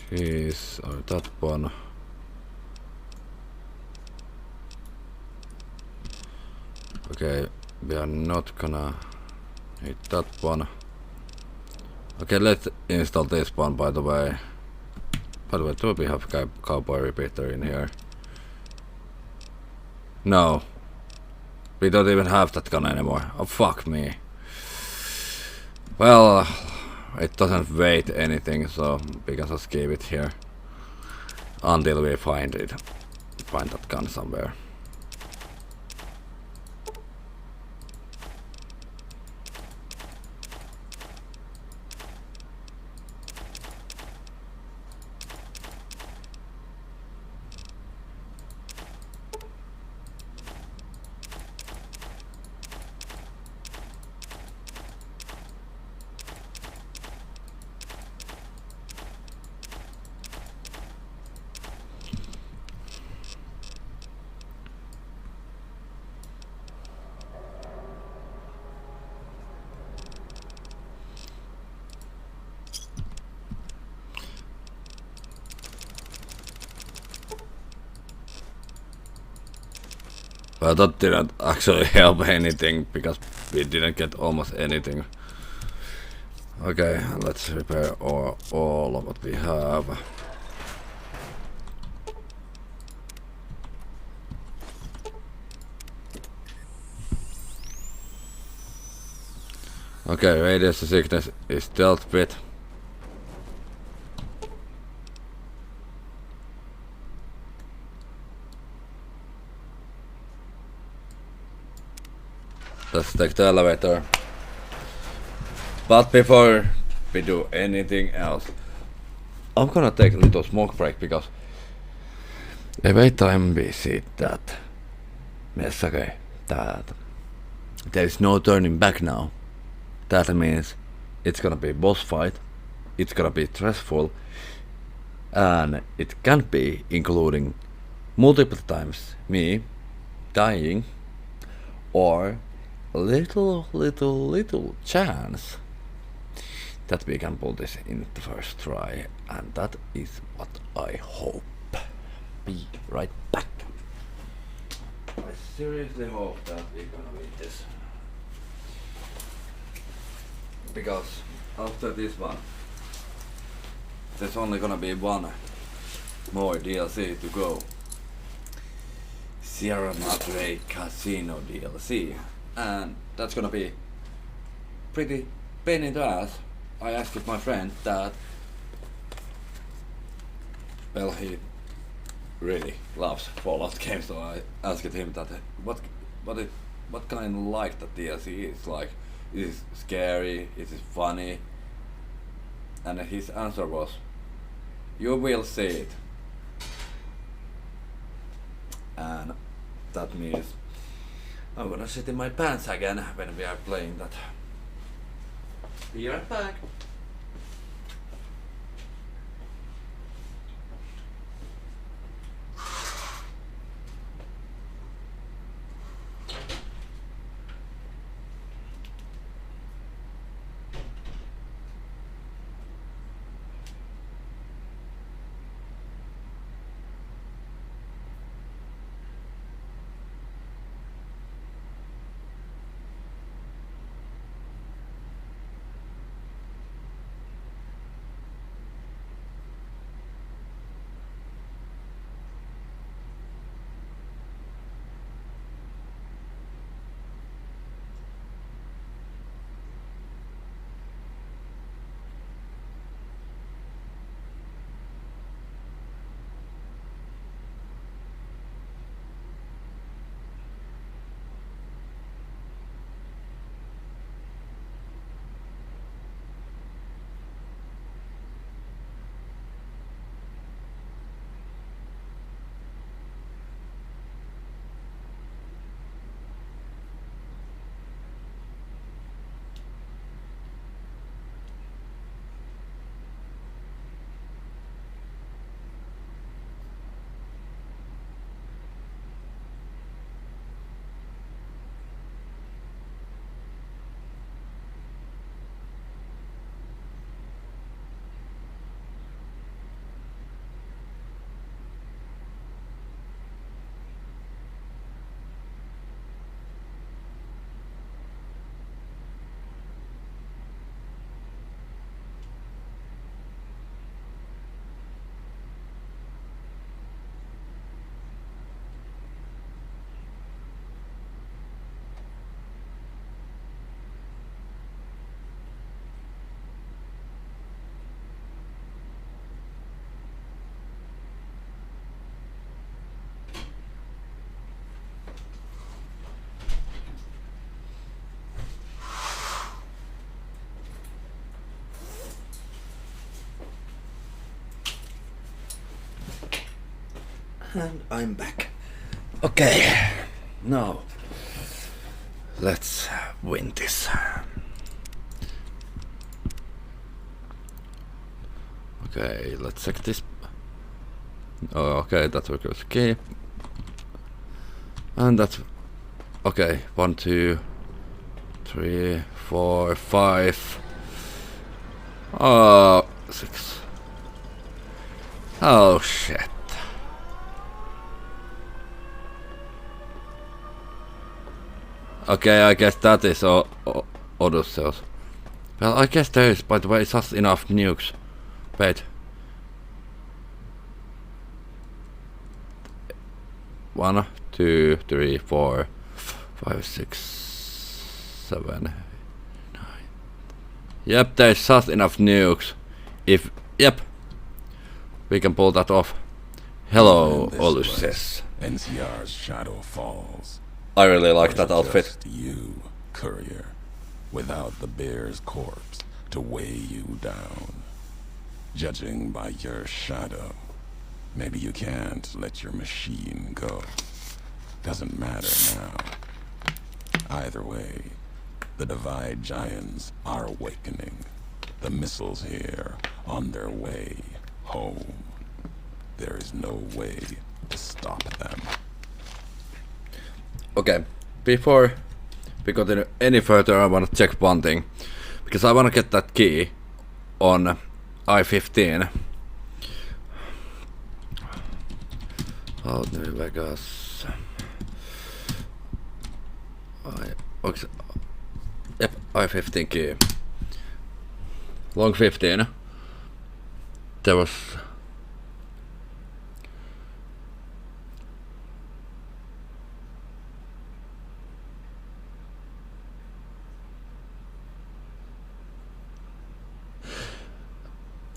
this or that one. Okay, we are not gonna need that one. Okay, let's install this one, by the way. By the way, do we have cowboy repeater in here? No. We don't even have that gun anymore. Oh, fuck me. Well, it doesn't weight anything, so we can just keep it here. Until we find it. Find that gun somewhere. That didn't actually help anything because we didn't get almost anything. Okay, let's repair all of what we have. Okay, radiation sickness is dealt with. Let's take the elevator. But before we do anything else, I'm gonna take a little smoke break because every time we see that message that there is no turning back now, that means it's gonna be a boss fight, it's gonna be stressful, and it can be including multiple times me dying or little chance that we can pull this in the first try, and that is what I hope. Be right back. I seriously hope that we're gonna beat this, because after this one there's only gonna be one more DLC to go. Sierra Madre Casino DLC, and that's gonna be pretty pain in the ass. I asked my friend that, well, he really loves Fallout games, so I asked him that what kind of like that DLC is like. Is it scary? Is it funny? And his answer was, you will see it. And that means I'm gonna sit in my pants again when we are playing that. Be right back. And I'm back. Okay, now let's win this. Okay, let's check this. Oh, okay, that works. Okay, and that's okay. 1, 2, 3, 4, 5. Oh, 6. Oh shit. Okay, I guess that is other cells. Well, I guess there is, by the way, just enough nukes. Wait. 1, 2, 3, 4, 5, 6, 7, 9. Yep, there's just enough nukes. Yep, we can pull that off. Hello, Ulysses. NCR's shadow falls. I really like that outfit. Just you, courier, without the bear's corpse to weigh you down. Judging by your shadow, maybe you can't let your machine go. Doesn't matter now. Either way, the Divide Giants are awakening. The missiles here on their way home. There is no way to stop them. Okay, before we continue any further, I want to check one thing. Because I want to get that key on I-15. Oh, New Vegas. Yep, I-15 key. Long 15. There was...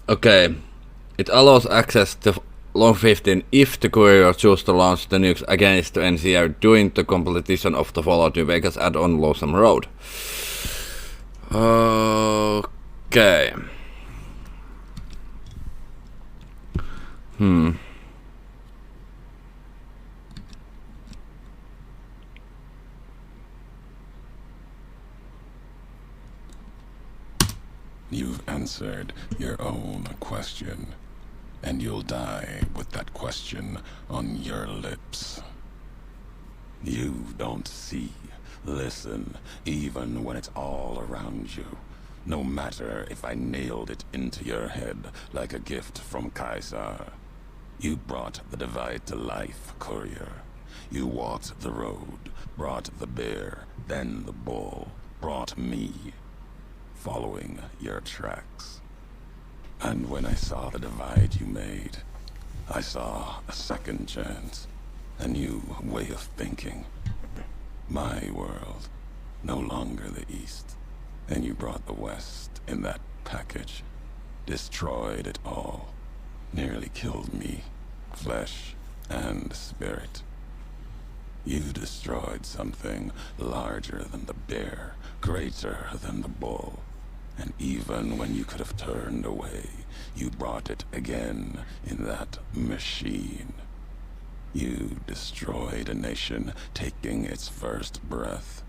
Okay, it allows access to Long 15 if the courier chooses to launch the nukes against the NCR during the completion of the Fallout New Vegas add-on Lonesome Road. Okay. You've answered your own question, and you'll die with that question on your lips. You don't see, listen, even when it's all around you. No matter if I nailed it into your head like a gift from Caesar. You brought the Divide to life, courier. You walked the road, brought the bear, then the bull, brought me. Following your tracks. And when I saw the divide you made, I saw a second chance, a new way of thinking. My world, no longer the East, and you brought the West in that package, destroyed it all, nearly killed me, flesh and spirit. You destroyed something larger than the bear, greater than the bull. And even when you could have turned away, you brought it again in that machine. You destroyed a nation taking its first breath.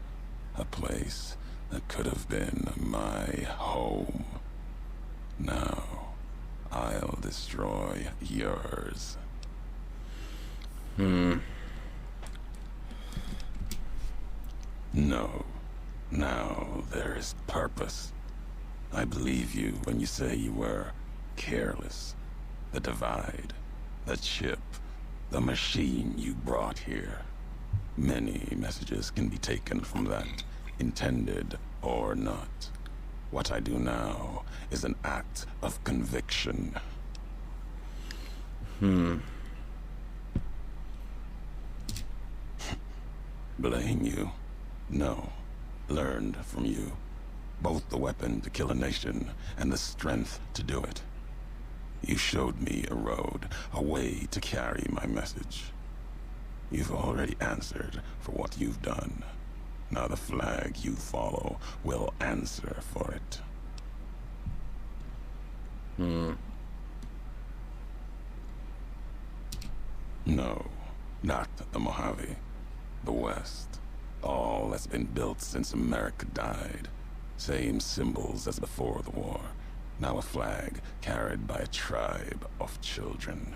A place that could have been my home. Now, I'll destroy yours. No. Now there is purpose. I believe you when you say you were careless. The divide, the chip, the machine you brought here. Many messages can be taken from that, intended or not. What I do now is an act of conviction. Blame you? No. Learned from you. Both the weapon to kill a nation and the strength to do it. You showed me a road, a way to carry my message. You've already answered for what you've done. Now the flag you follow will answer for it. No, not the Mojave. The West. All that's been built since America died. Same symbols as before the war. Now a flag carried by a tribe of children.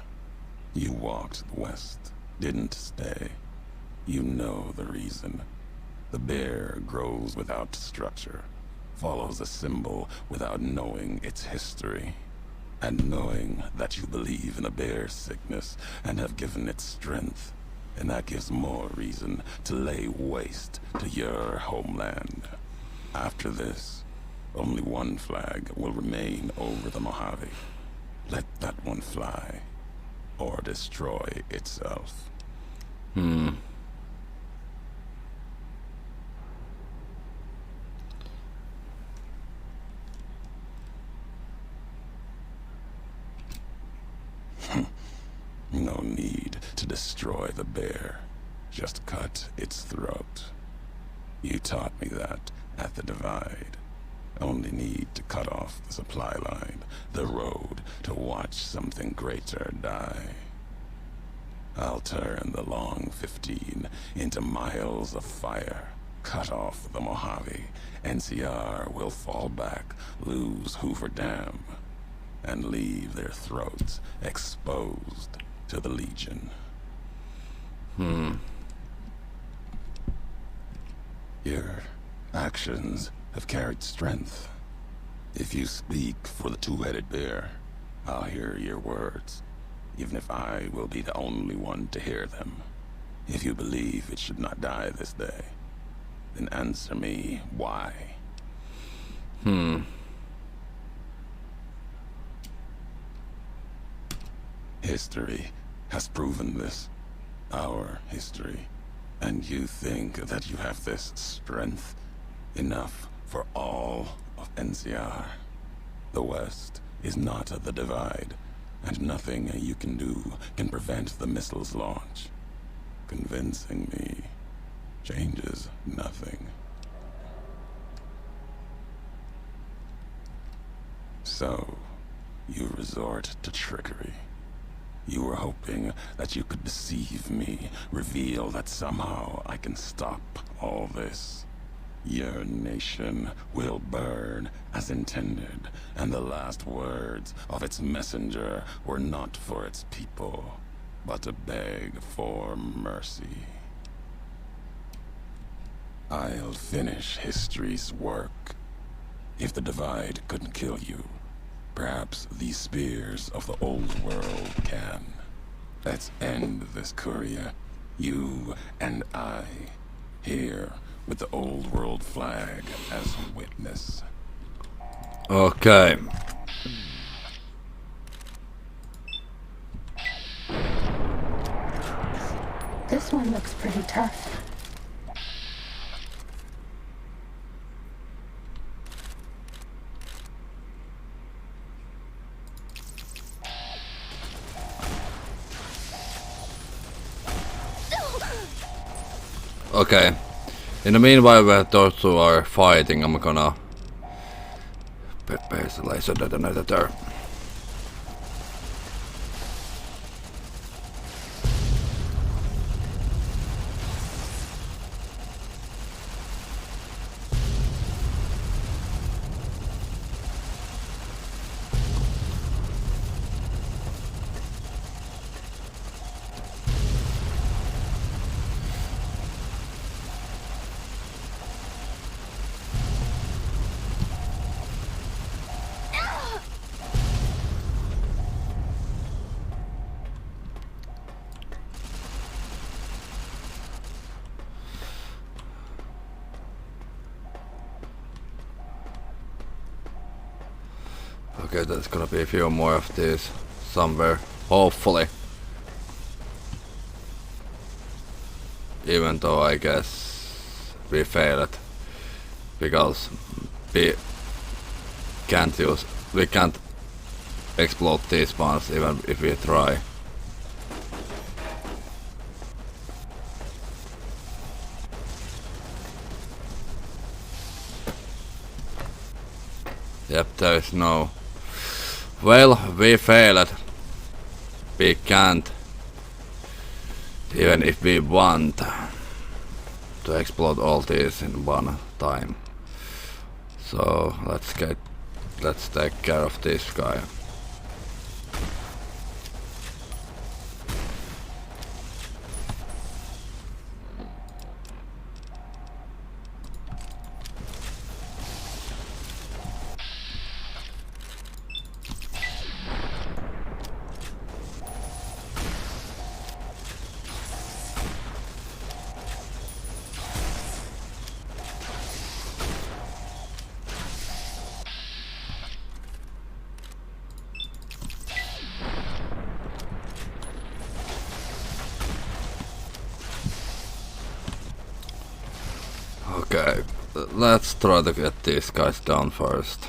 You walked the West, didn't stay. You know the reason. The bear grows without structure, follows a symbol without knowing its history. And knowing that you believe in a bear's sickness and have given it strength, and that gives more reason to lay waste to your homeland. After this, only one flag will remain over the Mojave. Let that one fly, or destroy itself. No need to destroy the bear. Just cut its throat. You taught me that at the Divide. Only need to cut off the supply line, the road, to watch something greater die. I'll turn the long 15 into miles of fire. Cut off the Mojave. NCR will fall back, lose Hoover Dam, and leave their throats exposed to the Legion. Your actions have carried strength. If you speak for the two-headed bear, I'll hear your words, even if I will be the only one to hear them. If you believe it should not die this day, then answer me why. History has proven this. Our history. And you think that you have this strength? Enough for all of NCR. The West is not the Divide, and nothing you can do can prevent the missile's launch. Convincing me changes nothing. So, you resort to trickery. You were hoping that you could deceive me, reveal that somehow I can stop all this. Your nation will burn as intended, and the last words of its messenger were not for its people, but to beg for mercy. I'll finish history's work. If the Divide couldn't kill you, perhaps these spears of the old world can. Let's end this courier, you and I, here with the old world flag as witness. Okay. This one looks pretty tough. Okay. In the meanwhile, where those two are fighting, I'm gonna place a laser detonator there. Okay, there's gonna be a few more of these somewhere, hopefully. Even though I guess we failed, because we can't explode these ones even if we try. Yep, there is no. Well, we failed. We can't, even if we want, to explode all these in one time. So let's take care of this guy. Okay, let's try to get these guys down first.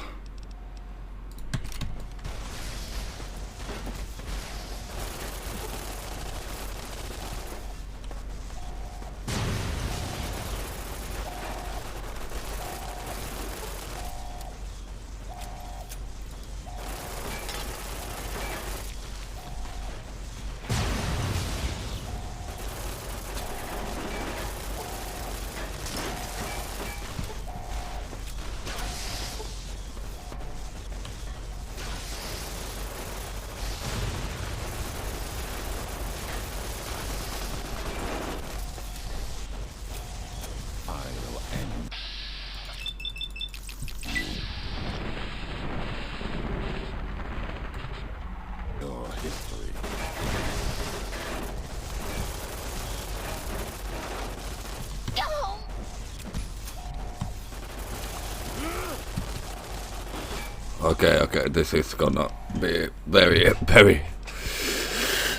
Okay, this is gonna be very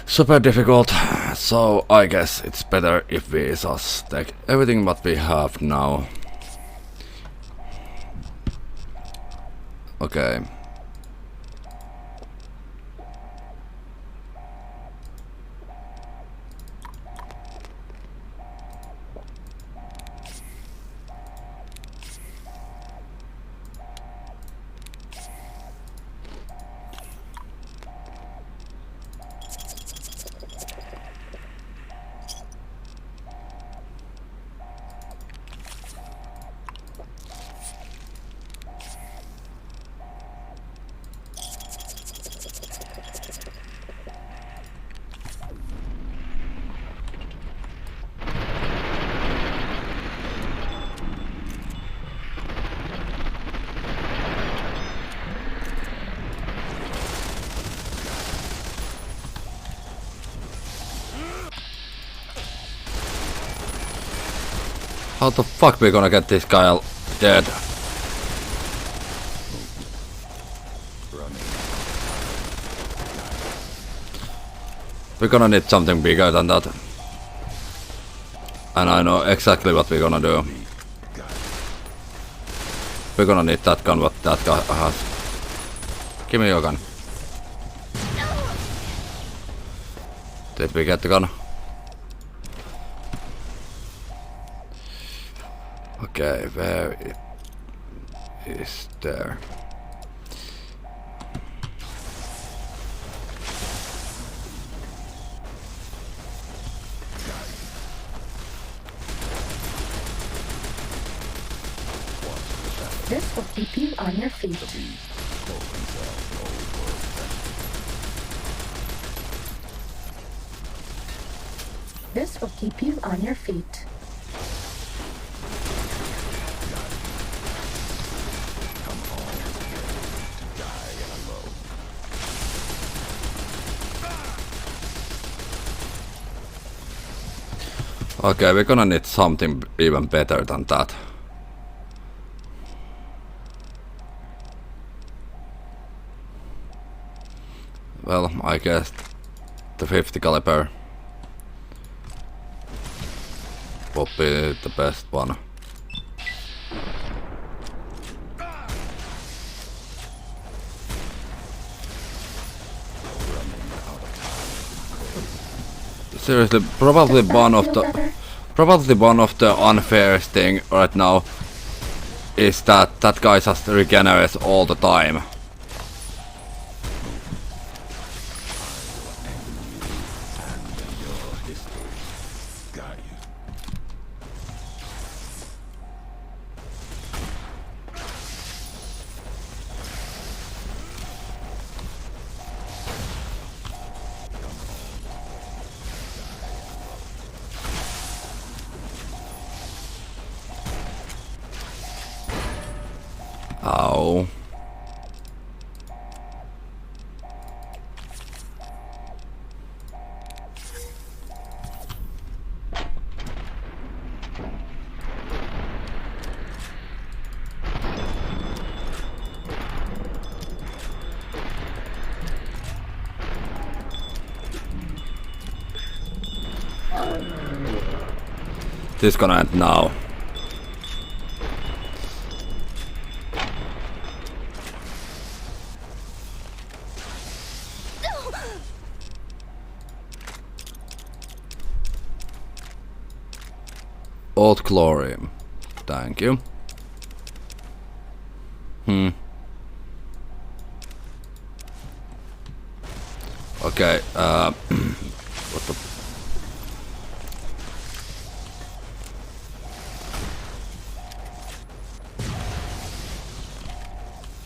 super difficult, so I guess it's better if we just take everything what we have now. Okay. How the fuck we gonna get this guy dead? We're gonna need something bigger than that. And I know exactly what we're gonna do. We're gonna need that gun what that guy has. Give me your gun. Did we get the gun? Okay, where it is there? This will keep you on your feet. This will keep you on your feet. Okay, we're gonna need something even better than that. Well, I guess the 50 caliber will be the best one. Seriously, probably one of the unfairest thing right now is that that guy just regenerates all the time. Ow. This is gonna end now. Old glory. Thank you. Okay, what the...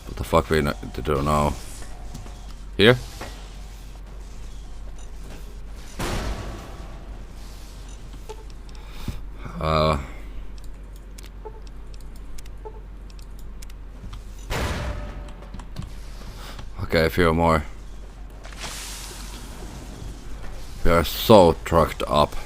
What the fuck we need to do now? Here? Okay, a few more. We are so trucked up.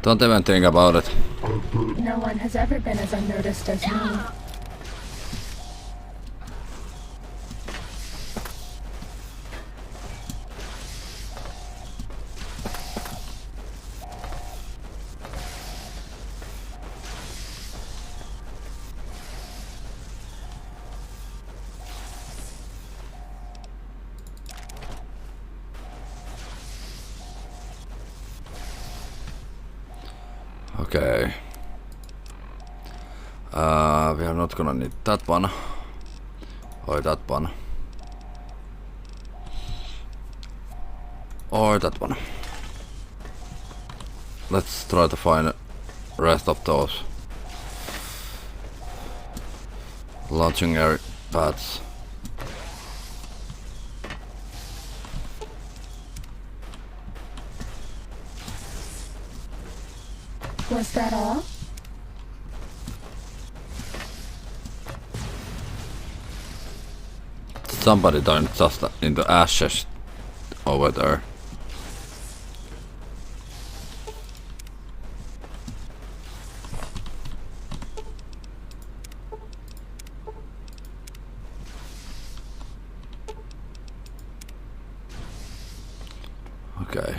Don't even think about it. No one has ever been as unnoticed as me. Okay. We are not gonna need that one. Or that one. Or that one. Let's try to find the rest of those launching air pads. Was that all? Somebody turned just into ashes over there. Okay.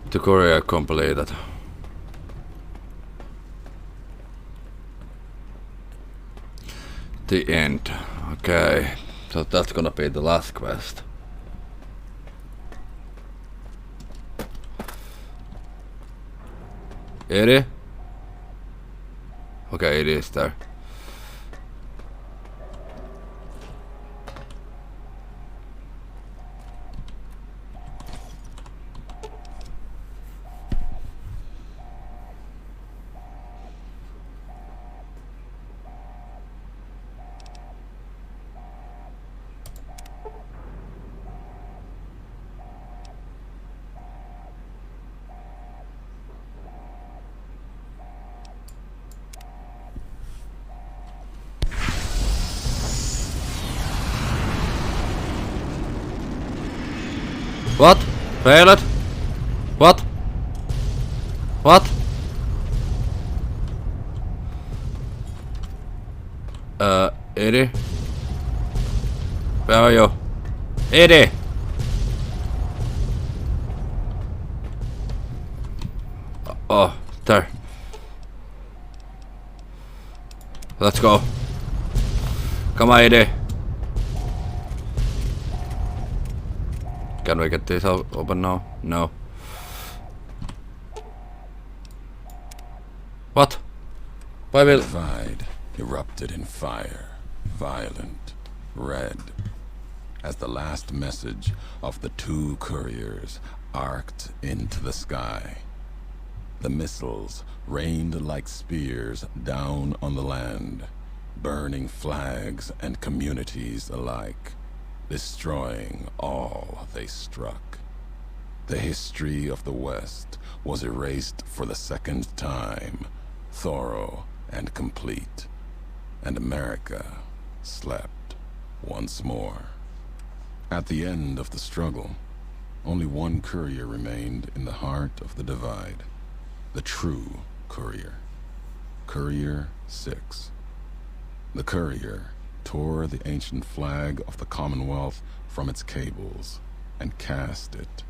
The courier completed. The end. Okay, so that's gonna be the last quest. It? Okay, it is there. What? Failed? What? What? Eddie? Where are you? Eddie! Oh, there. Let's go. Come on, Eddie. Can we get this open now? No. What? Why will... Divide erupted in fire, violent, red, as the last message of the two couriers arced into the sky. The missiles rained like spears down on the land, burning flags and communities alike, destroying all they struck. The history of the West was erased for the second time, thorough and complete, and America slept once more. At the end of the struggle, only one courier remained in the heart of the divide, the true courier. Courier 6. The courier tore the ancient flag of the Commonwealth from its cables and cast it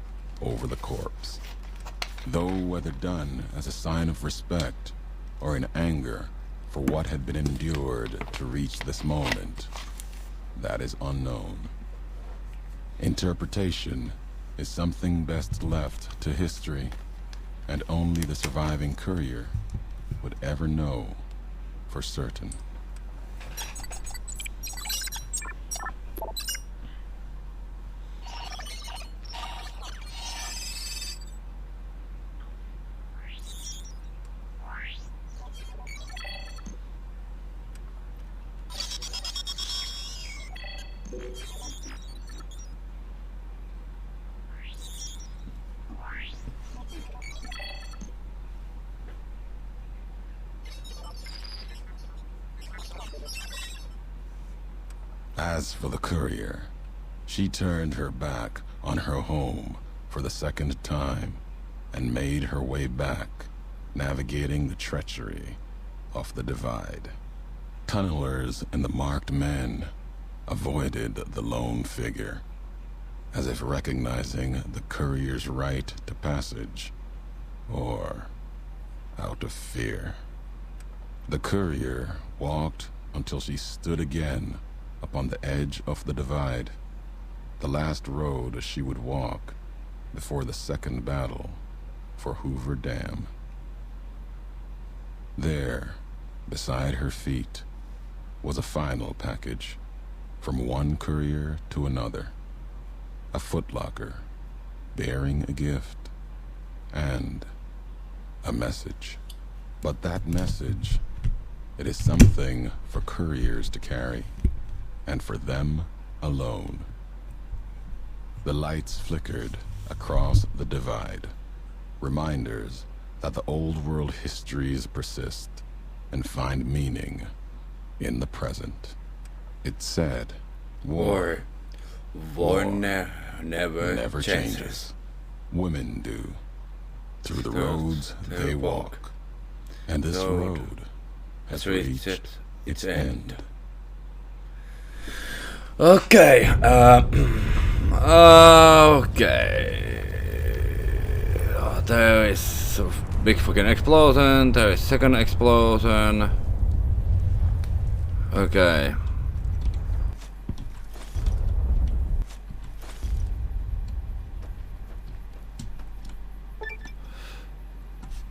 over the corpse. Though whether done as a sign of respect or in anger for what had been endured to reach this moment, that is unknown. Interpretation is something best left to history, and only the surviving courier would ever know for certain. As for the courier, she turned her back on her home for the second time and made her way back, navigating the treachery of the divide. Tunnelers and the marked men avoided the lone figure, as if recognizing the courier's right to passage, or out of fear. The courier walked until she stood again upon the edge of the divide, the last road she would walk before the second battle for Hoover Dam. There, beside her feet, was a final package, from one courier to another. A footlocker, bearing a gift, and a message. But that message, it is something for couriers to carry, and for them alone. The lights flickered across the divide, reminders that the old world histories persist and find meaning in the present. It said, war never changes. Women do. Through the roads they walk. And this road has reached its end. Okay. There is a big fucking explosion. There is second explosion. Okay.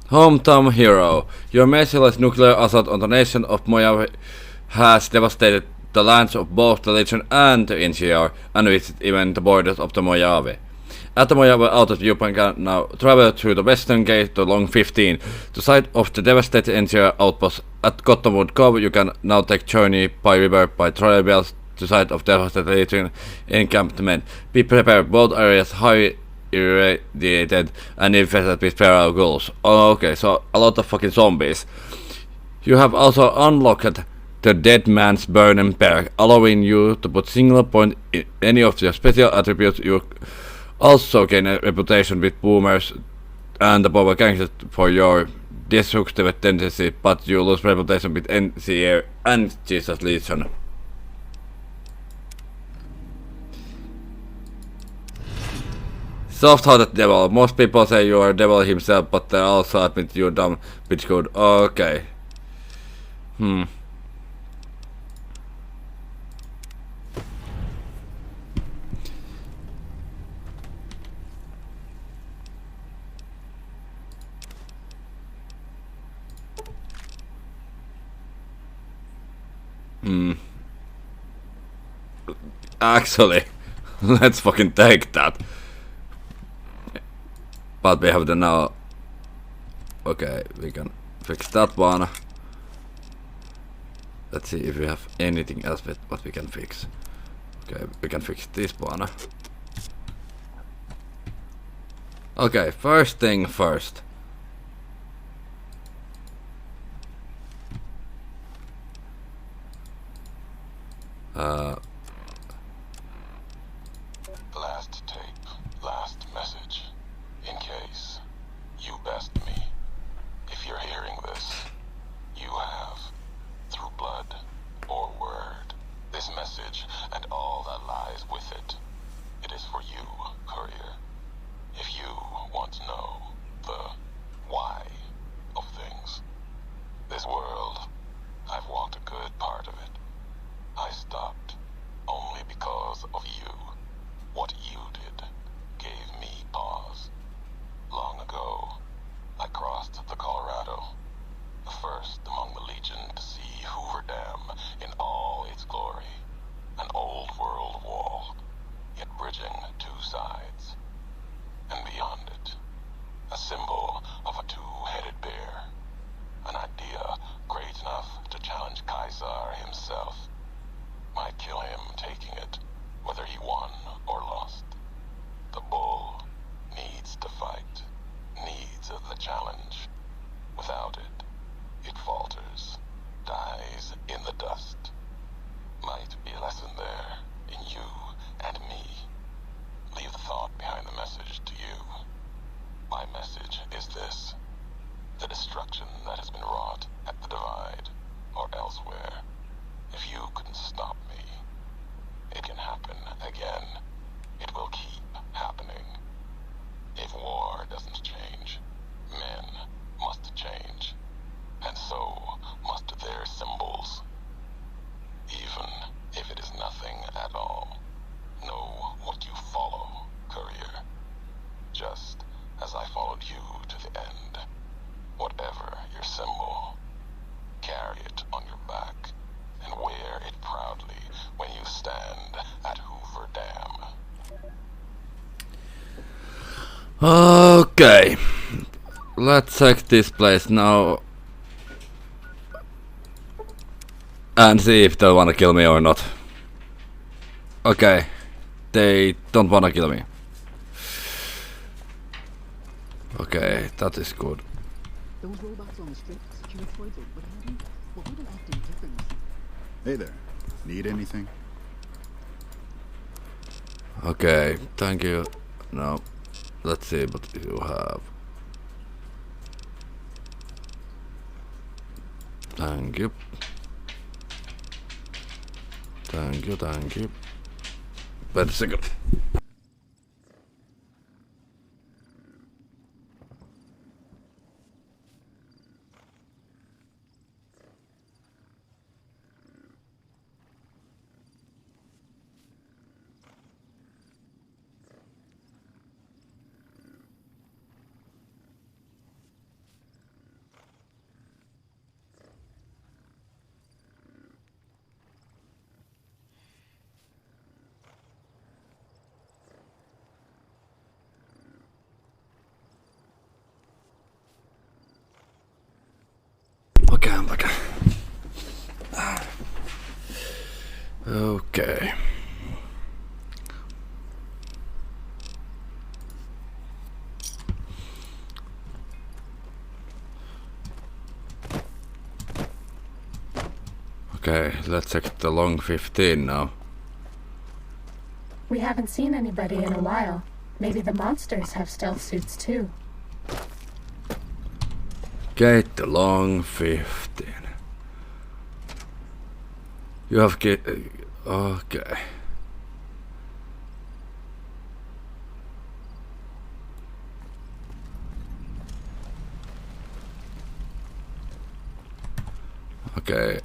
Hometown hero. Your merciless nuclear assault on the nation of Mojave has devastated the lands of both the Legion and the NCR, and with even the borders of the Mojave. At the Mojave outlet, you can now travel through the western gate to Long 15, the site of the devastated NCR outpost. At Cottonwood Cove, you can now take journey by river by trailbells to site of devastated Legion encampment. Be prepared, both areas highly irradiated and infested with feral ghouls. Oh, okay, so a lot of fucking zombies. You have also unlocked the Dead Man's Burning perk, allowing you to put single point in any of your special attributes. You also gain a reputation with boomers and the power gangsters for your destructive tendency, but you lose reputation with NCR and Jesus Legion. Soft-hearted devil. Most people say you are devil himself, but they also admit you dumb bitch code. Okay. Actually, let's fucking take that. But we have the now. Okay, we can fix that one. Let's see if we have anything else with what we can fix. Okay, we can fix this one. Okay, first thing first. Last tape, last message. In case you best me. If you're hearing this, you is with it. It is for you, Courier. If you want to know the why of things. This world, I've walked a good part of it. I stopped only because of you. What you did gave me pause. Long ago, I crossed the Colorado, the first among the Legion to see Hoover Dam in all its glory. An old world wall, yet bridging two sides. And beyond it, a symbol of a two-headed bear. An idea great enough to challenge Caesar himself. Might kill him taking it, whether he won or lost. The bull needs to fight, needs the challenge. Without it, it falters, dies in the dust. Might be a lesson there, in you and me. Leave the thought behind the message to you. My message is this. The destruction that has been wrought at the Divide, or elsewhere, if you couldn't stop me, it can happen again. It will keep happening. If war doesn't change, men must change, and so must their symbols. Even if it is nothing at all, know what you follow, Courier. Just as I followed you to the end. Whatever your symbol, carry it on your back and wear it proudly when you stand at Hoover Dam. Okay, let's check this place now and see if they wanna kill me or not. Okay, they don't wanna kill me. Okay, that is good. Those robots on the strip, securitoids or what have you, well, they don't acting differently. Hey there. Need anything? Okay, thank you. No, let's see what you have. Thank you. Thank you, thank you. Wait a second. Okay, I'm back. Okay. Okay, let's check the long 15 now. We haven't seen anybody in a while. Maybe the monsters have stealth suits too. Gate the long 15. You have gate. Okay. Okay.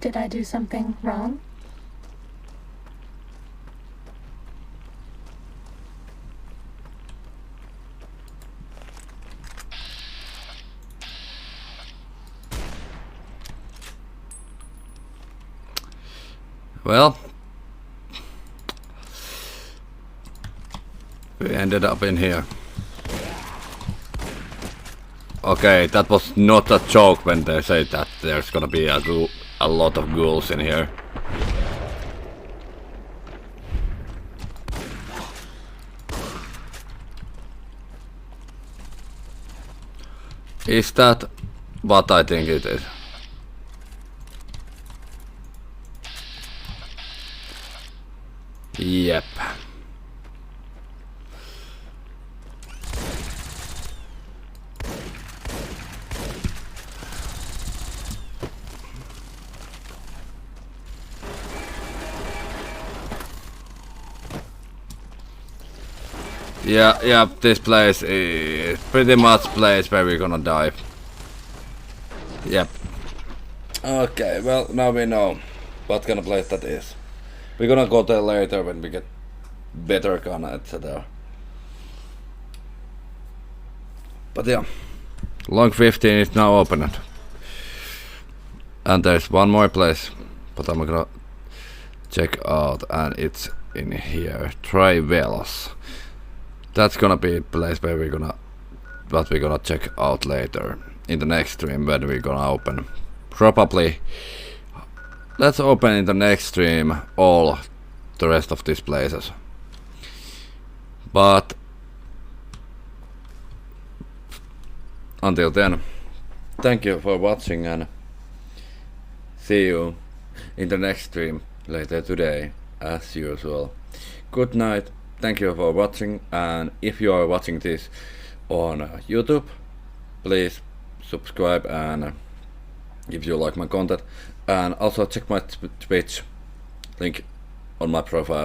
Did I do something wrong? Well, we ended up in here. Okay, that was not a joke when they say that there's gonna be a lot of ghouls in here. Is that what I think it is. Yep. Yeah, this place is pretty much place where we're gonna die. Yep. Okay, well, now we know what kind of place that is. We're gonna go there later when we get better gun, etc. But yeah, Long 15 is now open. And there's one more place, but I'm gonna check out, and it's in here. Try Velos. That's gonna be a place where we're gonna check out later in the next stream when we're gonna open. Probably let's open in the next stream all the rest of these places. But until then, thank you for watching and see you in the next stream later today as usual. Good night. Thank you for watching, and if you are watching this on YouTube, please subscribe and if you like my content, and also check my Twitch link on my profile.